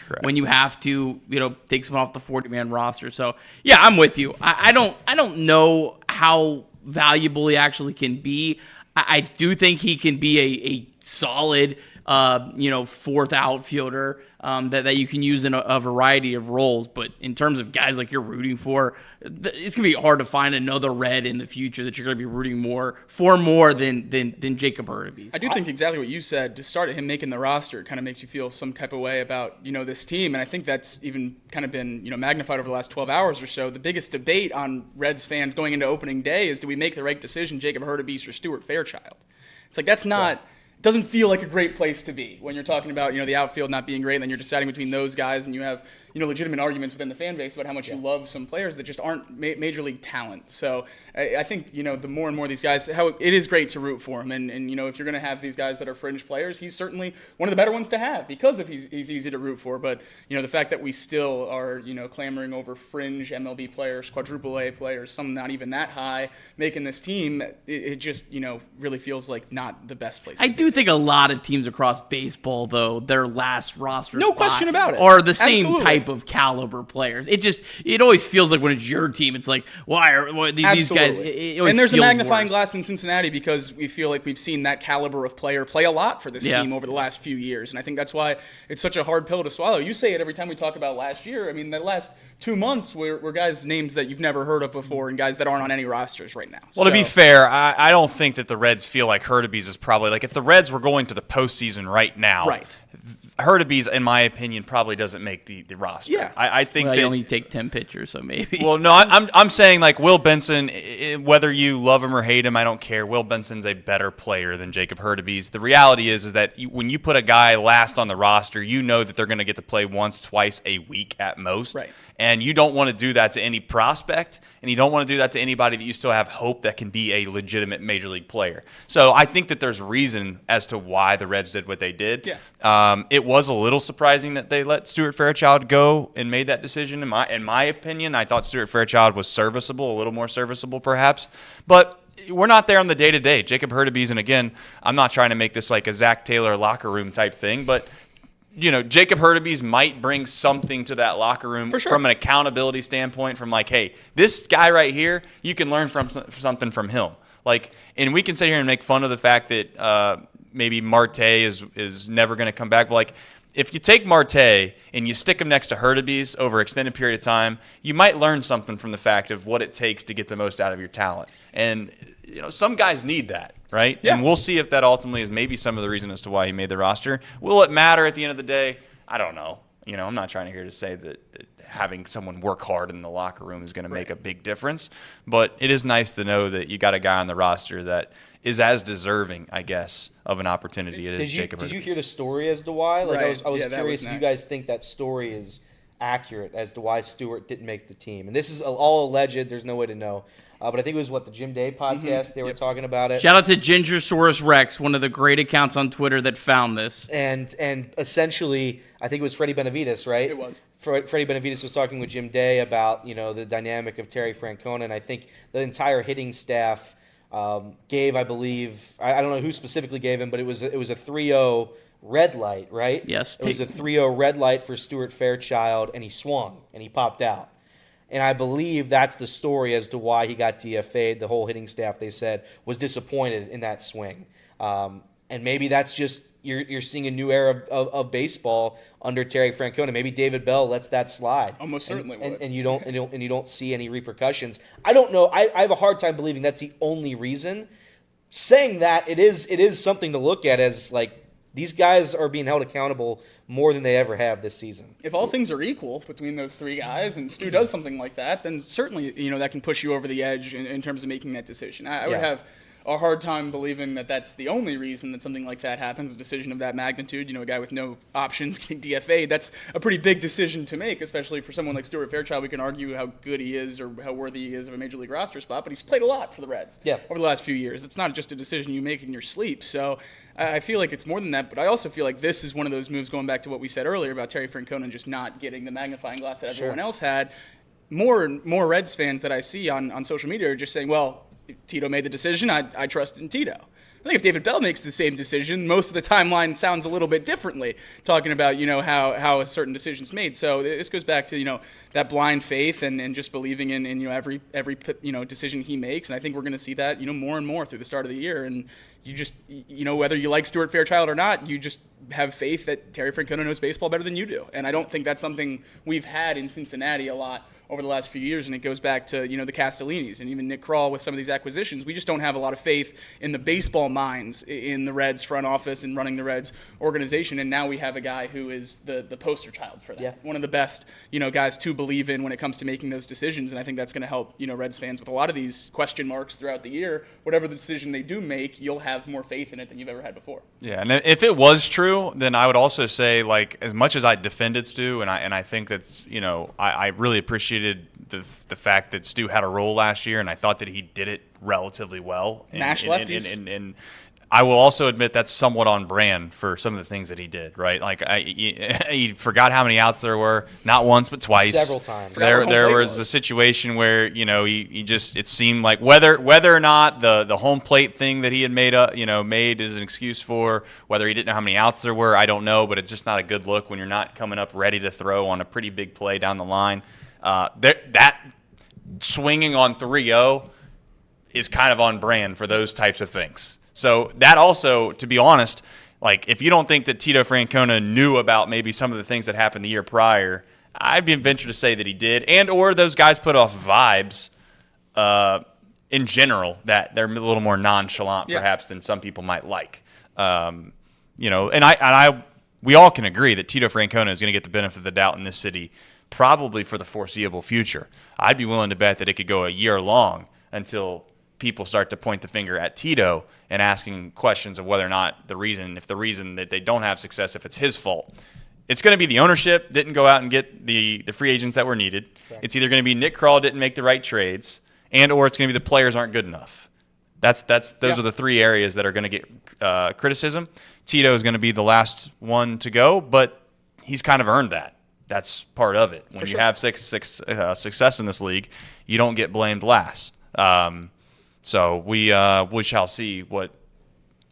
have to take someone off the 40-man roster. So yeah, I'm with you. I don't know how valuable he actually can be. I do think he can be a solid fourth outfielder that you can use in a variety of roles. But in terms of guys like you're rooting for, it's going to be hard to find another Red in the future that you're going to be rooting for more than Jacob Hurtubise. I do think exactly what you said. To start him making the roster kind of makes you feel some type of way about this team, and I think that's even kind of been magnified over the last 12 hours or so. The biggest debate on Reds fans going into opening day is, do we make the right decision, Jacob Hurtubise or Stuart Fairchild? It's like that's not. Yeah. Doesn't feel like a great place to be when you're talking about the outfield not being great, and then you're deciding between those guys, and you have legitimate arguments within the fan base about how much you love some players that just aren't major league talent. So I think the more and more these guys, how it is great to root for him, and if you're going to have these guys that are fringe players, he's certainly one of the better ones to have because of he's easy to root for. But the fact that we still are clamoring over fringe MLB players, quadruple A players, some not even that high, making this team, it just really feels like not the best place. I do think a lot of teams across baseball, though, their last roster no question about it, are the same Absolutely. type of caliber players. It always feels like when it's your team, it's like why these guys? And there's a magnifying glass in Cincinnati because we feel like we've seen that caliber of player play a lot for this team over the last few years, and I think that's why it's such a hard pill to swallow. You say it every time we talk about last year. The last 2 months were guys' names that you've never heard of before and guys that aren't on any rosters right now. Well, to be fair, I don't think that the Reds feel like Hurtubise is probably like if the Reds were going to the postseason right now. Right. Hurtubise, in my opinion, probably doesn't make the roster. Yeah. I think that you only take 10 pitchers, so maybe. Well, no, I'm saying like Will Benson, whether you love him or hate him, I don't care. Will Benson's a better player than Jacob Hurtubise. The reality is that when you put a guy last on the roster, you know that they're going to get to play once, twice a week at most. Right. And you don't want to do that to any prospect, and you don't want to do that to anybody that you still have hope that can be a legitimate major league player. So I think that there's reason as to why the Reds did what they did. Yeah. It was a little surprising that they let Stuart Fairchild go and made that decision. In my opinion, I thought Stuart Fairchild was serviceable, a little more serviceable perhaps. But we're not there on the day-to-day. Jacob Hurtubise, and again, I'm not trying to make this like a Zach Taylor locker room type thing, but Jacob Hurtubise might bring something to that locker room from an accountability standpoint, from like, hey, this guy right here, you can learn from something from him. Like, and we can sit here and make fun of the fact that maybe Marte is never going to come back. But like, if you take Marte and you stick him next to Hurtubise over an extended period of time, you might learn something from the fact of what it takes to get the most out of your talent. And some guys need that. Right? Yeah. And we'll see if that ultimately is maybe some of the reason as to why he made the roster. Will it matter at the end of the day? I don't know. I'm not trying to say that having someone work hard in the locker room is going to make a big difference. But it is nice to know that you got a guy on the roster that is as deserving, I guess, of an opportunity as Jacob Hurtubise. Did you hear the story as to why? Like, right. I was curious if you guys think that story is accurate as to why Stewart didn't make the team. And this is all alleged. There's no way to know. But I think it was, the Jim Day podcast, they were talking about it. Shout out to Gingersaurus Rex, one of the great accounts on Twitter that found this. And essentially, I think it was Freddie Benavides, right? It was. Freddie Benavides was talking with Jim Day about, the dynamic of Terry Francona, and I think the entire hitting staff gave, I believe, I don't know who specifically gave him, but it was a 3-0 red light, right? Yes. It was a 3-0 red light for Stuart Fairchild, and he swung, and he popped out. And I believe that's the story as to why he got DFA'd. The whole hitting staff, they said, was disappointed in that swing. And maybe that's just you're seeing a new era of baseball under Terry Francona. Maybe David Bell lets that slide. Almost certainly would. And you don't see any repercussions. I don't know. I have a hard time believing that's the only reason. Saying that, it is something to look at as like, these guys are being held accountable more than they ever have this season. If all things are equal between those three guys and Stu does something like that, then certainly, that can push you over the edge in terms of making that decision. I would have a hard time believing that that's the only reason that something like that happens, a decision of that magnitude. You know, a guy with no options getting DFA'd, that's a pretty big decision to make, especially for someone like Stuart Fairchild. We can argue how good he is or how worthy he is of a major league roster spot, but he's played a lot for the Reds over the last few years. It's not just a decision you make in your sleep. So I feel like it's more than that, but I also feel like this is one of those moves, going back to what we said earlier about Terry Francona just not getting the magnifying glass that everyone else had. More and more Reds fans that I see on social media are just saying, well, Tito made the decision, I trust in Tito. I think if David Bell makes the same decision, most of the timeline sounds a little bit differently, talking about, you know, how a certain decision's made. So this goes back to, you know, that blind faith and just believing in you know, every you know, decision he makes. And I think we're going to see that, you know, more and more through the start of the year. And you just, you know, whether you like Stuart Fairchild or not, you just have faith that Terry Francona knows baseball better than you do. And I don't think that's something we've had in Cincinnati a lot over the last few years, and it goes back to, you know, the Castellinis and even Nick Krall with some of these acquisitions. We just don't have a lot of faith in the baseball minds in the Reds front office and running the Reds organization, and now we have a guy who is the poster child for that. Yeah. One of the best, you know, guys to believe in when it comes to making those decisions, and I think that's going to help, you know, Reds fans with a lot of these question marks throughout the year. Whatever the decision they do make, you'll have more faith in it than you've ever had before. Yeah, and if it was true, then I would also say, like, as much as I defended Stu, and I think that's, you know, I really appreciated the fact that Stu had a role last year, and I thought that he did it relatively well. Mash lefties. And I will also admit that's somewhat on brand for some of the things that he did, right? Like, he forgot how many outs there were, not once but twice. Several times. There was a situation where, you know, he just, it seemed like whether or not the home plate thing that he had made as an excuse for, whether he didn't know how many outs there were, I don't know, but it's just not a good look when you're not coming up ready to throw on a pretty big play down the line. That swinging on 3-0 is kind of on brand for those types of things. So that also, to be honest, like, if you don't think that Tito Francona knew about maybe some of the things that happened the year prior, I'd be ventured to say that he did, and or those guys put off vibes in general that they're a little more nonchalant perhaps than some people might like. You know, and we all can agree that Tito Francona is going to get the benefit of the doubt in this city probably for the foreseeable future. I'd be willing to bet that it could go a year long until people start to point the finger at Tito and asking questions of whether or not if the reason that they don't have success, if it's his fault. It's going to be the ownership didn't go out and get the free agents that were needed. Right. It's either going to be Nick Krall didn't make the right trades, and or it's going to be the players aren't good enough. Those are the three areas that are going to get criticism. Tito is going to be the last one to go, but he's kind of earned that. That's part of it. When you have success in this league, you don't get blamed last. So we shall see what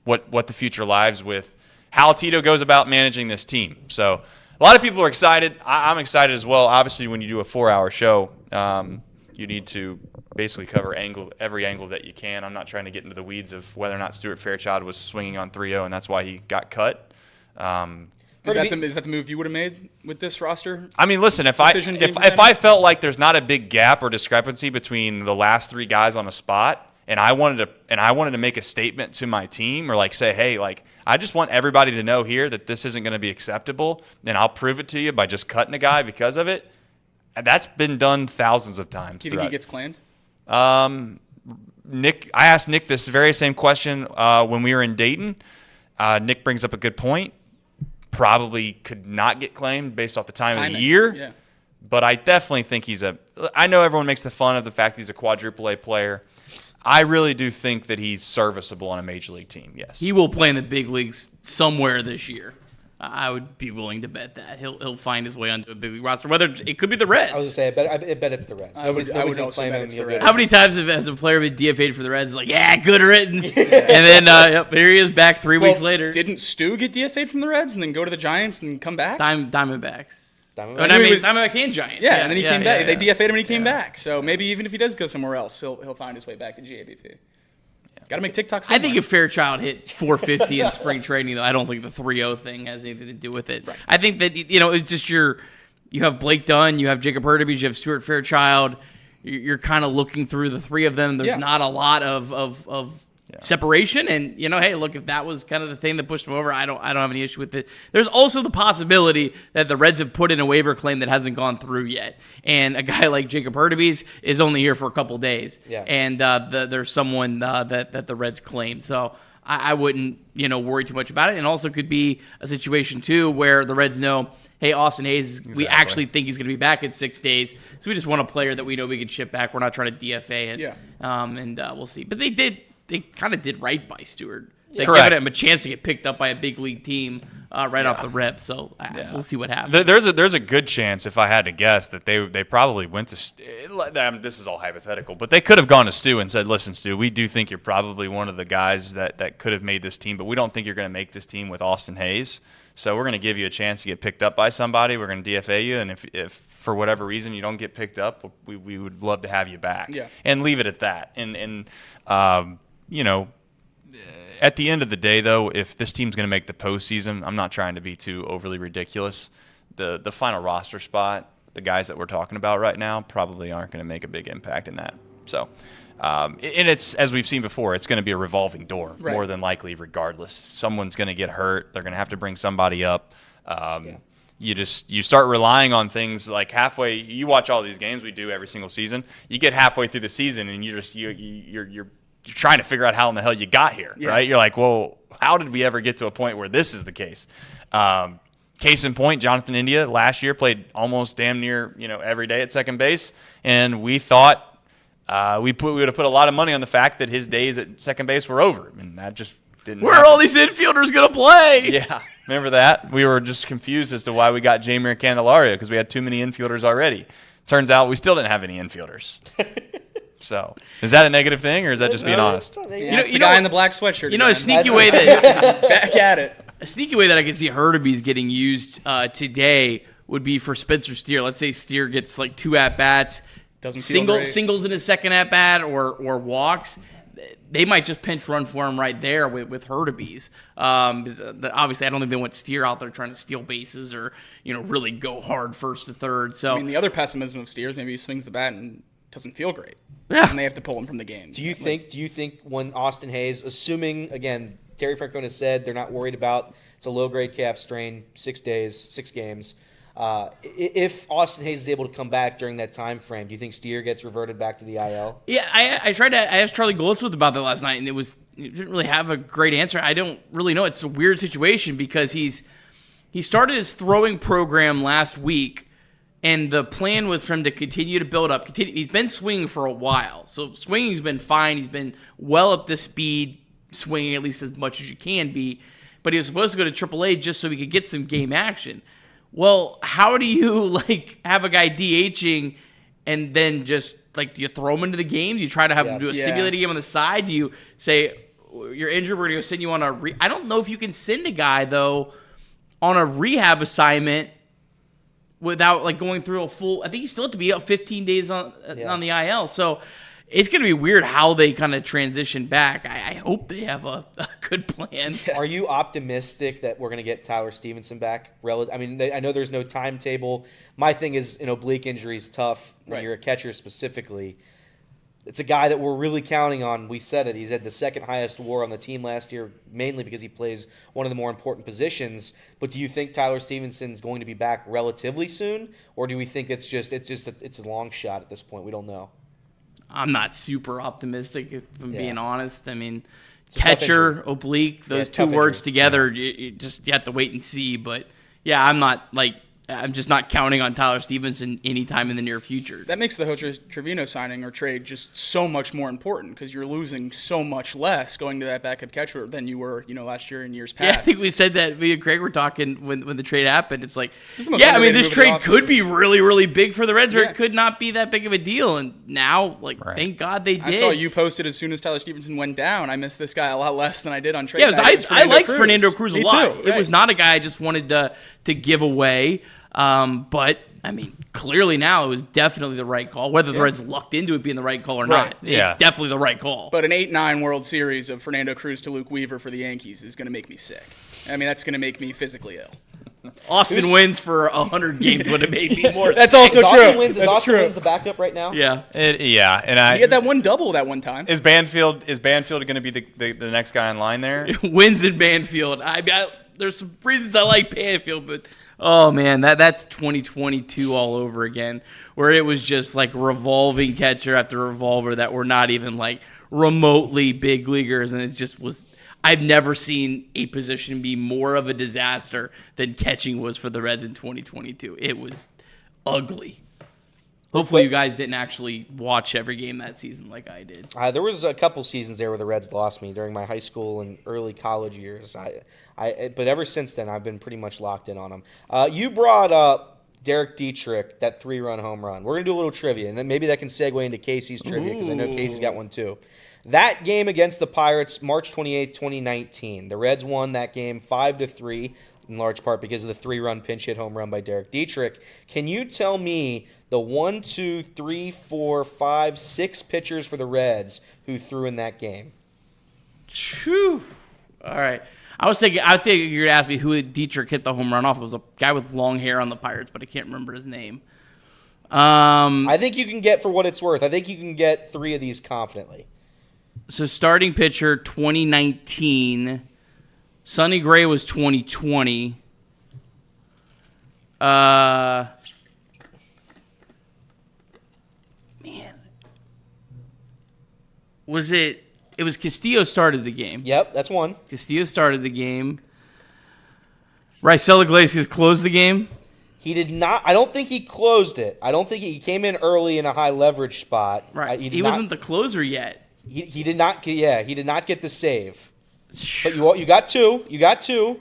the future lies with how Tito goes about managing this team. So a lot of people are excited. I'm excited as well. Obviously, when you do a 4-hour show, you need to basically cover every angle that you can. I'm not trying to get into the weeds of whether or not Stuart Fairchild was swinging on 3-0, and that's why he got cut. Is that the move you would have made with this roster? I mean, listen, if I felt like there's not a big gap or discrepancy between the last three guys on a spot, and I wanted to make a statement to my team, or like say, hey, like, I just want everybody to know here that this isn't going to be acceptable, then I'll prove it to you by just cutting a guy because of it. And that's been done thousands of times. Do you think he gets claimed? I asked Nick this very same question when we were in Dayton. Nick brings up a good point. Probably could not get claimed based off the time of the year. Yeah. But I definitely think I know everyone makes the fun of the fact that he's a quadruple A player. I really do think that he's serviceable on a major league team, yes. He will play in the big leagues somewhere this year. I would be willing to bet that. He'll find his way onto a big league roster. Whether it could be the Reds. I was going to say, I bet it's the Reds. I would also bet it's the Reds. How many times has a player been DFA'd for the Reds? Like, yeah, good riddance. And then here he is back 3 weeks later. Didn't Stu get DFA'd from the Reds and then go to the Giants and come back? Diamondbacks. Diamondbacks and Giants. Yeah, and then he came back. They DFA'd him and he came back. So maybe even if he does go somewhere else, he'll find his way back to GABP. Got to make TikTok somewhere. I think if Fairchild hit 450 in spring training, though, I don't think the 3-0 thing has anything to do with it. Right. I think that, it's just you have Blake Dunn, you have Jacob Hurtubise, you have Stuart Fairchild. You're kind of looking through the three of them. There's not a lot of separation. And hey, look, if that was kind of the thing that pushed him over, I don't have any issue with it. There's also the possibility that the Reds have put in a waiver claim that hasn't gone through yet, and a guy like Jacob Hurtubise is only here for a couple days. Yeah. And there's someone that the Reds claim. So I wouldn't worry too much about it. And also could be a situation too where the Reds know, hey, Austin Hayes, we actually think he's going to be back in 6 days, so we just want a player that we know we can ship back. We're not trying to DFA it. Yeah. And we'll see. But they kind of did right by Stewart. They Correct. gave him a chance to get picked up by a big league team right off the rip. So we'll see what happens. There's a good chance, if I had to guess, that they probably went to. This is all hypothetical, but they could have gone to Stu and said, "Listen, Stu, we do think you're probably one of the guys that could have made this team, but we don't think you're going to make this team with Austin Hayes. So we're going to give you a chance to get picked up by somebody. We're going to DFA you, and if for whatever reason you don't get picked up, we would love to have you back." Yeah. And leave it at that. And at the end of the day, though, if this team's going to make the postseason, I'm not trying to be too overly ridiculous. The final roster spot, the guys that we're talking about right now, probably aren't going to make a big impact in that. So, and it's, as we've seen before, it's going to be a revolving door, more than likely, regardless. Someone's going to get hurt. They're going to have to bring somebody up. You start relying on things like halfway. You watch all these games we do every single season. You get halfway through the season and you're trying to figure out how in the hell you got here, right? You're like, well, how did we ever get to a point where this is the case? Case in point, Jonathan India last year played almost damn near every day at second base, and we thought we would have put a lot of money on the fact that his days at second base were over, and that just didn't. Where are all these infielders going to play? Yeah, remember that? We were just confused as to why we got Jeimer Candelario because we had too many infielders already. Turns out we still didn't have any infielders. So, is that a negative thing, or is that just being honest? The guy in the black sweatshirt. A sneaky way that back at it. A sneaky way that I could see Hurtubise getting used today would be for Spencer Steer. Let's say Steer gets like 2 at bats, singles in his second at bat, or walks. They might just pinch run for him right there with Hurtubise. Obviously, I don't think they want Steer out there trying to steal bases or really go hard first to third. So the other pessimism of Steer is maybe he swings the bat and doesn't feel great. Yeah. And they have to pull him from the game. Do you think when Austin Hayes, assuming, again, Terry Francona said they're not worried about, it's a low-grade calf strain, 6 days, 6 games. If Austin Hayes is able to come back during that time frame, do you think Steer gets reverted back to the IL? Yeah, I asked Charlie Goldsmith about that last night, and he didn't really have a great answer. I don't really know. It's a weird situation because he started his throwing program last week, and the plan was for him to continue to build up. He's been swinging for a while. So swinging's been fine. He's been well up to speed, swinging at least as much as you can be. But he was supposed to go to AAA just so he could get some game action. Well, how do you have a guy DHing and then just do you throw him into the game? Do you try to have him do a simulated game on the side? Do you say, you're injured, we're going to go send you on I don't know if you can send a guy, though, on a rehab assignment without going through a full. I think you still have to be out 15 days on the IL. So it's going to be weird how they kind of transition back. I hope they have a good plan. Are you optimistic that we're going to get Tyler Stephenson back? I know there's no timetable. My thing is an oblique injury is tough when you're a catcher specifically. It's a guy that we're really counting on. We said it. He's had the second highest WAR on the team last year, mainly because he plays one of the more important positions. But do you think Tyler Stephenson's going to be back relatively soon, or do we think it's a long shot at this point? We don't know. I'm not super optimistic, if I'm being honest. Catcher, oblique, those two words together, you have to wait and see. But I'm just not counting on Tyler Stephenson anytime in the near future. That makes the Jose Trevino signing or trade just so much more important because you're losing so much less going to that backup catcher than you were, last year and years past. Yeah, I think we said that. Me and Craig were talking when the trade happened. It's this trade could be really, really big for the Reds, or it could not be that big of a deal. And now, thank God they did. I saw you posted as soon as Tyler Stephenson went down. I missed this guy a lot less than I did on trade. Yeah, I like Fernando Cruz a lot. Me too, It was not a guy I just wanted to give away. But clearly now it was definitely the right call. Whether the Reds lucked into it being the right call or not, it's definitely the right call. But an 8-9 World Series of Fernando Cruz to Luke Weaver for the Yankees is going to make me sick. That's going to make me physically ill. Austin Wins for 100 games would have made me more. That's also Is true. Austin Wins, is That's Austin true. Wins the backup right now? Yeah. And He had that one double that one time. is Banfield going to be the next guy in line there? Wins in Banfield. There's some reasons I like Banfield, but oh man, that's 2022 all over again, where it was just like revolving catcher after revolver that were not even like remotely big leaguers, and it just was. I've never seen a position be more of a disaster than catching was for the Reds in 2022. It was ugly. Hopefully you guys didn't actually watch every game that season like I did. There was a couple seasons there where the Reds lost me during my high school and early college years. But ever since then, I've been pretty much locked in on them. You brought up Derek Dietrich, that 3-run home run. We're going to do a little trivia, and then maybe that can segue into Casey's trivia because I know Casey's got one too. That game against the Pirates, March 28th, 2019. The Reds won that game 5-3, in large part because of the 3-run pinch hit home run by Derek Dietrich. Can you tell me the 1, 2, 3, 4, 5, 6 pitchers for the Reds who threw in that game? Whew. All right. I think you're going to ask me who Dietrich hit the home run off. It was a guy with long hair on the Pirates, but I can't remember his name. I think you can get, for what it's worth, I think you can get 3 of these confidently. So starting pitcher 2019, Sonny Gray was 2020. Man, was it? It was Castillo started the game. Yep, that's one. Castillo started the game. Raisel Iglesias closed the game. He did not. I don't think he closed it. I don't think he came in early in a high leverage spot. Right. He wasn't the closer yet. He did not. Yeah, he did not get the save. But you got 2. You got 2.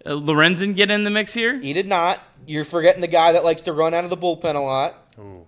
Lorenzen get in the mix here? He did not. You're forgetting the guy that likes to run out of the bullpen a lot. Ooh.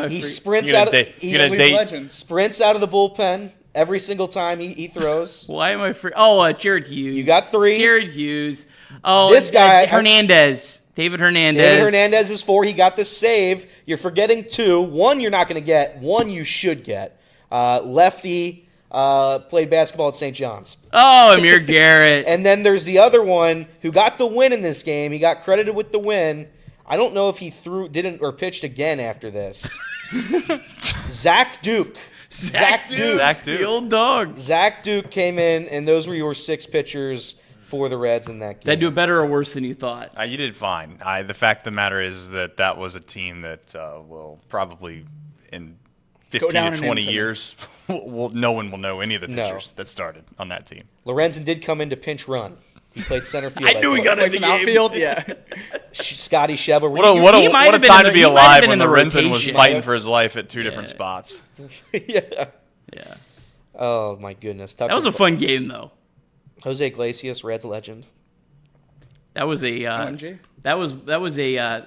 He sprints out of sprints out of the bullpen every single time he throws. Why am I free? Oh, Jared Hughes. You got 3. Jared Hughes. Oh, this guy Hernandez. David Hernandez. David Hernandez is 4. He got the save. You're forgetting 2. 1 you're not going to get. 1 you should get. Lefty played basketball at St. John's. Oh, Amir Garrett. And then there's the other one who got the win in this game. He got credited with the win. I don't know if he didn't or pitched again after this. Zach Duke. Zach Duke. The old dog. Zach Duke came in, and those were your 6 pitchers for the Reds in that game. Did I do it better or worse than you thought? You did fine. The fact of the matter is that was a team that will probably in 15 to 20 years, no one will know any of the pitchers that started on that team. Lorenzen did come in to pinch run. He played center field. I knew he got in the game. Outfield, yeah. Scotty Shebler. What a time to be alive when Lorenzen was fighting for his life at 2 different spots. Yeah. Yeah. Oh, my goodness. That was a fun game, though. Jose Iglesias, Reds legend. That was a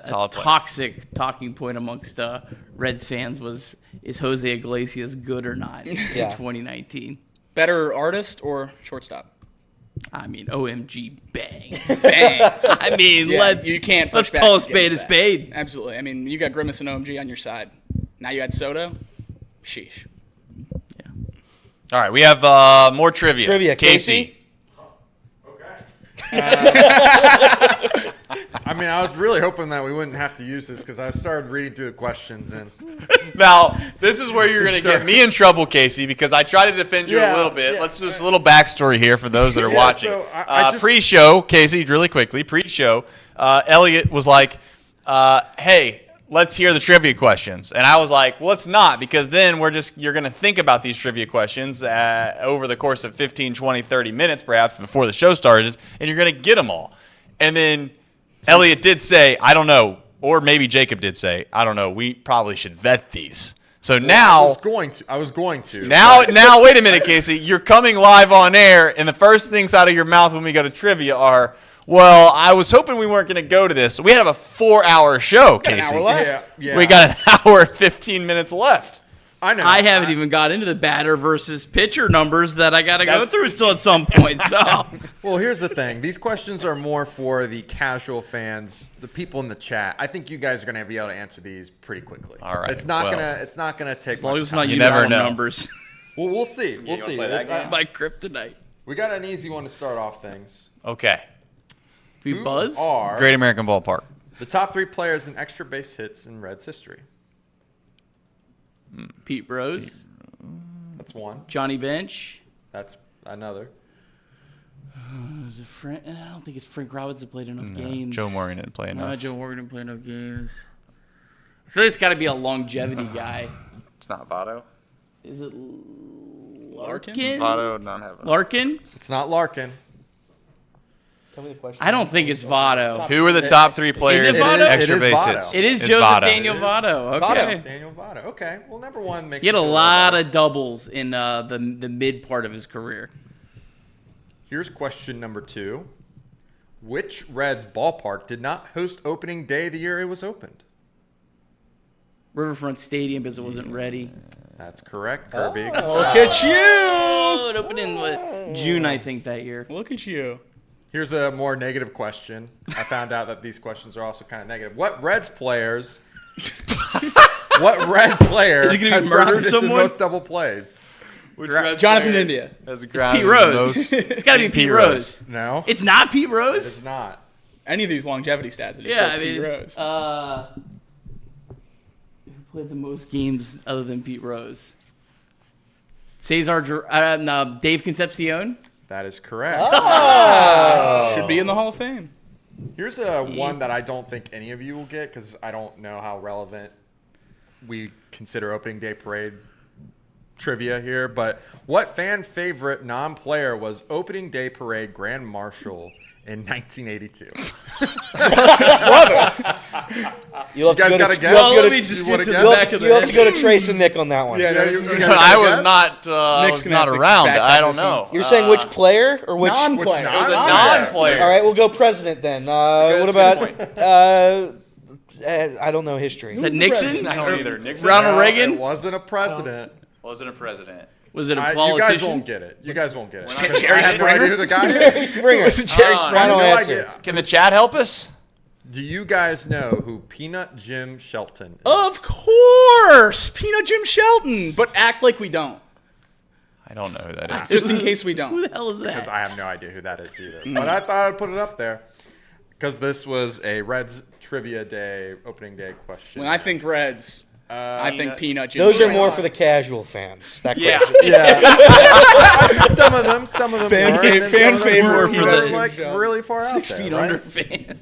toxic talking point amongst Reds fans is Jose Iglesias good or not in 2019? Better artist or shortstop? I mean, OMG, bang. Bangs. I mean, let's call a spade a spade. Absolutely. I mean, you got Grimace and OMG on your side. Now you got Soto. Sheesh. Yeah. All right, we have more trivia. Trivia, Casey. I mean, I was really hoping that we wouldn't have to use this because I started reading through the questions and. Now, this is where you're going to get me in trouble, Casey, because I try to defend you a little bit. Let's do a little backstory here for those that are watching. So I just... Pre-show, Casey, really quickly, pre-show, Elliot was like, hey, let's hear the trivia questions. And I was like, well, let's not, because then you're going to think about these trivia questions over the course of 15, 20, 30 minutes, perhaps, before the show started, and you're going to get them all. And then Elliot did say, I don't know, or maybe Jacob did say, I don't know, we probably should vet these. So now... I was going to. Now, wait a minute, Casey. You're coming live on air, and the first things out of your mouth when we go to trivia are, well, I was hoping we weren't going to go to this. We have a 4-hour show, Casey. An hour left. Yeah. We got an hour and 15 minutes left. I know. I haven't even got into the batter versus pitcher numbers that I got to go through still at some point. So, well, here's the thing. These questions are more for the casual fans, the people in the chat. I think you guys are going to be able to answer these pretty quickly. All right. It's not gonna take as long much as it's time. not you never know. Numbers. Well, we'll see. We'll see. Play that game? My kryptonite. We got an easy one to start off things. Okay. We Who buzz? are Great American Ballpark. the top 3 players in extra base hits in Reds history? Pete Rose. That's one. Johnny Bench. That's another. Was it Frank? I don't think it's Frank Robinson played enough games. Joe Morgan didn't play enough. No, Joe Morgan didn't play enough games. I feel like it's got to be a longevity guy. It's not Votto. Is it Larkin? Votto not having. Larkin? It's not Larkin. Tell me the question. I don't think it's Votto. Who are the top 3 players Votto? in extra It is base Votto. hits? It is It's Joseph Votto. Daniel Votto. Okay. Daniel Votto. Okay. Well, number one makes He had me a feel lot better. of doubles in the mid part of his career. Here's question number 2. Which Reds ballpark did not host opening day the year it was opened? Riverfront Stadium because it wasn't ready. That's correct, Kirby. Look at you. Oh, it opened in June, I think, that year. Look at you. Here's a more negative question. I found out that these questions are also kind of negative. What Reds players? What Red player Is he gonna be has murdering grounded into someone? most double plays? Which Reds Jonathan player India. has grounded Pete Rose. most? It's got to be Pete Rose. No, It's not Pete it's Rose? not. Any of these longevity stats. Are just Yeah, like I Pete mean, Rose. who played the most games other than Pete Rose? Dave Concepcion? That is correct. Should be in the Hall of Fame. Here's a one that I don't think any of you will get because I don't know how relevant we consider opening day parade trivia here. But what fan favorite non-player was opening day parade grand marshal in 1982? You'll have You guys to go gotta to, guess? you'll have to Well, go let to- me just you'll get to have the to- back of the you'll have to go to head. Trace and Nick on that one. I was not. I Nick's was gonna not have to around. back I up don't this one. know. You're saying which player or which Non-player. It was a Non-player. non-player. All right, we'll go president then. What that's a about? good I don't know history. Is that Nixon? I don't Or either. Nixon. Ronald No, Reagan? It wasn't a president. Wasn't a president. Was it a You politician? guys won't get it. You guys won't get it. When I- I have no idea who the guy Jerry is. Springer. Jerry I Springer. don't No answer. idea. Can the chat help us? Do you guys know who Peanut Jim Shelton is? Of course, Peanut Jim Shelton. But act like we don't, I don't know who that is. just in case we Who don't. the hell is Because that? I have no idea who that is either. But I thought I'd put it up there. Because this was a Reds Trivia Day, opening day question. When I think Reds, I think Peanut Jim. Those are Shelton. more for the casual fans. That Yeah. question. Yeah. some of them Fan were, fa- and then fan some of them favorite were, for you know, the- like really far out 6 there, feet right? under fans.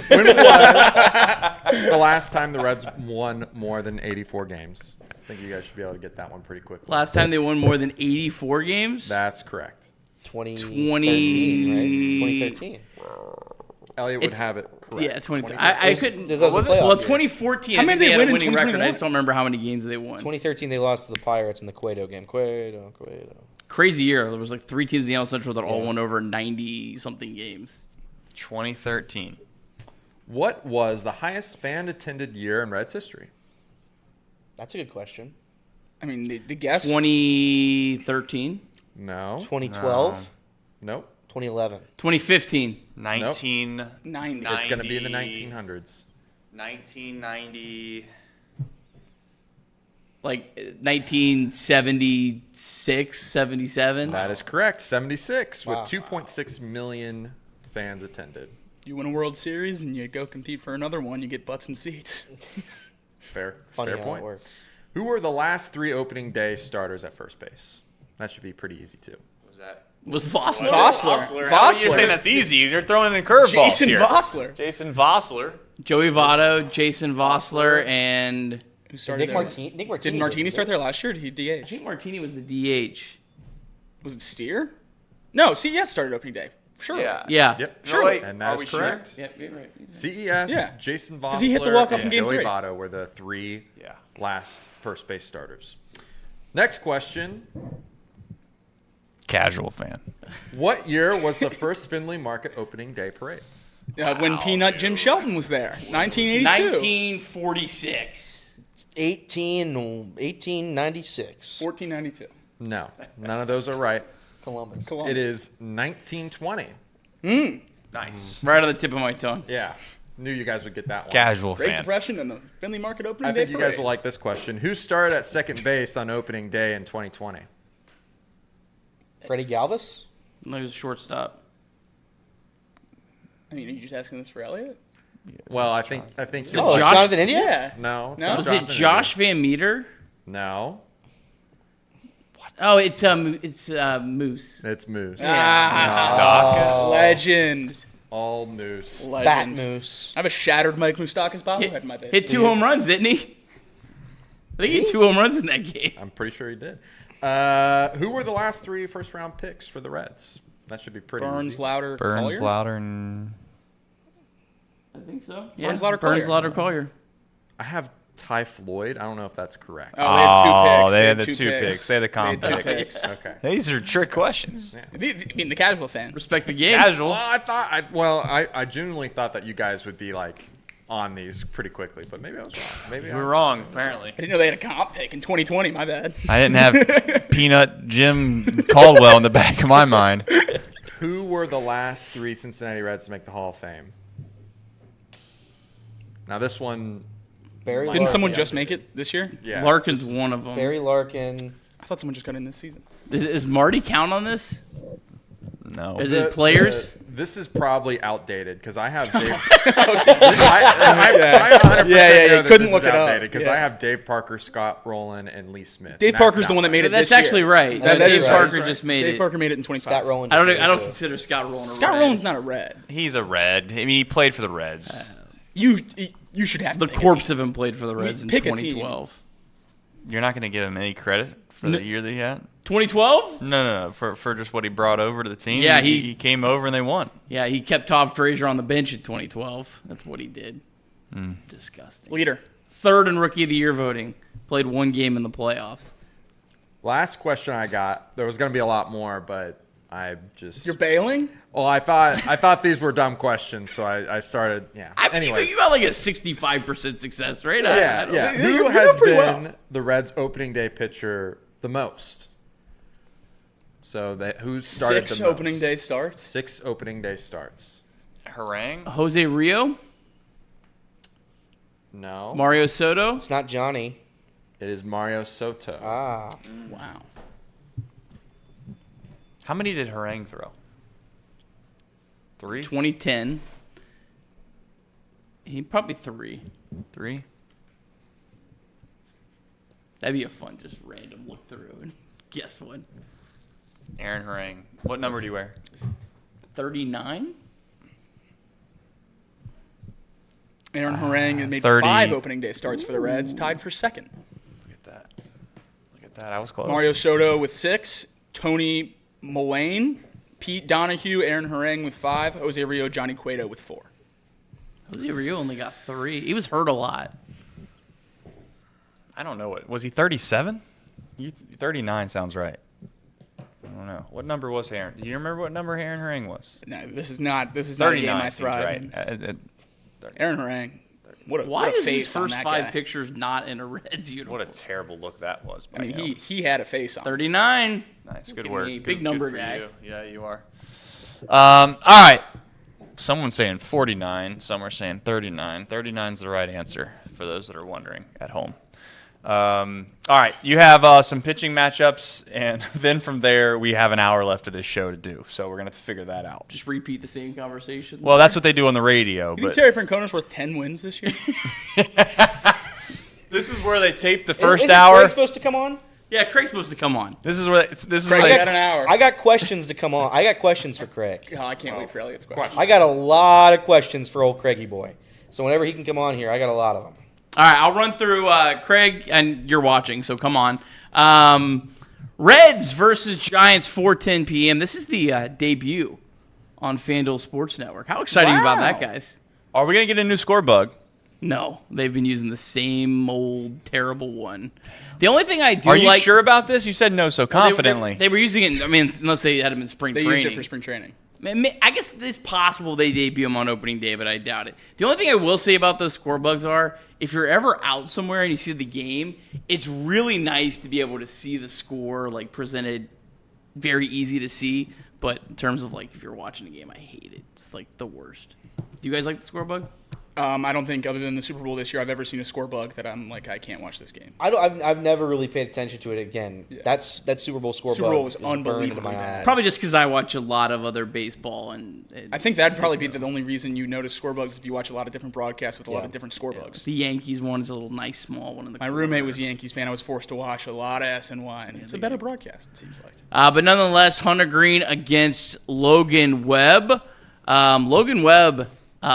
When was the last time the Reds won more than 84 games? I think you guys should be able to get that one pretty quickly. Last time they won more than 84 games? That's correct. 2013, right? 2013. Elliot would It's- have it correct. Yeah, 20. I couldn't. This was a playoff Well, year. 2014. How I many think did they they had win a in winning record. I 2021? just don't remember how many games they won. 2013, they lost to the Pirates in the Cueto game. Cueto. Crazy year. There was like 3 teams in the NL Central that all Yeah. won over 90 something games. 2013. What was the highest fan attended year in Reds history? That's a good question. I mean, the guess. 2013, No. 2012, Nope. 2011. 2015, 90. It's going to be in the 1900s. 1990. like 1976, 77. That is correct. 76 Wow. with 2.6 million fans attended. You win a World Series and you go compete for another one, you get butts and seats. Fair Funny how point. it works. Who were the last 3 opening day starters at first base? That should be pretty easy too. Was that? Was Vossler. Vossler. How are you saying that's easy? You're throwing in curveballs Jason here. Vossler. Jason Vossler. Joey Votto, Jason Vossler, and Who started Nick there? Martini. Nick Martini. Did Martini start there last year? Or did he I DH? think Martini was the DH. Was it Steer? No, CES started opening day. Sure. Yeah. Yeah. Yep. No, wait. And Are that we is sure? correct. Yep, you're right. CES, Yeah. Jason Vossler, 'Cause he hit the walk-off in and Game Joey 3. Votto were the 3 Yeah. last first base starters. Next question. Casual fan. What year was the first Findlay Market opening day parade? When Peanut Jim Shelton was there. 1982. 1946. 1896. 1492. No, none of those are right. Columbus. Columbus. It is 1920. Nice. Right on the tip of my tongue. Yeah, knew you guys would get that one. Casual Great fan. Depression and the Findlay Market opening I day think you guys parade. will like this question. Who started at second base on opening day in 2020? Freddie Galvis. No, he was a shortstop. I mean, are you just asking this for Elliott? Well, I think. Oh, Josh- it's Jonathan India? Yeah. No. It's No? not Was Jonathan it Josh Van Meter? India. No. Oh, it's Moose. It's Moose. Legend. All Moose. Legend. Bat Moose. I have a shattered Mike Moustakas bobblehead in my basement. Hit 2 home runs, didn't he? I think he hit 2 home runs in that game. I'm pretty sure he did. Who were the last 3 first-round picks for the Reds? That should be pretty Burns, easy. Louder, Burns, Collier? Louder, and I think so. Burns, Louder, Burns, Collier. Louder, Collier. I have Ty Floyd. I don't know if that's correct. Oh, they had 2 picks. they had the 2 picks. They had the comp They had 2 pick. picks. Okay. These are trick questions. I mean, the casual fan. Respect the game. Casual. Well, I genuinely thought that you guys would be like on these pretty quickly, but maybe I was wrong. Maybe We were wrong, apparently. I didn't know they had a comp pick in 2020. My bad. I didn't have Peanut Jim Caldwell in the back of my mind. Who were the last 3 Cincinnati Reds to make the Hall of Fame? Now this one, Barry Didn't Larkin. someone just make it this year? yeah. Larkin's one of them. Barry Larkin. I thought someone just got in this season. Is Marty count on this? No. Is it players? This is probably outdated because I have Dave. I 100% Yeah, know you that couldn't this look is it up. outdated because Yeah. I have Dave Parker, Scott Rowland, and Lee Smith. Dave and Parker's that's the one that not made it That's this actually year. right. That Dave is Parker right. just made Dave it. Parker made it in 2012. Scott Rowland. I just don't. made I it don't too. consider Scott Rowland a Scott Red. Rowland's not a Red. He's a Red. I mean, he played for the Reds. You should have The to pick a corpse team. of him played for the Reds in Pick a team. 2012. You're not going to give him any credit for the year that he had? 2012? No. For just what he brought over to the team. Yeah, he came over and they won. Yeah, he kept Todd Frazier on the bench in 2012. That's what he did. Disgusting. Leader. 3rd in Rookie of the Year voting. Played 1 game in the playoffs. Last question I got. There was going to be a lot more, but I just. You're bailing? Well, I thought these were dumb questions, so I started. Yeah. Anyways. You got like a 65% success rate. Yeah. Who You're has doing pretty been well. the Reds' opening day pitcher the most? So who started 6 the most? opening day starts. 6 opening day starts. Harangue? Jose Rio, No. Mario Soto. It's not Johnny. It is Mario Soto. Ah. Wow. How many did Harangue throw? 3? 2010. He probably 3. 3? That'd be a fun, just random look through and guess one. Aaron Harangue. What number do you wear? 39. Aaron Harangue had made 30. 5 opening day starts for the Reds, tied for 2nd. Look at that. I was close. Mario Soto with 6, Tony Mullane, Pete Donahue, Aaron Harangue with 5, Jose Rio, Johnny Cueto with 4. Jose Rio only got 3. He was hurt a lot. I don't know what. Was he 37? 39 sounds right. I don't know. What number was Aaron? Do you remember what number Aaron Harangue was? No, this is not a game I seems thrive in. right. Aaron Harangue. Why what a is his face on first that 5 guy. pictures not in a Reds uniform? What a terrible look that was. I mean, he had a face on. 39. Nice. Good Look at work. me, Good- big number good for guy. you. Yeah, you are. All right. Someone's saying 49. Some are saying 39. 39 is the right answer for those that are wondering at home. All right. You have some pitching matchups, and then from there, we have an hour left of this show to do. So we're going to have to figure that out. Just repeat the same conversation. Well, that's what they do on the radio. You But think Terry Francona's worth 10 wins this year? this is where they tape the first Isn't hour. Craig supposed to come on? Yeah, Craig's supposed to come on. This is where this is Craig where they, got an hour. I got questions to come on. I got questions for Craig. Oh, I can't wait for Elliot's question. I got a lot of questions for old Craigie boy. So whenever he can come on here, I got a lot of them. All right, I'll run through Craig, and you're watching, so come on. Reds versus Giants, 4:10 p.m. This is the debut on FanDuel Sports Network. How exciting about that, guys? Are we going to get a new score bug? No, they've been using the same old terrible one. The only thing I do Are you like, sure about this? You said no so confidently. They were using it. I mean, unless they had them in spring They training. used it for spring training. I guess it's possible they debut them on opening day, but I doubt it. The only thing I will say about those score bugs are, if you're ever out somewhere and you see the game, it's really nice to be able to see the score like presented very easy to see. But in terms of like if you're watching a game, I hate it. It's like the worst. Do you guys like the score bug? I don't think, other than the Super Bowl this year, I've ever seen a score bug that I'm like, I can't watch this game. I've never really paid attention to it again. Yeah. That Super Bowl score Super bug Bowl was is burned into unbelievably my bad. eyes. Probably just because I watch a lot of other baseball, and I think that'd probably be the only reason you notice score bugs if you watch a lot of different broadcasts with a lot of different score bugs. the Yankees one is a little nice small one in the My roommate was a Yankees fan. I was forced to watch a lot of SNY, and it's a better broadcast, it seems like. But nonetheless, Hunter Greene against Logan Webb. Logan Webb,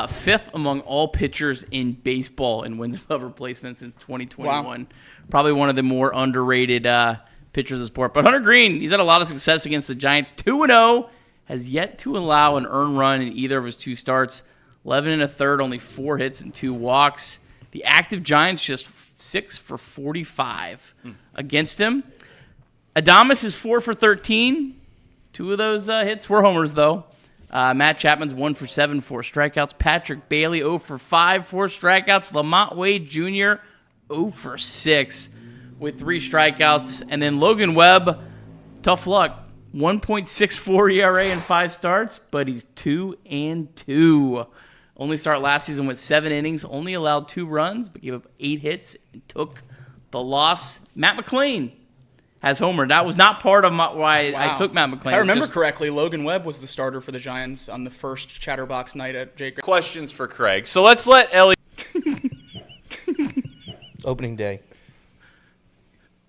fifth among all pitchers in baseball in wins above replacement since 2021. Wow. Probably one of the more underrated pitchers of the sport. But Hunter Greene, he's had a lot of success against the Giants. 2-0, has yet to allow an earned run in either of his two starts. 11 and a third, only 4 hits and 2 walks. The active Giants just 6 for 45 against him. Adames is 4 for 13. 2 of those hits were homers, though. Matt Chapman's 1 for 7, 4 strikeouts. Patrick Bailey 0 for 5, 4 strikeouts. Lamont Wade Jr. 0 for 6 with 3 strikeouts. And then Logan Webb, tough luck. 1.64 ERA in 5 starts, but he's 2-2. Only start last season with 7 innings, only allowed 2 runs, but gave up 8 hits and took the loss. Matt McClain has homered. That was not part of why I took Matt McClain. If I remember correctly, Logan Webb was the starter for the Giants on the first Chatterbox night at Jake. Questions for Craig. So let's let Elly. Opening day.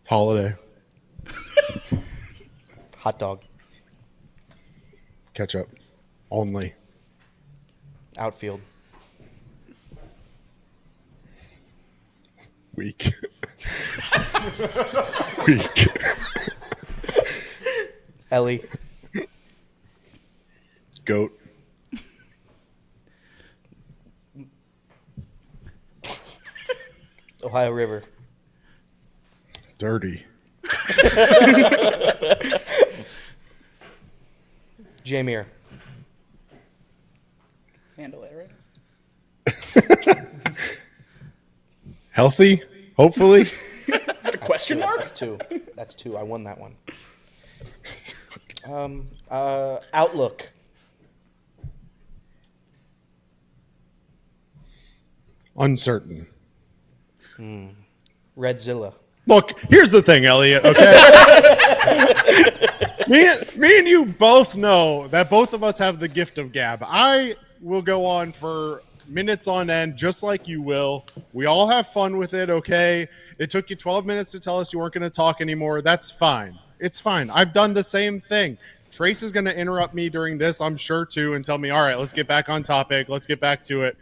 Holiday. Hot dog. Ketchup. Only. Outfield. Weak. Weak. Elly. Goat. Ohio River. Dirty. Jameer. Handle it, right? Healthy, hopefully. Is that a question mark? That's 2. That's 2. I won that one. Outlook. Uncertain. Redzilla. Look, here's the thing, Elliot, okay? me and you both know that both of us have the gift of gab. I will go on for minutes on end, just like you will. We all have fun with it, okay? It took you 12 minutes to tell us you weren't going to talk anymore. That's fine. It's fine. I've done the same thing. Trace is going to interrupt me during this, I'm sure, too, and tell me, all right, let's get back on topic. Let's get back to it.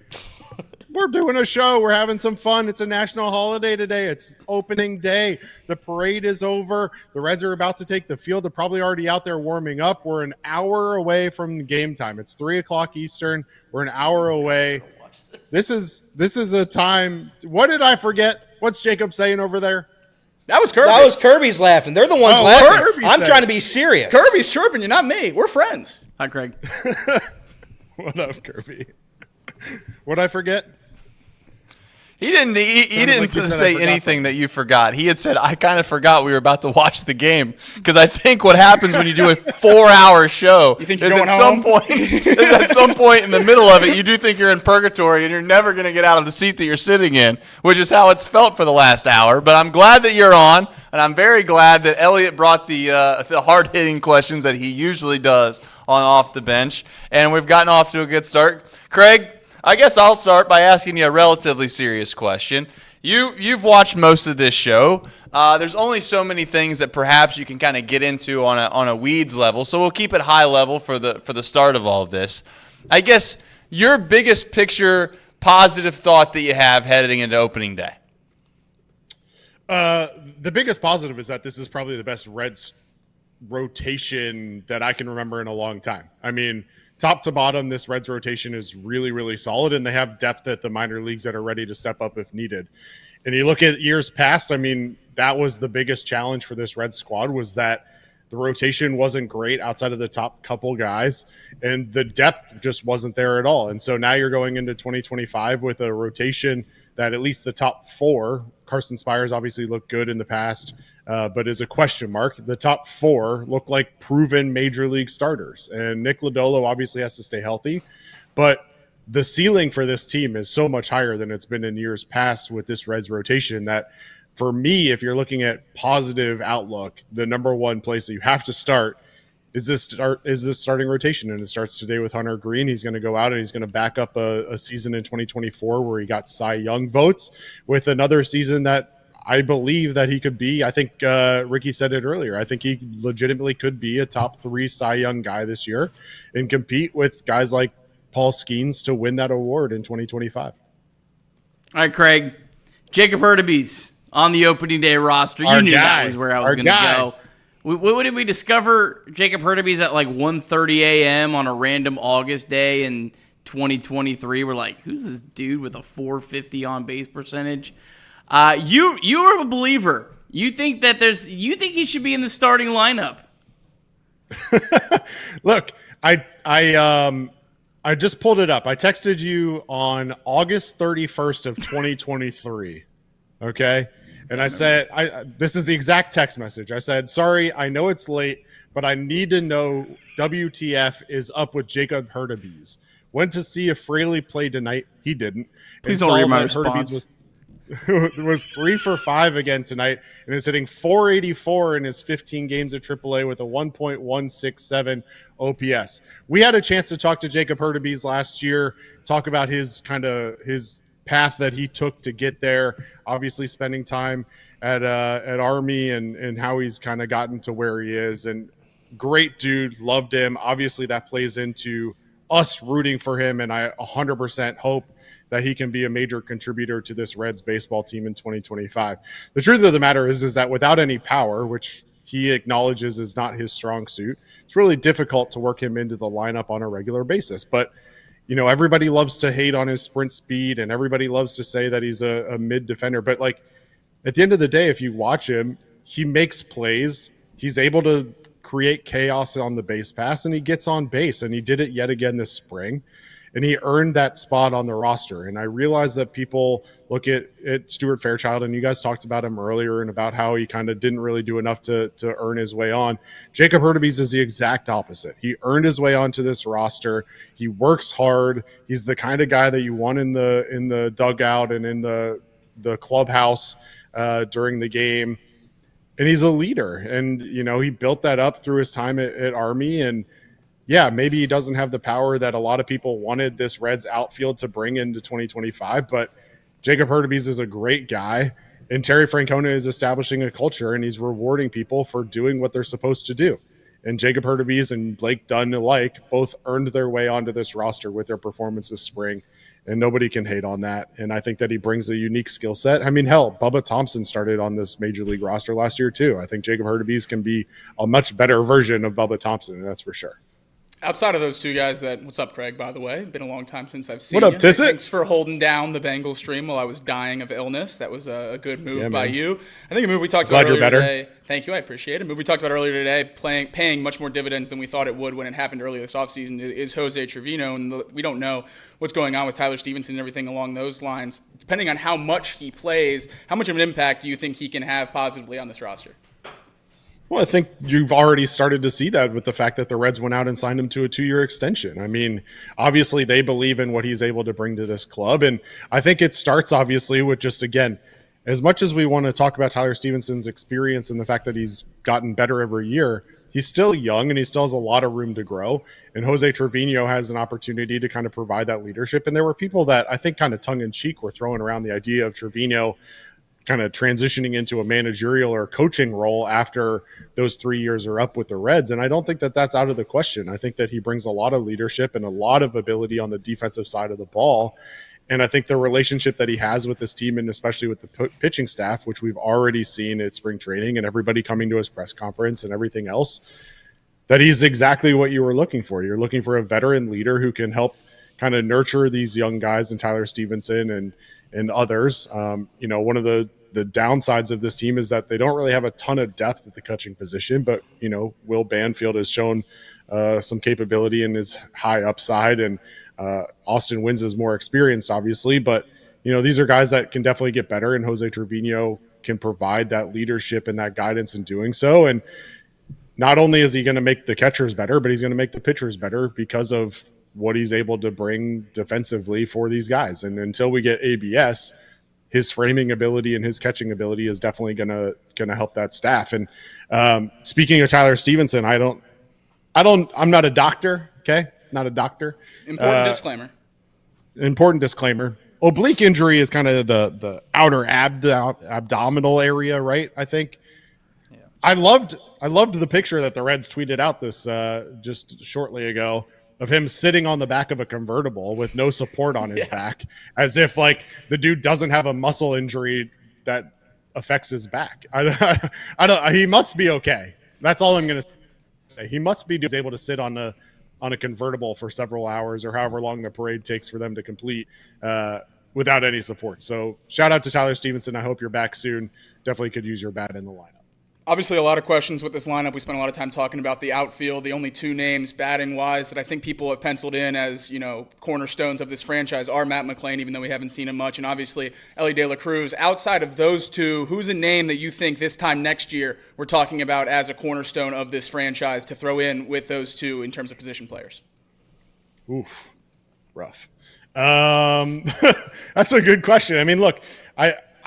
We're doing a show. We're having some fun. It's a national holiday today. It's opening day. The parade is over. The Reds are about to take the field. They're probably already out there warming up. We're an hour away from game time. It's 3 o'clock Eastern. We're an hour away. This is a time. What did I forget? What's Jacob saying over there? That was Kirby. That was Kirby's laughing. They're the ones laughing. Kirby I'm said trying it. to be serious. Kirby's chirping you, not me. We're friends. Hi, Craig. What up, Kirby? What'd I forget? He didn't. He didn't like you said I say forgot anything that you forgot. He had said, "I kind of forgot we were about to watch the game," because I think what happens when you do a 4-hour show You think is you're at going home? at some point in the middle of it, you do think you're in purgatory and you're never going to get out of the seat that you're sitting in, which is how it's felt for the last hour. But I'm glad that you're on, and I'm very glad that Elliot brought the hard-hitting questions that he usually does on Off the Bench, and we've gotten off to a good start. Craig, I guess I'll start by asking you a relatively serious question. You've watched most of this show. There's only so many things that perhaps you can kind of get into on a weeds level, so we'll keep it high level for the start of all of this. I guess your biggest picture positive thought that you have heading into opening day. The biggest positive is that this is probably the best Reds rotation that I can remember in a long time. I mean, top to bottom, this Reds rotation is really, really solid, and they have depth at the minor leagues that are ready to step up if needed. And you look at years past, I mean, that was the biggest challenge for this Reds squad, was that the rotation wasn't great outside of the top couple guys, and the depth just wasn't there at all. And so now you're going into 2025 with a rotation that at least the top 4, Carson Spires obviously looked good in the past, but is a question mark. The top 4 look like proven major league starters, and Nick Lodolo obviously has to stay healthy, but the ceiling for this team is so much higher than it's been in years past with this Reds rotation that for me, if you're looking at positive outlook, the number one place that you have to start is this starting rotation. And it starts today with Hunter Greene. He's going to go out and he's going to back up a season in 2024 where he got Cy Young votes with another season that I believe that he could be. I think Ricky said it earlier. I think he legitimately could be a top 3 Cy Young guy this year and compete with guys like Paul Skeens to win that award in 2025. All right, Craig. Jacob Hurtubise on the opening day roster. You knew that was where I was going to go. What did we discover Jacob Hurtubise at like 1:30 a.m. on a random August day in 2023? We're like, who's this dude with a 450 on base percentage? You are a believer. You think he should be in the starting lineup? Look, I just pulled it up. I texted you on August 31st of 2023. Okay. And I said, this is the exact text message. I said, sorry, I know it's late, but I need to know WTF is up with Jacob Hurtubise. Went to see if Fraley played tonight. He didn't. Please don't read my response. Was 3 for 5 again tonight and is hitting .484 in his 15 games at AAA with a 1.167 OPS. We had a chance to talk to Jacob Hurtubise last year, talk about his path that he took to get there, obviously spending time at Army and how he's kind of gotten to where he is. And great dude, loved him. Obviously that plays into us rooting for him, and I 100% hope that he can be a major contributor to this Reds baseball team in 2025. The truth of the matter is that without any power, which he acknowledges is not his strong suit, it's really difficult to work him into the lineup on a regular basis. But everybody loves to hate on his sprint speed, and everybody loves to say that he's a mid defender. But like at the end of the day, if you watch him, he makes plays. He's able to create chaos on the base pass, and he gets on base, and he did it yet again this spring. And he earned that spot on the roster. And I realize that people look at Stuart Fairchild, and you guys talked about him earlier and about how he kind of didn't really do enough to earn his way on. Jacob Hurtubise is the exact opposite. He earned his way onto this roster. He works hard. He's the kind of guy that you want in the dugout and in the clubhouse during the game. And he's a leader. And, he built that up through his time at Army. And yeah, maybe he doesn't have the power that a lot of people wanted this Reds outfield to bring into 2025, but Jacob Hurtubise is a great guy, and Terry Francona is establishing a culture, and he's rewarding people for doing what they're supposed to do. And Jacob Hurtubise and Blake Dunn alike both earned their way onto this roster with their performance this spring, and nobody can hate on that. And I think that he brings a unique skill set. I mean, hell, Bubba Thompson started on this major league roster last year too. I think Jacob Hurtubise can be a much better version of Bubba Thompson, that's for sure. Outside of those two guys what's up, Craig, by the way? Been a long time since I've seen you. What up, Tissot? Thanks for holding down the Bengals stream while I was dying of illness. That was a good move by you. I think a move we talked about earlier today. Thank you, I appreciate it. A move we talked about earlier today, paying much more dividends than we thought it would when it happened earlier this offseason, is Jose Trevino. And we don't know what's going on with Tyler Stephenson and everything along those lines. Depending on how much he plays, how much of an impact do you think he can have positively on this roster? Well, I think you've already started to see that with the fact that the Reds went out and signed him to a 2-year extension. I mean, obviously they believe in what he's able to bring to this club. And I think it starts obviously with just, again, as much as we want to talk about Tyler Stephenson's experience and the fact that he's gotten better every year, he's still young and he still has a lot of room to grow. And Jose Trevino has an opportunity to kind of provide that leadership. And there were people that I think kind of tongue in cheek were throwing around the idea of Trevino kind of transitioning into a managerial or coaching role after those 3 years are up with the Reds. And I don't think that that's out of the question. I think that he brings a lot of leadership and a lot of ability on the defensive side of the ball. And I think the relationship that he has with this team, and especially with the pitching staff, which we've already seen at spring training and everybody coming to his press conference and everything else, that he's exactly what you were looking for. You're looking for a veteran leader who can help kind of nurture these young guys and Tyler Stephenson and others. One of the downsides of this team is that they don't really have a ton of depth at the catching position, but Will Banfield has shown some capability in his high upside, and Austin Wynns is more experienced obviously, but these are guys that can definitely get better, and Jose Trevino can provide that leadership and that guidance in doing so. And not only is he going to make the catchers better, but he's going to make the pitchers better because of what he's able to bring defensively for these guys. And until we get ABS, his framing ability and his catching ability is definitely gonna help that staff. And speaking of Tyler Stephenson, I'm not a doctor. Okay, not a doctor. Important disclaimer. Oblique injury is kind of the outer abdominal area, right? I think. Yeah. I loved the picture that the Reds tweeted out this just shortly ago of him sitting on the back of a convertible with no support on his back, as if like the dude doesn't have a muscle injury that affects his back. I don't. He must be okay. That's all I'm going to say. He must be able to sit on a convertible for several hours or however long the parade takes for them to complete without any support. So shout out to Tyler Stephenson. I hope you're back soon. Definitely could use your bat in the lineup. Obviously, a lot of questions with this lineup. We spent a lot of time talking about the outfield. The only two names, batting-wise, that I think people have penciled in as, cornerstones of this franchise are Matt McLain, even though we haven't seen him much, and obviously Elly De La Cruz. Outside of those two, who's a name that you think this time next year we're talking about as a cornerstone of this franchise to throw in with those two in terms of position players? Oof, rough. That's a good question. I mean, look,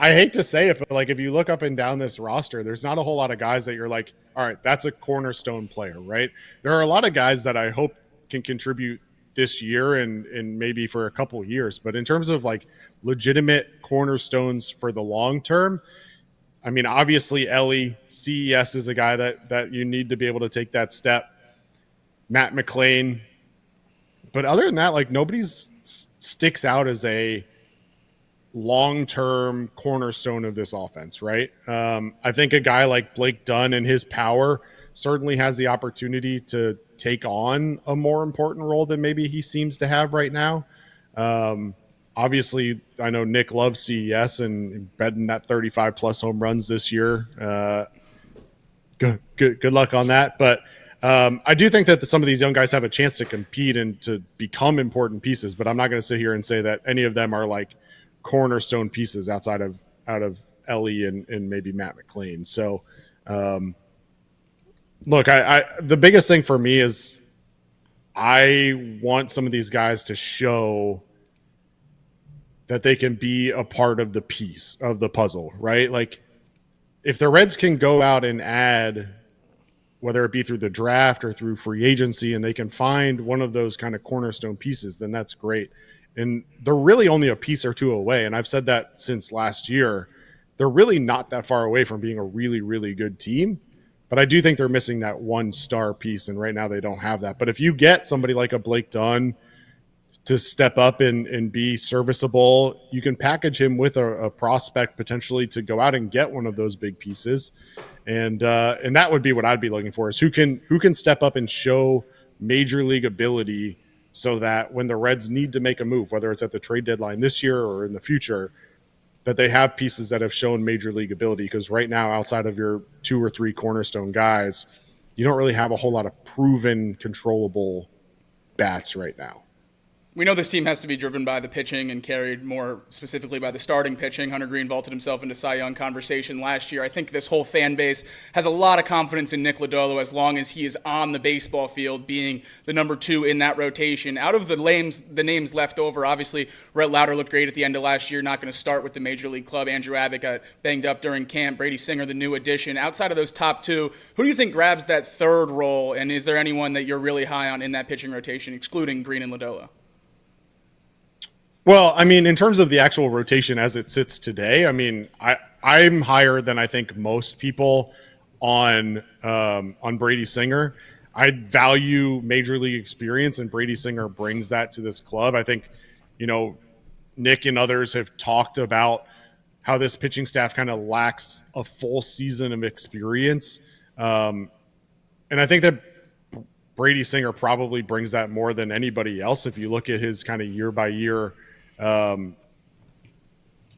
I hate to say it, but like if you look up and down this roster, there's not a whole lot of guys that you're like, all right, that's a cornerstone player, right? There are a lot of guys that I hope can contribute this year and maybe for a couple of years. But in terms of like legitimate cornerstones for the long term, I mean, obviously Elly, CES is a guy that you need to be able to take that step. Matt McLain. But other than that, like nobody sticks out as a long-term cornerstone of this offense, right? I think a guy like Blake Dunn and his power certainly has the opportunity to take on a more important role than maybe he seems to have right now. Obviously, I know Nick loves CES and betting that 35-plus home runs this year. Good luck on that. But I do think that some of these young guys have a chance to compete and to become important pieces, but I'm not going to sit here and say that any of them are like cornerstone pieces out of Elly and maybe Matt McLain. So, look, I the biggest thing for me is I want some of these guys to show that they can be a part of the piece of the puzzle, right? Like if the Reds can go out and add, whether it be through the draft or through free agency, and they can find one of those kind of cornerstone pieces, then that's great. And they're really only a piece or two away. And I've said that since last year. They're really not that far away from being a really, really good team. But I do think they're missing that one star piece. And right now they don't have that. But if you get somebody like a Blake Dunn to step up and be serviceable, you can package him with a prospect potentially to go out and get one of those big pieces. And that would be what I'd be looking for, is who can step up and show major league ability, so that when the Reds need to make a move, whether it's at the trade deadline this year or in the future, that they have pieces that have shown major league ability. Because right now, outside of your 2 or 3 cornerstone guys, you don't really have a whole lot of proven, controllable bats right now. We know this team has to be driven by the pitching and carried more specifically by the starting pitching. Hunter Greene vaulted himself into Cy Young conversation last year. I think this whole fan base has a lot of confidence in Nick Lodolo as long as he is on the baseball field, being the number 2 in that rotation. Out of the names left over, obviously Rhett Lauder looked great at the end of last year, not going to start with the Major League club. Andrew Abbott got banged up during camp. Brady Singer, the new addition. Outside of those top 2, who do you think grabs that third role, and is there anyone that you're really high on in that pitching rotation, excluding Greene and Lodolo? Well, I mean, in terms of the actual rotation as it sits today, I mean, I'm higher than I think most people on Brady Singer. I value major league experience, and Brady Singer brings that to this club. I think, Nick and others have talked about how this pitching staff kind of lacks a full season of experience. And I think that Brady Singer probably brings that more than anybody else. If you look at his kind of year by year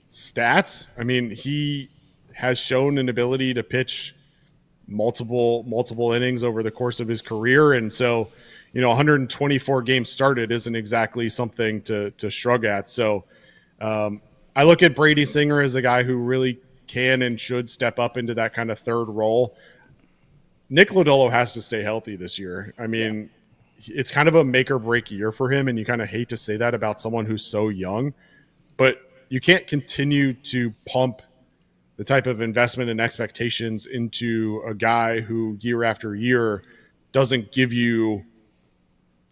stats, I mean, he has shown an ability to pitch multiple innings over the course of his career. And so, 124 games started isn't exactly something to shrug at. So I look at Brady Singer as a guy who really can and should step up into that kind of third role. Nick Lodolo has to stay healthy this year. I mean, it's kind of a make or break year for him. And you kind of hate to say that about someone who's so young, but you can't continue to pump the type of investment and expectations into a guy who year after year doesn't give you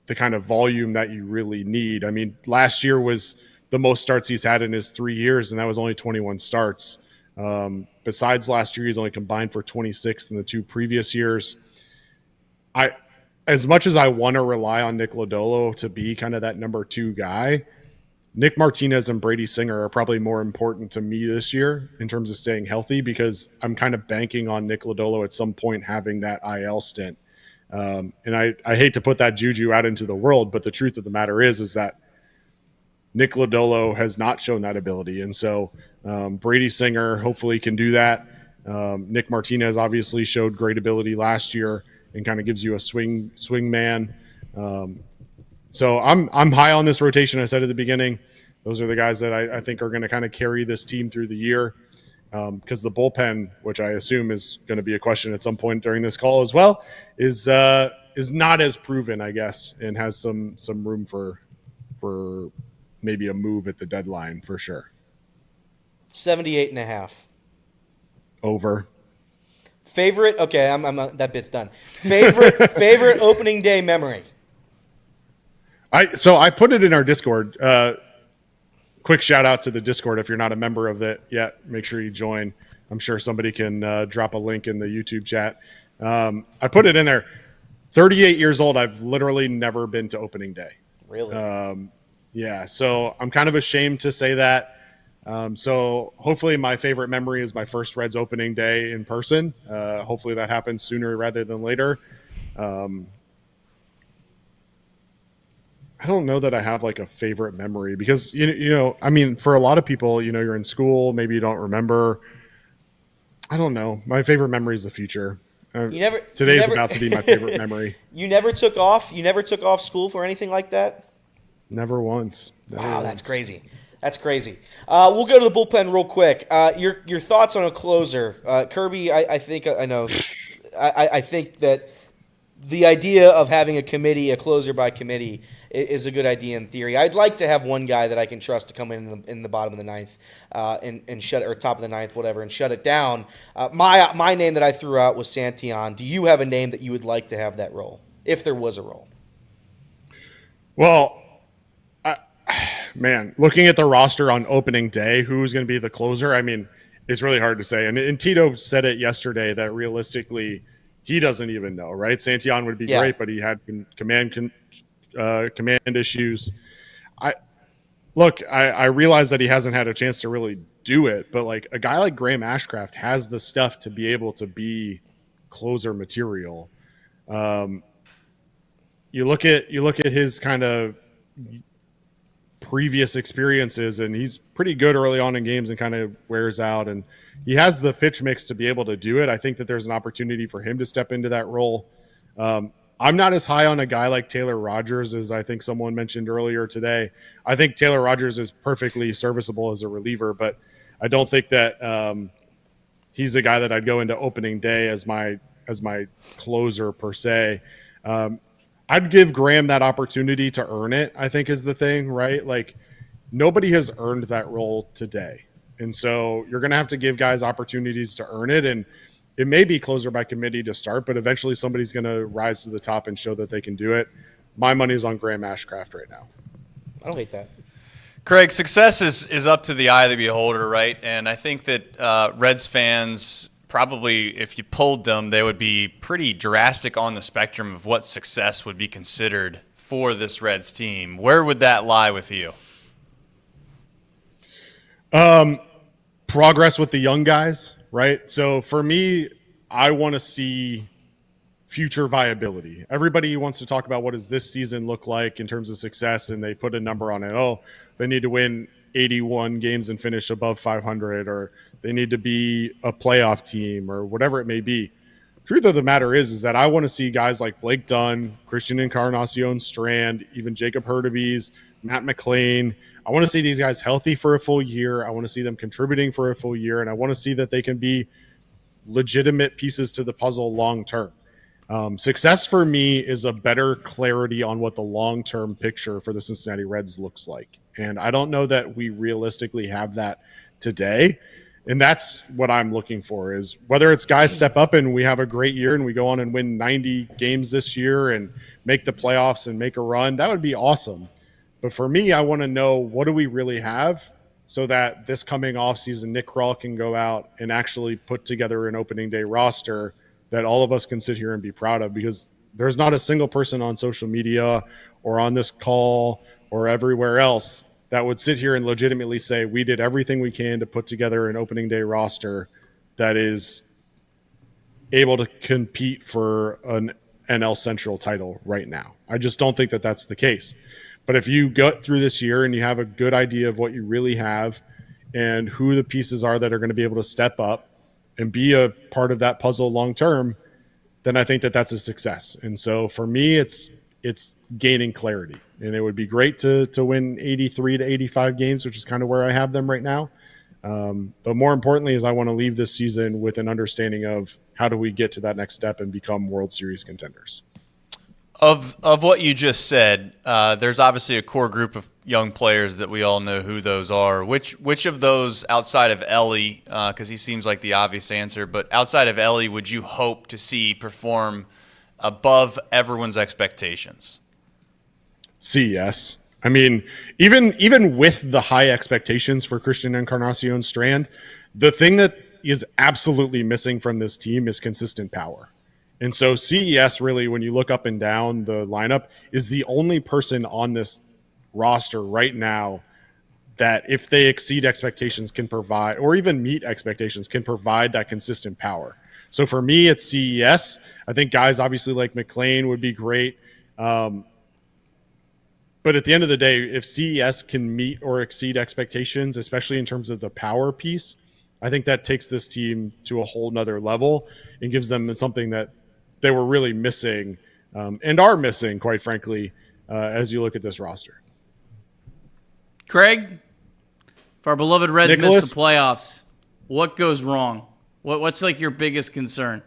the kind of volume that you really need. I mean, last year was the most starts he's had in his 3 years, and that was only 21 starts. Besides last year, he's only combined for 26 in the 2 previous years. As much as I want to rely on Nick Lodolo to be kind of that number 2 guy, Nick Martinez and Brady Singer are probably more important to me this year in terms of staying healthy, because I'm kind of banking on Nick Lodolo at some point having that IL stint. And I hate to put that juju out into the world, but the truth of the matter is that Nick Lodolo has not shown that ability. And so Brady Singer hopefully can do that. Nick Martinez obviously showed great ability last year and kind of gives you a swing man. So I'm high on this rotation. I said at the beginning, those are the guys that I think are going to kind of carry this team through the year, because the bullpen, which I assume is going to be a question at some point during this call as well, is not as proven, I guess, and has some room for maybe a move at the deadline for sure. 78.5. Over. Favorite? Okay, I'm that bit's done. Favorite opening day memory. So I put it in our Discord. Quick shout out to the Discord. If you're not a member of it yet, make sure you join. I'm sure somebody can drop a link in the YouTube chat. I put it in there. 38 years old. I've literally never been to opening day. Really? Yeah. So I'm kind of ashamed to say that. So hopefully my favorite memory is my first Reds opening day in person. Hopefully that happens sooner rather than later. I don't know that I have like a favorite memory, because, you know, I mean, for a lot of people, you know, you're in school, maybe you don't remember. I don't know. My favorite memory is the future. Today's about to be my favorite memory. You never took off? You never took off school for anything like that? Never once. Wow, that's crazy. That's crazy. We'll go to the bullpen real quick. Your thoughts on a closer. Kirby, I think I know. I think that the idea of having a committee, a closer by committee, is a good idea in theory. I'd like to have one guy that I can trust to come in the bottom of the ninth and shut it, or top of the ninth, whatever, and shut it down. My name that I threw out was Santillan. Do you have a name that you would like to have that role, if there was a role? Well, man, looking at the roster on opening day, who's going to be the closer? I mean, it's really hard to say. And Tito said it yesterday that realistically, he doesn't even know, right? Santillan would be great, but he had command issues. I realize that he hasn't had a chance to really do it, but like a guy like Graham Ashcraft has the stuff to be able to be closer material. You look at his kind of previous experiences, and he's pretty good early on in games and kind of wears out, and he has the pitch mix to be able to do it. I think that there's an opportunity for him to step into that role. I'm not as high on a guy like Taylor Rogers as I think someone mentioned earlier today. I think Taylor Rogers is perfectly serviceable as a reliever, but I don't think that he's a guy that I'd go into opening day as my closer per se. I'd give Graham that opportunity to earn it, I think is the thing, right? Like, nobody has earned that role today. And so you're going to have to give guys opportunities to earn it. And it may be closer by committee to start, but eventually somebody's going to rise to the top and show that they can do it. My money's on Graham Ashcraft right now. I don't hate that. Craig, success is up to the eye of the beholder, right? And I think that Reds fans probably, if you polled them, they would be pretty drastic on the spectrum of what success would be considered for this Reds team. Where would that lie with you? Progress with the young guys, right? So for me, I want to see future viability. Everybody wants to talk about what does this season look like in terms of success, and they put a number on it. Oh, they need to win 81 games and finish above 500, or they need to be a playoff team, or whatever it may be. Truth of the matter is that I want to see guys like Blake Dunn, Christian Encarnacion Strand, even Jacob Hurtubise, Matt McLean. I want to see these guys healthy for a full year. I want to see them contributing for a full year, and I want to see that they can be legitimate pieces to the puzzle long term. Success for me is a better clarity on what the long-term picture for the Cincinnati Reds looks like. And I don't know that we realistically have that today. And that's what I'm looking for, is whether it's guys step up and we have a great year and we go on and win 90 games this year and make the playoffs and make a run. That would be awesome. But for me, I want to know, what do we really have, so that this coming offseason, Nick Krall can go out and actually put together an opening day roster that all of us can sit here and be proud of, because there's not a single person on social media or on this call or everywhere else that would sit here and legitimately say we did everything we can to put together an opening day roster that is able to compete for an NL Central title right now. I just don't think that that's the case. But if you go through this year and you have a good idea of what you really have and who the pieces are that are going to be able to step up and be a part of that puzzle long term, then I think that that's a success. And so for me, it's gaining clarity. And it would be great to win 83 to 85 games, which is kind of where I have them right now. But more importantly is I want to leave this season with an understanding of how do we get to that next step and become World Series contenders. Of what you just said, there's obviously a core group of young players that we all know who those are. Which of those, outside of Elly, because he seems like the obvious answer, but outside of Elly, would you hope to see perform above everyone's expectations? CES. I mean, even with the high expectations for Christian Encarnacion Strand, the thing that is absolutely missing from this team is consistent power. And so CES, really, when you look up and down the lineup, is the only person on this roster right now that, if they exceed expectations, can provide, or even meet expectations, can provide that consistent power. So for me, it's CES. I think guys obviously like McLean would be great. But at the end of the day, if CES can meet or exceed expectations, especially in terms of the power piece, I think that takes this team to a whole nother level and gives them something that they were really missing and are missing, quite frankly, as you look at this roster. Craig, if our beloved Reds Nicholas, miss the playoffs, what goes wrong? What's like your biggest concern?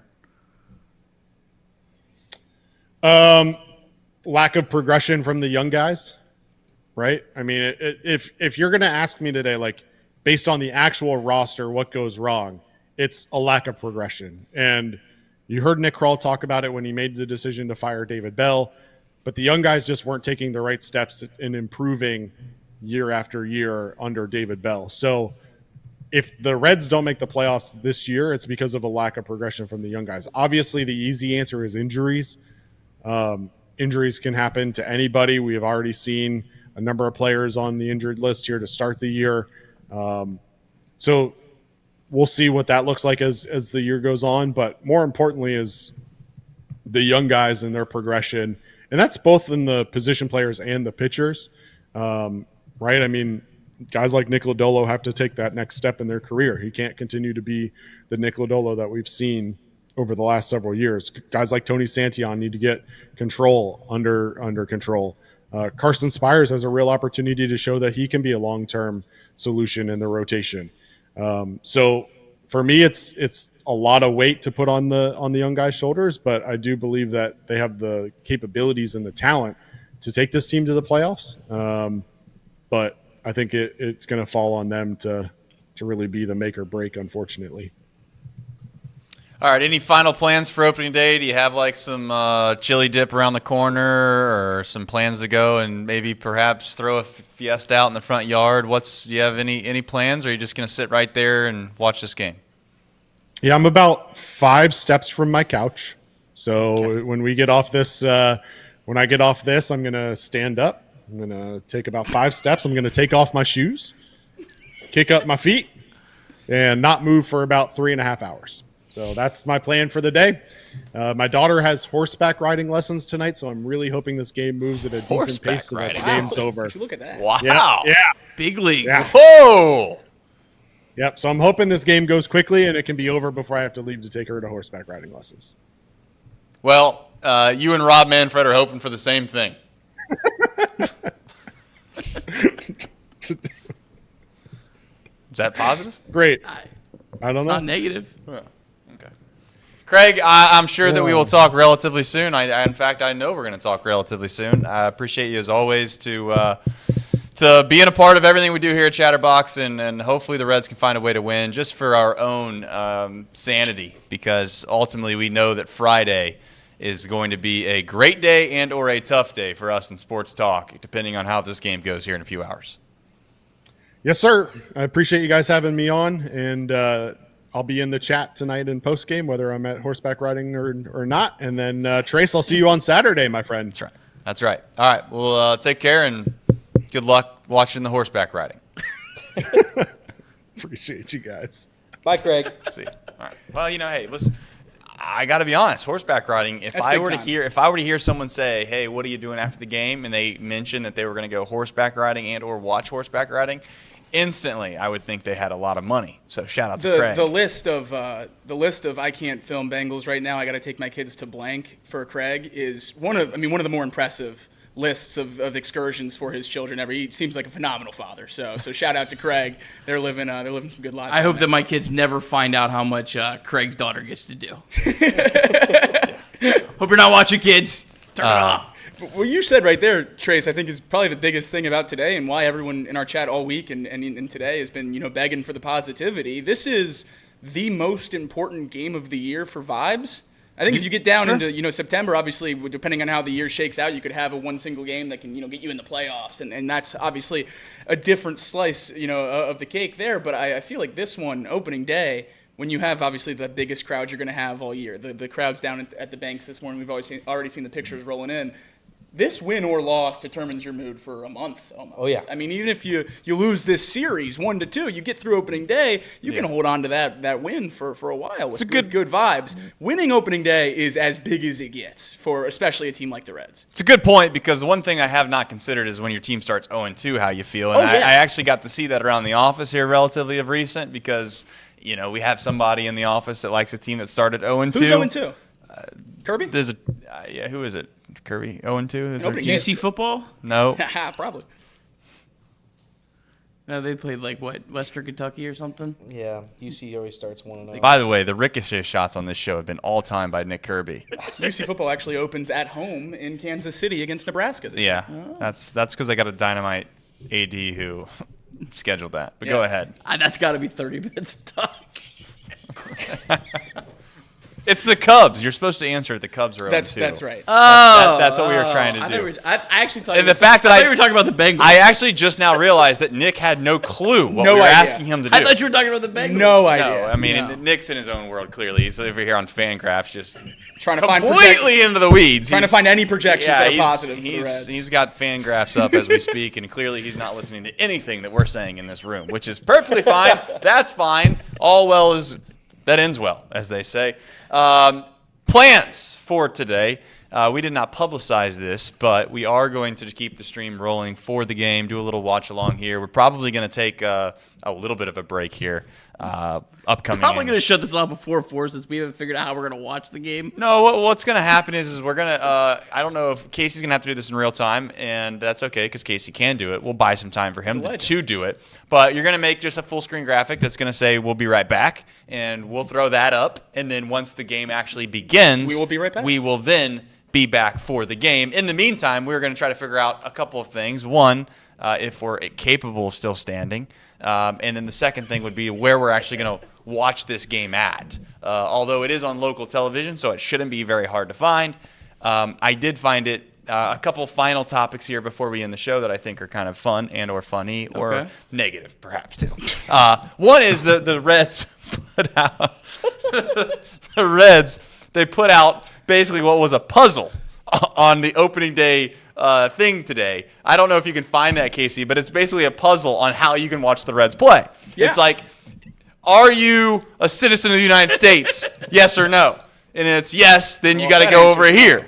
Lack of progression from the young guys, right? I mean, if you're going to ask me today, like, based on the actual roster, what goes wrong, it's a lack of progression. And you heard Nick Krall talk about it when he made the decision to fire David Bell, but the young guys just weren't taking the right steps in improving year after year under David Bell. So if the Reds don't make the playoffs this year, it's because of a lack of progression from the young guys. Obviously, the easy answer is injuries. Injuries can happen to anybody. We have already seen a number of players on the injured list here to start the year. So we'll see what that looks like as the year goes on. But more importantly is the young guys and their progression. And that's both in the position players and the pitchers, right? I mean, guys like Nick Lodolo have to take that next step in their career. He can't continue to be the Nick Lodolo that we've seen over the last several years. Guys like Tony Santillan need to get control under control. Carson Spires has a real opportunity to show that he can be a long-term solution in the rotation. So for me, it's a lot of weight to put on the young guys' shoulders, but I do believe that they have the capabilities and the talent to take this team to the playoffs. But I think it's going to fall on them to really be the make or break, unfortunately. All right, any final plans for opening day? Do you have like some chili dip around the corner, or some plans to go and maybe perhaps throw a fiesta out in the front yard? Do you have any plans, or are you just going to sit right there and watch this game? Yeah, I'm about 5 steps from my couch. So when we get off this, when I get off this, I'm going to stand up. I'm going to take about 5 steps. I'm going to take off my shoes, kick up my feet, and not move for about 3.5 hours. So that's my plan for the day. My daughter has horseback riding lessons tonight, so I'm really hoping this game moves at a decent pace so that the game's over. Look at that. Wow. Yeah. Big league. Yeah. Whoa. Yep. So I'm hoping this game goes quickly and it can be over before I have to leave to take her to horseback riding lessons. Well, you and Rob Manfred are hoping for the same thing. Is that positive? Great. I don't know. Not negative. Oh, okay. Craig, I'm sure that we will talk relatively soon. In fact, I know we're going to talk relatively soon. I appreciate you as always to being a part of everything we do here at Chatterbox, and hopefully the Reds can find a way to win just for our own sanity, because ultimately we know that Friday is going to be a great day and or a tough day for us in sports talk, depending on how this game goes here in a few hours. Yes, sir. I appreciate you guys having me on, and I'll be in the chat tonight in postgame, whether I'm at horseback riding or not. And then, Trace, I'll see you on Saturday, my friend. That's right. That's right. All right. Well, take care, and good luck watching the horseback riding. Appreciate you guys. Bye, Craig. See. All right. Well, hey, listen. I got to be honest. Horseback riding. If That's I big were to time. hear someone say, "Hey, what are you doing after the game?" and they mentioned that they were going to go horseback riding and or watch horseback riding, instantly I would think they had a lot of money. So shout out to Craig. The list of I can't film Bengals right now. I got to take my kids to blank for Craig is one of the more impressive lists of excursions for his children ever. He seems like a phenomenal father. So shout out to Craig. They're living some good lives. I hope that my kids never find out how much Craig's daughter gets to do. Hope you're not watching, kids. Turn it off. What you said right there, Trace, I think is probably the biggest thing about today and why everyone in our chat all week and today has been, begging for the positivity. This is the most important game of the year for vibes. I think if you get down into, September, obviously, depending on how the year shakes out, you could have one single game that can, get you in the playoffs. And that's obviously a different slice, of the cake there. But I feel like this one, opening day, when you have obviously the biggest crowd you're going to have all year, the crowds down at the banks this morning, we've already seen the pictures rolling in. This win or loss determines your mood for a month almost. Oh, yeah. I mean, even if you lose this series 1-2, you get through opening day, you can hold on to that win for a while with good vibes. Winning opening day is as big as it gets for especially a team like the Reds. It's a good point, because the one thing I have not considered is when your team starts 0-2, how you feel. And I actually got to see that around the office here relatively of recent, because we have somebody in the office that likes a team that started 0-2. Who's 0-2? Kirby? There's who is it? Kirby 0-2? UC football? No. Probably. No, they played Western Kentucky or something. Yeah, UC always starts 1-0. By the way, the ricochet shots on this show have been all time by Nick Kirby. UC football actually opens at home in Kansas City against Nebraska this year. Oh. That's because I got a dynamite AD who scheduled that. But go ahead. That's got to be 30 minutes of talk. It's the Cubs. You're supposed to answer the Cubs are 0-2. That's right. That's what we were trying to do. I actually thought and the fact that you were talking about the Bengals. I actually just now realized that Nick had no clue what we were asking him to do. I thought you were talking about the Bengals. No idea. No, I mean, Nick's in his own world, clearly. He's over here on Fangraphs just trying to find completely into the weeds. Trying to find any projections that are positive for the he's, Reds. He's got Fangraphs up as we speak, and clearly he's not listening to anything that we're saying in this room, which is perfectly fine. That's fine. All well that ends well, as they say. Plans for today. We did not publicize this, but we are going to keep the stream rolling for the game, do a little watch along here. We're probably going to take a little bit of a break here. Upcoming. Probably going to shut this off before 4 since we haven't figured out how we're going to watch the game. No, what's going to happen is we're going to I don't know if Casey's going to have to do this in real time, and that's okay because Casey can do it. We'll buy some time for him to do it. But you're going to make just a full screen graphic that's going to say we'll be right back, and we'll throw that up. And then once the game actually begins, we will be right back. We will then be back for the game. In the meantime, we're going to try to figure out a couple of things. One, if we're capable of still standing. And then the second thing would be where we're actually going to watch this game at. Although it is on local television, so it shouldn't be very hard to find. I did find it a couple final topics here before we end the show that I think are kind of fun and or funny or negative, perhaps, too. One is the Reds put out the Reds. They put out basically what was a puzzle on the opening day thing today. I don't know if you can find that, Casey, but it's basically a puzzle on how you can watch the Reds play. Yeah. It's like, are you a citizen of the United States? Yes or no? And it's yes, then you got to go over here.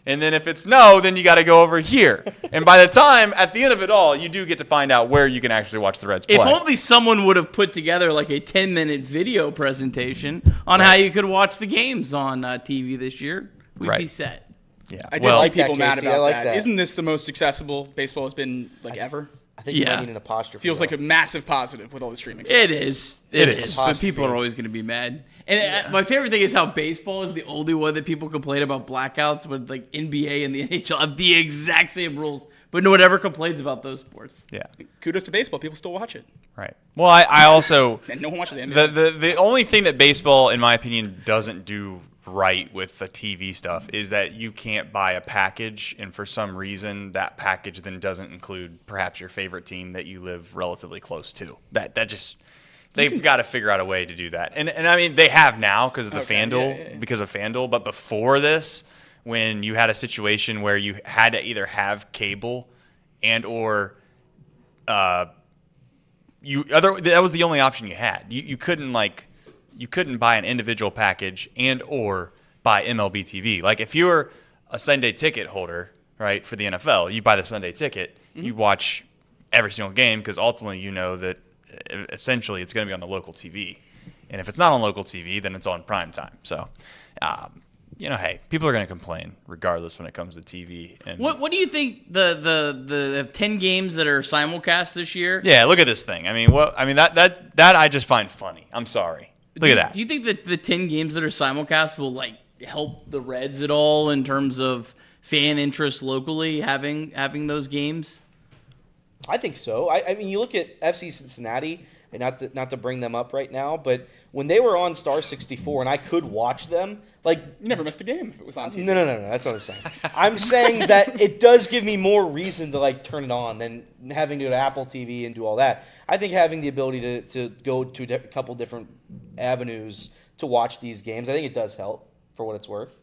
And then if it's no, then you got to go over here. And by the time, at the end of it all, you do get to find out where you can actually watch the Reds play. If only someone would have put together like a 10-minute video presentation on how you could watch the games on TV this year, we'd be set. Yeah, I did see people mad about that. Isn't this the most accessible baseball has been ever? I think you might need an apostrophe. Feels like a massive positive with all the streaming stuff. It is. It is. But people are always going to be mad. And my favorite thing is how baseball is the only one that people complain about blackouts, when like NBA and the NHL have the exact same rules, but no one ever complains about those sports. Yeah. Kudos to baseball. People still watch it. Right. Well, I also and no one watches the NBA. The only thing that baseball, in my opinion, doesn't do right with the TV stuff is that you can't buy a package, and for some reason that package then doesn't include perhaps your favorite team that you live relatively close to. That just they've got to figure out a way to do that. And I mean they have now because of the FanDuel, because of FanDuel, but before this, when you had a situation where you had to either have cable and or that was the only option you had. You couldn't buy an individual package and or buy MLB TV. Like if you're a Sunday ticket holder, right, for the NFL, you buy the Sunday ticket, you watch every single game because ultimately you know that essentially it's going to be on the local TV. And if it's not on local TV, then it's on prime time. So, hey, people are going to complain regardless when it comes to TV. And what do you think the 10 games that are simulcast this year? Yeah, look at this thing. That I just find funny. I'm sorry. Look at that. Do you think that the 10 games that are simulcast will like help the Reds at all in terms of fan interest locally having those games? I think so. I mean, you look at FC Cincinnati, and not to bring them up right now, but when they were on Star 64 and I could watch them, like you never missed a game if it was on TV. No. That's what I'm saying. I'm saying that it does give me more reason to like turn it on than having to go to Apple TV and do all that. I think having the ability to go to a couple different avenues to watch these games, I think it does help for what it's worth.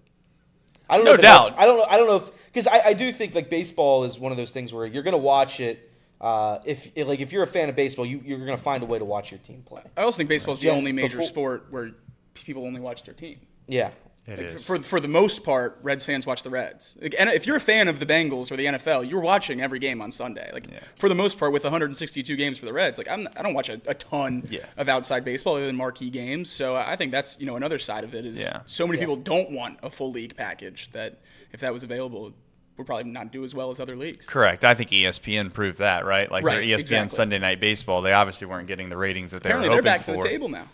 I don't know. No doubt. I don't know if because I do think like baseball is one of those things where you're going to watch it. If you're a fan of baseball, you're going to find a way to watch your team play. I also think baseball is the only major sport where people only watch their team. Yeah. It is. For the most part, Reds fans watch the Reds. And if you're a fan of the Bengals or the NFL, you're watching every game on Sunday. For the most part, with 162 games for the Reds, I don't watch a ton of outside baseball other than marquee games. So I think that's another side of it is so many people don't want a full league package that if that was available, would probably not do as well as other leagues. Correct. I think ESPN proved that, right? Like their ESPN exactly. Sunday Night Baseball, they obviously weren't getting the ratings that they Apparently were hoping they're back for. to the table now.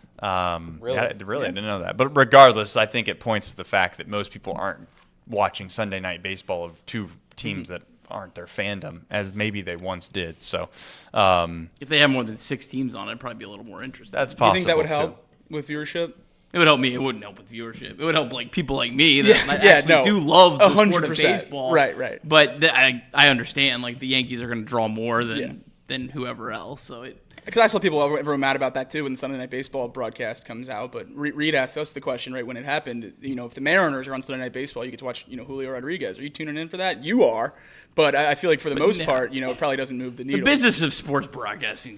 Really? I didn't know that. But regardless, I think it points to the fact that most people aren't watching Sunday Night Baseball of two teams that aren't their fandom, as maybe they once did. So, if they have more than 6 teams on it, it'd probably be a little more interesting. That's possible. Do you think that would help with viewership? It would help me. It wouldn't help with viewership. It would help people like me that do love the 100%. Sport of baseball. Right. But I understand the Yankees are going to draw more than whoever else. So because I saw people everyone mad about that too when the Sunday Night Baseball broadcast comes out. But Reed asked us the question right when it happened. If the Mariners are on Sunday Night Baseball, you get to watch Julio Rodriguez. Are you tuning in for that? You are. But I feel like for the most part, it probably doesn't move the needle. The business of sports broadcasting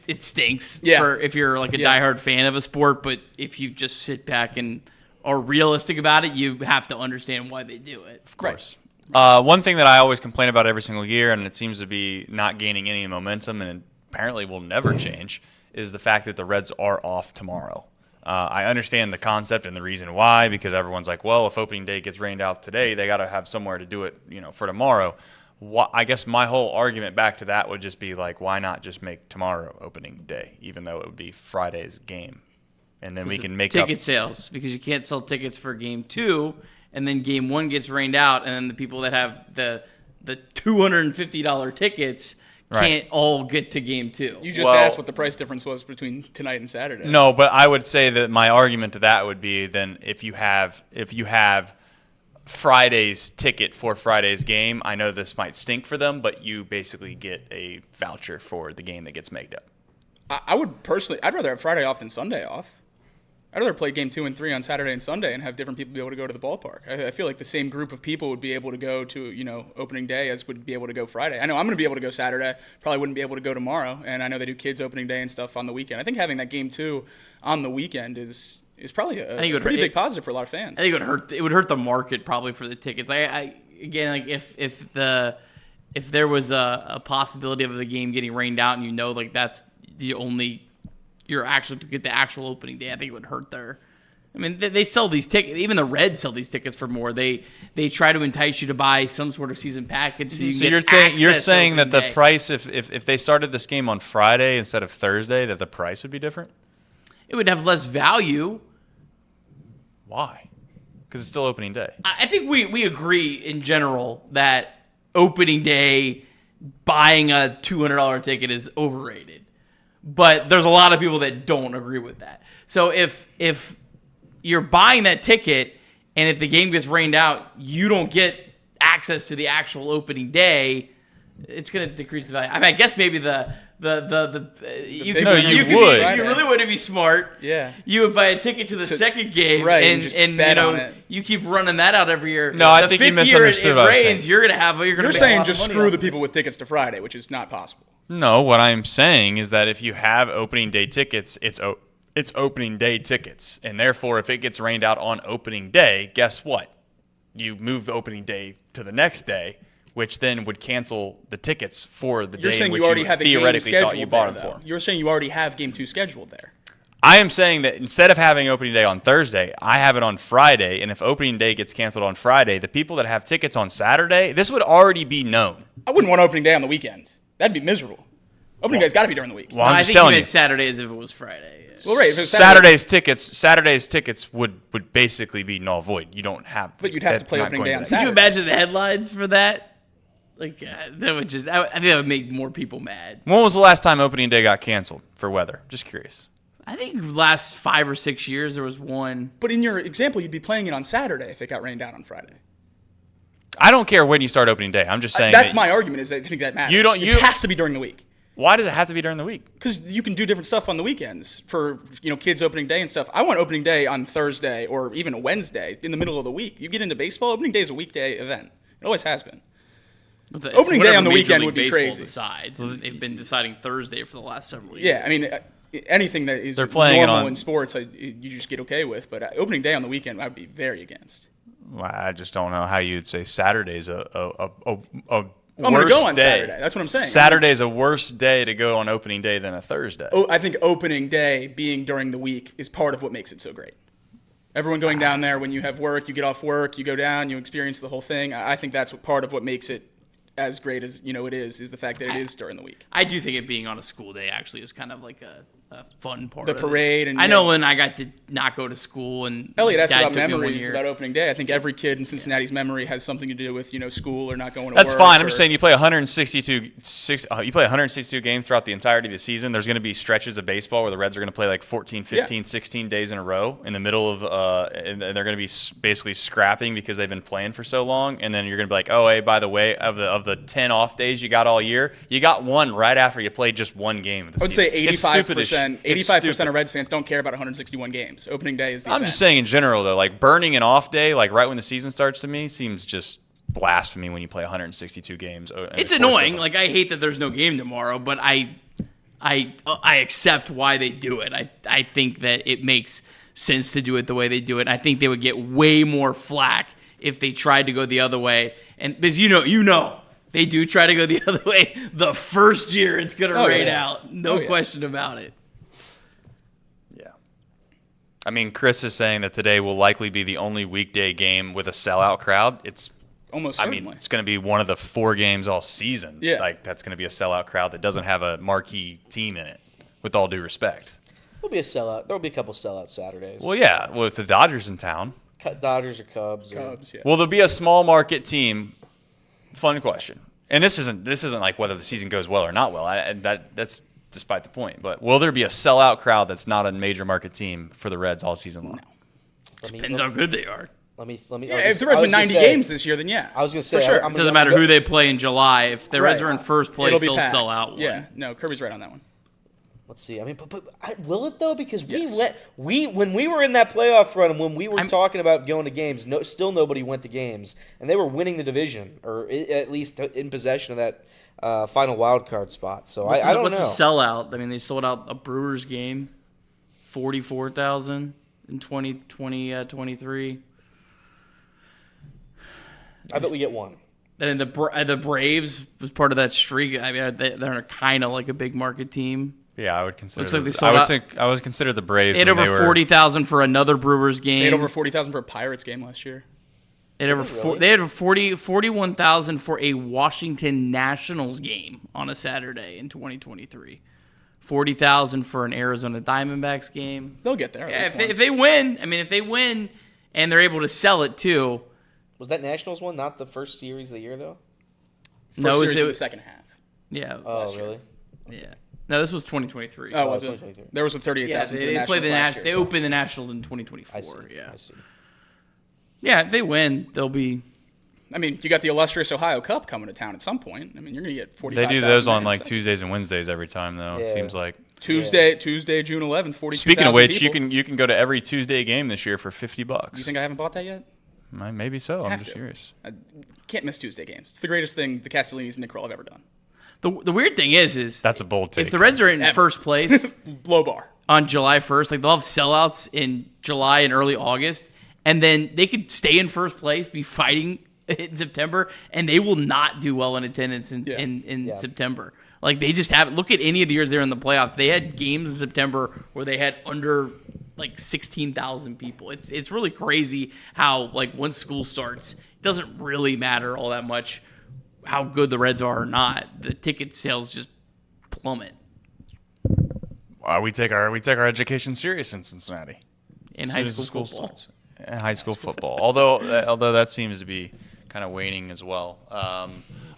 it stinks. Yeah. If you're a diehard fan of a sport, but if you just sit back and are realistic about it, you have to understand why they do it. Of course. Right. One thing that I always complain about every single year, and it seems to be not gaining any momentum, and apparently will never change, is the fact that the Reds are off tomorrow. I understand the concept and the reason why, because everyone's like, well, if opening day gets rained out today, they got to have somewhere to do it, for tomorrow. I guess my whole argument back to that would just be why not just make tomorrow opening day, even though it would be Friday's game, and then we can make ticket sales, because you can't sell tickets for game 2, and then game 1 gets rained out, and then the people that have the $250 tickets can't all get to game 2. You just asked what the price difference was between tonight and Saturday. No, but I would say that my argument to that would be then if you have Friday's ticket for Friday's game, I know this might stink for them, but you basically get a voucher for the game that gets made up. I would personally, I'd rather have Friday off than Sunday off. I'd rather play game 2 and 3 on Saturday and Sunday and have different people be able to go to the ballpark. I feel like the same group of people would be able to go to, opening day as would be able to go Friday. I know I'm going to be able to go Saturday, probably wouldn't be able to go tomorrow, and I know they do kids opening day and stuff on the weekend. I think having that game 2 on the weekend is probably a pretty big positive for a lot of fans. I think it would hurt the market probably for the tickets. If there was a possibility of the game getting rained out and that's the only you're actually to get the actual opening day, I think it would hurt I mean, they sell these tickets. Even the Reds sell these tickets for more. They try to entice you to buy some sort of season package. So, you're saying that the price, if they started this game on Friday instead of Thursday, that the price would be different? It would have less value. Why? Because it's still opening day. I think we agree in general that opening day buying a $200 ticket is overrated. But there's a lot of people that don't agree with that. So if you're buying that ticket and if the game gets rained out, you don't get access to the actual opening day, it's going to decrease the value. I mean, I guess maybe you really want to be smart. Yeah. You would buy a ticket to the second game, right, and bet on it. You keep running that out every year. No, I think you misunderstood what I was saying. You're saying just screw the people with tickets to Friday, which is not possible. No, what I'm saying is that if you have opening day tickets, it's opening day tickets, and therefore, if it gets rained out on opening day, guess what? You move the opening day to the next day, which then would cancel the tickets for the day in which you theoretically thought you bought them for. You're saying you already have Game 2 scheduled there. I am saying that instead of having opening day on Thursday, I have it on Friday, and if opening day gets canceled on Friday, the people that have tickets on Saturday, this would already be known. I wouldn't want opening day on the weekend. That'd be miserable. Opening day's got to be during the week. Well, I'm just telling you. I think Saturday as if it was Friday. Well, right. Saturday's tickets would basically be null void. You don't have. But you'd have to play opening day on Saturday. Could you imagine the headlines for that? Like that would just. I think that would make more people mad. When was the last time opening day got canceled for weather? Just curious. I think the last 5 or 6 years there was one. But in your example, you'd be playing it on Saturday if it got rained out on Friday. I don't care when you start opening day. I'm just saying. That's my argument. Is I think that matters. It has to be during the week. Why does it have to be during the week? Because you can do different stuff on the weekends for kids opening day and stuff. I want opening day on Thursday or even a Wednesday in the middle of the week. You get into baseball, opening day is a weekday event. It always has been. Opening day on the weekend would be crazy. Decides. They've been deciding Thursday for the last several years. Yeah, I mean, anything that is normal in sports, you just get okay with. But opening day on the weekend, I would be very against. Well, I just don't know how you'd say Saturday's a I'm going to go on Saturday. That's what I'm saying. Saturday's a worse day to go on opening day than a Thursday. Oh, I think opening day being during the week is part of what makes it so great. Everyone going down there when you have work, you get off work, you go down, you experience the whole thing. I think that's part of what makes it as great as it is the fact that it is during the week. I do think it being on a school day actually is kind of like a fun part. The parade, and I know when I got to not go to school and Elliot asked about memories about opening day. I think every kid in Cincinnati's memory has something to do with school or not going to work. That's fine. I'm just saying you play 162 games throughout the entirety of the season. There's going to be stretches of baseball where the Reds are going to play like 14, 15, 16 days in a row in the middle of and they're going to be basically scrapping because they've been playing for so long. And then you're going to be like, oh, hey, by the way, of the 10 off days you got all year, you got one right after you played just one game of the season. I would say 85% of Reds fans don't care about 161 games. Opening day is the event. Just saying in general, though, like burning an off day, like right when the season starts to me, seems just blasphemy when you play 162 games. It's annoying. Like, I hate that there's no game tomorrow, but I accept why they do it. I think that it makes sense to do it the way they do it. I think they would get way more flack if they tried to go the other way. And because they do try to go the other way. The first year it's going to rain out. No question about it. I mean, Chris is saying that today will likely be the only weekday game with a sellout crowd. It's almost certainly. I mean, it's going to be one of the 4 games all season. Yeah. Like, that's going to be a sellout crowd that doesn't have a marquee team in it, with all due respect. There'll be a sellout. There'll be a couple sellout Saturdays. Well, yeah. Well, if the Dodgers in town. Dodgers or Cubs. Yeah. Will there be a small market team? Fun question. And this isn't like whether the season goes well or not well. That's despite the point. But will there be a sellout crowd that's not a major market team for the Reds all season long? No. Depends how good they are. Let me. If the Reds win 90 games this year, then yeah. I was going to say, for sure. It doesn't matter who they play in July. If the Reds are in first place, they'll sell out one. Yeah, no, Kirby's right on that one. Let's see. I mean, but will it though? Because when we were in that playoff run and when we were talking about going to games, still nobody went to games, and they were winning the division or at least in possession of that final wild card spot. So I don't know. What's a sellout? I mean, they sold out a Brewers game, 44,000 in 2023. I bet we get one. And the Braves was part of that streak. I mean, they're kind of like a big market team. Yeah, I would consider. Looks like they sold out. I would consider the Braves. They had over 40,000 for another Brewers game. They had over 40,000 for a Pirates game last year. They had 41,000 for a Washington Nationals game on a Saturday in 2023. 40,000 for an Arizona Diamondbacks game. They'll get there. Yeah, if they win, if they win and they're able to sell it too. Was that Nationals one not the first series of the year though? No, it was the second half. Yeah. Oh, really? Yeah. No, this was 2023. Oh, was it? There was a 38,000. Yeah, they played the Nationals. They opened the Nationals in 2024. I see. Yeah, if they win, they'll be. You got the illustrious Ohio Cup coming to town at some point. You're going to get 45,000. They do those on like Tuesdays and Wednesdays every time, though. Yeah. It seems like Tuesday, June 11th, 42,000. Speaking of which, people. you can go to every Tuesday game this year for $50. You think I haven't bought that yet? Maybe so. I'm just curious. I can't miss Tuesday games. It's the greatest thing the Castellinis and Nick Krall have ever done. The weird thing is that's a bold take. If the Reds are in first place, low bar on July 1st, they'll have sellouts in July and early August, and then they could stay in first place, be fighting in September, and they will not do well in attendance in September. Like they just haven't. Look at any of the years they're in the playoffs. They had games in September where they had under 16,000 people. It's really crazy how once school starts, it doesn't really matter all that much how good the Reds are or not. The ticket sales just plummet. We take our education serious in Cincinnati. In high school football. In high school football. Although that seems to be kind of waning as well. All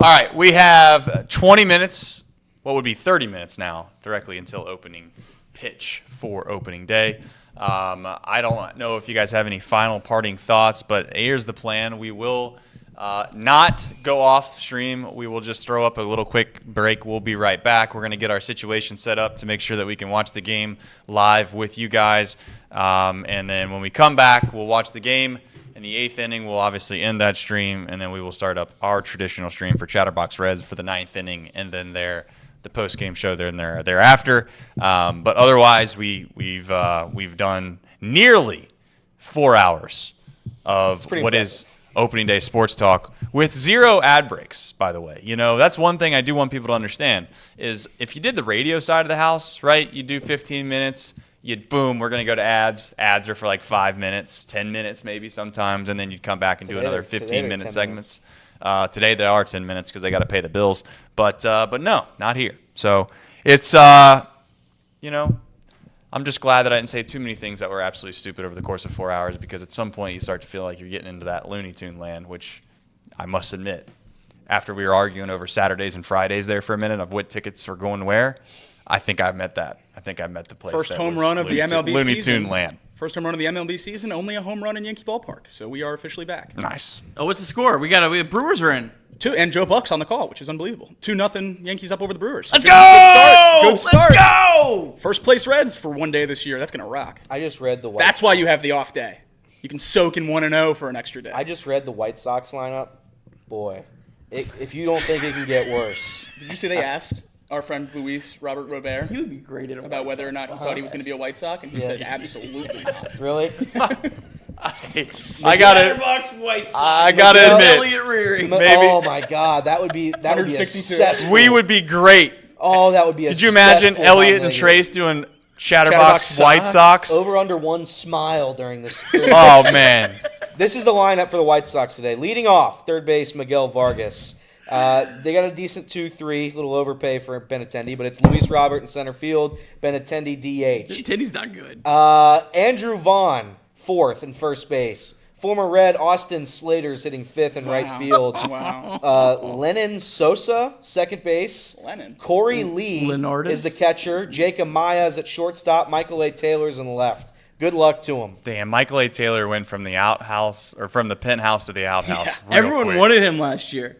right, we have 20 minutes. What would be 30 minutes now, directly until opening pitch for opening day. I don't know if you guys have any final parting thoughts, but here's the plan. We will not go off stream. We will just throw up a little quick break. We'll be right back. We're going to get our situation set up to make sure that we can watch the game live with you guys. And then when we come back, we'll watch the game. In the 8th inning, we'll obviously end that stream, and then we will start up our traditional stream for Chatterbox Reds for the 9th inning, and then the post-game show thereafter. But otherwise, we've done nearly 4 hours of what is opening day sports talk with 0 ad breaks, by the way. That's one thing I do want people to understand is if you did the radio side of the house, right, you do 15 minutes, boom, we're going to go to ads. Ads are for like 5 minutes, 10 minutes maybe sometimes, and then you'd come back and do another 15-minute segments. Today they are 10 minutes because they got to pay the bills. But no, not here. So it's, I'm just glad that I didn't say too many things that were absolutely stupid over the course of 4 hours, because at some point you start to feel like you're getting into that Looney Tune land, which I must admit, after we were arguing over Saturdays and Fridays there for a minute of what tickets were going where, I think I've met that. I think I've met the place. First home run of the MLB season. Looney Tune land. First home run of the MLB season, only a home run in Yankee Ballpark. So we are officially back. Nice. Oh, what's the score? We Brewers are in. 2, and Joe Buck's on the call, which is unbelievable. 2-0 Yankees up over the Brewers. Let's go! Good start. Let's go! First place Reds for one day this year. That's going to rock. I just read the White That's why you have the off day. You can soak in 1-0 for an extra day. I just read the White Sox lineup. Boy, if you don't think it can get worse. Did you see they asked our friend Luis Robert Robert he would be great at about whether or not he thought he was going to be a White Sox, and he said absolutely not. Really? I got it. I got to admit, Elliott rearing. maybe. Oh my God, that would be a cesspool. We would be great. Oh, that would be. Could you imagine Elliott and Trace doing Chatterbox White Sox? Over under one smile during this. Oh man. This is the lineup for the White Sox today. Leading off, third base Miguel Vargas. They got a decent 2-3, little overpay for Benintendi, but it's Luis Robert in center field, Benintendi DH. Benintendi's not good. Andrew Vaughn, fourth in first base. Former Red Austin Slater's hitting fifth in right field. Wow. Lennon Sosa, second base. Corey Lee Leonardis is the catcher. Jacob Maya is at shortstop. Michael A. Taylor's in the left. Good luck to him. Damn, Michael A. Taylor went from the outhouse or from the penthouse to the outhouse. Yeah. Everyone wanted him last year.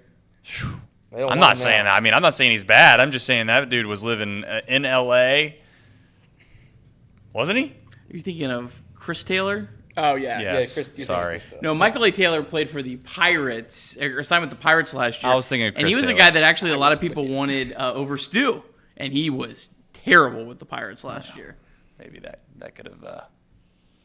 I'm not saying. I'm not saying he's bad. I'm just saying that dude was living in L.A. Wasn't he? Are you thinking of Chris Taylor? Oh yeah. Yes. Sorry. No, Michael A. Taylor played for the Pirates, or signed with the Pirates last year. I was thinking of Chris and he was Taylor. a guy that actually a lot of people wanted over Stu, and he was terrible with the Pirates last year. Maybe that could have.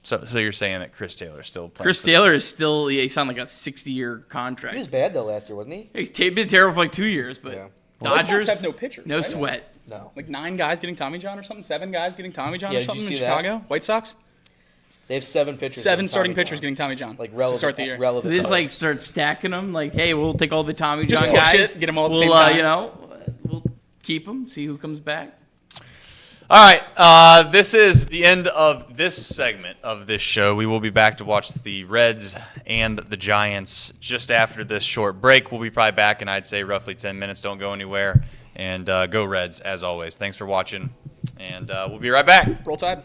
So you're saying that Chris Taylor is still playing? Chris Taylor is still. He signed like a 60-year contract. He was bad though last year, wasn't he? He's been terrible for like 2 years, but yeah. Dodgers have no pitchers. No sweat. No. Like 9 guys getting Tommy John or something? 7 guys getting Tommy John Yeah, or did you something in see that? Chicago? White Sox? They have 7 pitchers. 7 getting starting Tommy pitchers John. getting Tommy John. Like relevant, to start the year. relevant. They just like start stacking them. Like, hey, we'll take all the Tommy Just John push guys. it, get 'em all at the we'll, same time. You know, we'll keep them. See who comes back. All right, this is the end of this segment of this show. We will be back to watch the Reds and the Giants just after this short break. We'll be probably back in, I'd say, roughly 10 minutes. Don't go anywhere. And go Reds, as always. Thanks for watching, and we'll be right back. Roll Tide.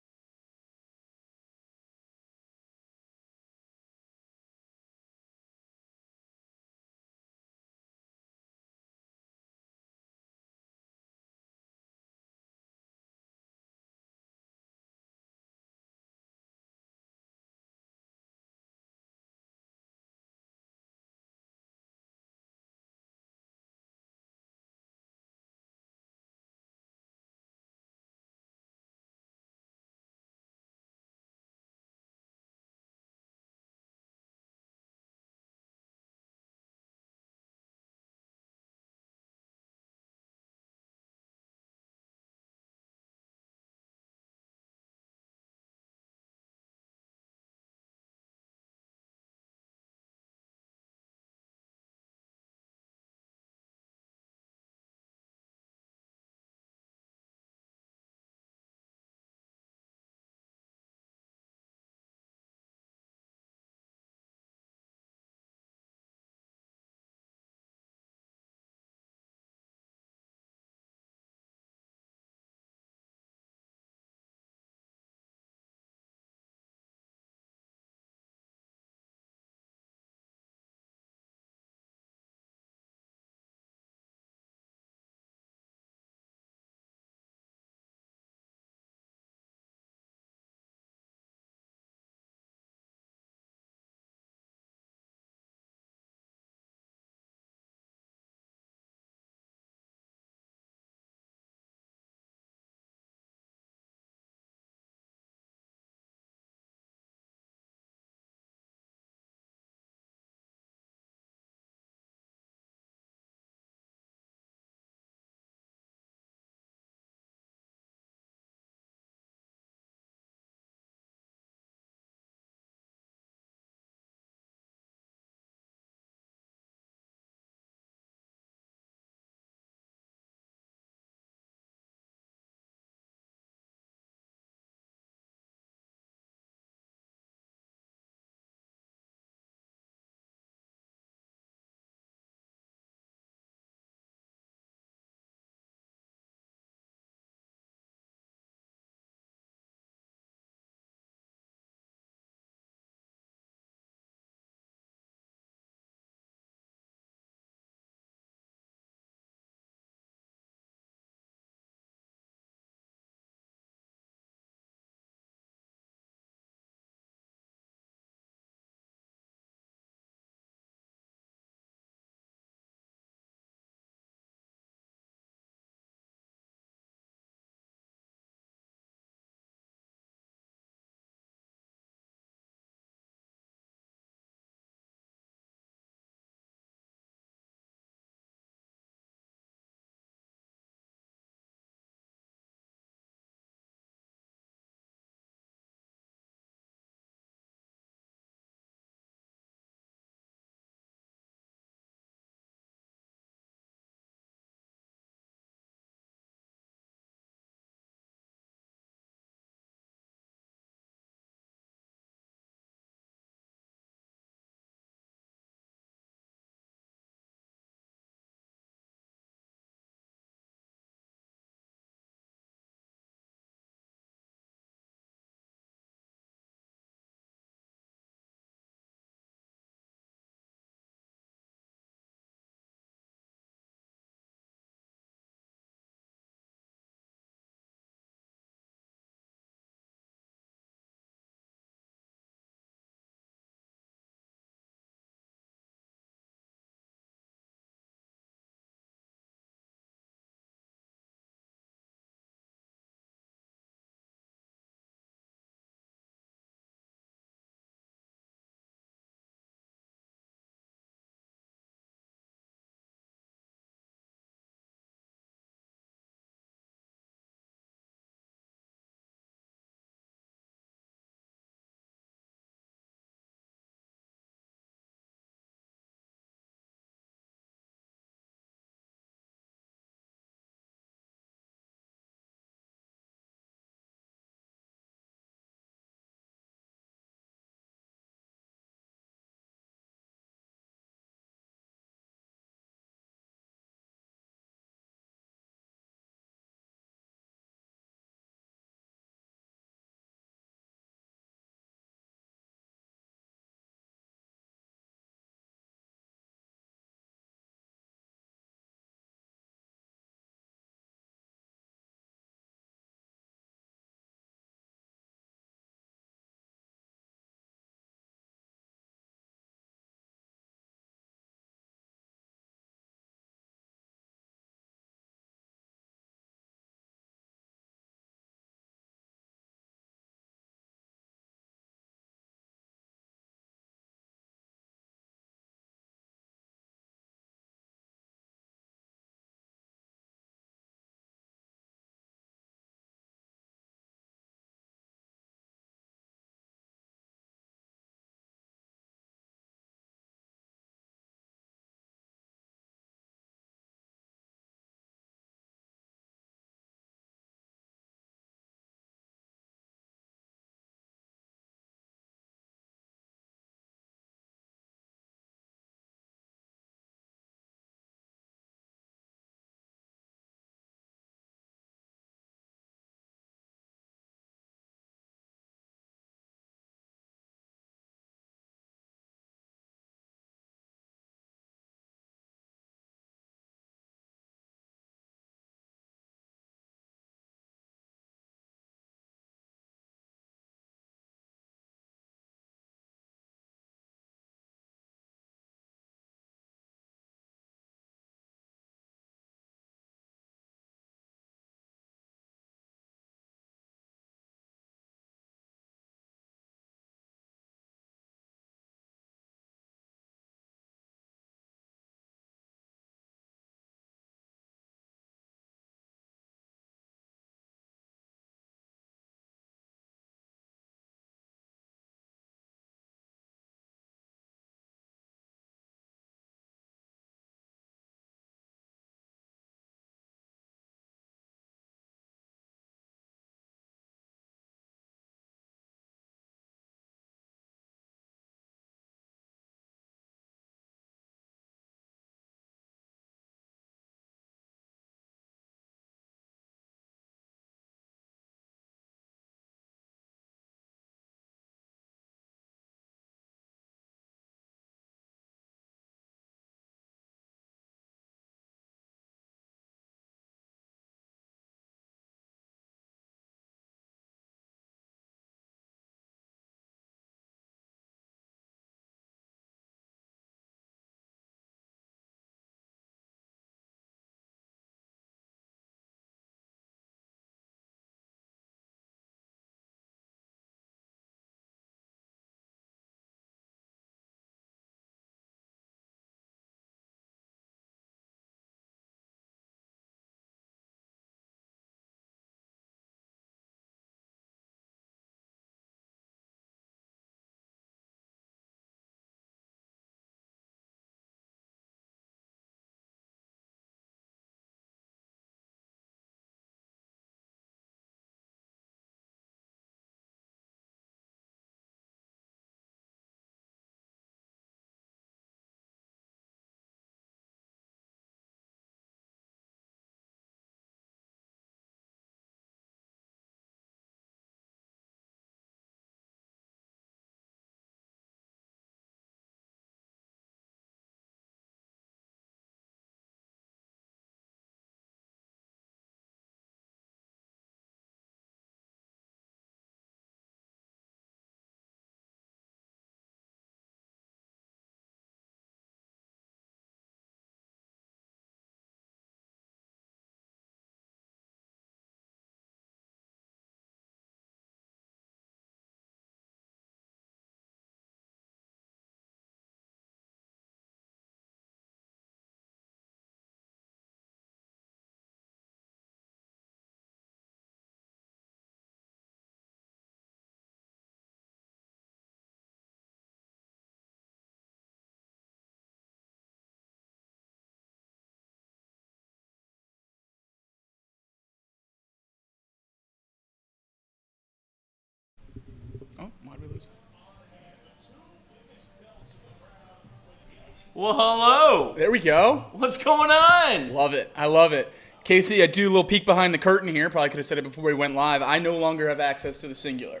Well, hello. There we go. What's going on? Love it. I love it. Casey, I do a little peek behind the curtain here. Probably could have said it before we went live. I no longer have access to the singular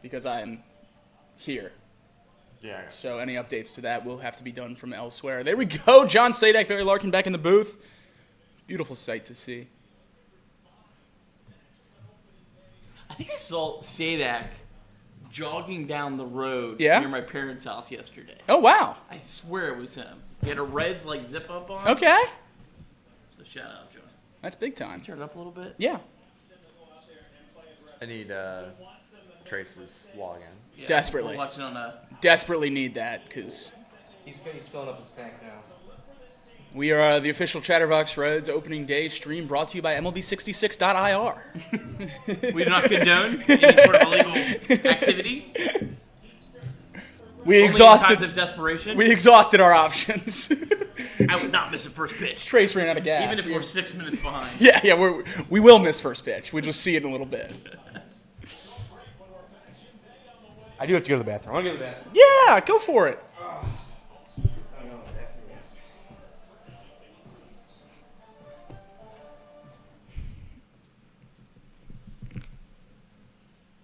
because I am here. Yeah. So any updates to that will have to be done from elsewhere. There we go. John Sadak, Barry Larkin back in the booth. Beautiful sight to see. I think I saw Sadak jogging down the road near my parents' house yesterday. Oh, wow. I swear it was him. He had a Reds zip up on. Okay. So shout out, John. That's big time. Turn it up a little bit. Yeah. I need Trace's login. Yeah, Desperately. we're watching on Desperately need that because He's filling up his tank now. we are the official Chatterbox Reds opening day stream brought to you by MLB66.ir. We do not condone any sort of illegal activity. We Only exhausted in times of desperation. We exhausted our options. I was not missing first pitch. Trace ran out of gas. Even if we're 6 minutes behind. Yeah, we will miss first pitch. We'll just see it in a little bit. I do have to go to the bathroom. I want to go to the bathroom. Yeah, go for it.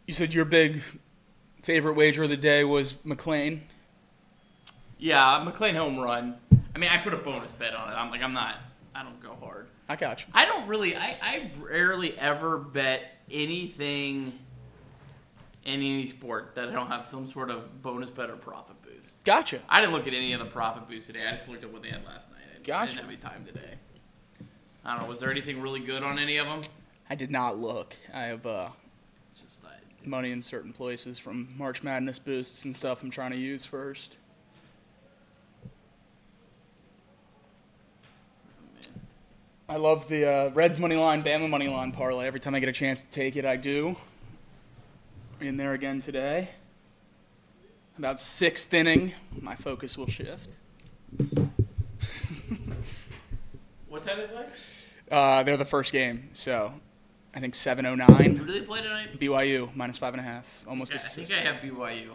You said your big favorite wager of the day was McLean. Yeah, McLean home run. I mean, I put a bonus bet on it. I don't go hard. I got you. I don't really, I rarely ever bet anything in any sport that I don't have some sort of bonus bet or profit boost. Gotcha. I didn't look at any of the profit boosts today. I just looked at what they had last night. I Gotcha. didn't have any time today. I don't know. Was there anything really good on any of them? I did not look. I have money in certain places from March Madness boosts and stuff I'm trying to use first. I love the Reds money line, Bama money line parlay. Every time I get a chance to take it, I do. In there again today. About 6th inning, my focus will shift. What time they play? They're the first game, so I think 7:09. Who do they play tonight? BYU minus 5.5, almost. I think I have BYU.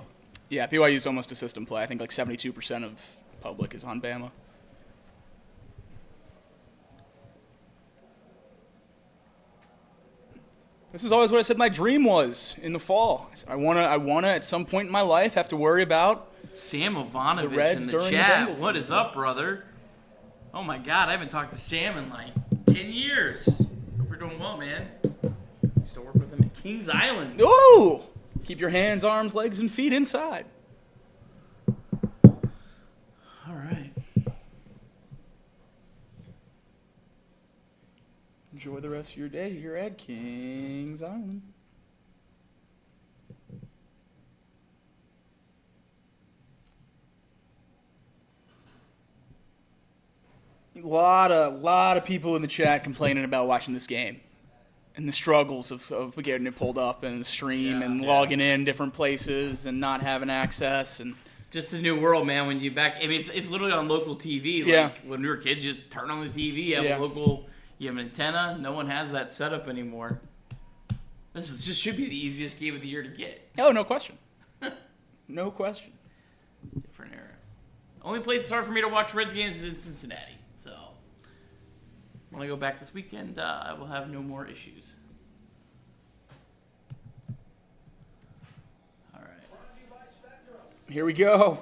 Yeah, BYU's almost a system play. I think 72% of public is on Bama. This is always what I said my dream was in the fall. I wanna at some point in my life have to worry about Sam Ivanovic the Reds in the during chat. the Bengals. What is up, brother? Oh my God, I haven't talked to Sam in 10 years. Hope you're doing well, man. Used to work with him at Kings Island. Ooh! Keep your hands, arms, legs, and feet inside. All right. Enjoy the rest of your day here at Kings Island. A lot of people in the chat complaining about watching this game and the struggles of getting it pulled up and the stream and logging in different places and not having access and just a new world, man. When you back, I mean, it's literally on local TV. Like when we were kids, you just turn on the TV, you have a local, you have an antenna. No one has that setup anymore. This just should be the easiest game of the year to get. Oh, no question. No question. Different era. Only place it's hard for me to watch Reds games is in Cincinnati. So when I go back this weekend, I will have no more issues. All right. Here we go.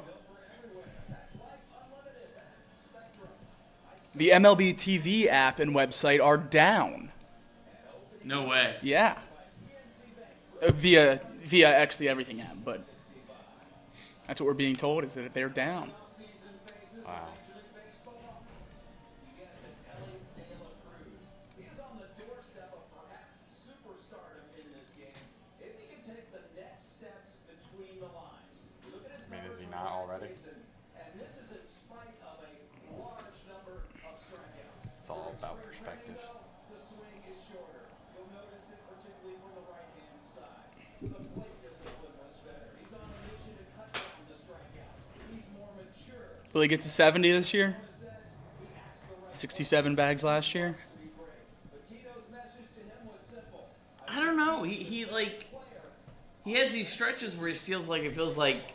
The MLB TV app and website are down. No way. Yeah. Via X the Everything app, but that's what we're being told is that they're down. Wow. I mean, is he not already? It's all about perspective. Will he get to 70 this year? 67 bags last year? I don't know. He has these stretches where he feels like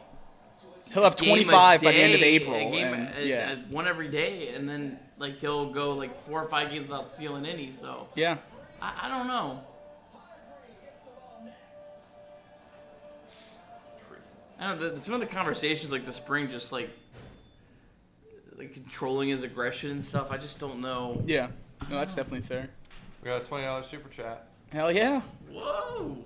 He'll have game a 25 by the end of day, April. A game, and, one every day, and then like he'll go like 4 or 5 games without stealing any. So yeah. I don't know. I don't know. Some of the conversations like the spring, just like controlling his aggression and stuff. I just don't know. Yeah. No, that's definitely fair. We got a $20 super chat. Hell yeah. Whoa.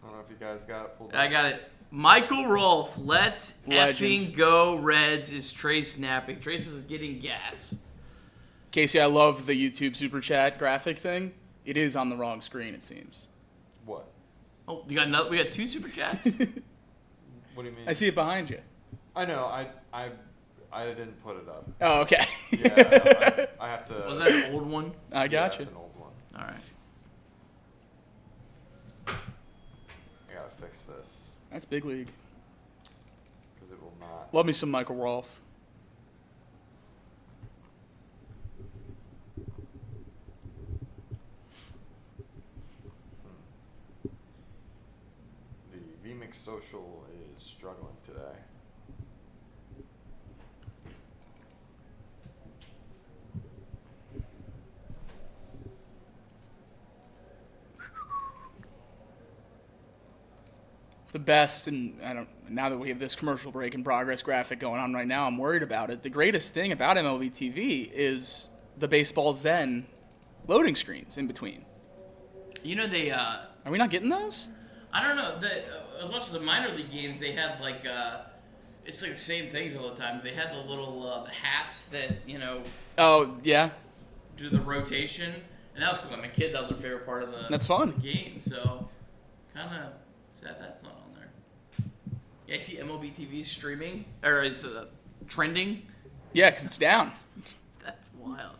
I don't know if you guys got it pulled up. I got it. Michael Rolfe, let's effing go Reds. Is Trace napping? Trace is getting gas. Casey, I love the YouTube super chat graphic thing. It is on the wrong screen, it seems. What? Oh, you got another? We got 2 super chats. What do you mean? I see it behind you. I know. I didn't put it up. Oh, okay. Yeah, I have to. Was that an old one? I got you. That's an old one. All right. I gotta fix this That's big league. because it will not. Love me some Michael Rolfe. The VMix Social is struggling today. The best, and now that we have this commercial break in progress graphic going on right now, I'm worried about it. The greatest thing about MLB TV is the Baseball Zen loading screens in between. You know they. Are we not getting those? I don't know. As much as the minor league games, they had like it's like the same things all the time. They had the little hats that Oh yeah. do the rotation, and that was cool. My kid, that was their favorite part of the. That's fun. The game. So, kind of sad that's not on there. Yeah, I see MLB TV streaming or is trending. Yeah, because it's down. That's wild.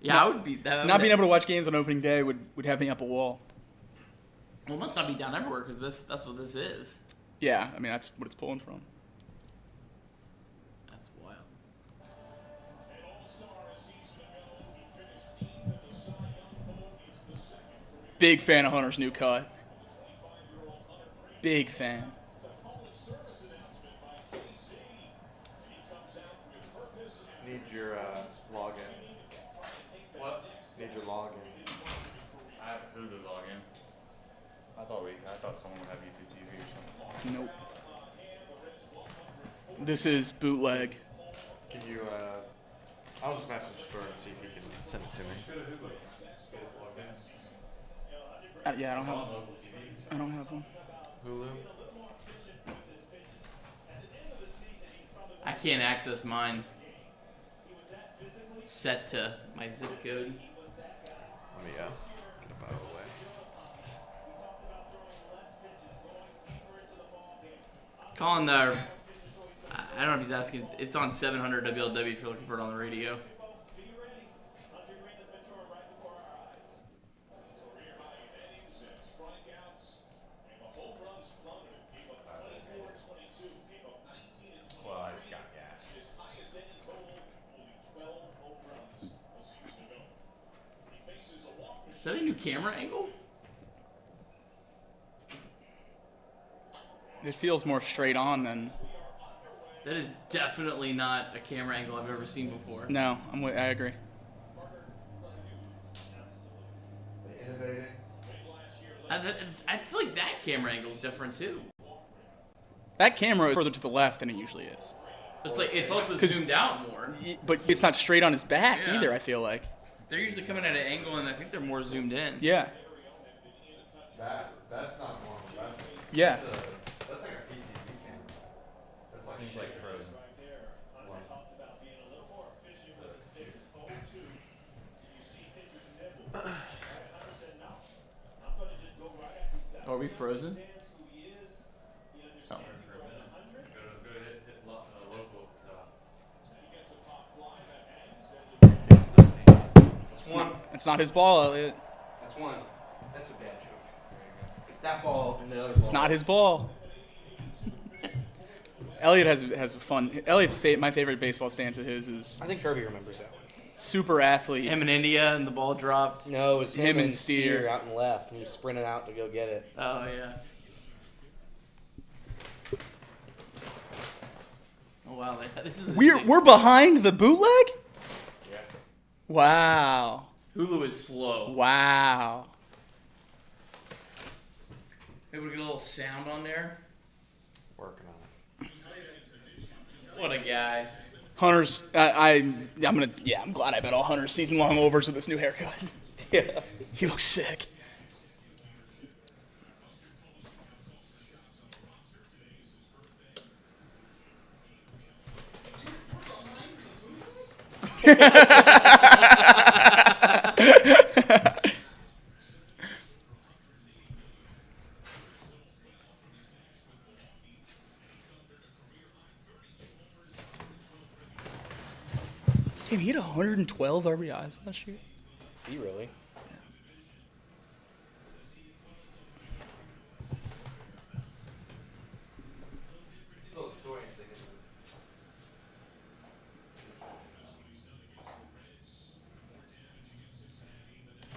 Yeah, I would be that. Not being able to watch games on opening day would have me up a wall. Well, it must not be down everywhere because that's what this is. Yeah, I mean that's what it's pulling from. That's wild. Big fan of Hunter's new cut. Big fan. Need your login. What? Need your login. I have Hulu login. I thought someone would have YouTube TV or something. Nope. This is bootleg. Can you? I'll just message Spur and see if he can send it to me. Yeah, I don't have one. Hulu. I can't access mine. It's set to my zip code. Let me get up out of the way. Colin, I don't know if he's asking. It's on 700 WLW if you're looking for it on the radio. Well, I got gas. Is that a new camera angle? It feels more straight on than. That is definitely not a camera angle I've ever seen before. No, I agree. Innovating. I feel like that camera angle is different too. That camera is further to the left than it usually is. It's also zoomed out more. But it's not straight on his back Yeah. either, I feel like. They're usually coming at an angle, and I think they're more zoomed in. Yeah. That's not normal. Yeah. That's like a PTZ camera. That's like Seems like frozen. Are we frozen? Oh. Go hit local It's not his ball, Elliot. That's one. That's a bad joke. That ball and the other ball. It's not his ball. Elliot has a fun. Elliot's my favorite baseball stance of his is I think Kirby remembers that one. super athlete. Him in India and the ball dropped. No, it was him and Steer. Steer out and left, and he was sprinting out to go get it. Oh yeah. wow, this is We're behind the bootleg? Yeah. Wow. Hulu is slow. Wow. Maybe we get a little sound on there. Working on it. What a guy. Hunter's I'm glad I bet all Hunter's season-long overs with this new haircut. Yeah. He looks sick. Damn, he had 112 RBIs last year. He really?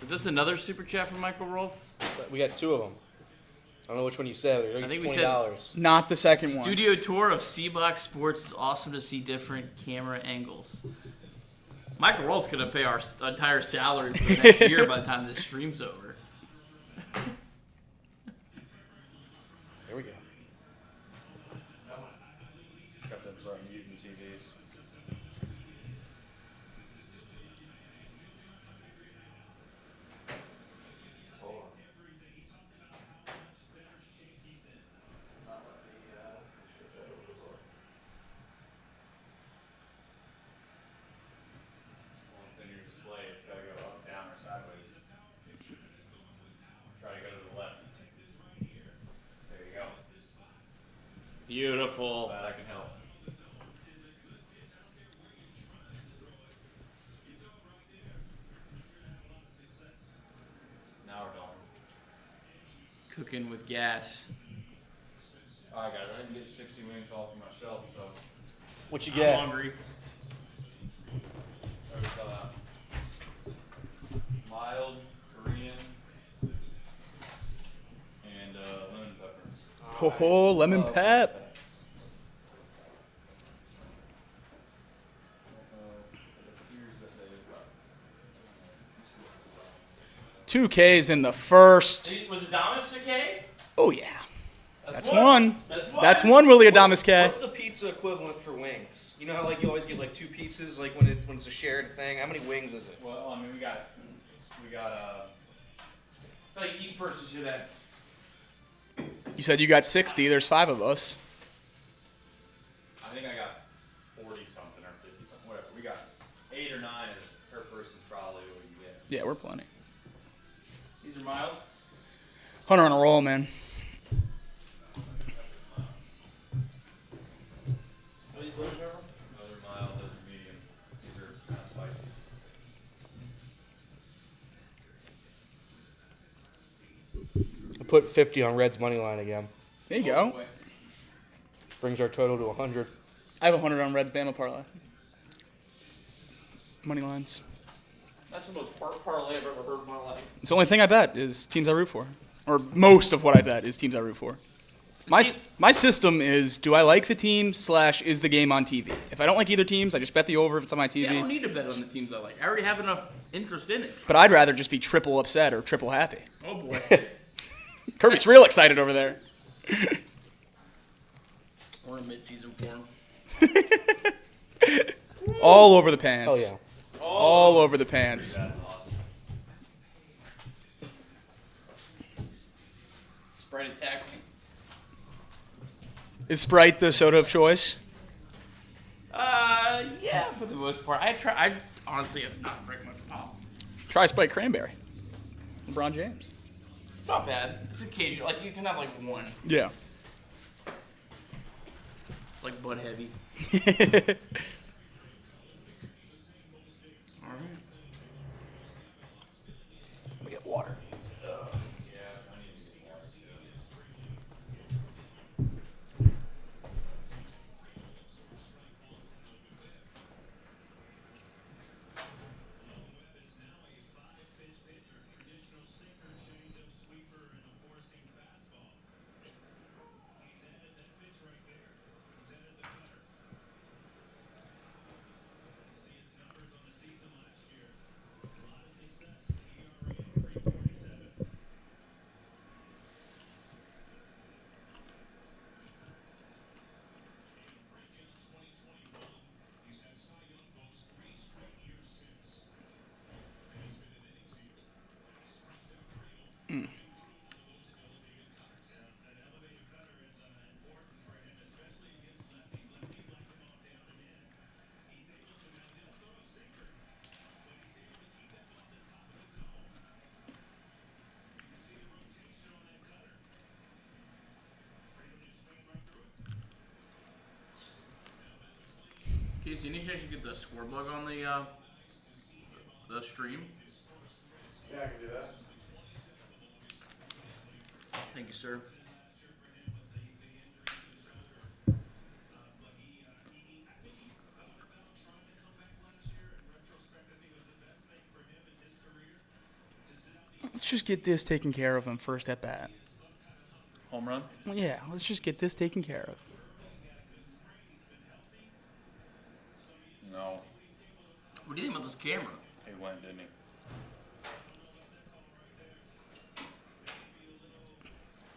Is this another super chat from Michael Rolfe? We got 2 of them. I don't know which one you said. They're I think each we said $20. Not the second one. Studio tour of Chatterbox Sports. It's awesome to see different camera angles. Michael Rolfe's going to pay our entire salary for the next year by the time this stream's over. Here we go. Beautiful. Glad I can help. Now we're going. Cooking with gas. All right, guys. I didn't get 60 wings off of myself, so. What you get? I'm hungry. There's mild Korean and lemon pepper. Oh, lemon pep. 2 Ks in the first. Was Adamas a K? Oh, yeah. That's one. one. That's one. That's one Willie Adamas K. What's the pizza equivalent for wings? You know how like you always get like 2 pieces like when it's a shared thing. How many wings is it? Well, I mean, we got. I feel like each person should have. You said you got 60. There's 5 of us. I think I got 40 something or 50 something, whatever. We got 8 or 9 per person probably what you get. Yeah, we're plenty. These are mild. Hunter on a roll, man. Are these livers over? Those are mild, those are medium. These are kind of spicy. I put 50 on Reds money line again. There you go. Boy. Brings our total to 100. I have 100 on Reds Bama parlay. Money lines. That's the most parlay I've ever heard in my life. It's the only thing I bet is teams I root for. Or most of what I bet is teams I root for. My system is, do I like the team / is the game on TV? If I don't like either teams, I just bet the over if it's on my TV. See, I don't need to bet on the teams I like. I already have enough interest in it. But I'd rather just be triple upset or triple happy. Oh, boy. Kirby's real excited over there. We're in mid-season form. All over the pants. Oh, yeah. All over the pants. Sprite attacked me. Is Sprite the soda of choice? Yeah, for the most part. I honestly have not drank much pop. Try Sprite Cranberry. LeBron James. It's not bad. It's occasional. Like, you can have, like, one. Yeah. Like, Bud Heavy. All right. We get water. Casey, any chance you get the score bug on the stream? Yeah, I can do that. Thank you, sir. Let's just get this taken care of on first at bat. Home run? Well, yeah, let's just get this taken care of. No. What do you think about this camera? He went, didn't he?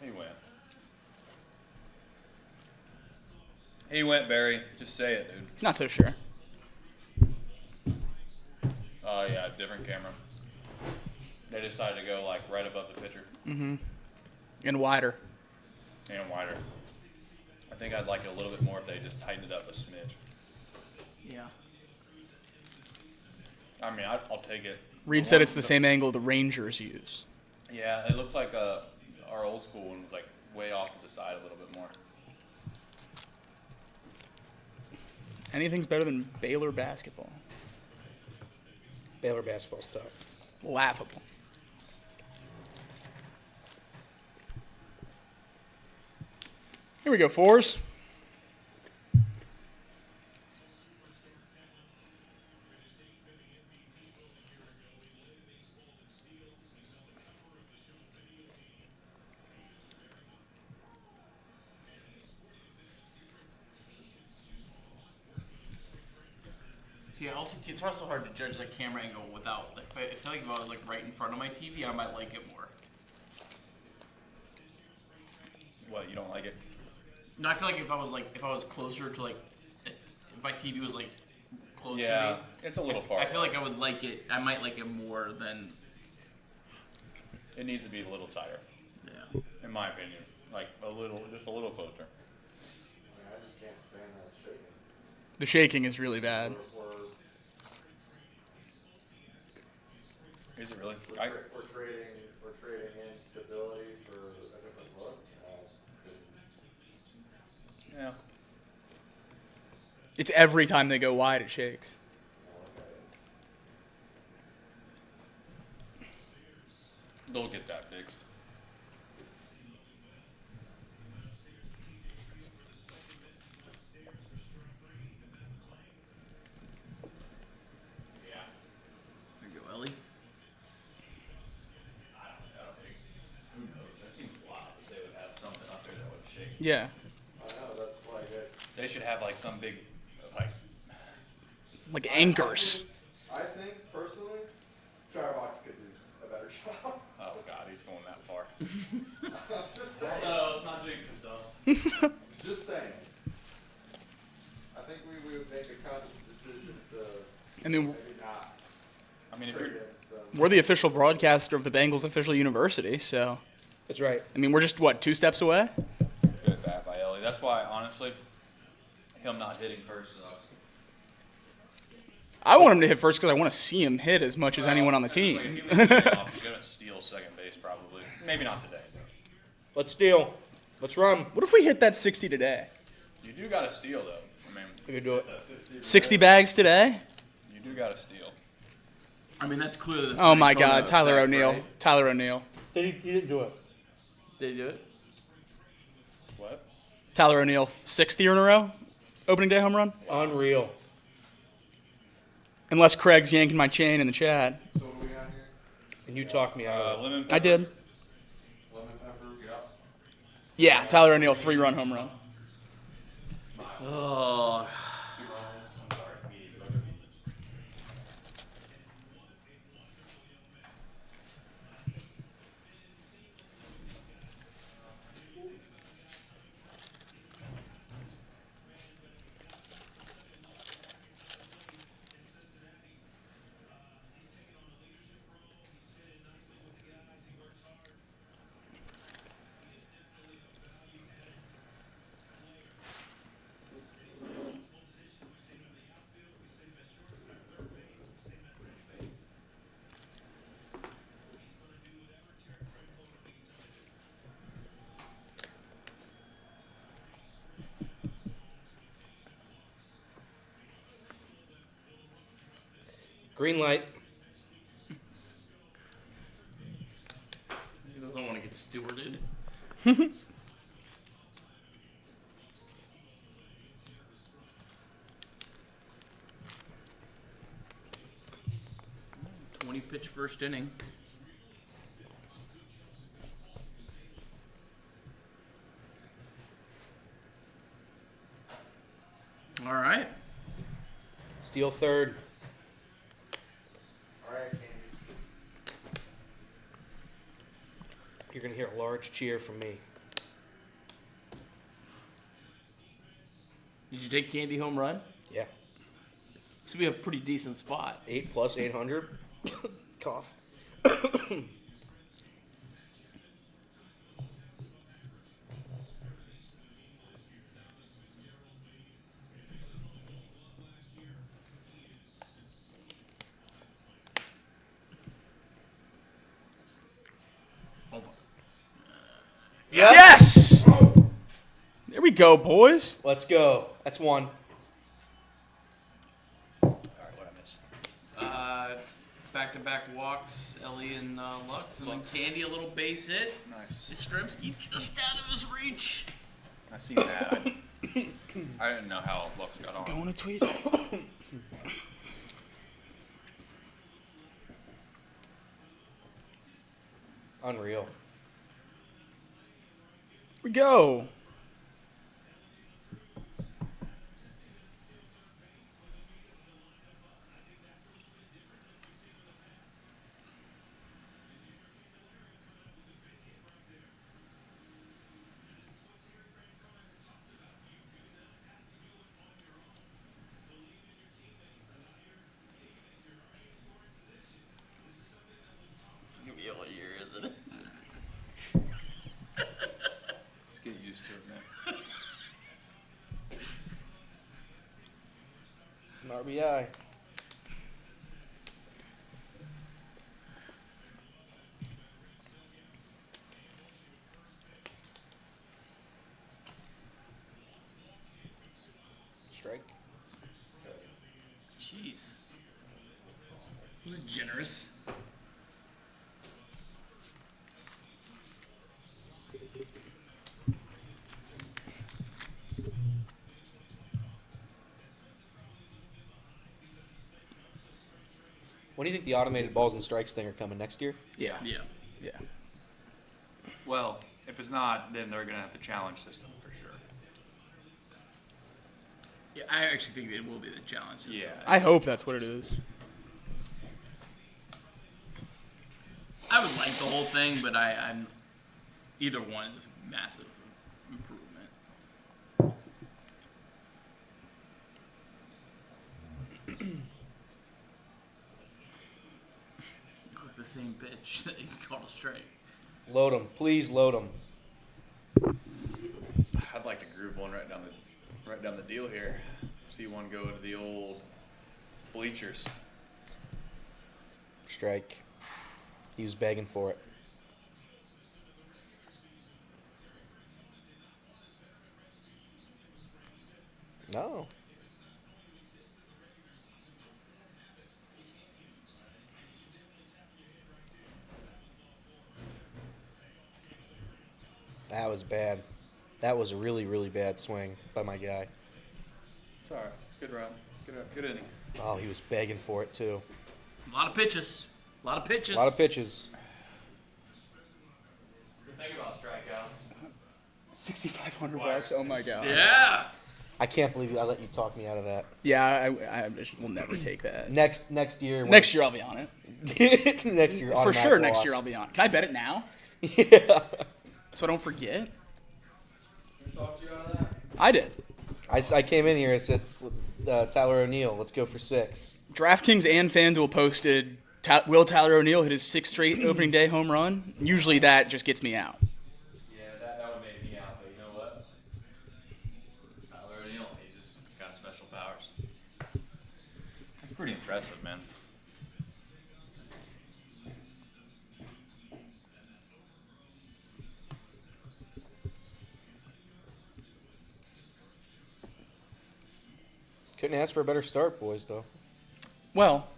He went. He went, Barry. Just say it, dude. He's not so sure. Oh, yeah, different camera. They decided to go, like, right above the pitcher. Mm-hmm. And wider. And wider. I think I'd like it a little bit more if they just tightened it up a smidge. Yeah. I mean, I'll take it. Reed said it's the same angle the Rangers use. Yeah, it looks like our old school one was, like, way off to the side a little bit more. Anything's better than Baylor basketball. Baylor basketball's tough. Laughable. Here we go, fours. See, also, it's also hard to judge the camera angle without. Like, I feel like if I was like right in front of my TV, I might like it more. What, you don't like it? No, I feel like if I was closer to like, if my TV was like closer to Yeah, me, it's a little far. I feel like I would like it. I might like it more than. It needs to be a little tighter. Yeah. In my opinion, like just a little closer. I just can't stand that shaking. The shaking is really bad. Is it really? We're trading in stability for a different look. Yeah. It's every time they go wide, it shakes. They'll get that fixed. Yeah. There you go, Elly. I don't think. Who knows? That seems wild that they would have something up there that would shake. Yeah. I know, that's like it. They should have like some big, Like anchors. I think, personally, Chatterbox could do a better job. Oh God, he's going that far. Just saying. No, let's not jinx ourselves. Just saying. I think we would make a conscious decision to I mean, maybe not. I mean, if trade you're in some. we're the official broadcaster of the Bengals official university, so. That's right. I mean, we're just, what, 2 steps away? good at bat by Elly. That's why, honestly, him not hitting first sucks. I want him to hit first because I want to see him hit as much as anyone on the Like, team. if he leaves it off, he's gonna steal second base probably. Maybe not today. Let's steal. Let's run. What if we hit that 60 today? You do gotta steal though. I mean, We can do it. 60 bags today? you do gotta steal. I mean, that's clearly the. Oh my Francona God, Tyler effect, O'Neill. right? Tyler O'Neill. He didn't do it. Did he do it? What? Tyler O'Neill, 6th year in a row? Opening day home run? Unreal. Unless Craig's yanking my chain in the chat. So what do we got here? And you talked me out of it. Lemon I pepper. did. Lemon pepper, yep. Yeah, Tyler O'Neill, 3-run home run. Oh. Green light. He doesn't want to get stewarded. 20-pitch first inning. All right. Steal third. All right, Candy. You're going to hear a large cheer from me. Did you take Candy home run? Yeah. This would be a pretty decent spot. 8 plus 800. Cough. Yes! There we go, boys. Let's go. That's one. All right, what I miss? Back-to-back walks, Elly and Lux, and then Candy a little base hit. Nice. Yastrzemski just out of his reach. I seen that. I didn't know how Lux got on. Going to tweet. Unreal. We go. Gonna be all year, isn't it? Just get used to it, man. It's an RBI. Strike. Jeez. Was it generous? When do you think the automated balls and strikes thing are coming next year? Yeah. Yeah. Yeah. Well, if it's not, then they're gonna have the challenge system for sure. Yeah, I actually think it will be the challenge. Yeah. I hope that's what it is. I would like the whole thing, but I'm either one is massive improvement. Look, the same pitch that you called a strike. Load them. Please load them. I'd like to groove one right down the deal here. See one go to the old bleachers. Strike. He was begging for it. No. That was bad. That was a really, really bad swing by my guy. It's all right. Good round. Good inning. Oh, he was begging for it, too. A lot of pitches. A lot of pitches. A lot of pitches. That's the thing about strikeouts. $6,500. Oh my god. Yeah. I can't believe I let you talk me out of that. Yeah, I just will never take that. Next year. Next year I'll be on it. Next year, For sure. Next loss. year I'll be on. Can I bet it now? Yeah. So I don't forget. Who talked you out of that? I did. I came in here and said, Tyler O'Neill, let's go for 6. DraftKings and FanDuel posted will Tyler O'Neill hit his 6th straight opening day home run. Usually that just gets me out. Yeah, that would make me out, but you know what? Tyler O'Neill, he's just got special powers. That's pretty impressive, man. Couldn't ask for a better start, boys, though. Well,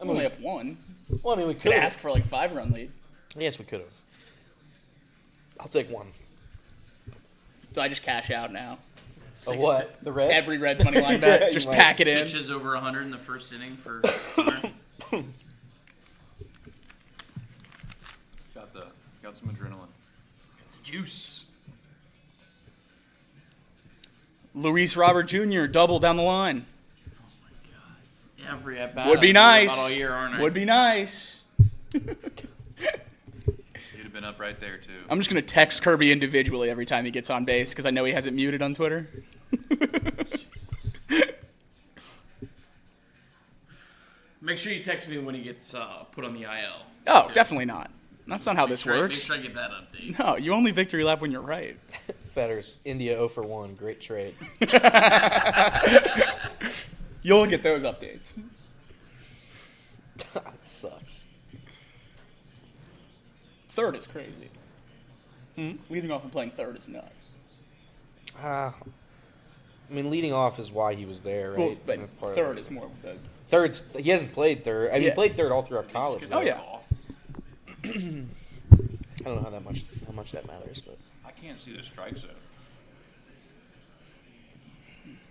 I'm only up 1. Well, I mean, we Could could ask for like 5-run lead. Yes, we could have. I'll take 1. So I just cash out now. Of what? The Reds? Every Reds money line bet. Just pack it in. Pitches over 100 in the first inning for. Got some adrenaline. Juice. Luis Robert Jr. double down the line. Yeah, every at bat. Would be nice. All year, aren't I? Would be nice. You'd have been up right there too. I'm just gonna text Kirby individually every time he gets on base because I know he has it muted on Twitter. Make sure you text me when he gets put on the IL. Oh, definitely not. That's not how this works. Make sure I get that update. No, you only victory lap when you're right. Fetters, India 0 for 1. Great trade. You'll get those updates. That sucks. Third is crazy. Leading off and playing third is nuts. I mean, leading off is why he was there, right? Well, but That's part third of is more of the... Third's, he hasn't played third. I mean, he played third all throughout college. Oh, yeah. I don't know how much that matters, but I can't see the strike zone.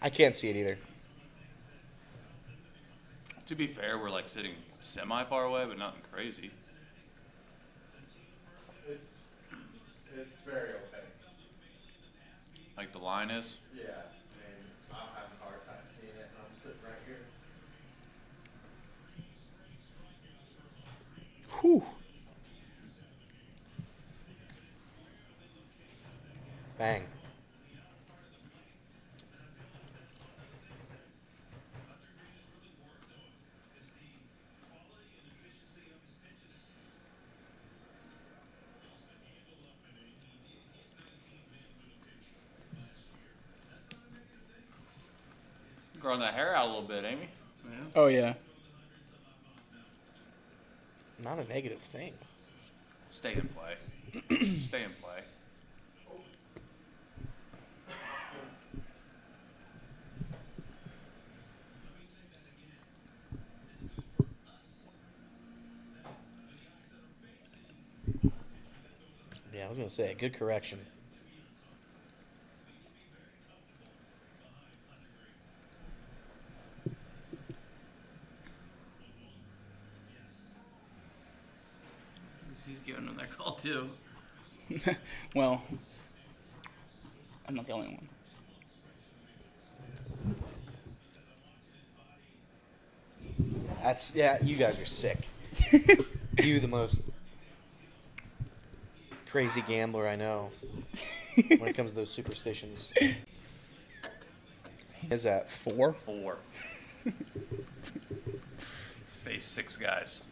I can't see it either. To be fair, we're like sitting semi far away, but nothing crazy. It's very okay. Like the line is. Yeah, I mean, I'm having a hard time seeing it, and I'm sitting right here. Whew. Bang. Growing that hair out a little bit, Amy. Yeah. Oh, yeah. Not a negative thing. Stay in play. Stay in play. Yeah, I was going to say, good correction. He's giving him that call, too. Well, I'm not the only one. That's, yeah, you guys are sick. You, the most crazy gambler I know when it comes to those superstitions. Is that 4? 4. He's faced 6 guys.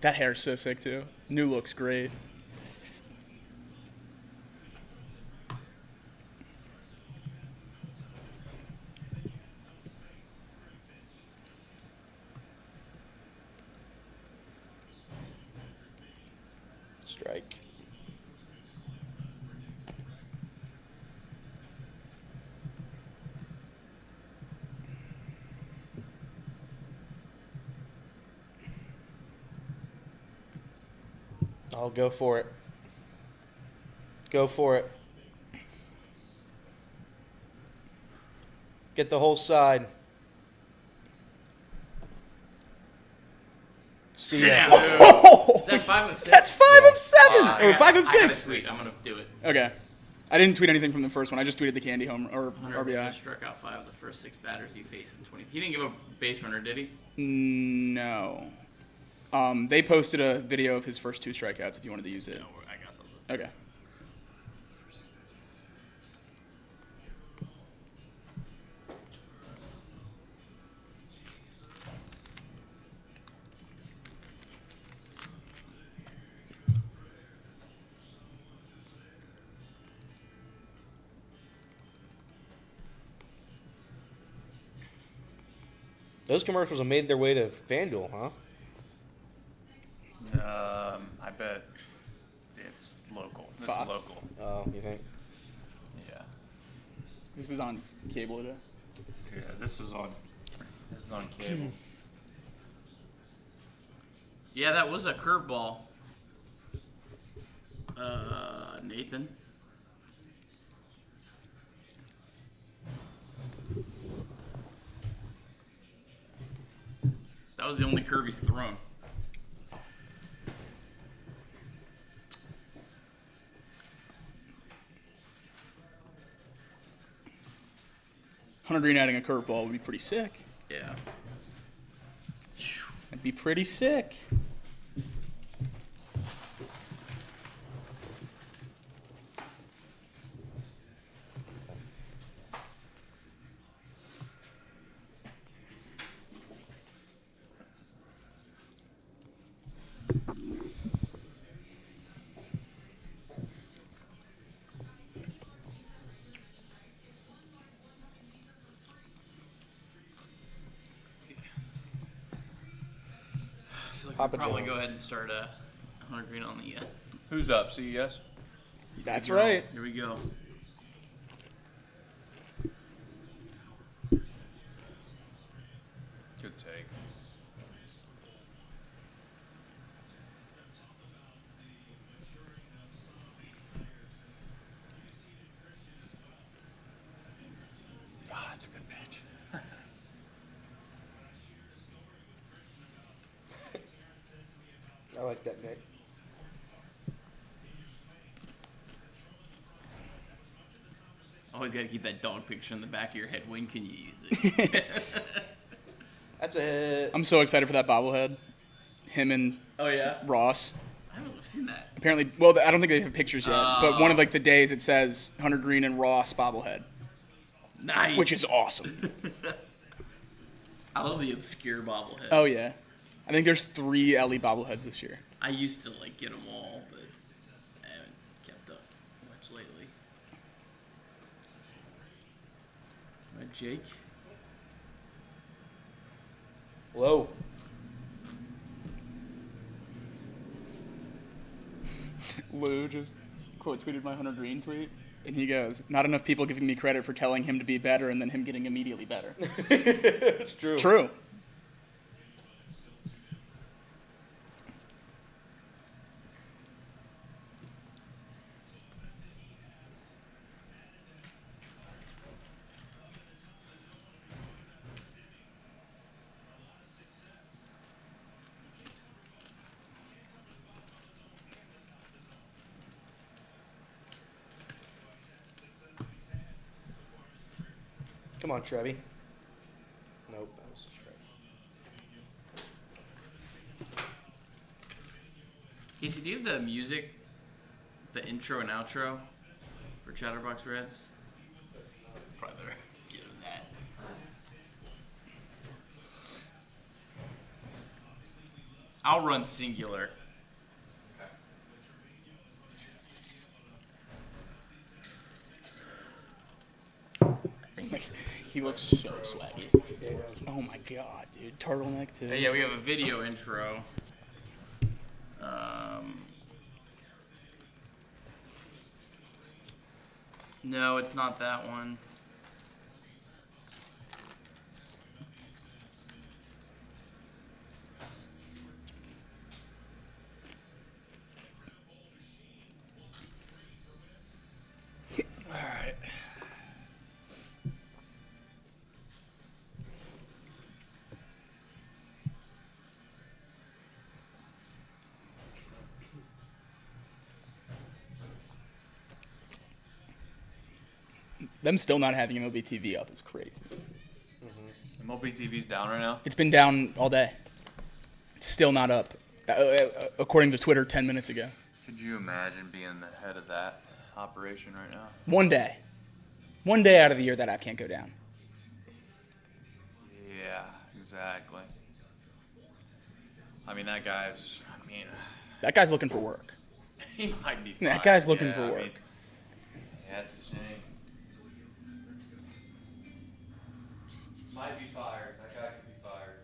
That hair's so sick, too. New looks great. Strike. I'll go for it. Go for it. Get the whole side. See ya. Is that 5 of 6? That's 5 of 7! Or 5 of 6! I gotta tweet. I'm going to do it. Okay. I didn't tweet anything from the first one. I just tweeted the candy home or Hunter RBI. struck out 5 of the first 6 batters he faced in 20. He didn't give a base runner, did he? No. They posted a video of his first 2 strikeouts if you wanted to use it. No, I guess I'll do it. Okay. Those commercials have made their way to FanDuel, huh? I bet it's local. This Fox? is local. Oh, you think? Yeah. This is on cable today. Yeah, this is on cable. Yeah, that was a curveball. Nathan. That was the only curve he's thrown. Hunter Greene adding a curveball would be pretty sick. Yeah. That'd be pretty sick. Papa probably go ahead and start Hunter Greene on the. Who's up? CES? That's right. Here we go. Good take. Ah, that's a good pitch. I like that, Nick. Always got to keep that dog picture in the back of your head. When can you use it? That's a hit. I'm so excited for that bobblehead. Him and Ross. I haven't seen that. Apparently, well, I don't think they have pictures yet. But one of like the days it says Hunter Greene and Ross bobblehead. Nice. Which is awesome. I love the obscure bobbleheads. Oh yeah, I think there's 3 Elly bobbleheads this year. I used to like get them all, but I haven't kept up much lately. All right, Jake. Whoa. Lou just quote tweeted my Hunter Greene tweet, and he goes, "Not enough people giving me credit for telling him to be better, and then him getting immediately better." It's true. True. Come on, Trevi. Nope, that was a strike. Casey, do you have the music, the intro and outro for Chatterbox Reds? Probably better get him that. I'll run singular. He looks so swaggy. Oh my god, dude. Turtleneck too. Yeah, we have a video intro. No, it's not that one. All right. Them still not having MLB TV up is crazy. MLB TV's down right now. It's been down all day. It's still not up, according to Twitter 10 minutes ago. Could you imagine being the head of that operation right now? One day. One day out of the year that app can't go down. Yeah, exactly. I mean, that guy's. That guy's looking for work. He might be. That guy's looking yeah, for work. Yeah, it's a shame. Might be fired. That guy could be fired.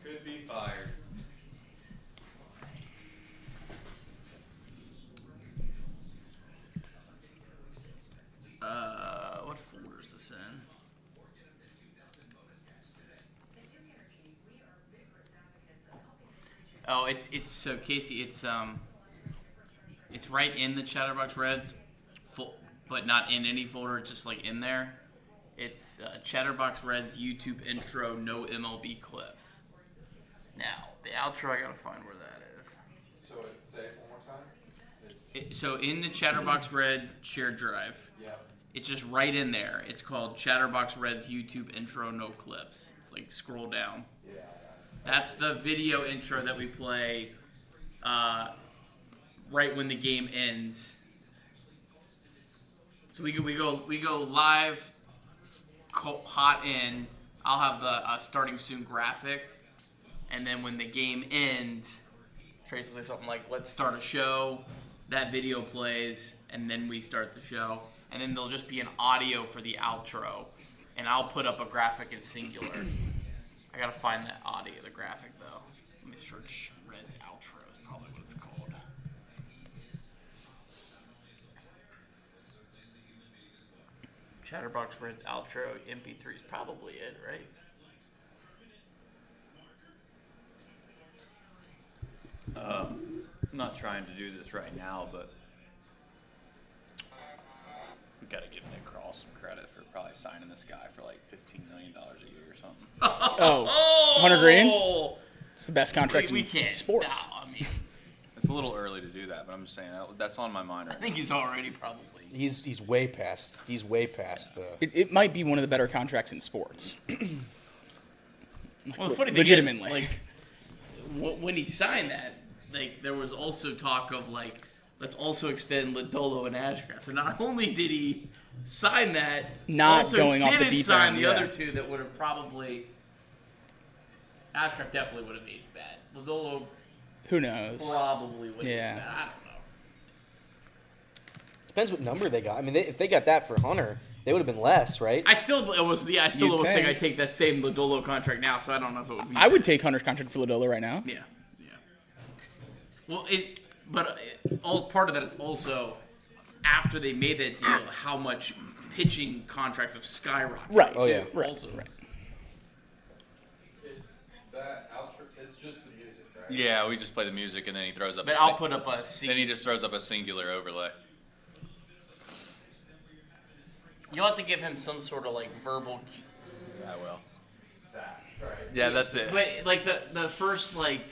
Could be fired. Oh, it's so Casey. It's right in the Chatterbox Reds, but not in any folder. Just like in there. It's Chatterbox Reds YouTube intro, no MLB clips. Now the outro, I gotta find where that is. So say it one more time. So in the Chatterbox Red shared drive, it's just right in there. It's called Chatterbox Reds YouTube intro, no clips. It's like scroll down. Yeah. That's the video intro that we play right when the game ends. So we go live, hot in. I'll have the starting soon graphic, and then when the game ends, Trace will say something like, "Let's start a show." That video plays, and then we start the show. And then there'll just be an audio for the outro, and I'll put up a graphic in singular. I gotta find that audio, the graphic though. Let me search Red's outro. Is probably what it's called. Chatterbox Red's outro MP3 is probably it, right? I'm not trying to do this right now, but we got to give Nick Krall some credit for probably signing this guy for like $15 million a year or something. Hunter Greene? It's the best contract we in can't. sports. No, I mean, It's a little early to do that, but I'm just saying that's on my mind right I think he's already probably. He's way past. He's way past the. It might be one of the better contracts in sports. Well, the funny thing legitimately. is, like, when he signed that, like, there was also talk of, like, let's also extend Lodolo and Ashcraft. So not only did he sign that, Not also going off the didn't deep sign end, the yeah. other two that would have probably. Ashcraft definitely would have aged bad. Lodolo Who knows? probably would have Yeah. aged bad. I don't know. Depends what number they got. I mean, if they got that for Hunter, they would have been less, right? I still almost think think. I'd take that same Lodolo contract now, so I don't know if it would be. I would take Hunter's contract for Lodolo right now. Yeah. Well, all part of that is also after they made that deal, how much pitching contracts have skyrocketed. Right. Oh, yeah. Right. Also, Right. That outro, it's just the music, right? Yeah, we just play the music and then he throws up. But I'll put up a Then he just throws up a singular overlay. You'll have to give him some sort of like verbal. I will. That, right? Yeah, that's it. But like the first like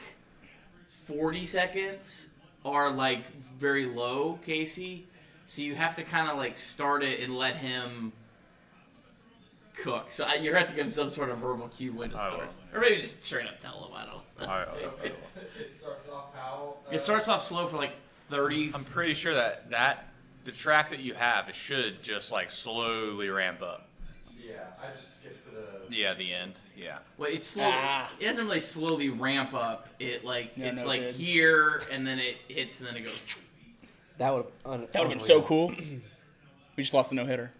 40 seconds are like very low, Casey. So you have to kind of like start it and let him cook. So you have to give him some sort of verbal cue when to start, or maybe just straight up tell him. I don't know. It starts off how? It starts off slow for like 30. I'm pretty sure that the track that you have, it should just like slowly ramp up. Yeah, I just skipped to the end. Yeah. Well, it's slow. It doesn't really slowly ramp up. It like it's no, like it did. here and then it hits and then it goes. That would have been so cool. We just lost the no-hitter.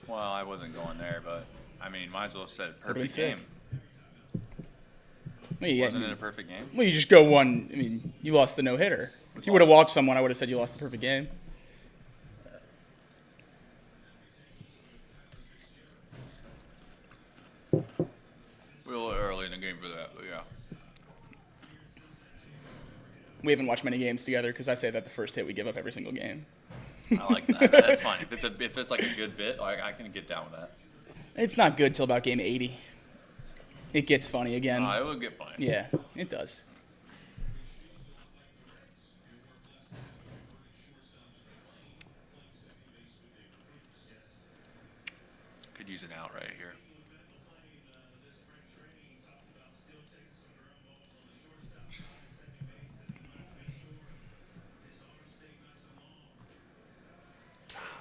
Well, I wasn't going there, but I mean, might as well have said been perfect sick. game. Well, yeah, Wasn't it a perfect game? Well, you just go one. I mean, you lost the no-hitter. If you would have walked someone, I would have said you lost the perfect game. We're a little early in the game for that, but yeah. We haven't watched many games together because I say that the first hit we give up every single game. I like that. That's fine. If it's like a good bit, I can get down with that. It's not good till about game 80. It gets funny again. It will get funny. Yeah, it does. Could use an out right here.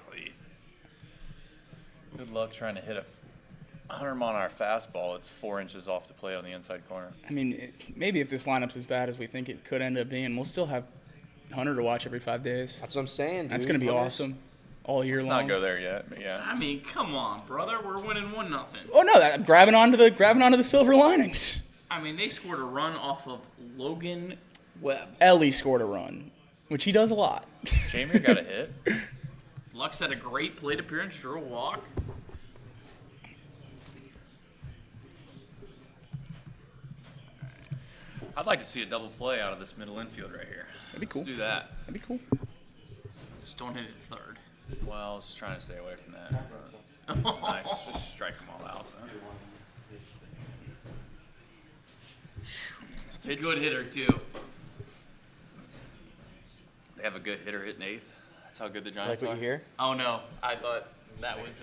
Golly. Good luck trying to hit a 100-mile an hour fastball. It's 4 inches off the plate on the inside corner. I mean, maybe if this lineup's as bad as we think it could end up being, we'll still have Hunter to watch every 5 days. That's what I'm saying, dude. That's going to be awesome all year Let's long. not go there yet, but yeah. I mean, come on, brother. We're winning 1-0. Oh no, grabbing onto the silver linings. I mean, they scored a run off of Logan Webb. Elly scored a run, which he does a lot. Jamer got a hit. Lux had a great plate appearance, drew a walk. I'd like to see a double play out of this middle infield right here. That'd be cool. Let's do that. That'd be cool. Just don't hit it third. Well, I was trying to stay away from that. Nice. Just strike them all out. It's a good hitter, too. They have a good hitter hitting eighth. That's how good the Like Giants what are. you hear? Oh, no. I thought that was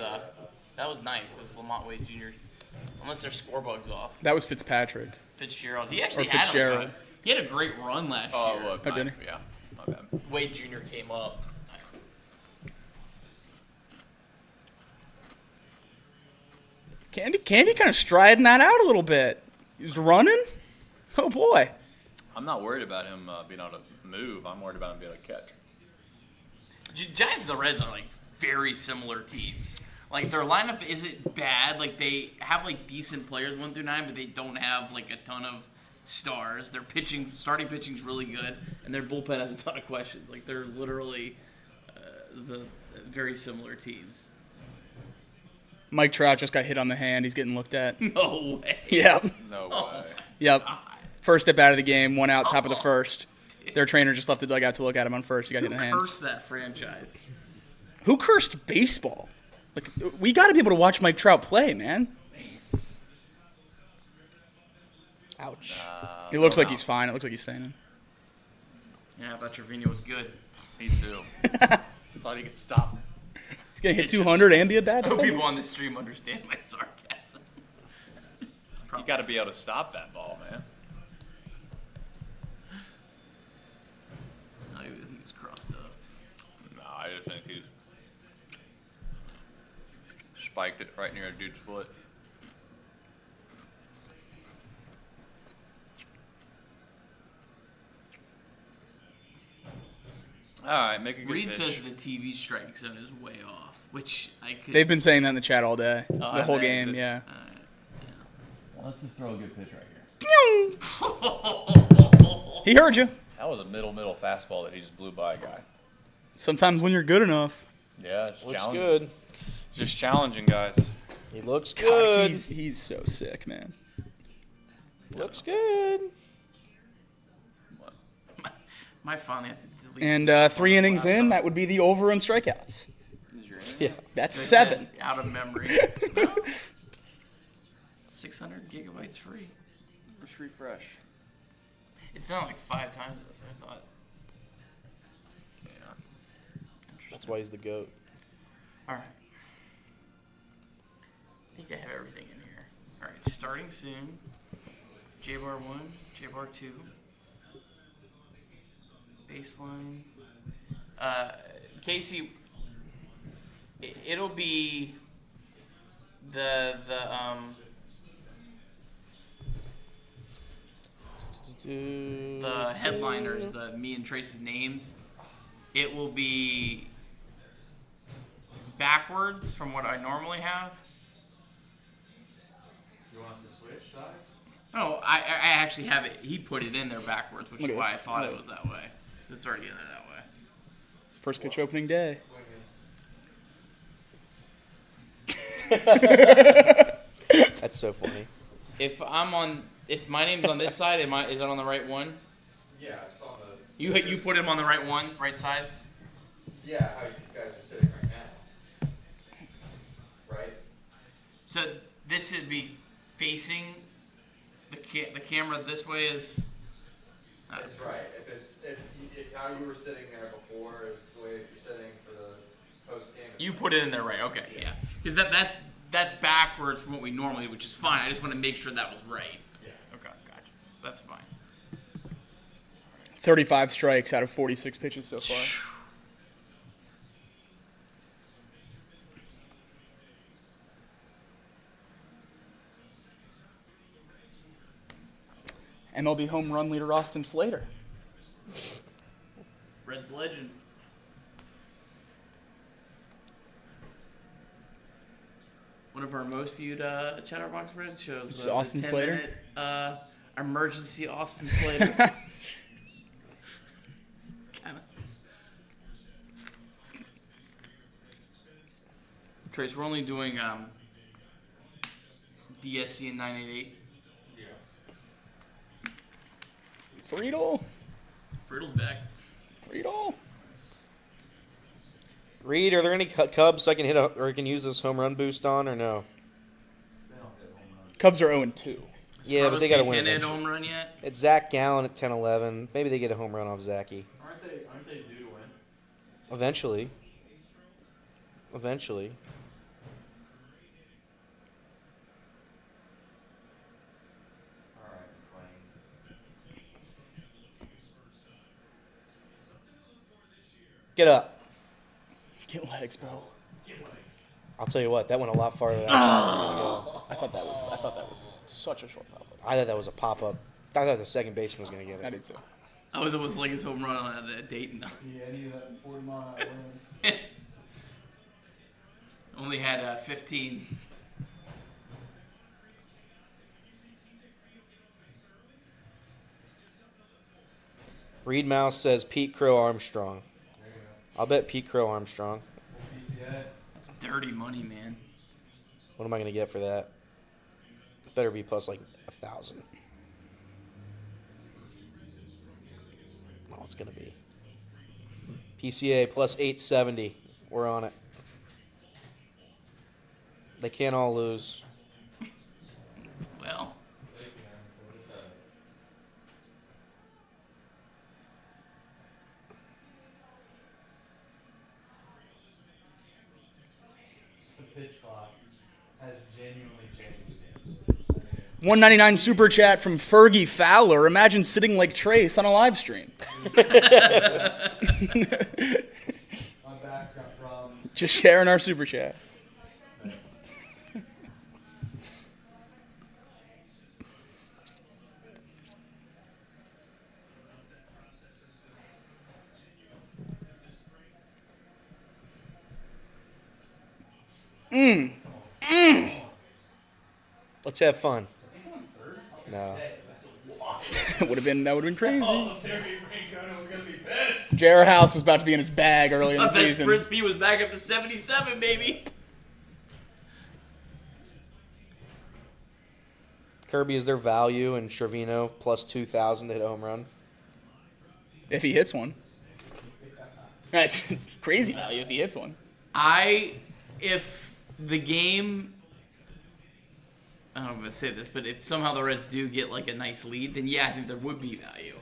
ninth. It was Lamont Wade Jr. Unless their score bug's off. That was Fitzpatrick. Fitzgerald. He actually Or had Fitzgerald. him. He had a great run last Oh, year. look. Oh, did he? Yeah. My bad. Wade Jr. came up. Candy kind of striding that out a little bit. He was running. Oh boy. I'm not worried about him being able to move. I'm worried about him being able to catch. Giants and the Reds are like very similar teams. Like their lineup isn't bad. Like they have like decent players 1 through 9, but they don't have like a ton of stars. Their starting pitching's really good, and their bullpen has a ton of questions. Like they're literally the very similar teams. Mike Trout just got hit on the hand. He's getting looked at. No way. Yep. No Oh, way. Yep. First at bat of the game, 1 out, top of the first. Their trainer just left the dugout to look at him on first. He got hit in the hand. Curse that franchise. Who cursed baseball? Like, we got to be able to watch Mike Trout play, man. Ouch. It looks like he's fine. It looks like he's staying in. Yeah, I thought Trevino was good. Me too. Thought he could stop. He's going to hit 200 and be a bad I hope defender. people on this stream understand my sarcasm. You got to be able to stop that ball, man. No, he was crossed up. No, I just think he's spiked it right near a dude's foot. All right, make a good Reed pitch. says the TV strike zone is way off, which I could. They've been saying that in the chat all day. The I whole bet. game, yeah. Well, let's just throw a good pitch right here. He heard you. That was a middle fastball that he just blew by a guy. Sometimes when you're good enough. Yeah, it's Looks challenging. good. Just challenging, guys. He looks God, good. he's so sick, man. Looks good. My finally have to delete And some stuff 3 on the innings in, laptop. that would be the over on strikeouts. Yeah. That's It 7. says out of memory. No. 600 gigabytes free. Just refresh. It's done like 5 times this, I thought. Yeah. That's why he's the GOAT. Alright. I think I have everything in here. Alright, starting soon. J-bar 1, J-bar 2. Baseline. Casey, it'll be the headliners, me and Trace's names. It will be backwards from what I normally have. You want us to switch sides? No, I actually have it. He put it in there backwards, which Look is at why I this. thought it was that way. It's already in there that way. First pitch opening day. That's so funny. If my name's on this side, is that on the right one? Yeah, it's on the. You put him on the right one, right sides. Yeah, how you guys are sitting right now. Right? So this would be facing the camera this way is. That's right. If how you were sitting there before is the way you're sitting for the post game. You put it in there right? Okay, yeah. Because that's backwards from what we normally do, which is fine. I just want to make sure that was right. Yeah. Okay, gotcha. That's fine. 35 strikes out of 46 pitches so far. MLB home run leader Austin Slater. Reds legend. One of our most viewed Chatterbox Sports shows. This is Austin Slater? 10-minute, emergency Austin Slater. Kinda. Trace, we're only doing DSC and 988. Yeah. Friedel. Friedel's back. Friedel. Reed, are there any Cubs I can hit or I can use this home run boost on or no? Cubs are 0-2. Yeah, but they got to win. Can hit a home run yet? It's Zach Gallen at 10-11. Maybe they get a home run off Zachy. Aren't they due to win? Eventually. Eventually. All right, playing. Get up. Get legs, bro. I'll tell you what, that went a lot farther than I thought it was going to go. I thought that was such a short pop-up. I thought that was a pop-up. I thought the second baseman was going to get I it. did too. I was almost like his home run on that Dayton. Yeah, I needed that 40-mile win. Only had 15. Reed Mouse says Pete Crow Armstrong. I'll bet Pete Crow Armstrong. It's dirty money, man. What am I going to get for that? Better be plus like 1,000. Oh, it's going to be. PCA plus 870. We're on it. They can't all lose. Well. The pitch clock has genuinely changed. 199 super chat from Fergie Fowler. Imagine sitting like Trace on a live stream. My back's got problems. Just sharing our super chats. Let's have fun. No. That would have been crazy. Oh, Terry Francona was going to be pissed. J.R. House was about to be in his bag early in the That season. sprint speed was back up to 77, baby. Kirby, is there value in Trevino plus 2,000 to hit a home run? If he hits one. It's crazy value if he hits one. If the game, I don't know if I'm going to say this, but if somehow the Reds do get like a nice lead, then yeah, I think there would be value.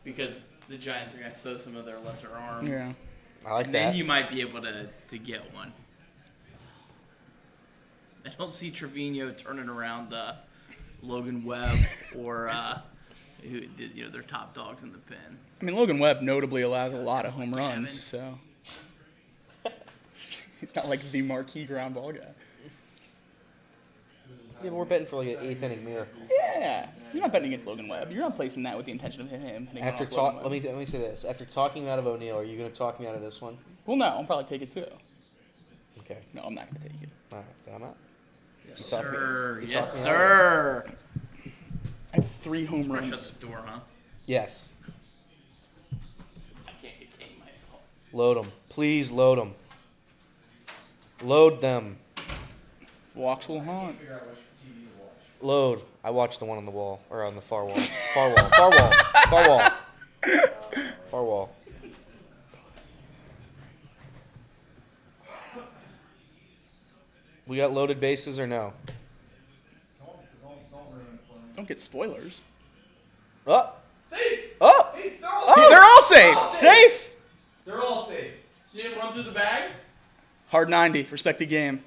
Because the Giants are going to show some of their lesser arms. Yeah. I like and that. then you might be able to get one. I don't see Trevino turning around Logan Webb or their top dogs in the pen. I mean, Logan Webb notably allows a lot of home runs, so he's not like the marquee ground ball guy. Yeah, but we're betting for like an eighth inning miracle. Yeah, you're not betting against Logan Webb. You're not placing that with the intention of him hitting After off Logan let Webb. me say this. After talking me out of O'Neal, are you going to talk me out of this one? Well, no, I'll probably take it too. Okay. No, I'm not going to take it. All right, then I'm out. Yes, You talk me- sir. you Yes, talk me out of it? sir. I have 3 home Rush runs. us the door, huh? Yes. I can't contain myself. Load them. Please load them. Load them. Walks will haunt. Load. I watched the one on the wall, or on the far wall. Far wall. Far wall. Far wall. Far wall. We got loaded bases or no? Don't get spoilers. Up. Safe. Up. They're all Oh, They're all safe. Safe. They're all safe. See him run through the bag? Hard 90. Respect the game.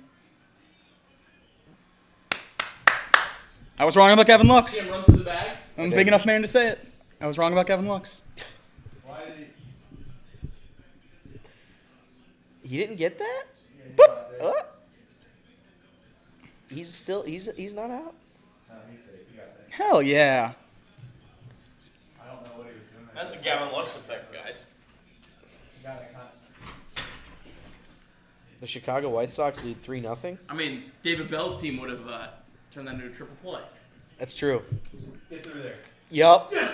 I was wrong about Gavin Lux. See him run through the bag? I'm a big enough man to say it. I was wrong about Gavin Lux. Why did He didn't get that? He's not out. he's safe. He got that. Hell yeah. I don't know what he was doing. That's the Gavin Lux effect, guys. He got it. The Chicago White Sox lead 3-0. I mean, David Bell's team would have turned that into a triple play. That's true. Get through there. Yup. Let's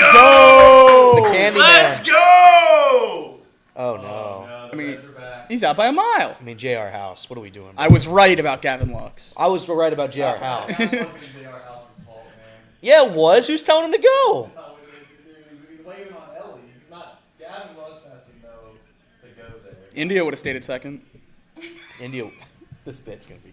go! The Candyman. Let's go! Oh no. No, the I mean, Reds are back. he's out by a mile. I mean, J.R. House. What are we doing? I was right about Gavin Lux. I was right about J.R. House. That wasn't J.R. House's fault, man. Yeah, it was. Who's telling him to go? India would have stayed at second. India, this bit's going to be.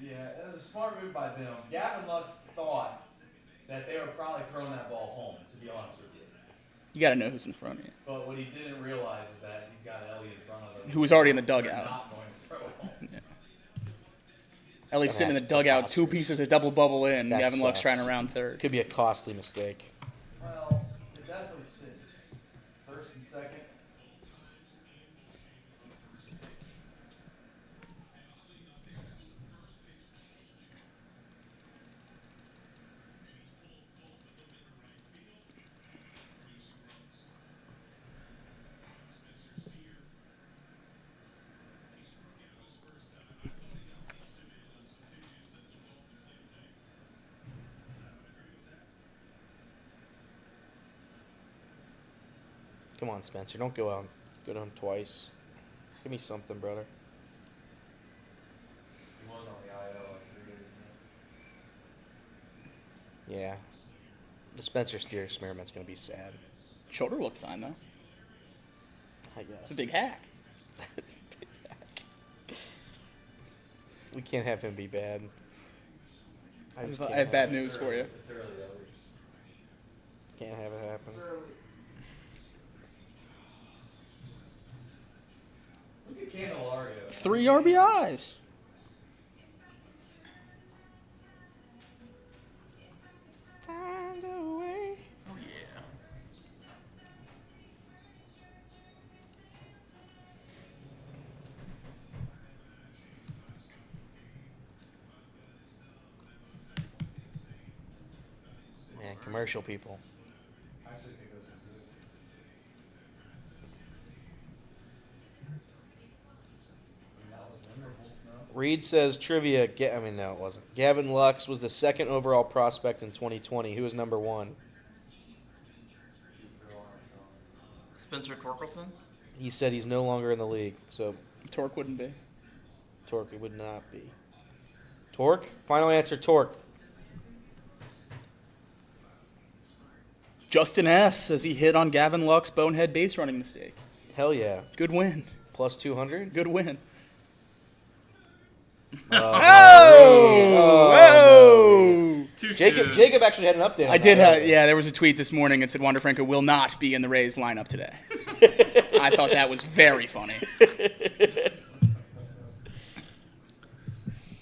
Yeah, it was a smart move by them. Gavin Lux thought that they were probably throwing that ball home, to be honest with you. You got to know who's in front of you. But what he didn't realize is that he's got Elly in front of him. Who was already in the They're dugout. not going to throw it home. Yeah. Ellie's sitting in the That's dugout, 2 preposterous. pieces of double bubble in. That Gavin Lux sucks. trying to round third. Could be a costly mistake. Well, it definitely stinks. First and second. Come on, Spencer. Don't go out. Go down twice. Give me something, brother. He was on the IL like 3 days ago. Yeah. The Spencer Steer experiment's going to be sad. Shoulder looked fine, though. I It's guess. a big hack. We can't have him be bad. I just I can't have bad it. news for you. It's early, though. Can't have it happen. Look at Candelario. 3 RBIs. Find a way. Oh, yeah. Man, commercial people. I actually think those are good. That was memorable, no? Reed says trivia. No, it wasn't. Gavin Lux was the second overall prospect in 2020. Who was number 1? Spencer Torkelson? He said he's no longer in the league, so Torque wouldn't be. Torque would not be. Torque? Final answer, Torque. Justin S. says he hit on Gavin Lux bonehead base running mistake. Hell yeah. Good win. Plus 200? Good win. Oh! Too Jacob, soon. Jacob actually had an update on I did that. have, yeah, there was a tweet this morning that said Wander Franco will not be in the Rays lineup today. I thought that was very funny.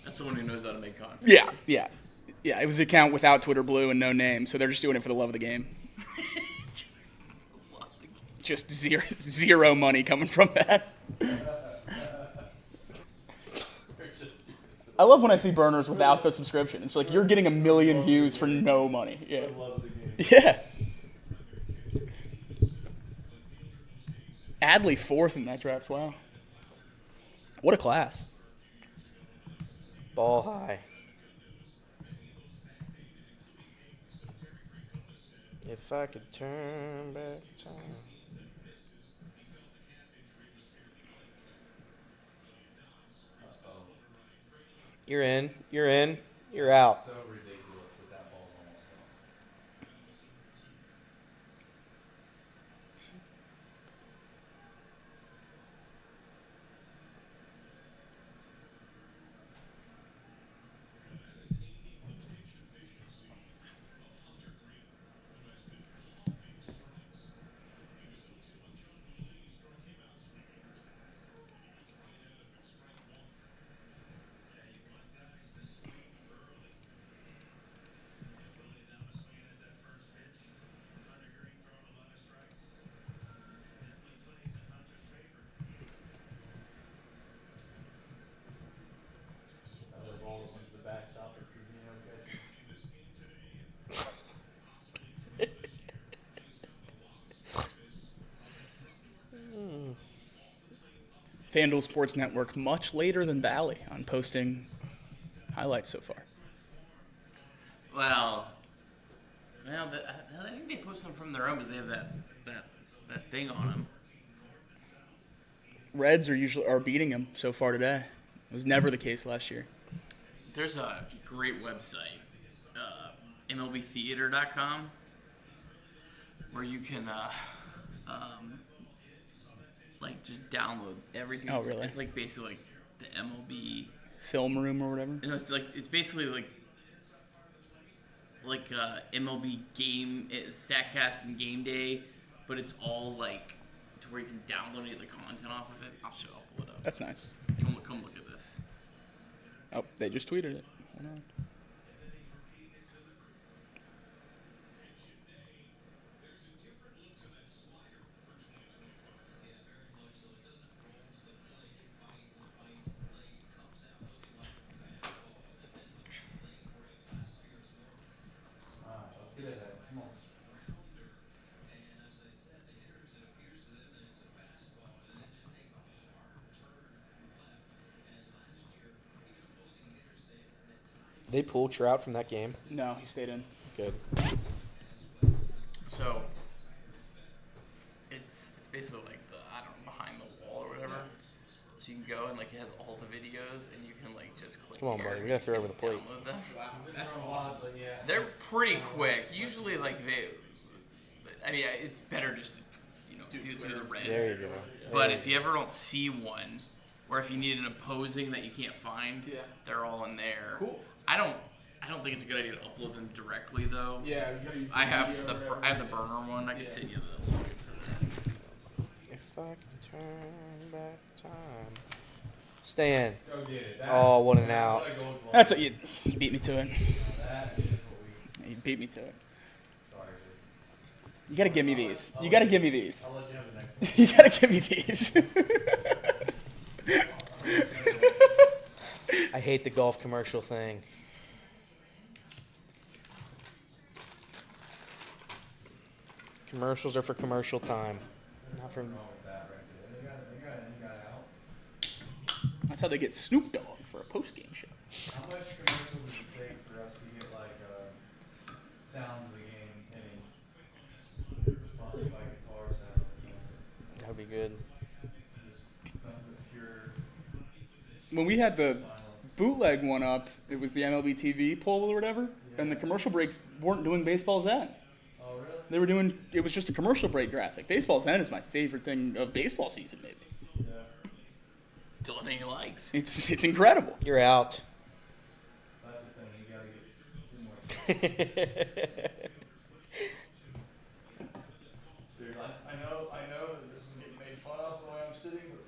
That's someone who knows how to make content. Yeah, yeah. Yeah, it was an account without Twitter Blue and no name, so they're just doing it for the love of the game. Just zero money coming from that. I love when I see burners without the subscription. It's like you're getting 1 million views for no money. Yeah. Yeah. Adley 4th in that draft. Wow. What a class. Ball high. If I could turn back time. You're in. You're in. You're out. So ridiculous that ball's almost gone. FanDuel Sports Network much later than Bally on posting highlights so far. Well, I think they post them from their own because they have that thing on them. Reds are beating them so far today. It was never the case last year. There's a great website, MLBtheater.com. where you can like just download everything. Oh, really? It's like basically like the MLB film room or whatever. You know, it's basically like MLB game Statcast and Game Day, but it's all like to where you can download any of the content off of it. I'll pull it up. That's nice. Come look at this. Oh, they just tweeted it. Hold on. Did they pull Trout from that game? No, he stayed in. Good. So it's basically like the behind the wall or whatever. So you can go and like it has all the videos and you can like just click. Come on, buddy. We gotta throw over the plate. Download them. That's awesome. They're pretty quick. Usually like it's better just to do the Reds. There you go. But if you ever don't see one, or if you need an opposing that you can't find, they're all in there. Cool. I don't think it's a good idea to upload them directly though. Yeah, I have the burner one. I can send you the link for that. If I can turn back time. Stan. Oh, what an out. That's what you beat me to it. You beat me to it. You gotta give me these. You gotta give me these. I'll let you have the next You gotta give me these. I hate the golf commercial thing. Commercials are for commercial time, not for. That's how they get Snoop Dogg for a post-game show. How much commercial does it take for us to get like sounds of the game hitting? Sponsored by Guitar Sound. That would be good. When we had the bootleg one up, it was the MLB TV poll or whatever, and the commercial breaks weren't doing Baseball Zen. Oh, really? They were doing, it was just a commercial break graphic. Baseball Zen is my favorite thing of baseball season, maybe. Yeah. It's the only thing he likes. It's incredible. You're out. That's the thing. You gotta get 2 more. Dude, I know that this is getting made fun of the way I'm sitting, but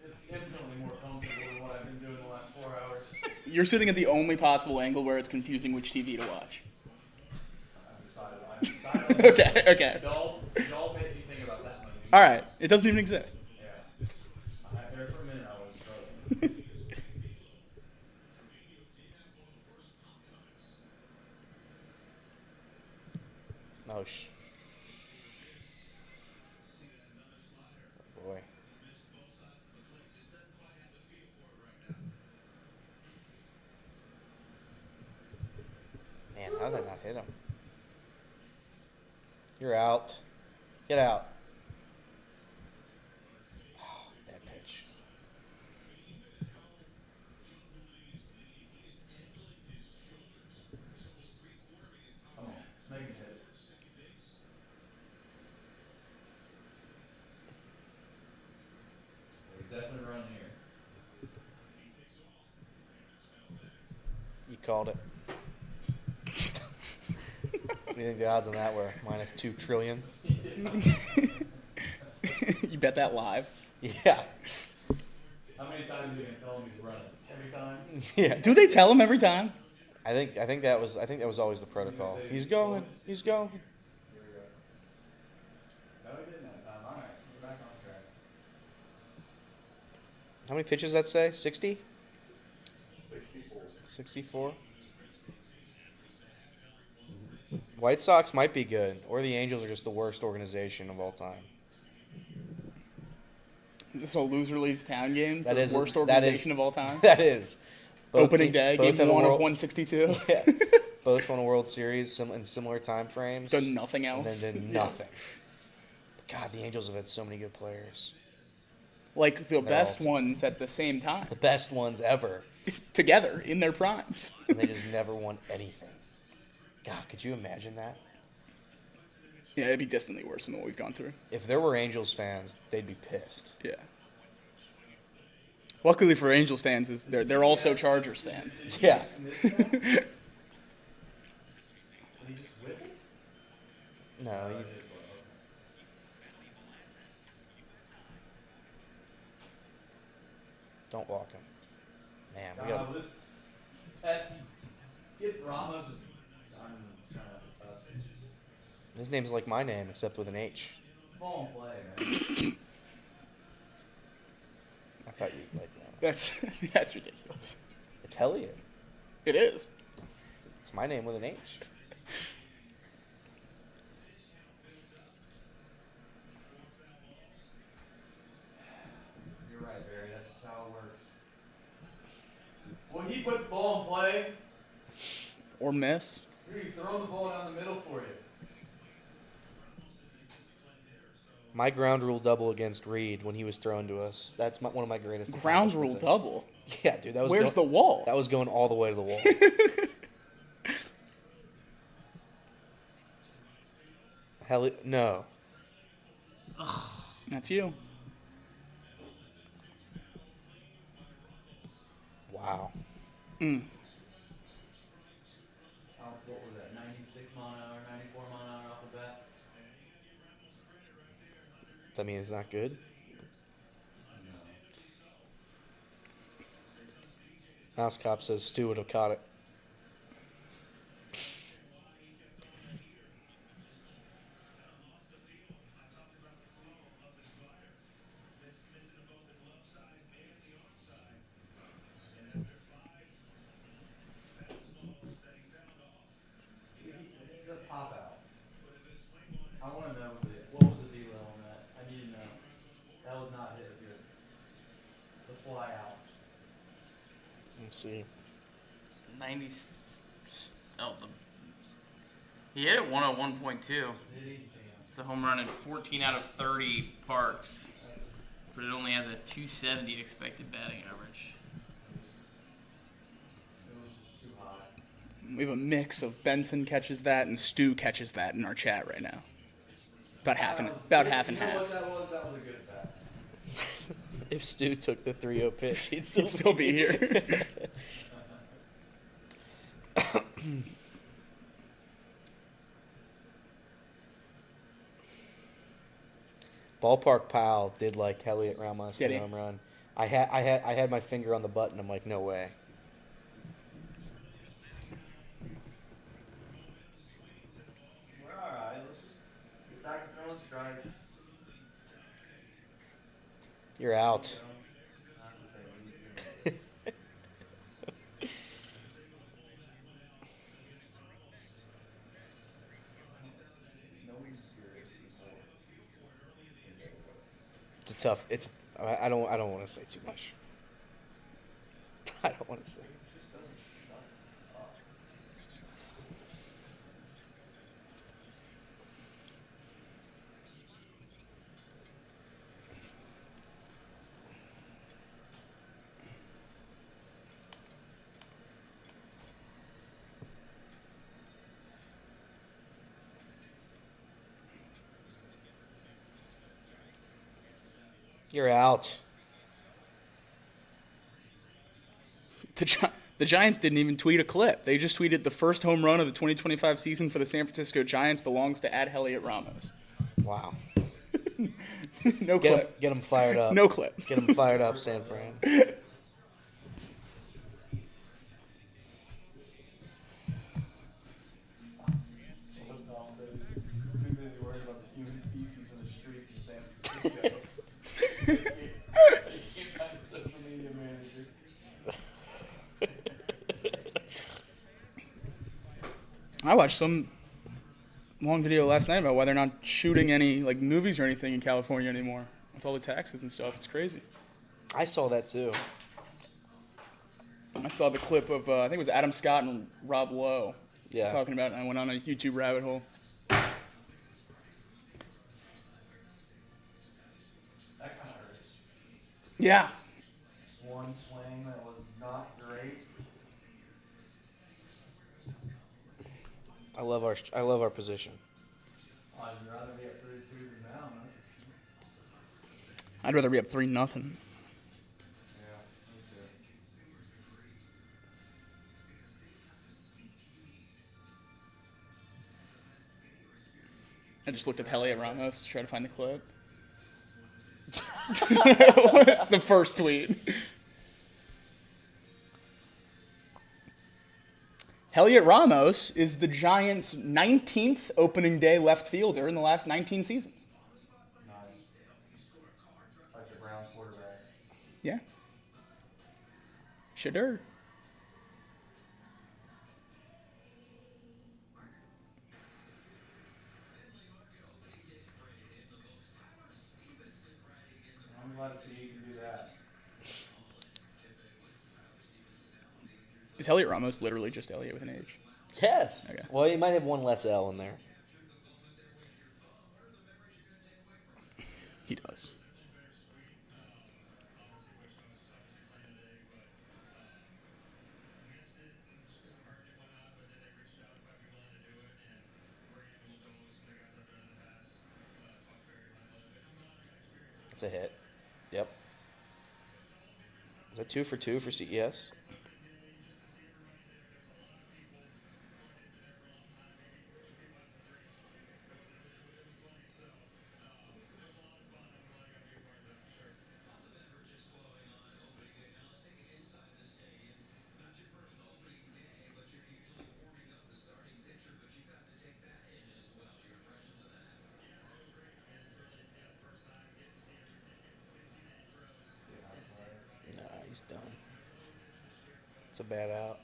it's infinitely more comfortable than what I've been doing the last 4 hours. You're sitting at the only possible angle where it's confusing which TV to watch. I've decided. Okay. Don't make me think about that money. All right. It doesn't even exist. Yeah. There for a minute I was struggling. Oh, boy. Man, how did I not hit him? You're out. Get out. Oh, bad pitch. Come on, let's make it hit. We're definitely running here. You called it. What do you think the odds on that were? Minus 2 trillion? You bet that live? Yeah. How many times are you gonna tell him he's running? Every time? Yeah. Do they tell him every time? I think that was always the protocol. He's going. He's going. Here we go. No, he didn't that time. All right, we're back on track. How many pitches does that say? 60? 64. 64? White Sox might be good, or the Angels are just the worst organization of all time. Is this a loser leaves town game for That is the worst organization of all time? That is. Opening day, both game have a 1 of world- 162. Yeah. Both won a World Series in similar time frames. Done nothing else. And then did nothing. God, the Angels have had so many good players. Like the They're best all- ones at the same time. The best ones ever. Together, in their primes. And they just never won anything. God, could you imagine that? Yeah, it'd be distantly worse than what we've gone through. If there were Angels fans, they'd be pissed. Yeah. Luckily for Angels fans, is they're also Chargers fans. Yeah. No. Don't walk him. Man, we got. Get Ramos. I'm trying not to cuss. His name's like my name, except with an H. Ball and play, man. I thought you'd like that. That's ridiculous. It's Elliot. It is. It's my name with an H. You're right, Barry. That's just how it works. Well, he put the ball in play. Or miss. He's throwing the ball down the middle for you. My ground rule double against Reed when he was thrown to us. That's one of my greatest. Ground rule accomplishments. double? Yeah, dude. That was. Where's the wall? That was going all the way to the wall. No. That's you. Wow. What was that? 96 mile an hour, 94 mile an hour off the bat. Does that mean it's not good? Mouse Cop says Stu would have caught it. Just pop out. I want to know what was the deal on that. I need to know. That was not hit good. The fly out. Let's see. 90. He hit it 101.2. It's a home run in 14 out of 30 parks, but it only has a 270 expected batting average. It was just too high. We have a mix of Benson catches that and Stu catches that in our chat right now. About half and half. You know what that was? That was a good bat. If Stu took the 3-0 pitch, he'd still be here. Ballpark Pal did like Elliot Ramos Did the he? home run. I had my finger on the button. I'm like, no way. We're all right. Let's just get back to throwing strikes. You're out. It's a tough. I don't want to say too much. I don't want to say. You're out. The Giants didn't even tweet a clip. They just tweeted the first home run of the 2025 season for the San Francisco Giants belongs to Elliot Ramos. Wow. No clip. Get him fired up. No clip. Get him fired up, San Fran. Too busy worrying about the human feces in the streets in San Francisco. Can't find a social media manager. I watched some long video last night about why they're not shooting any like movies or anything in California anymore with all the taxes and stuff. It's crazy. I saw that too. I saw the clip of I think it was Adam Scott and Rob Lowe Yeah. talking about it, and I went on a YouTube rabbit hole. That kind of hurts. Yeah. Just one swing that was not great. I love our position. I I'd rather be at 3-2 than down. I'd rather be up 3-0. Yeah, that's good. I just looked up Elliot Ramos to try to find the clip. It's the first tweet. Elliot Ramos is the Giants' 19th opening day left fielder in the last 19 seasons. Nice. Like the Browns quarterback. Yeah. Shadder. I'm glad to see you can do that. Is Elliot Ramos literally just Elliot with an H? Yes. Okay. Well, you might have one less L in there. He does. It's a hit. Yep. Is that 2 for 2 for CES? He's done. It's a bad out.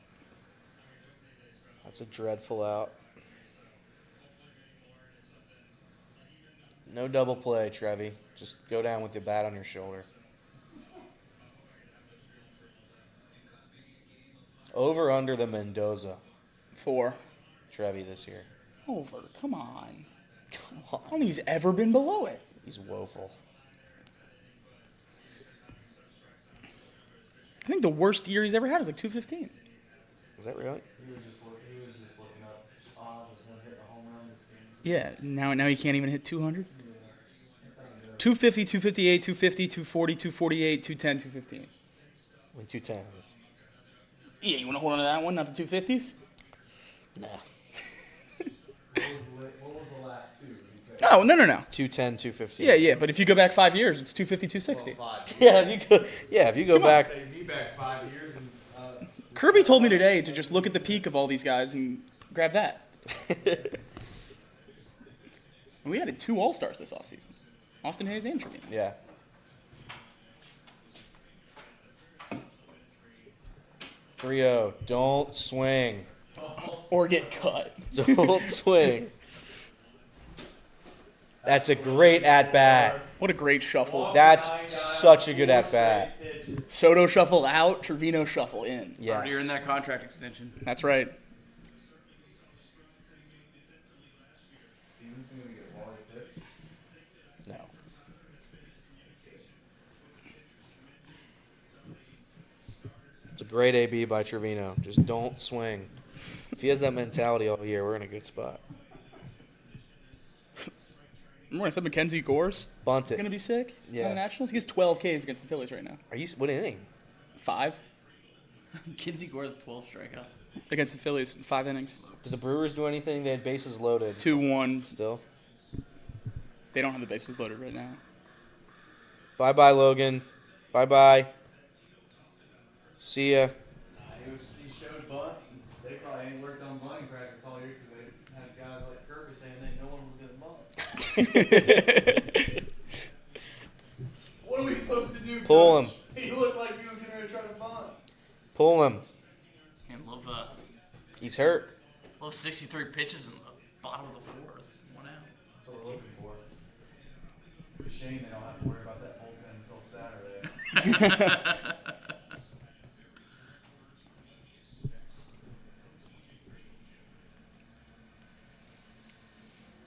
That's a dreadful out. No double play, Trevi. Just go down with the bat on your shoulder. Over under the Mendoza. 4. Trevi this year. Over. Come on. Come on. I don't think he's ever been below it. He's woeful. I think the worst year he's ever had is like 215. Is that really? He was just looking up odds of him hitting a home run this game. Yeah, now he can't even hit 200. 250, 258, 250, 240, 248, 210, 215. Win 210s. Yeah, you want to hold on to that one, not the 250s? Nah. What was the last two? Oh, no. 210, 215. Yeah, but if you go back 5 years, it's 250, 260. If you go back. Take me back 5 years and. Kirby told me today to just look at the peak of all these guys and grab that. And we added 2 All-Stars this offseason. Austin Hayes and Trevino. Yeah. Trio, don't swing. Or get cut. Don't swing. That's a great at-bat. What a great shuffle. That's such a good at-bat. Soto shuffle out, Trevino shuffle in. Yes. Already in that contract extension. That's right. No. It's a great AB by Trevino. Just don't swing. If he has that mentality all year, we're in a good spot. Remember when I said Mackenzie Gore's Bunt it. going to be sick Yeah. on the Nationals? He has 12 Ks against the Phillies right now. Are you? What inning? 5 Kinsey Gore has 12 strikeouts. against the Phillies in 5 innings. Did the Brewers do anything? They had bases loaded. 2-1. Still. They don't have the bases loaded right now. Bye-bye, Logan. Bye-bye. See ya. He showed bunt. They probably ain't worked on bunting practice all year because they had guys like Kirby saying that no one was going to bunt. What are we supposed to do? Pull Coach? him. He looked like he was going to try to bunt. Pull him. And love He's hurt. 63 pitches in the bottom of the 4th. 1 out. That's what we're looking for. It's a shame they don't have to worry about that bullpen until Saturday. Did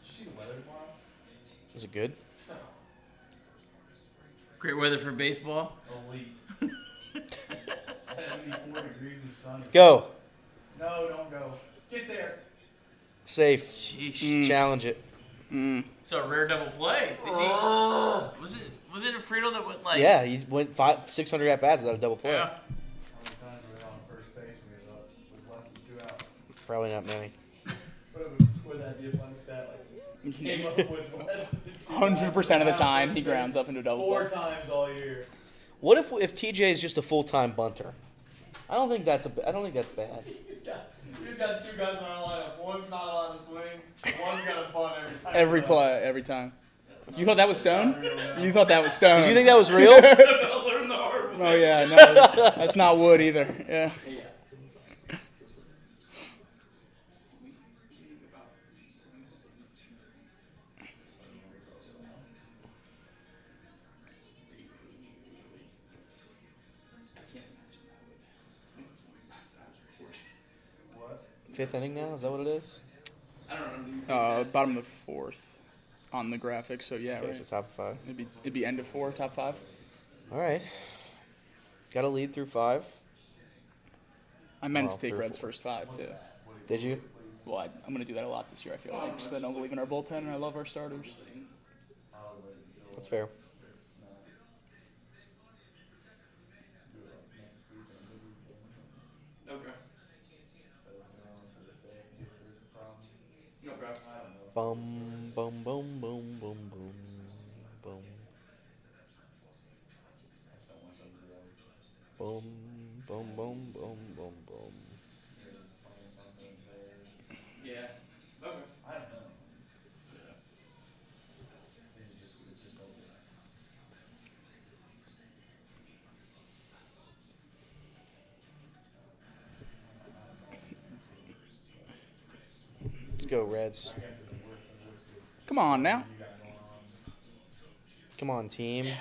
you see the weather tomorrow? Is it good? Great weather for baseball. Elite. 74 degrees and sunny. Go. No, don't go. Get there. Safe. Sheesh. Challenge it. So a rare double play. Was it a Frito that went like? Yeah, he went 600 at bats without a double play. Yeah. How many times were they on first base when we were up with less than 2 outs? Probably not many. Would that be a fun stat? Like, Yeah. came up with less than 2 100% of the outs time, on he first grounds base up into a double 4 play. times all year. What if TJ is just a full-time bunter? I don't think that's bad. He's got 2 guys on our lineup. One's not allowed to swing. One's got a bunt Every every time. play, every time. You thought that was Stone? You thought that was Stone. Did you think that was real? Learn the hard way. Oh, yeah, no. That's not wood either. Yeah. Fifth inning now? Is that what it is? I don't know. Bottom of the 4th on the graphic, so yeah, Okay, right. so top 5. It'd be end of 4, top 5. All right. Got a lead through 5. I meant Well, to take through Reds 4. first 5, too. Did you? Well, I'm going to do that a lot this year, I feel like, because I don't believe in our bullpen and I love our starters. That's fair. Okay. Okay. Bum, bum, bum, bum, bum, bum, bum. Boom, boom, boom, boom, boom, boom. Yeah. Okay. I don't know. Let's go, Reds. Come on now. Come on, team. I don't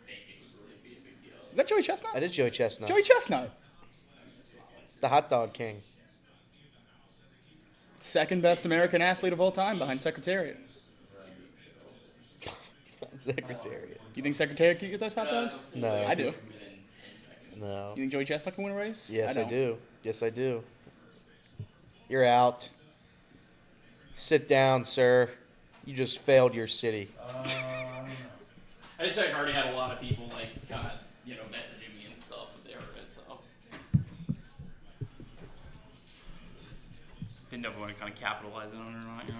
think it would really be a big deal. Is that Joey Chestnut? That is Joey Chestnut. Joey Chestnut. The hot dog king. Second best American athlete of all time behind Secretariat. Secretariat. You think Secretariat can get those hot dogs? No. I do. No. You think Joey Chestnut can win a race? Yes, I don't. do. Yes, I do. You're out. Sit down, sir. You just failed your city. I just like already had a lot of people like kind of messaging me and stuff if they heard it, so didn't know if I want to kind of capitalize on it or not.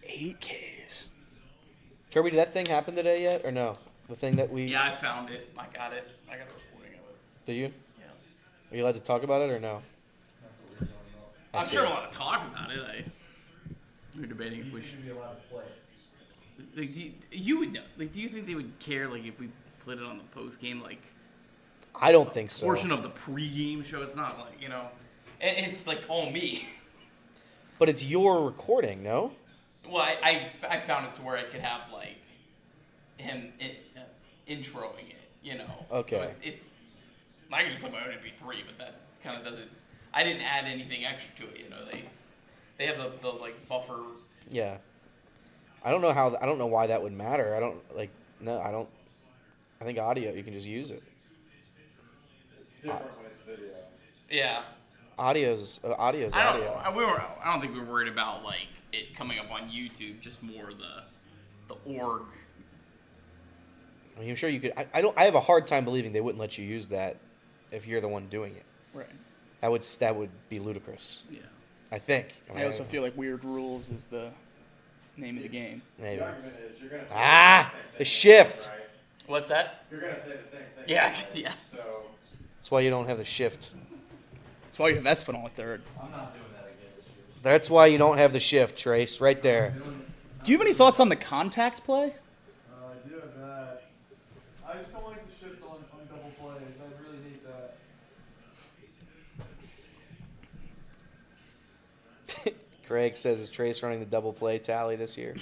8 Ks. Kirby, did that thing happen today yet, or no? The thing that we... Yeah, I found it. I got it. I got a recording of it. Do you? Yeah. Are you allowed to talk about it, or no? I'm sure I'm allowed to talk about it. We're debating if we should be allowed to play it. Like, you would know. Like, do you think they would care? Like, if we put it on the post game, like, I don't think so. portion of the pre-game show. It's not like and it's like all me. But it's your recording, no? Well, I found it to where I could have like him introing it. Okay. So it's I can just put my own MP3, but that kind of doesn't. I didn't add anything extra to it. They have the like buffer. Yeah. I don't know why that would matter. I think audio, you can just use it. It's different when it's video. Yeah. Audio's audio. I don't think we were worried about like it coming up on YouTube. Just more the org. I mean, I'm sure you could. I have a hard time believing they wouldn't let you use that if you're the one doing it. Right. That would be ludicrous. Yeah. I think. I also feel like Weird Rules is the name of the game. Maybe. The argument is you're going to say The shift. right? What's that? You're going to say the same thing. Yeah, right? yeah. So That's why you don't have the shift. That's why you have Espinal at third. I'm not doing that again this year. That's why you don't have the shift, Trace. Right there. Do you have any thoughts on the contact play? I do have that. I just don't like the shift on double plays. I really hate that. Craig says, is Trace running the double play tally this year?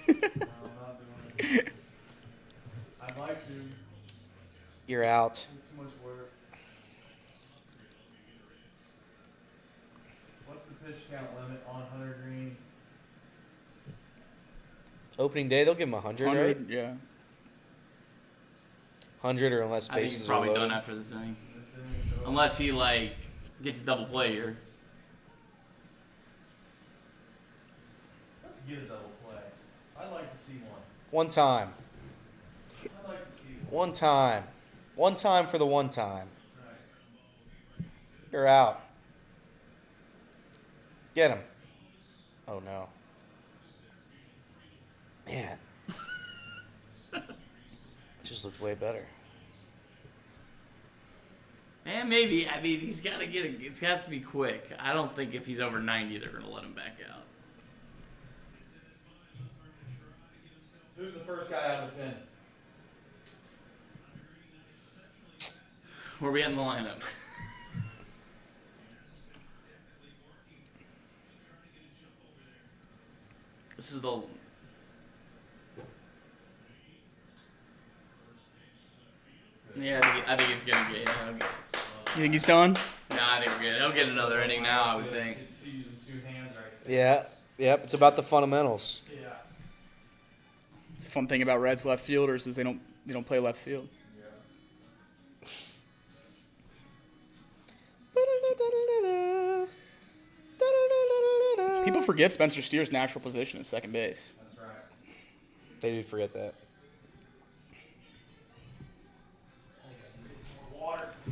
No, I'm not doing it. I'd like to. You're out. It's too much work. What's the pitch count limit on Hunter Greene? Opening day, they'll give him 100, right? 100, yeah. 100 or unless I think bases he's are probably loaded. done after this inning, unless he like gets a double play here. That's get a double play. I'd like to see one. One time. I'd like to see One time. One time for the one time. You're out. Get him. Oh, no. Man. Just looked way better. And maybe, I mean, he's got to get it. It's got to be quick. I don't think if he's over 90, they're going to let him back out. Who's the first guy out of the pen? Where are we at in the lineup? This is the... Yeah, I think he's going to get... Yeah, okay. You think he's done? No, I think we're good. He'll get another inning now, I would think. Using two hands right Yeah. Yep. It's about the fundamentals. Yeah. It's the fun thing about Reds left fielders is they don't play left field. People forget Spencer Steer's natural position is second base. That's right. They do forget that. Water. For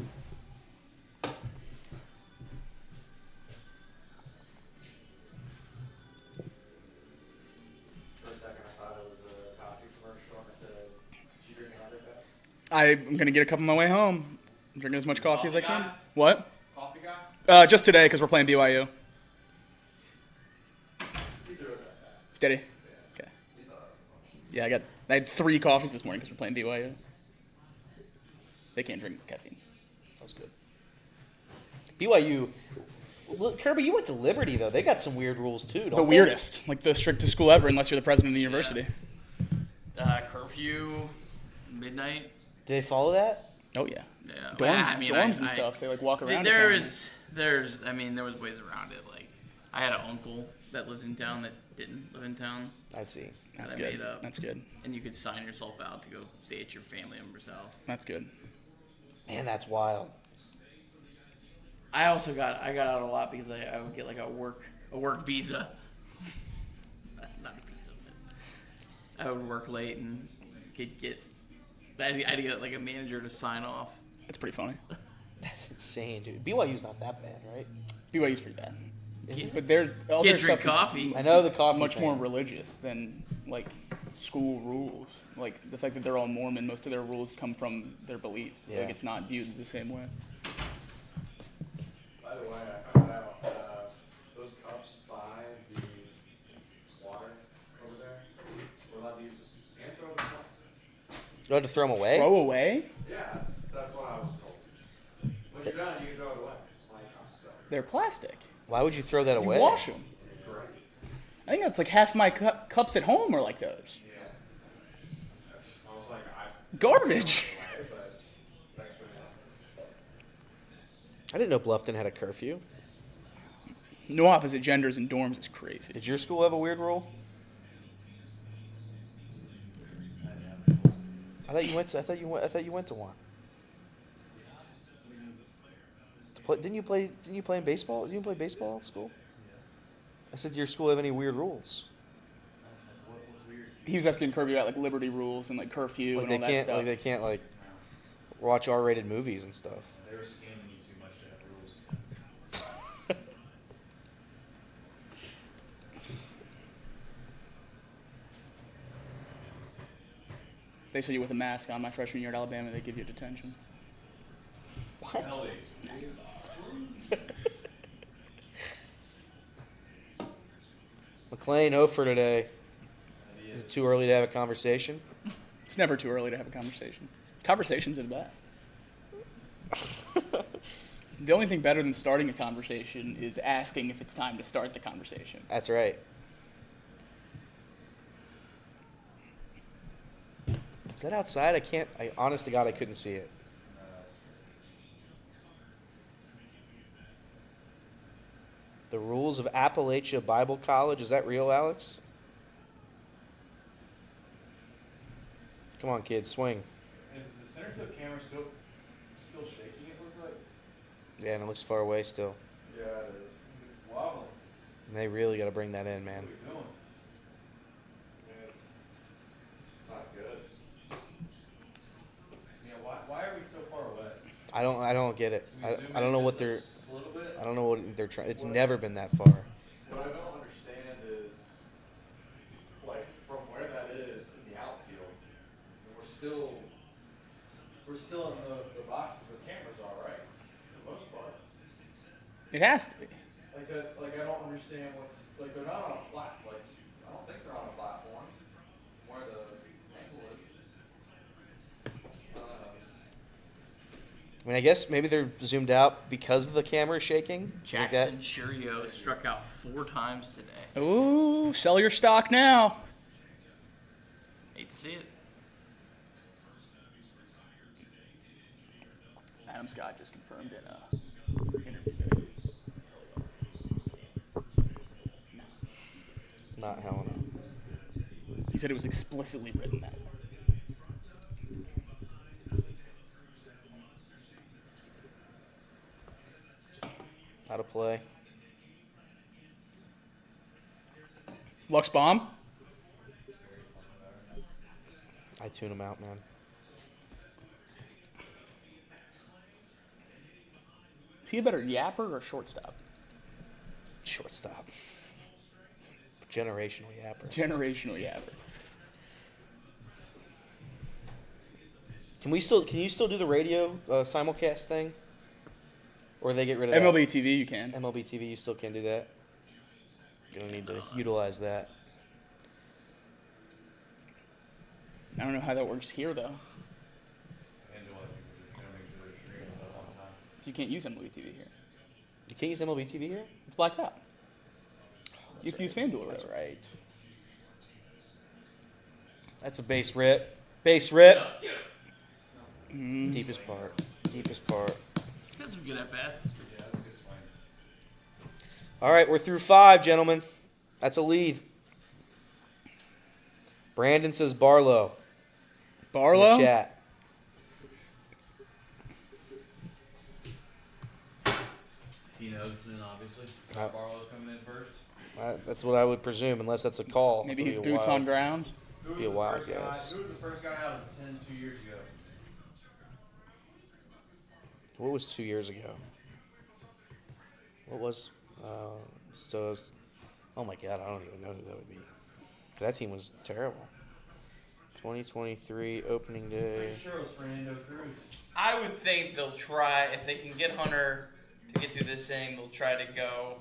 a second, I thought it was a coffee commercial. I said, "Did you drink another cup?" I'm going to get a cup on my way home. I'm drinking as much coffee as I can. guy? What? Coffee guy? Just today because we're playing BYU. He threw us at that. Did he? Okay. He thought it was Yeah, I had 3 coffees this morning because we're playing BYU. They can't drink caffeine. That was good. BYU. Look, Kirby, you went to Liberty, though. They got some weird rules, too, don't The they? weirdest. Like the strictest school ever unless you're the president of the university. Curfew, midnight. Do they follow that? Oh, yeah. Yeah. Dorms, Well, I mean, dorms and stuff. They, walk around. There was ways around it. Like, I had an uncle that lived in town that didn't live in town. I see. That's that I good. made up. That's good. And you could sign yourself out to go stay at your family member's house. That's good. Man, that's wild. I also got out a lot because I would get like a work visa. Not a visa, but I would work late and I had to get like a manager to sign off. That's pretty funny. That's insane, dude. BYU's not that bad, right? BYU's pretty bad. But all Can't their drink stuff coffee. is I know the coffee much thing. more religious than like school rules. Like the fact that they're all Mormon, most of their rules come from their beliefs. Yeah. Like it's not viewed the same way. By the way, I found out those cups by the water over there, we're allowed to use them and throw them cups. You had to throw them away? Throw away? Yeah, that's what I was told. Once you're done, you can throw it away. They're plastic. Why would you throw that away? You wash them. I think that's like half my cups at home are like those. Yeah. I was like, Garbage. but thanks for that. I didn't know Bluffton had a curfew. No opposite genders in dorms is crazy. Did your school have a weird rule? I thought you went to one. Didn't you play in baseball? Didn't you play baseball at school? I said, did your school have any weird rules? He was asking Kirby about like Liberty rules and like curfew and all that stuff. Like they can't like watch R-rated movies and stuff. They were scamming you too much to have rules. They said you with a mask on my freshman year at Alabama, they give you detention. What? Elly. McLean 0 for today. Is it too early to have a conversation? It's never too early to have a conversation. Conversations are the best. The only thing better than starting a conversation is asking if it's time to start the conversation. That's right. Is that outside? Honest to God, I couldn't see it. The rules of Appalachia Bible College. Is that real, Alex? Come on, kids, swing. Is the center field camera still shaking, it looks like? Yeah, and it looks far away still. Yeah, it is. It's wobbling. And they really got to bring that in, man. What are we doing? Why are we so far away? I don't get it. Can we zoom I don't in know what just a little bit? I don't know what they're trying. It's What- never been that far. What I don't understand is, like, from where that is in the outfield, and we're still in the box where the cameras are, right? For the most part. It has to be. Like that. Like I don't understand what's like. They're not on a flat. Like I don't think they're on a platform where the angle is. Just, I mean, I guess maybe they're zoomed out because the camera is shaking. Like that. Jackson Cheerio struck out 4 times today. Ooh, sell your stock now. Hate to see it. Adam Scott just confirmed in a interview. Not Helena. He said it was explicitly written that way. How to play. Lux bomb. I tune him out, man. Is he a better yapper or shortstop? Shortstop. Generational yapper. Generational yapper. Can you still do the radio simulcast thing? Or they get rid of MLB that? TV, you can. MLB TV, you still can do that? You're going to need to utilize that. I don't know how that works here, though. You can't use MLB TV here. You can't use MLB TV here? It's blacked out. You have to use right. FanDuel. That's right. That's a base rip. Base rip. Deepest part. Deepest part. Got some good at bats. All right, we're through 5, gentlemen. That's a lead. Brandon says Barlow. Barlow? In the chat. he knows then, obviously. Barlow's coming in first. That's what I would presume, unless that's a call. Maybe It'll his be a boots wild- on ground. Be a wild guess. Who was the first guy out of the pen 2 years ago? What was 2 years ago? What was? Oh my God, I don't even know who that would be. That team was terrible. 2023 opening day. Pretty sure it was Fernando Cruz. I would think they'll try, if they can get Hunter to get through this inning, they'll try to go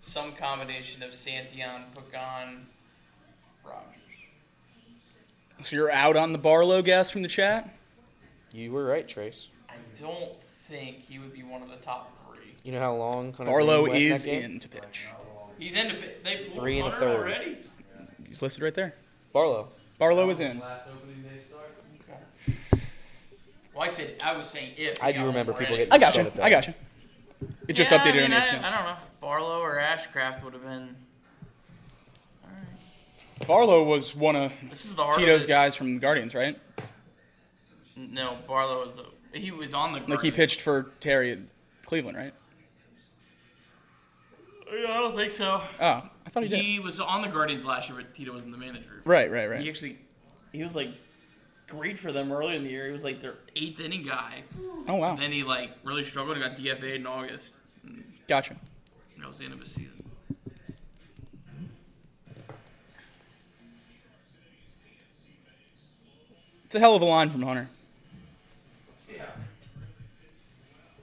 some combination of Santillan, Pagan, Rogers. So you're out on the Barlow guess from the chat? You were right, Trace. I don't think he would be one of the top 3. You know how long Hunter Barlow Greene went is that game? in to pitch. He's in to they pulled 3 and a Hunter third. already? He's listed right there. Barlow. Barlow is in. Last opening day start. Well, I was saying if. I he do got remember one people already. getting I got upset you. at that. I got you. It just Yeah, updated I mean, on I ESPN. don't know. Barlow or Ashcraft would have been. Barlow was one of This is the heart of Tito's it. guys from the Guardians, right? No, Barlow was. He was on the. Like he Guardians. pitched for Terry at Cleveland, right? Yeah, I don't think so. Oh, I thought he did. He was on the Guardians last year, but Tito wasn't the manager. Right. He was like great for them early in the year. He was like their 8th inning guy. Oh, wow. And then he like really struggled and got DFA'd in August. And Gotcha. that was the end of his season. It's a hell of a line from Hunter. Yeah.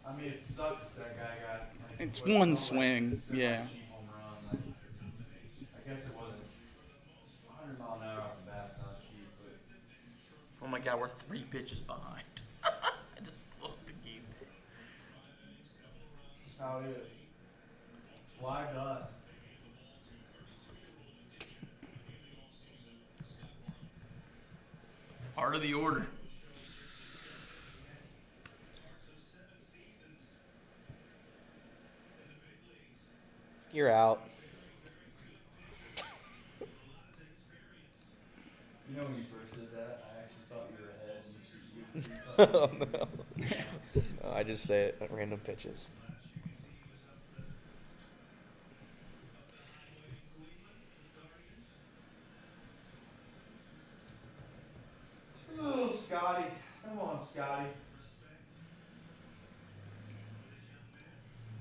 I mean, it sucks that guy got. Like, It's one swing, yeah. Home run. Like, I guess it wasn't 100 mile an hour off the bat's not cheap, but Oh my God, we're 3 pitches behind. I just blew the game. that's how it is. It's live to us. Part of the order. You're out. You know when you first did that, I actually thought you were ahead. And you Oh, no. I just say it at random pitches. Oh, Scotty. Come on, Scotty.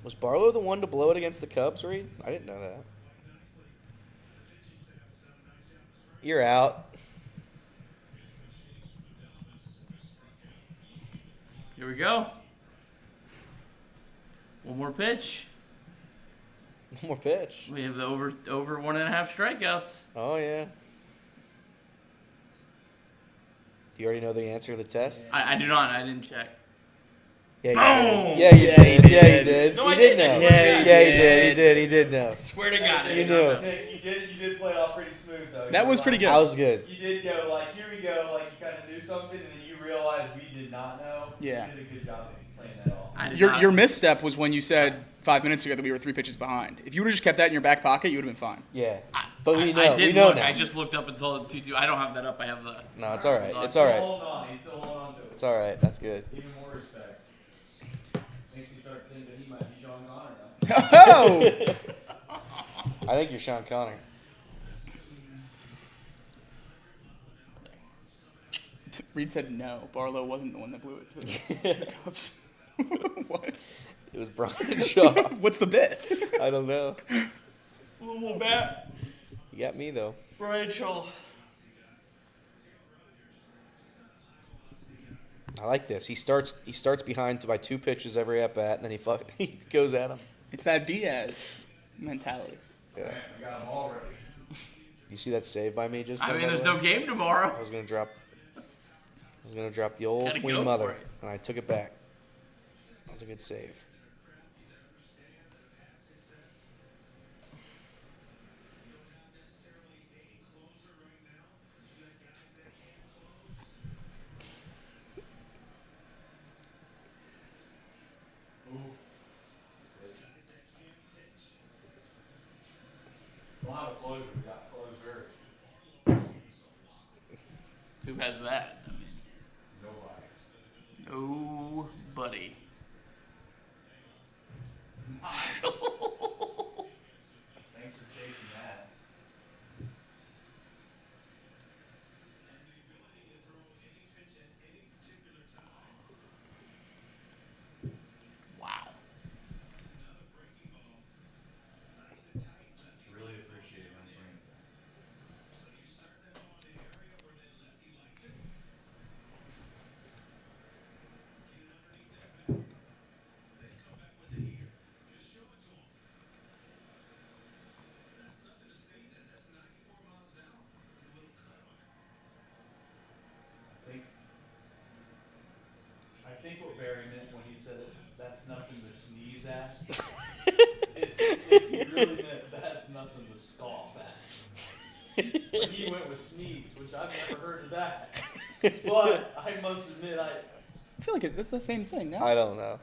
Was Barlow the one to blow it against the Cubs, Reed? I didn't know that. You're out. Here we go. One more pitch. One more pitch. We have the over 1.5 strikeouts. Oh, yeah. Do you already know the answer to the test? I do not. I didn't check. Yeah, Boom! Yeah, you did. Yeah, you did. No, you I did didn't. know. Yeah, he did. He did know. Swear to God, You knew. Nick, you did play it off pretty smooth though. That was pretty good. That was good. You did go like, here we go, like you kind of knew something, and then you realized we did not know. Yeah. You did a good job of playing that off. Your misstep was when you said 5 minutes ago that we were 3 pitches behind. If you would have just kept that in your back pocket, you would have been fine. Yeah. But we know. I did we know look. now. I just looked up and saw the 2-2. I don't have that up. I have the. No, it's all right. It's He's all still right. holding on. He's still holding on to it. It's all right. That's good. Even more respect. Makes me start thinking that he might be Sean Connor now. Oh! I think you're Sean Connor. Reed said no. Barlow wasn't the one that blew it to the Cubs. What? It was Brian Shaw. What's the bit? I don't know. Little bat. You got me though. Brian Shaw. I like this. He starts behind by 2 pitches every at bat, and then he goes at him. It's that Diaz mentality. Yeah. Man, we got him all ready. You see that save by me just? I then, mean, by there's the no way? game tomorrow. I was gonna drop the old Gotta Queen go Mother, for it. and I took it back. That was a good save. We'll have a closer. We got closer. Who has that? I mean, Nobody. nobody. Thanks for chasing that. Wow. Really appreciate it, my friend. I think what Barry meant when he said it, that's nothing to sneeze at. is he really meant that's nothing to scoff at. But he went with sneeze, which I've never heard of that. But I must admit, I feel like it's the same thing, no? I don't know.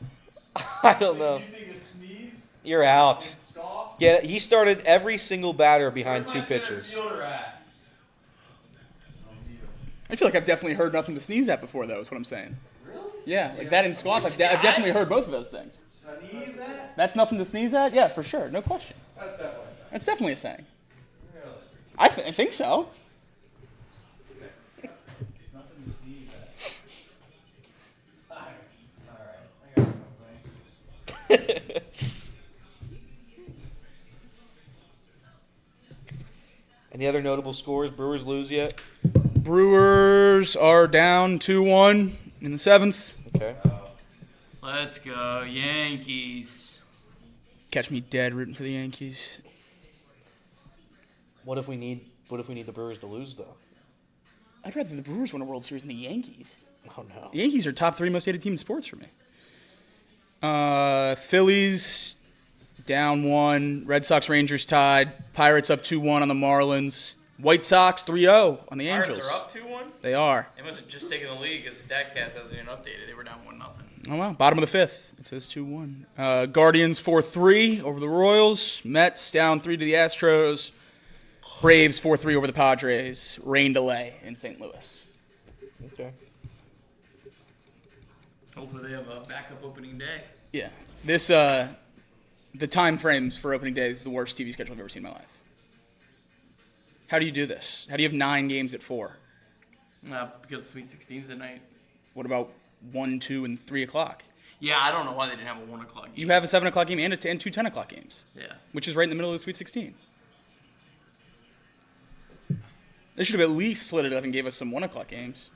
I don't know. You think a sneeze You're out. and scoff? Get it. He started every single batter behind Where's 2 my center pitches. fielder at? I feel like I've definitely heard nothing to sneeze at before, though, is what I'm saying. Really? Yeah, like that and squawk. I've definitely heard both of those things. Sneeze at? That's nothing to sneeze at? Yeah, for sure. No question. That's definitely That's definitely a saying. really I think so. nothing to sneeze at. All right. I got no thing. Any other notable scores? Brewers lose yet? Brewers are down 2-1 in the 7th. Okay. Let's go, Yankees. Catch me dead rooting for the Yankees. What if we need the Brewers to lose though? I'd rather the Brewers win a World Series than the Yankees. Oh no. The Yankees are top 3 most hated team in sports for me. Phillies down 1. Red Sox, Rangers tied. Pirates up 2-1 on the Marlins. White Sox 3-0 on the Angels. Pirates are up 2-1? They are. They must have just taken the lead because StatCast hasn't even updated. They were down 1-0. Oh, wow. Bottom of the 5th. It says 2-1. Guardians 4-3 over the Royals. Mets down 3 to the Astros. Braves 4-3 over the Padres. Rain delay in St. Louis. Okay. Hopefully they have a backup opening day. Yeah. This, the time frames for opening day is the worst TV schedule I've ever seen in my life. How do you do this? How do you have 9 games at 4? Because Sweet 16's at night. What about 1, 2, and 3 o'clock. Yeah, I don't know why they didn't have a 1 o'clock game. You have a 7 o'clock game and two 10 o'clock games. Yeah. Which is right in the middle of the Sweet 16. They should have at least split it up and gave us some 1 o'clock games.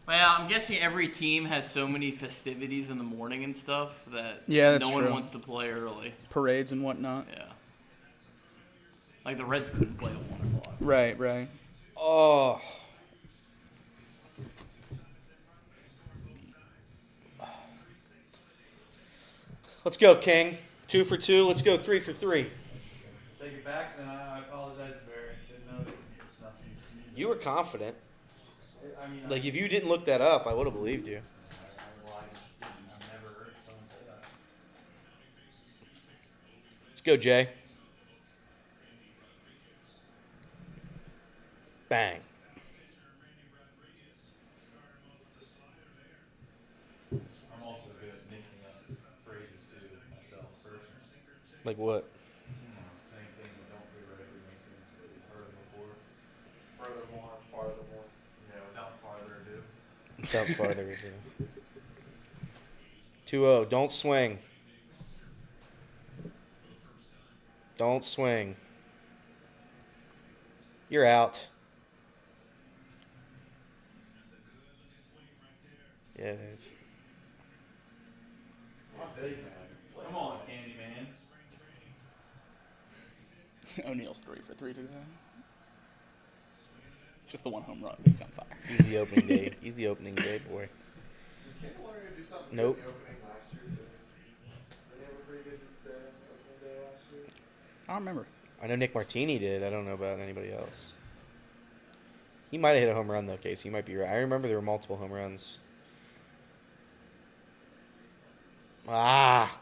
Well, I'm guessing every team has so many festivities in the morning and stuff that that's no one true. wants to play early. Parades and whatnot. Yeah. Like the Reds couldn't play at 1 o'clock. Right. Oh. Let's go, King. 2 for 2. Let's go 3 for 3. Take it back, then I apologize, Barry. Didn't know that it was nothing. You were confident. I mean, Like, if you didn't look that up, I would have believed you. I've never heard someone say that. Let's go, Jay. Bang. I'm also good at mixing up phrases too myself personally. Like what? Saying things that don't theoretically make sense, but you've heard them before. Furthermore, farthermore. Without farther ado. Without farther ado. 2-0. Don't swing. Don't swing. You're out. Yeah, it is. Come on, Candyman. O'Neal's 3 for 3 today. Just the one home run. He's on fire. He's the opening day. He's the opening day boy. Did Kendall do something Nope. good in the opening last year, too? Did they have a pretty good opening day last year? I don't remember. I know Nick Martini did. I don't know about anybody else. He might have hit a home run, though, Casey. You might be right. I remember there were multiple home runs. Ah!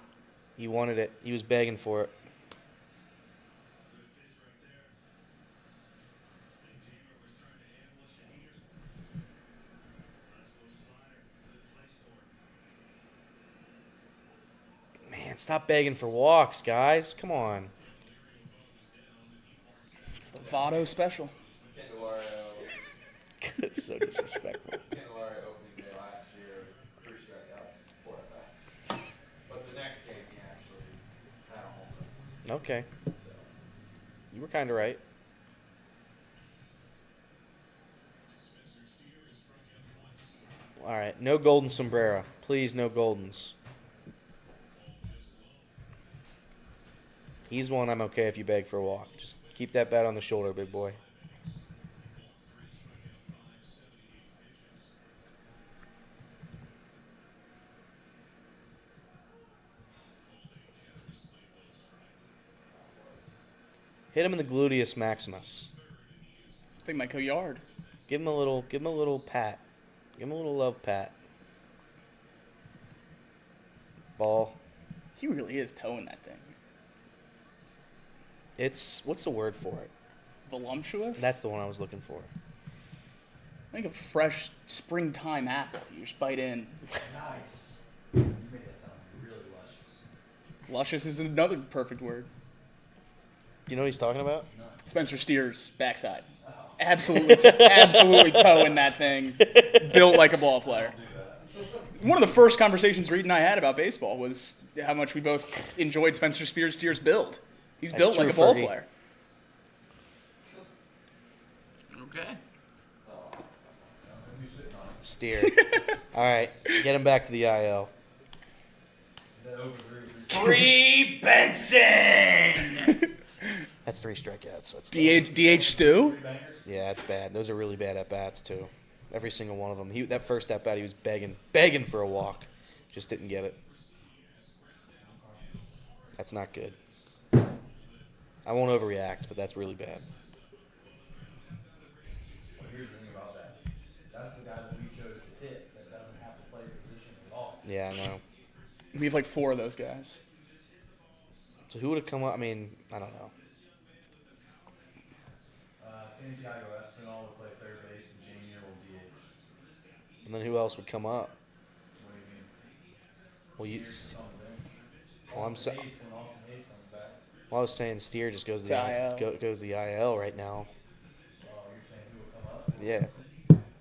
He wanted it. He was begging for it. Man, stop begging for walks, guys. Come on. It's the Votto special. That's so disrespectful. Candelario opening day last year, 3 strikeouts, 4 at-bats. But the next game, he actually had a home run. Okay. You were kind of right. All right. No golden sombrero. Please, no goldens. He's one I'm okay if you beg for a walk. Just keep that bat on the shoulder, big boy. Hit him in the gluteus maximus. I think might go yard. Give him a little pat. Give him a little love pat. Ball. He really is towing that thing. It's, what's the word for it? Voluptuous? That's the one I was looking for. Like a fresh springtime apple. You just bite in. Nice. You made that sound really luscious. Luscious is another perfect word. Do you know what he's talking about? No. Spencer Steer's backside. Absolutely towing that thing. Built like a ball player. One of the first conversations Reed and I had about baseball was how much we both enjoyed Spencer Steer's build. He's That's built true, like a ball Fergie. player. Okay. Steer. All right. Get him back to the IL. Free Benson! That's 3 strikeouts. That's DH Stu? Yeah, that's bad. Those are really bad at-bats, too. Every single one of them. That first at-bat, he was begging for a walk. Just didn't get it. That's not good. I won't overreact, but that's really bad. Well, here's the thing about that. That's the guy that we chose to hit that doesn't have to play position at all. Yeah, I know. We have like 4 of those guys. So who would have come up? I mean, I don't know. Santiago Espinal will play third base and Jamie will DH. And then who else would come up? What do you mean? Well, you. Steer's on the bench. Well, Austin Hayes comes back. Well, I was saying Steer just goes to the IL. goes to the IL right now. Oh, you're saying who will come up? Yeah.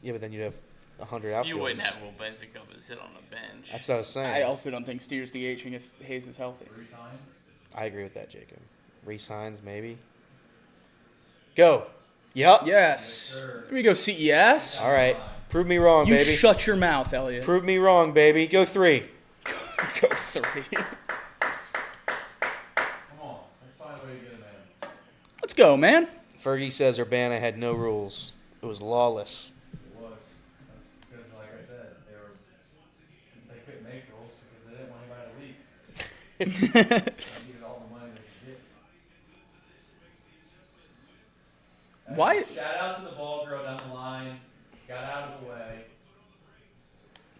Yeah, but then you'd have 100 outfielders. You wouldn't have Will Benzicover sit on the bench. That's what I was saying. I also don't think Steer's DHing if Hayes is healthy. I agree with that, Jacob. Reese Hines, maybe. Go. Yup. Yes. Here we go, CES. All right. Prove me wrong, You baby. shut your mouth, Elliot. Prove me wrong, baby. Go 3. Go 3. Come on, let's find a way to get him in. Let's go, man. Fergie says Urbana had no rules. It was lawless. It was. That's because, like I said, they couldn't make rules because they didn't want anybody to leave. They needed all the money they could get. Why? Shout out to the ball girl down the line. Got out of the way.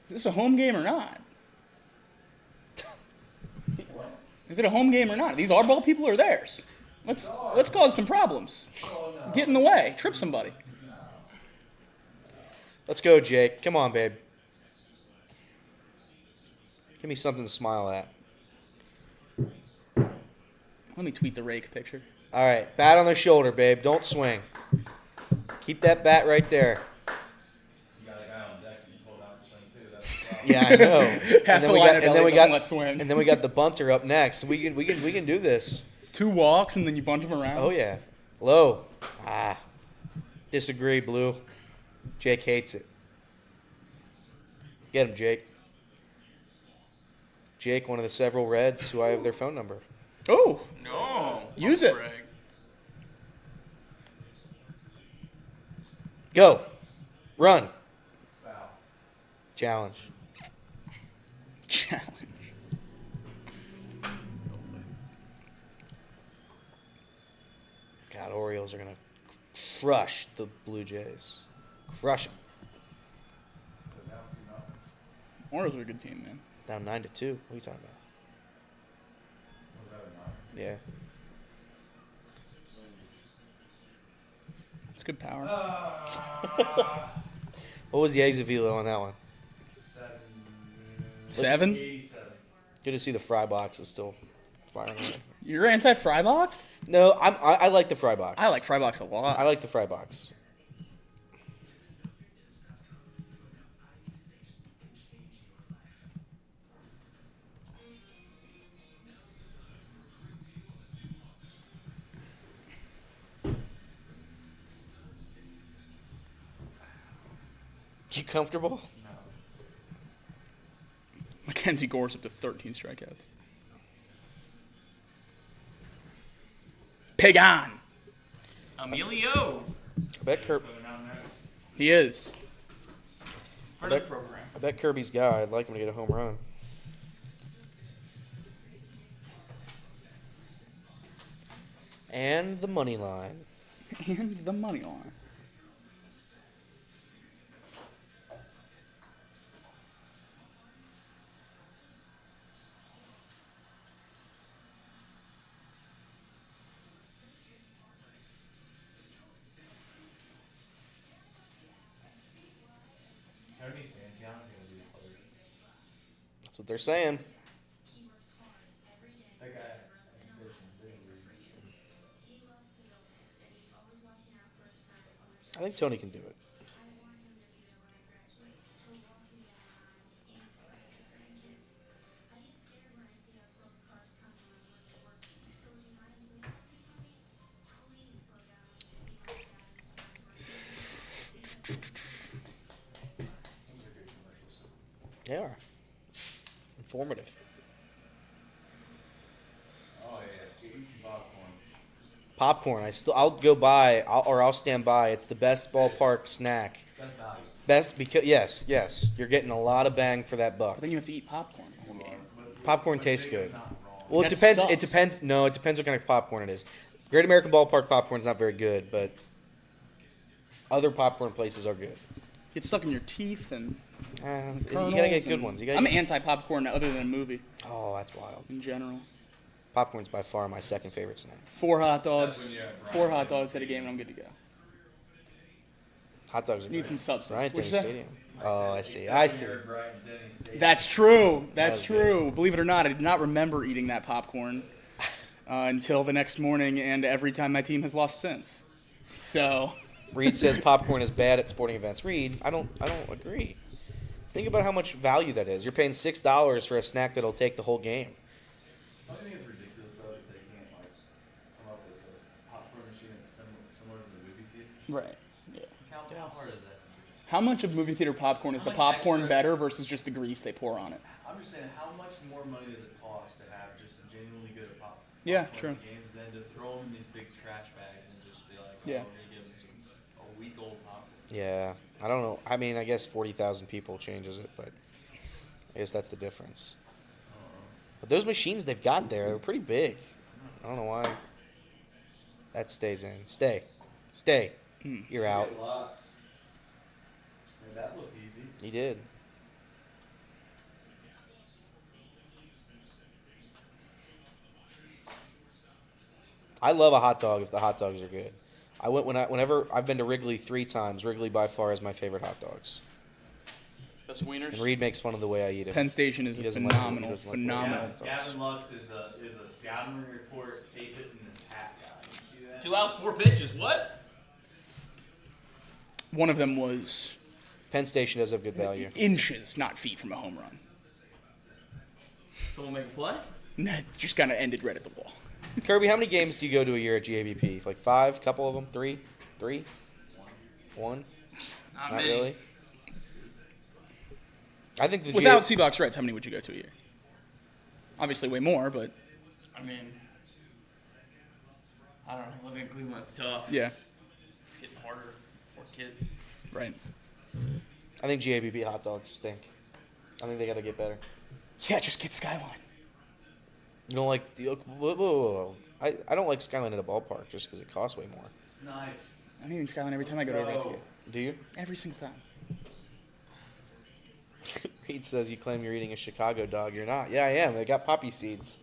Is this a home game or not? What? Is it a home game or not? These our ball people or theirs? Let's cause some problems. Oh, no. Get in the way. Trip somebody. Let's go, Jake. Come on, babe. Give me something to smile at. Let me tweet the rake picture. All right. Bat on the shoulder, babe. Don't swing. Keep that bat right there. You got a guy on deck that you pulled out and swing too. That's the problem. Yeah, I know. Half the lineup doesn't let swing. And then we got the bunter up next. We can do this. 2 walks and then you bunt them around. Oh yeah. Low. Disagree, Blue. Jake hates it. Get him, Jake. Jake, one of the several Reds who I have their phone number. Oh. No. Use it. Greg. Go. Run. Foul. Challenge. Challenge. God, Orioles are going to crush the Blue Jays. Crush them. Orioles are a good team, man. Down 9-2. What are you talking about? Yeah. It's good power. What was the exit velo on that one? 7? 87. Good to see the fry box is still firing away. You're anti-fry box? No, I like the fry box. I like fry box a lot. I like the fry box. You comfortable? No. Mackenzie Gore's up to 13 strikeouts. Pig on. Emilio. I bet He is. For the program. I bet Kirby's guy. I'd like him to get a home run. And the money line. And the money line. That's what they're saying. That guy. I think Tony can do it. They are. Informative. Oh yeah, eat popcorn. Popcorn. I'll stand by. It's the best ballpark snack. That's value. Best because yes, you're getting a lot of bang for that buck. But then you have to eat popcorn the whole game. Popcorn tastes good. Well, it That depends. sucks. It depends. No, it depends what kind of popcorn it is. Great American Ballpark popcorn is not very good, but other popcorn places are good. Get stuck in your teeth and. You gotta kernels get good and- ones. I'm anti-popcorn other than a movie Oh, that's wild. in general. Popcorn's by far my second favorite snack. 4 hot dogs. when you have Brian 4 hot dogs at a game and I'm good to go. Hot dogs are Need great. some substance. Brian What'd Denny you say? Stadium. Oh, I see. I see. That's true. That's That was true. Believe it or not, I did not remember eating that popcorn until the next morning and every time my team has lost since. So, Reed says popcorn is bad at sporting events. Reed, I don't agree. Think about how much value that is. You're paying $6 for a snack that'll take the whole game. I think it's ridiculous though that they can't like come up with a popcorn machine that's similar to the movie theater. Right. Yeah. How hard is that? How much of movie theater popcorn is the popcorn better versus just the grease they pour on it? I'm just saying, how much more money does it cost to have just a genuinely good popcorn Yeah, true. games than to throw them in these big trash bags and just be like, Yeah. we're gonna give them a week-old popcorn. Yeah, I don't know. I mean, I guess 40,000 people changes it, but I guess that's the difference. But those machines they've got there, they're pretty big. I don't know why. That stays in. Stay. You're out. Made that look easy. He did. I love a hot dog if the hot dogs are good. Whenever I've been to Wrigley 3 times. Wrigley by far is my favorite hot dogs. Best wieners. And Reed makes fun of the way I eat it. Penn Station is He a doesn't like it. He phenomenal, doesn't like phenomenal. hot dogs. Gavin Lux is a scouting report, tape it in his hat guy. You see that? 2 outs, 4 pitches. What? One of them was Penn Station does have good value. inches, not feet, from a home run. Someone make a play? That just kind of ended right at the wall. Kirby, how many games do you go to a year at GABP? Like 5? Couple of them? 3? 3? 1? Not Not many. really. I think the Without Seahawks Reds, how many would you go to a year? Obviously, way more, but I mean, I don't know. Living in Cleveland's tough. yeah, It's getting harder for kids. right. I think GABP hot dogs stink. I think they got to get better. Yeah, just get Skyline. You don't like the whoa. I don't like Skyline at a ballpark just because it costs way more. Nice. I'm eating Skyline every time I go to a Reds game. Do you? Every single time. Reed says you claim you're eating a Chicago dog. You're not. Yeah, I am. They got poppy seeds.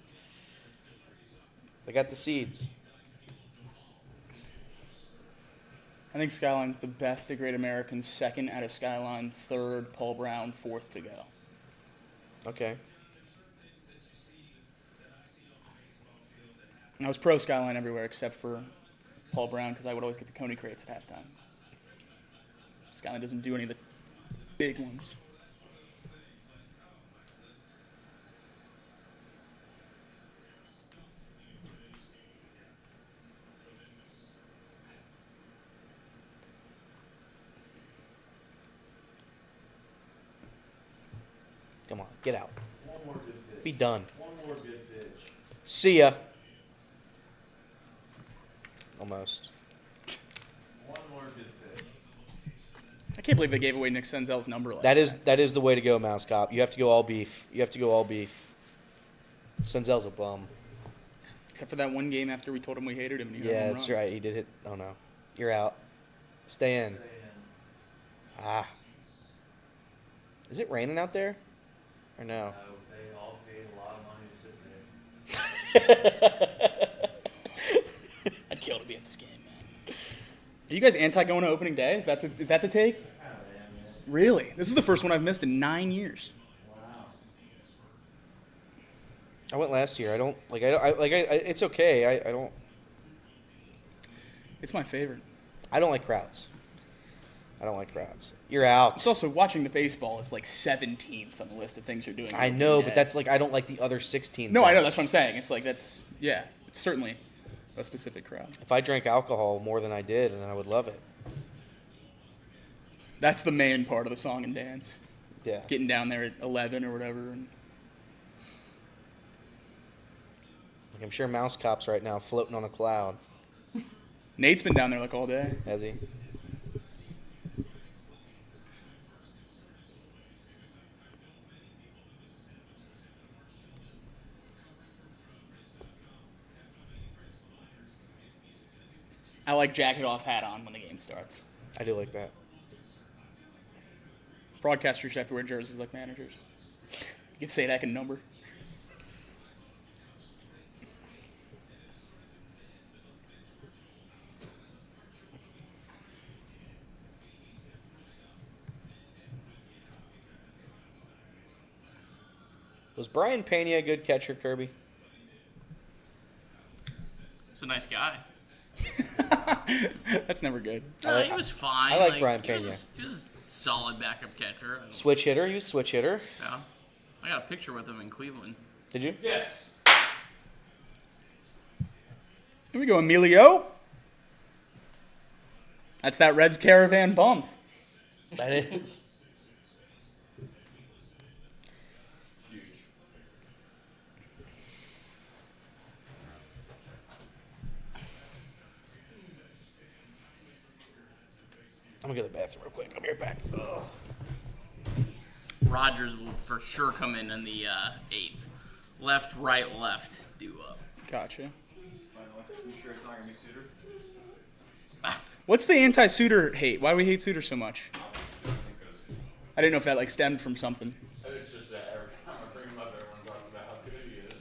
They got the seeds. I think Skyline's the best at Great American, second out of Skyline, third Paul Brown, fourth to go. Okay. I was pro Skyline everywhere except for Paul Brown because I would always get the Coney crates at halftime. Skyline doesn't do any of the big ones. Come on, get out. One more good pitch. Be done. One more good pitch. See ya. Almost. One more good pitch. I can't believe they gave away Nick Senzel's number like That is the way to go, Mouse Cop. You have to go all beef. Senzel's a bum. Except for that one game after we told him we hated him. And he hit a Yeah, home that's run. right. He did hit. Oh no, you're out. Stay in. Ah. Is it raining out there? Or no? No, they all paid a lot of money to sit there. I'd kill to be at this game, man. Are you guys anti going to opening day? Is that the take? Really? This is the first one I've missed in 9 years. Wow. I went last year. I don't like. It's okay. I don't. It's my favorite. I don't like crowds. You're out. It's also watching the baseball is like 17th on the list of things you're doing. I know, but that's like I don't like the other 16. No, I know. things. That's what I'm saying. It's like it's certainly a specific crowd. If I drank alcohol more than I did, then I would love it. That's the main part of the song and dance. Yeah. Getting down there at 11 or whatever. And Like I'm sure Mouse Cop's right now floating on a cloud. Nate's been down there like all day. Has he? I like jacket off, hat on when the game starts. I do like that. Broadcasters have to wear jerseys like managers. Give Sadak a number. Was Brian Pena a good catcher, Kirby? He's a nice guy. That's never good. No, he was fine. I like Brian he was Pena. He was a solid backup catcher. Switch hitter. He was switch hitter. Yeah. I got a picture with him in Cleveland. Did you? Yes. Here we go, Emilio. That's that Reds caravan bump. That is. I'm gonna go to the bathroom real quick. I'll be right back. Ugh. Rogers will for sure come in the 8th. Left, right, left, do up. Gotcha. You sure it's not gonna be Suter? What's the anti-Suter hate? Why do we hate Suter so much? I didn't know if that like stemmed from something. It's just that every time I bring him up, everyone talks about how good he is.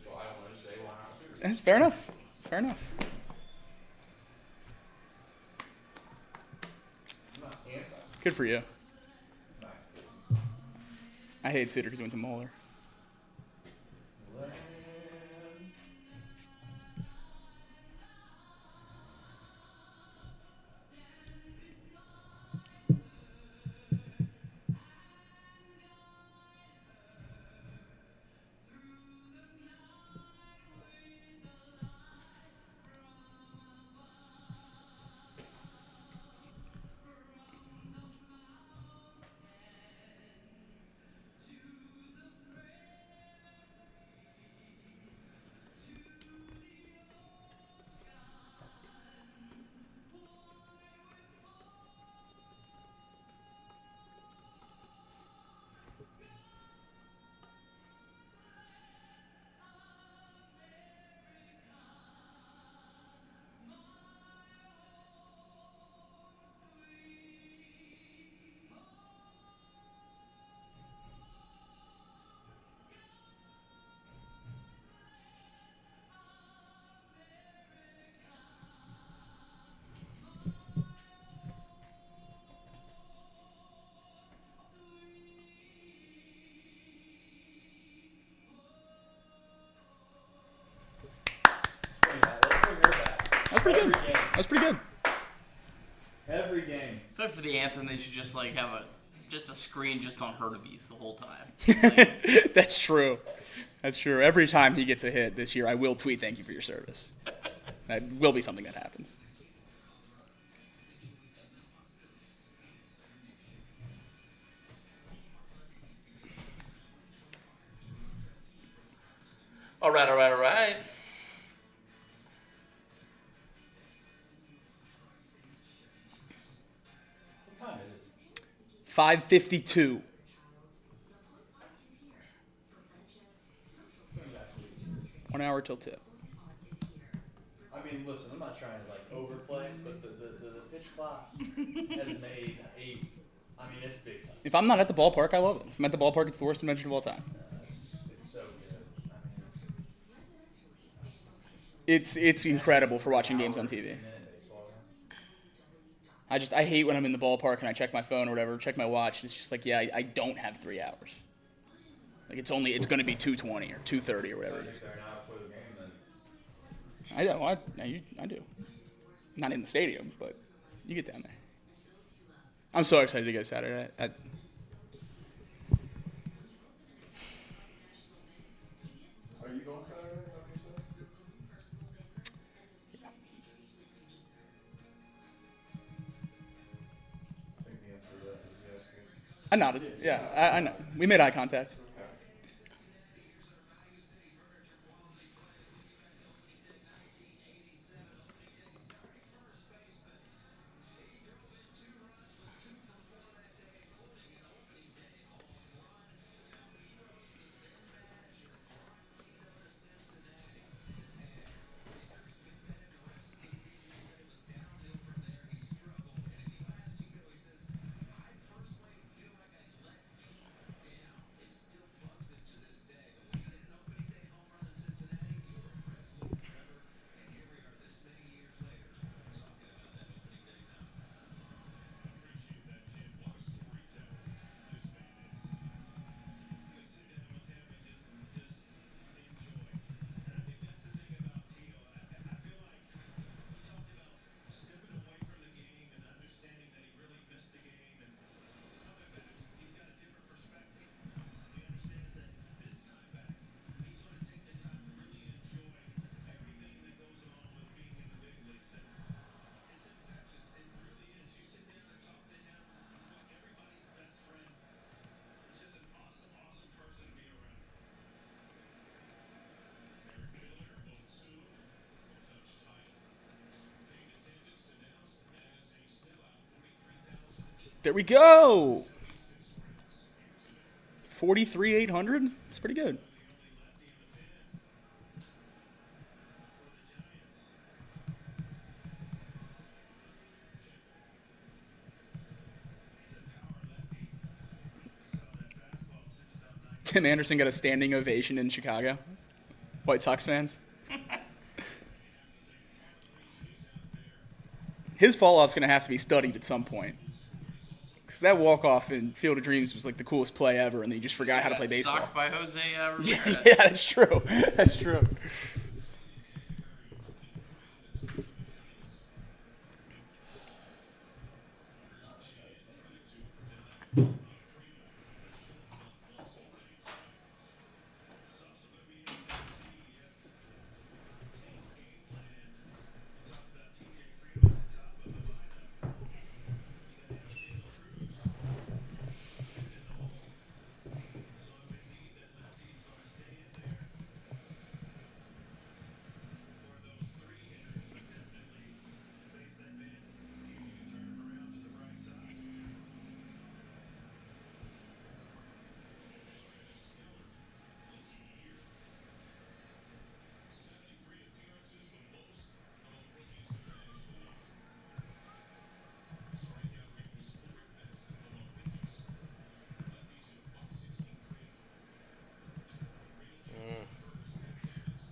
So I want to say, why not Suter? That's fair enough. Fair enough. I'm not anti. Good for you. I hate Suter because he went to Moeller. That's pretty good. That's pretty good. Every game. I feel like for the anthem, they should just like have a screen just on Hurtubise the whole time. That's true. That's true. Every time he gets a hit this year, I will tweet "Thank you for your service." That will be something that happens. All right. What time is it? 5:52. One hour till tip. I mean, listen, I'm not trying to like overplay, but the pitch clock has made I mean, it's big time. If I'm not at the ballpark, I love it. If I'm at the ballpark, it's the worst invention of all time. It's so good. It's incredible for watching games on TV. I hate when I'm in the ballpark and I check my phone or whatever, check my watch. It's just like, yeah, I don't have 3 hours. Like it's going to be 2:20 or 2:30 or whatever. I do. Not in the stadium, but you get down there. I'm so excited to go Saturday. Are you going Saturday? Is that what you said? I think the answer to that is yes. I nodded. Yeah, I know. We made eye contact. There we go. 43,800. It's pretty good. Tim Anderson got a standing ovation in Chicago. White Sox fans. His fall-off's going to have to be studied at some point. Because that walk-off in Field of Dreams was like the coolest play ever, and then you just forgot how to play baseball. Socked by Jose Ramirez. Yeah, that's true. That's true.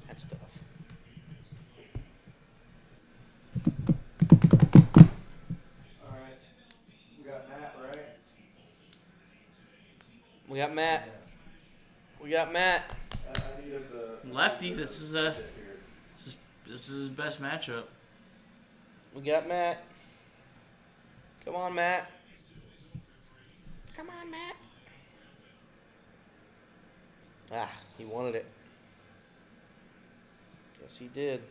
That's tough. All right. We got Matt, right? We got Matt. We got Matt. I needed the Lefty, this is his best matchup. We got Matt. Come on, Matt. Come on, Matt. Ah, he wanted it. Yes, he did.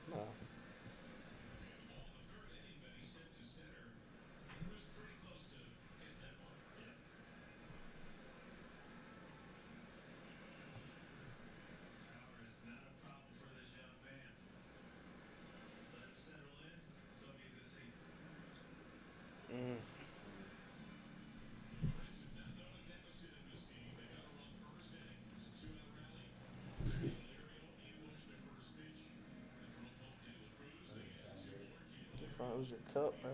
No. Froze your cup, bro.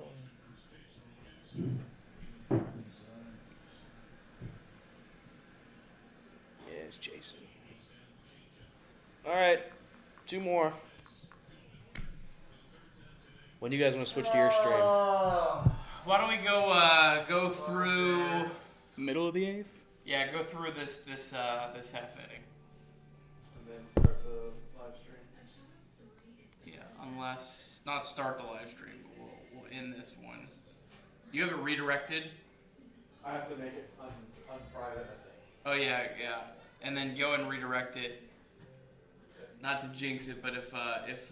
Yeah, it's Jason. All right, 2 more. When do you guys want to switch to your stream? Why don't we go through Middle of the 8th? Yeah, go through this half inning. and then start the live stream. Yeah, unless not start the live stream, but we'll end this one. You have it redirected. I have to make it unprivate, I think. Oh yeah, and then go and redirect it. Not to jinx it, but if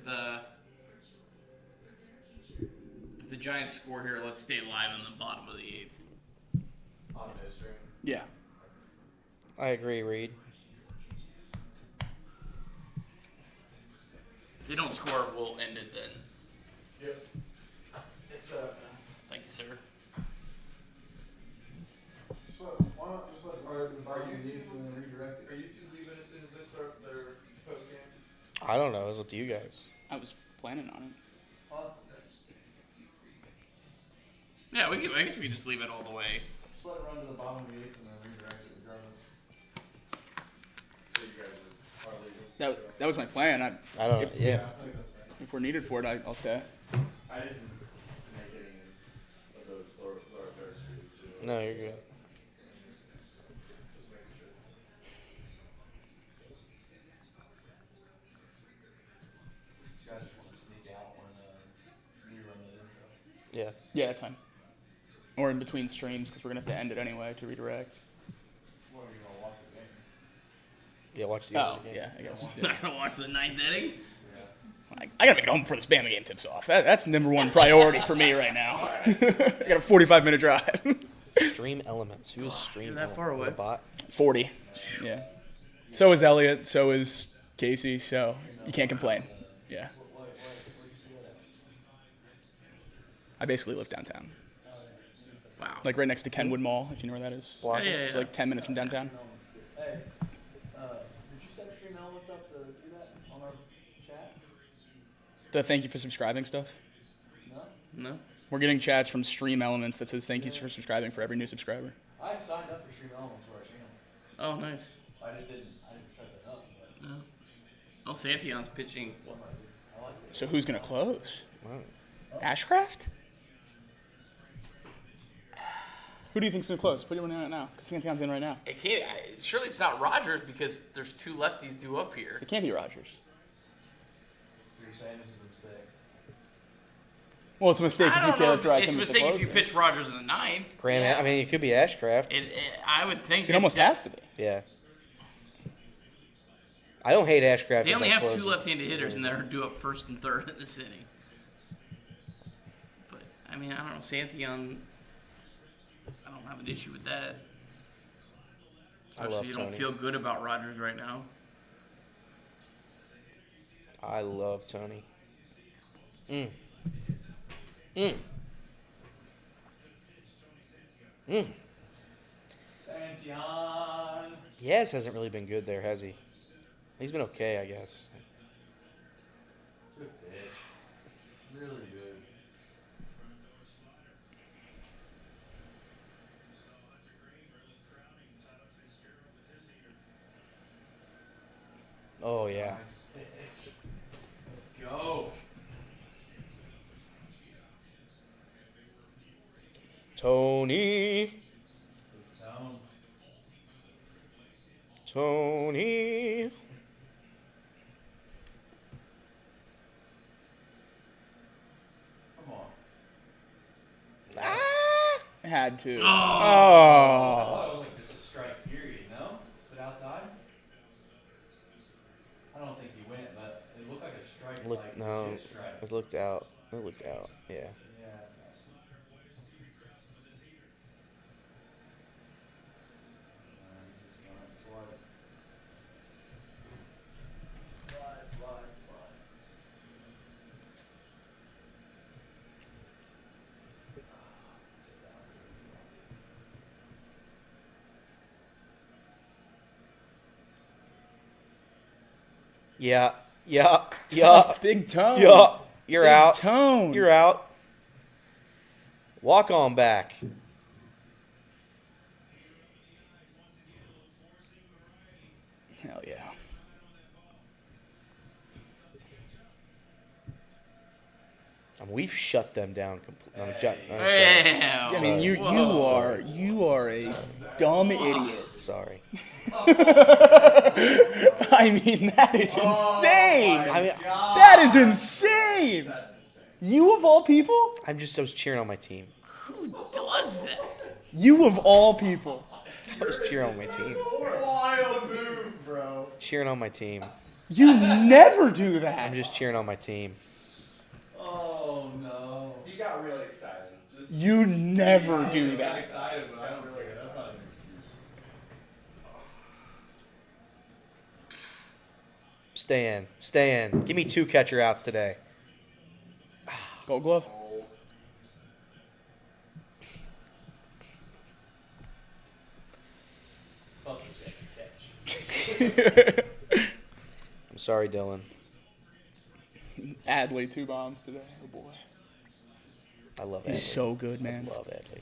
the Giants score here, let's stay live in the bottom of the 8th. On this stream. Yeah. I agree, Reed. If they don't score, we'll end it then. Yep. It's Thank you, sir. why not just let are you redirect it? Are you two leaving as soon as they start their post game? I don't know. It's up to you guys. I was planning on it. Yeah, I guess we can just leave it all the way. Just let it run to the bottom of the 8th and then redirect it regardless. So you guys are leaving. That was my plan. I don't. If, Yeah. I think that's fair. if we're needed for it, I'll stay. I didn't make any of those lower third streets. So No, you're good. just making sure. You guys just want to sneak out when you run the intro. Yeah. Yeah, that's fine. Or in between streams, because we're going to have to end it anyway to redirect. Well, you want to watch the game. Yeah. Watch the Oh, other game. yeah, I guess. Not gonna watch the 9th inning. I got to make it home before this Bama game tips off. That's number one priority for me right now. I got a 45-minute drive. Stream Elements. Who is Stream You're that Elements? far away. What a bot? 40. Yeah. So is Elliot. So is Casey. So you can't complain. Yeah. I basically live downtown. Wow. Like right next to Kenwood Mall, if you know where that is. Yeah, It's like 10 minutes from downtown. Hey, did you set Stream Elements up to do that on our chat? The thank you for subscribing stuff. No. We're getting chats from Stream Elements that says thank you for subscribing for every new subscriber. I signed up for Stream Elements for our channel. Oh, nice. I didn't set that up. But No. Oh, Santion's pitching. I like it. So who's gonna close? Ashcraft? Who do you think's gonna close? Put your money on it now. Because Santion's in right now. It can't. Surely it's not Rogers because there's 2 lefties due up here. It can't be Rogers. So you're saying this is a mistake? Well, it's a mistake if you characterize It's him a as the mistake if you closer. pitch Rogers in the 9th. Graham, I mean, it could be Ashcraft. I would think It almost has to be. Yeah. I don't hate Ashcraft. They as only our have 2 closer. left-handed hitters, and they're due up 1st and 3rd in this inning. But I mean, I don't know, Santion. I don't have an issue with that. I love Obviously, you don't Tony. feel good about Rogers right now. I love Tony. Santion. Yaz hasn't really been good there, has he? He's been okay, I guess. Good pitch. Really good. Oh, yeah. Nice pitch. Let's go. Tony. Tone. Tony. Come on. Had to. I thought it was like just a strike period, no? Is it outside? I don't think he went, but it looked like a strike. Like No, legit strike. it looked out. It looked out. Yeah. Yeah. He's just gonna slide. Slide. Yeah. Big tone. Yeah. You're Big out. Tone. You're out. Walk on back. Hell yeah. We've shut them down completely. Damn. I mean, you are a dumb idiot. Sorry. I mean, that is insane. I mean, that is insane. You of all people? I was cheering on my team. Who does that? You of all people. I was cheering on my team. Wild move, bro. Cheering on my team. You never do that. I'm just cheering on my team. Oh no. He got really excited. You never do that. Excited, but I don't really. That's not an excuse. Stay in. Give me 2 catcher outs today. Gold glove. I'm sorry, Dylan. Adley 2 bombs today. Oh boy. I love Adley. He's so good, man. I love Adley.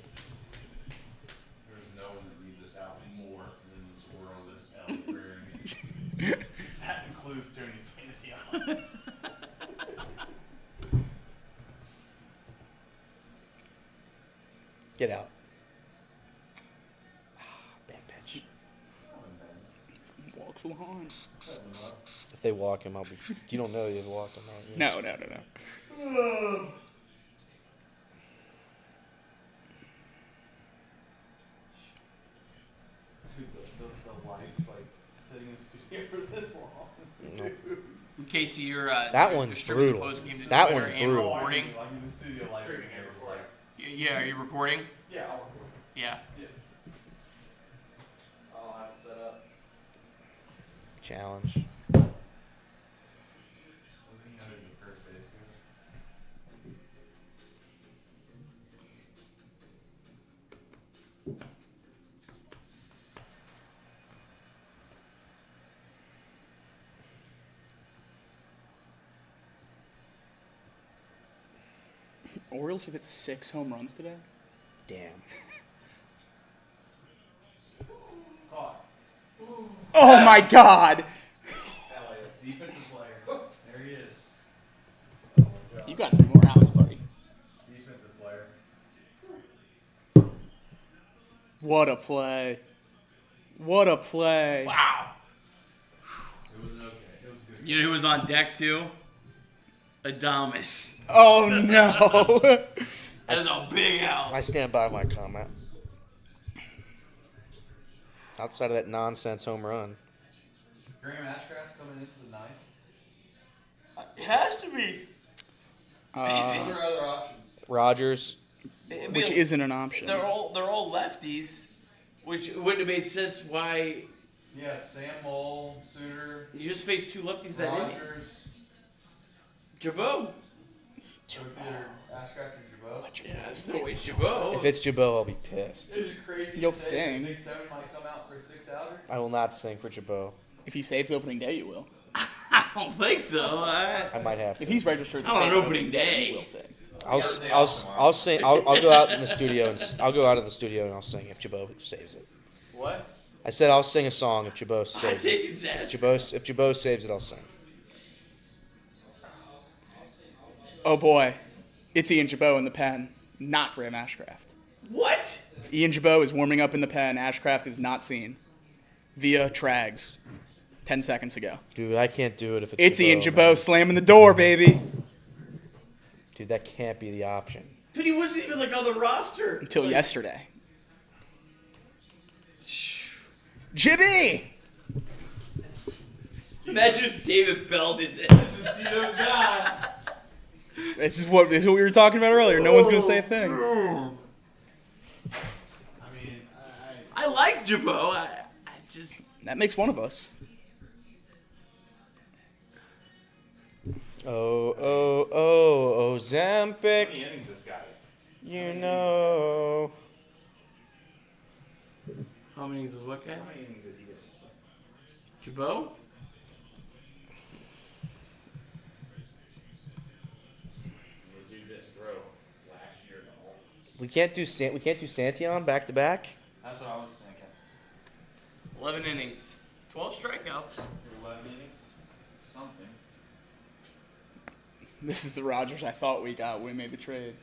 There's no one that needs this out more than this world is Elly Greene. That includes Tony Sanation. Get out. Bad pitch. Walks Lahan. If they walk him, I'll be. You don't know they've walked him, right? No. Dude, the lights like sitting in the studio for this long. No. Casey, you're That one's distributing brutal. postgame to That Twitter one's and brutal. recording. Like in the studio lights in here was like. Yeah, are you recording? Yeah, I'll record. Yeah. challenge. Orioles have hit 6 home runs today. Damn. Oh my God! Defensive player. There he is. You got 3 more outs, buddy. Defensive player. What a play! What a play! Wow. It was okay. It was good. You know who was on deck too? Adames. Oh no! That is a big out. I stand by my comment. Outside of that nonsense home run. Graham Ashcraft's coming into the ninth. It has to be. What are other options? Rogers. Which isn't an option. They're all lefties, which wouldn't have made sense. Why Yeah, Sam Mole, Suter, you just faced 2 lefties that inning? Rogers. Jabot. So it's either Ashcraft or Jabot. Yeah, there's no way Jabot. If it's Jabot, I'll be pissed. Is it crazy You'll to say sing. that Big Tony might come out for a 6-outer? I will not sing for Jabot. If he saves opening day, you will. I don't think so. I might have to. If he's registered to I don't save know opening day. you will sing. I'll sing. I'll go out in the studio and I'll go out of the studio and I'll sing if Jabot saves it. What? I said I'll sing a song if Jabot saves it. If If Jabot saves it, I'll sing. Oh boy, it's Ian Jabot in the pen, not Graham Ashcraft. What? Ian Jabot is warming up in the pen. Ashcraft is not seen via Trags 10 seconds ago. Dude, I can't do it if it's. It's Ian man. Jabot slamming the door, baby. Dude, that can't be the option. But he wasn't even like on the roster Until yesterday. Jibby! Imagine if David Bell did this. This is Tito's guy. This is what we were talking about earlier. No one's gonna say a thing. I mean, I like Jabot. I just That makes one of us. Oh, Ozempic. how many innings this guy? You know. how many is what guy? How many innings did he get this one? Jabot? The dude didn't throw last year at all. We can't do Santion back to back. That's what I was thinking. 11 innings. 12 strikeouts. 11 innings? Something. This is the Rogers I thought we got when we made the trade.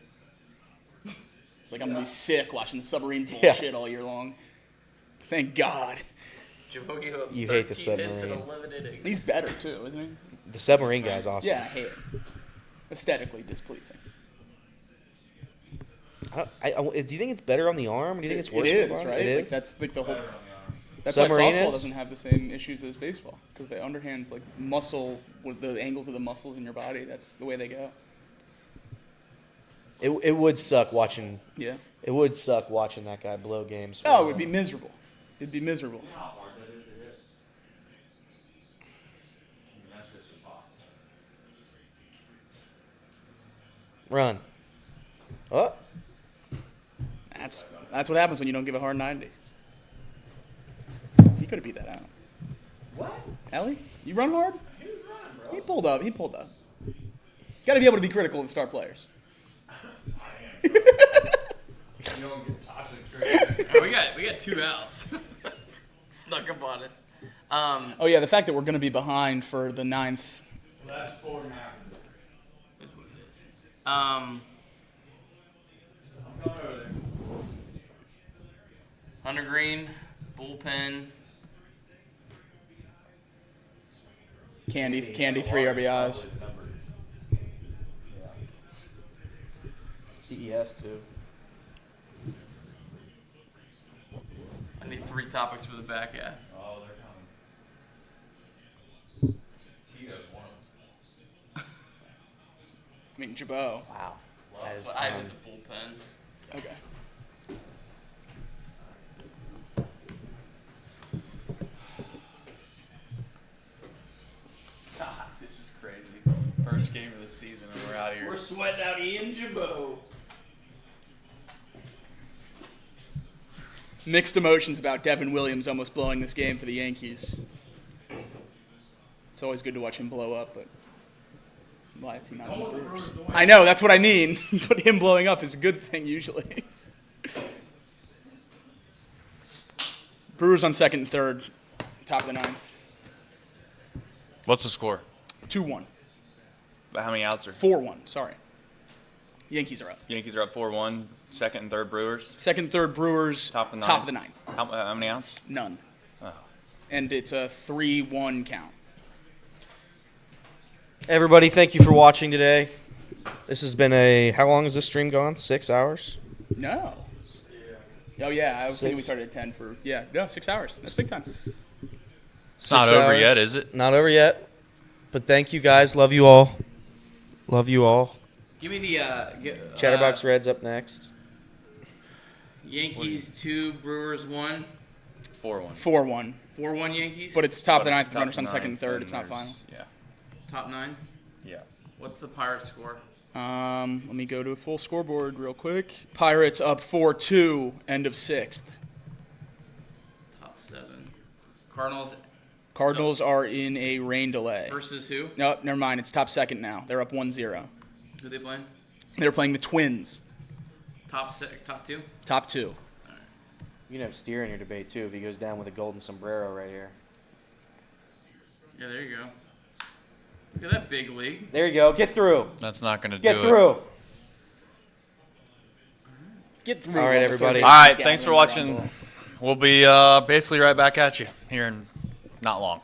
It's like I'm gonna be sick watching the submarine bullshit all year long. Thank God. Jabot gave up You hate the 13 hits in submarine. 11 innings. He's better too, isn't he? The submarine guy's awesome. Yeah, I hate it. Aesthetically displeasing. Do you think it's better on the arm? Or do you think it's worse? It on the is, arm? right? It Like is. that's like the whole. Better on the arm. That's why Submarine softball is? doesn't have the same issues as baseball because the underhand's like muscle with the angles of the muscles in your body. That's the way they go. It would suck watching. Yeah. It would suck watching that guy blow games. Oh, it would be miserable. It'd be miserable. You know how hard that is to hit? I mean, that's just impossible. Run. Oh. That's what happens when you don't give a hard 90. He could have beat that out. What? Elly, you run hard? He was running, bro. He pulled up. You got to be able to be critical of the star players. You don't get toxic trade. We got 2 outs. Snuck up on us. Oh yeah, the fact that we're going to be behind for the 9th. Last 4.5. That's what it is. I'm going over there. Hunter Greene, bullpen. Candy 3 RBIs. CES too. I need 3 topics for the back half. Oh, they're coming. Tito's one of them. I mean, Jabot. Wow. That is But I fun. have the bullpen. Okay. This is crazy. First game of the season, and we're out here. We're sweating out Ian Jabot. Mixed emotions about Devin Williams almost blowing this game for the Yankees. It's always good to watch him blow up, but why is he not in the Brewers? I know, that's what I mean. But him blowing up is a good thing usually. Brewers on second and third, top of the ninth. What's the score? 2-1. How many outs are? 4-1, sorry. Yankees are up. Yankees are up 4-1. Second and third Brewers. Second and third Brewers, Top of the ninth. How many outs? None. Oh. And it's a 3-1 count. Everybody, thank you for watching today. This has been how long has this stream gone? 6 hours? No. Oh, yeah. I was thinking we started at 10 for, 6 hours. That's big time. It's not over yet, is it? Not over yet. But thank you, guys. Love you all. Love you all. Give me the Chatterbox Reds up next. Yankees 2, Brewers 1. 4-1. 4-1. 4-1 Yankees. But it's top of the ninth, top runners on of second and ninth, third. and It's not there's- final. Yeah. Top 9. Yeah. What's the Pirates score? Let me go to a full scoreboard real quick. Pirates up 4-2, end of sixth. Top 7. Cardinals are in a rain delay. Versus who? No, never mind. It's top second now. They're up 1-0. Who they playing? They're playing the Twins. Top 2? Top 2. You can have Steer in your debate, too, if he goes down with a golden sombrero right here. Yeah, there you go. Look at that big league. There you go. Get through. That's not going to do Get it. through. Get through. All right, everybody. All right, thanks for watching. We'll be basically right back at you here in not long.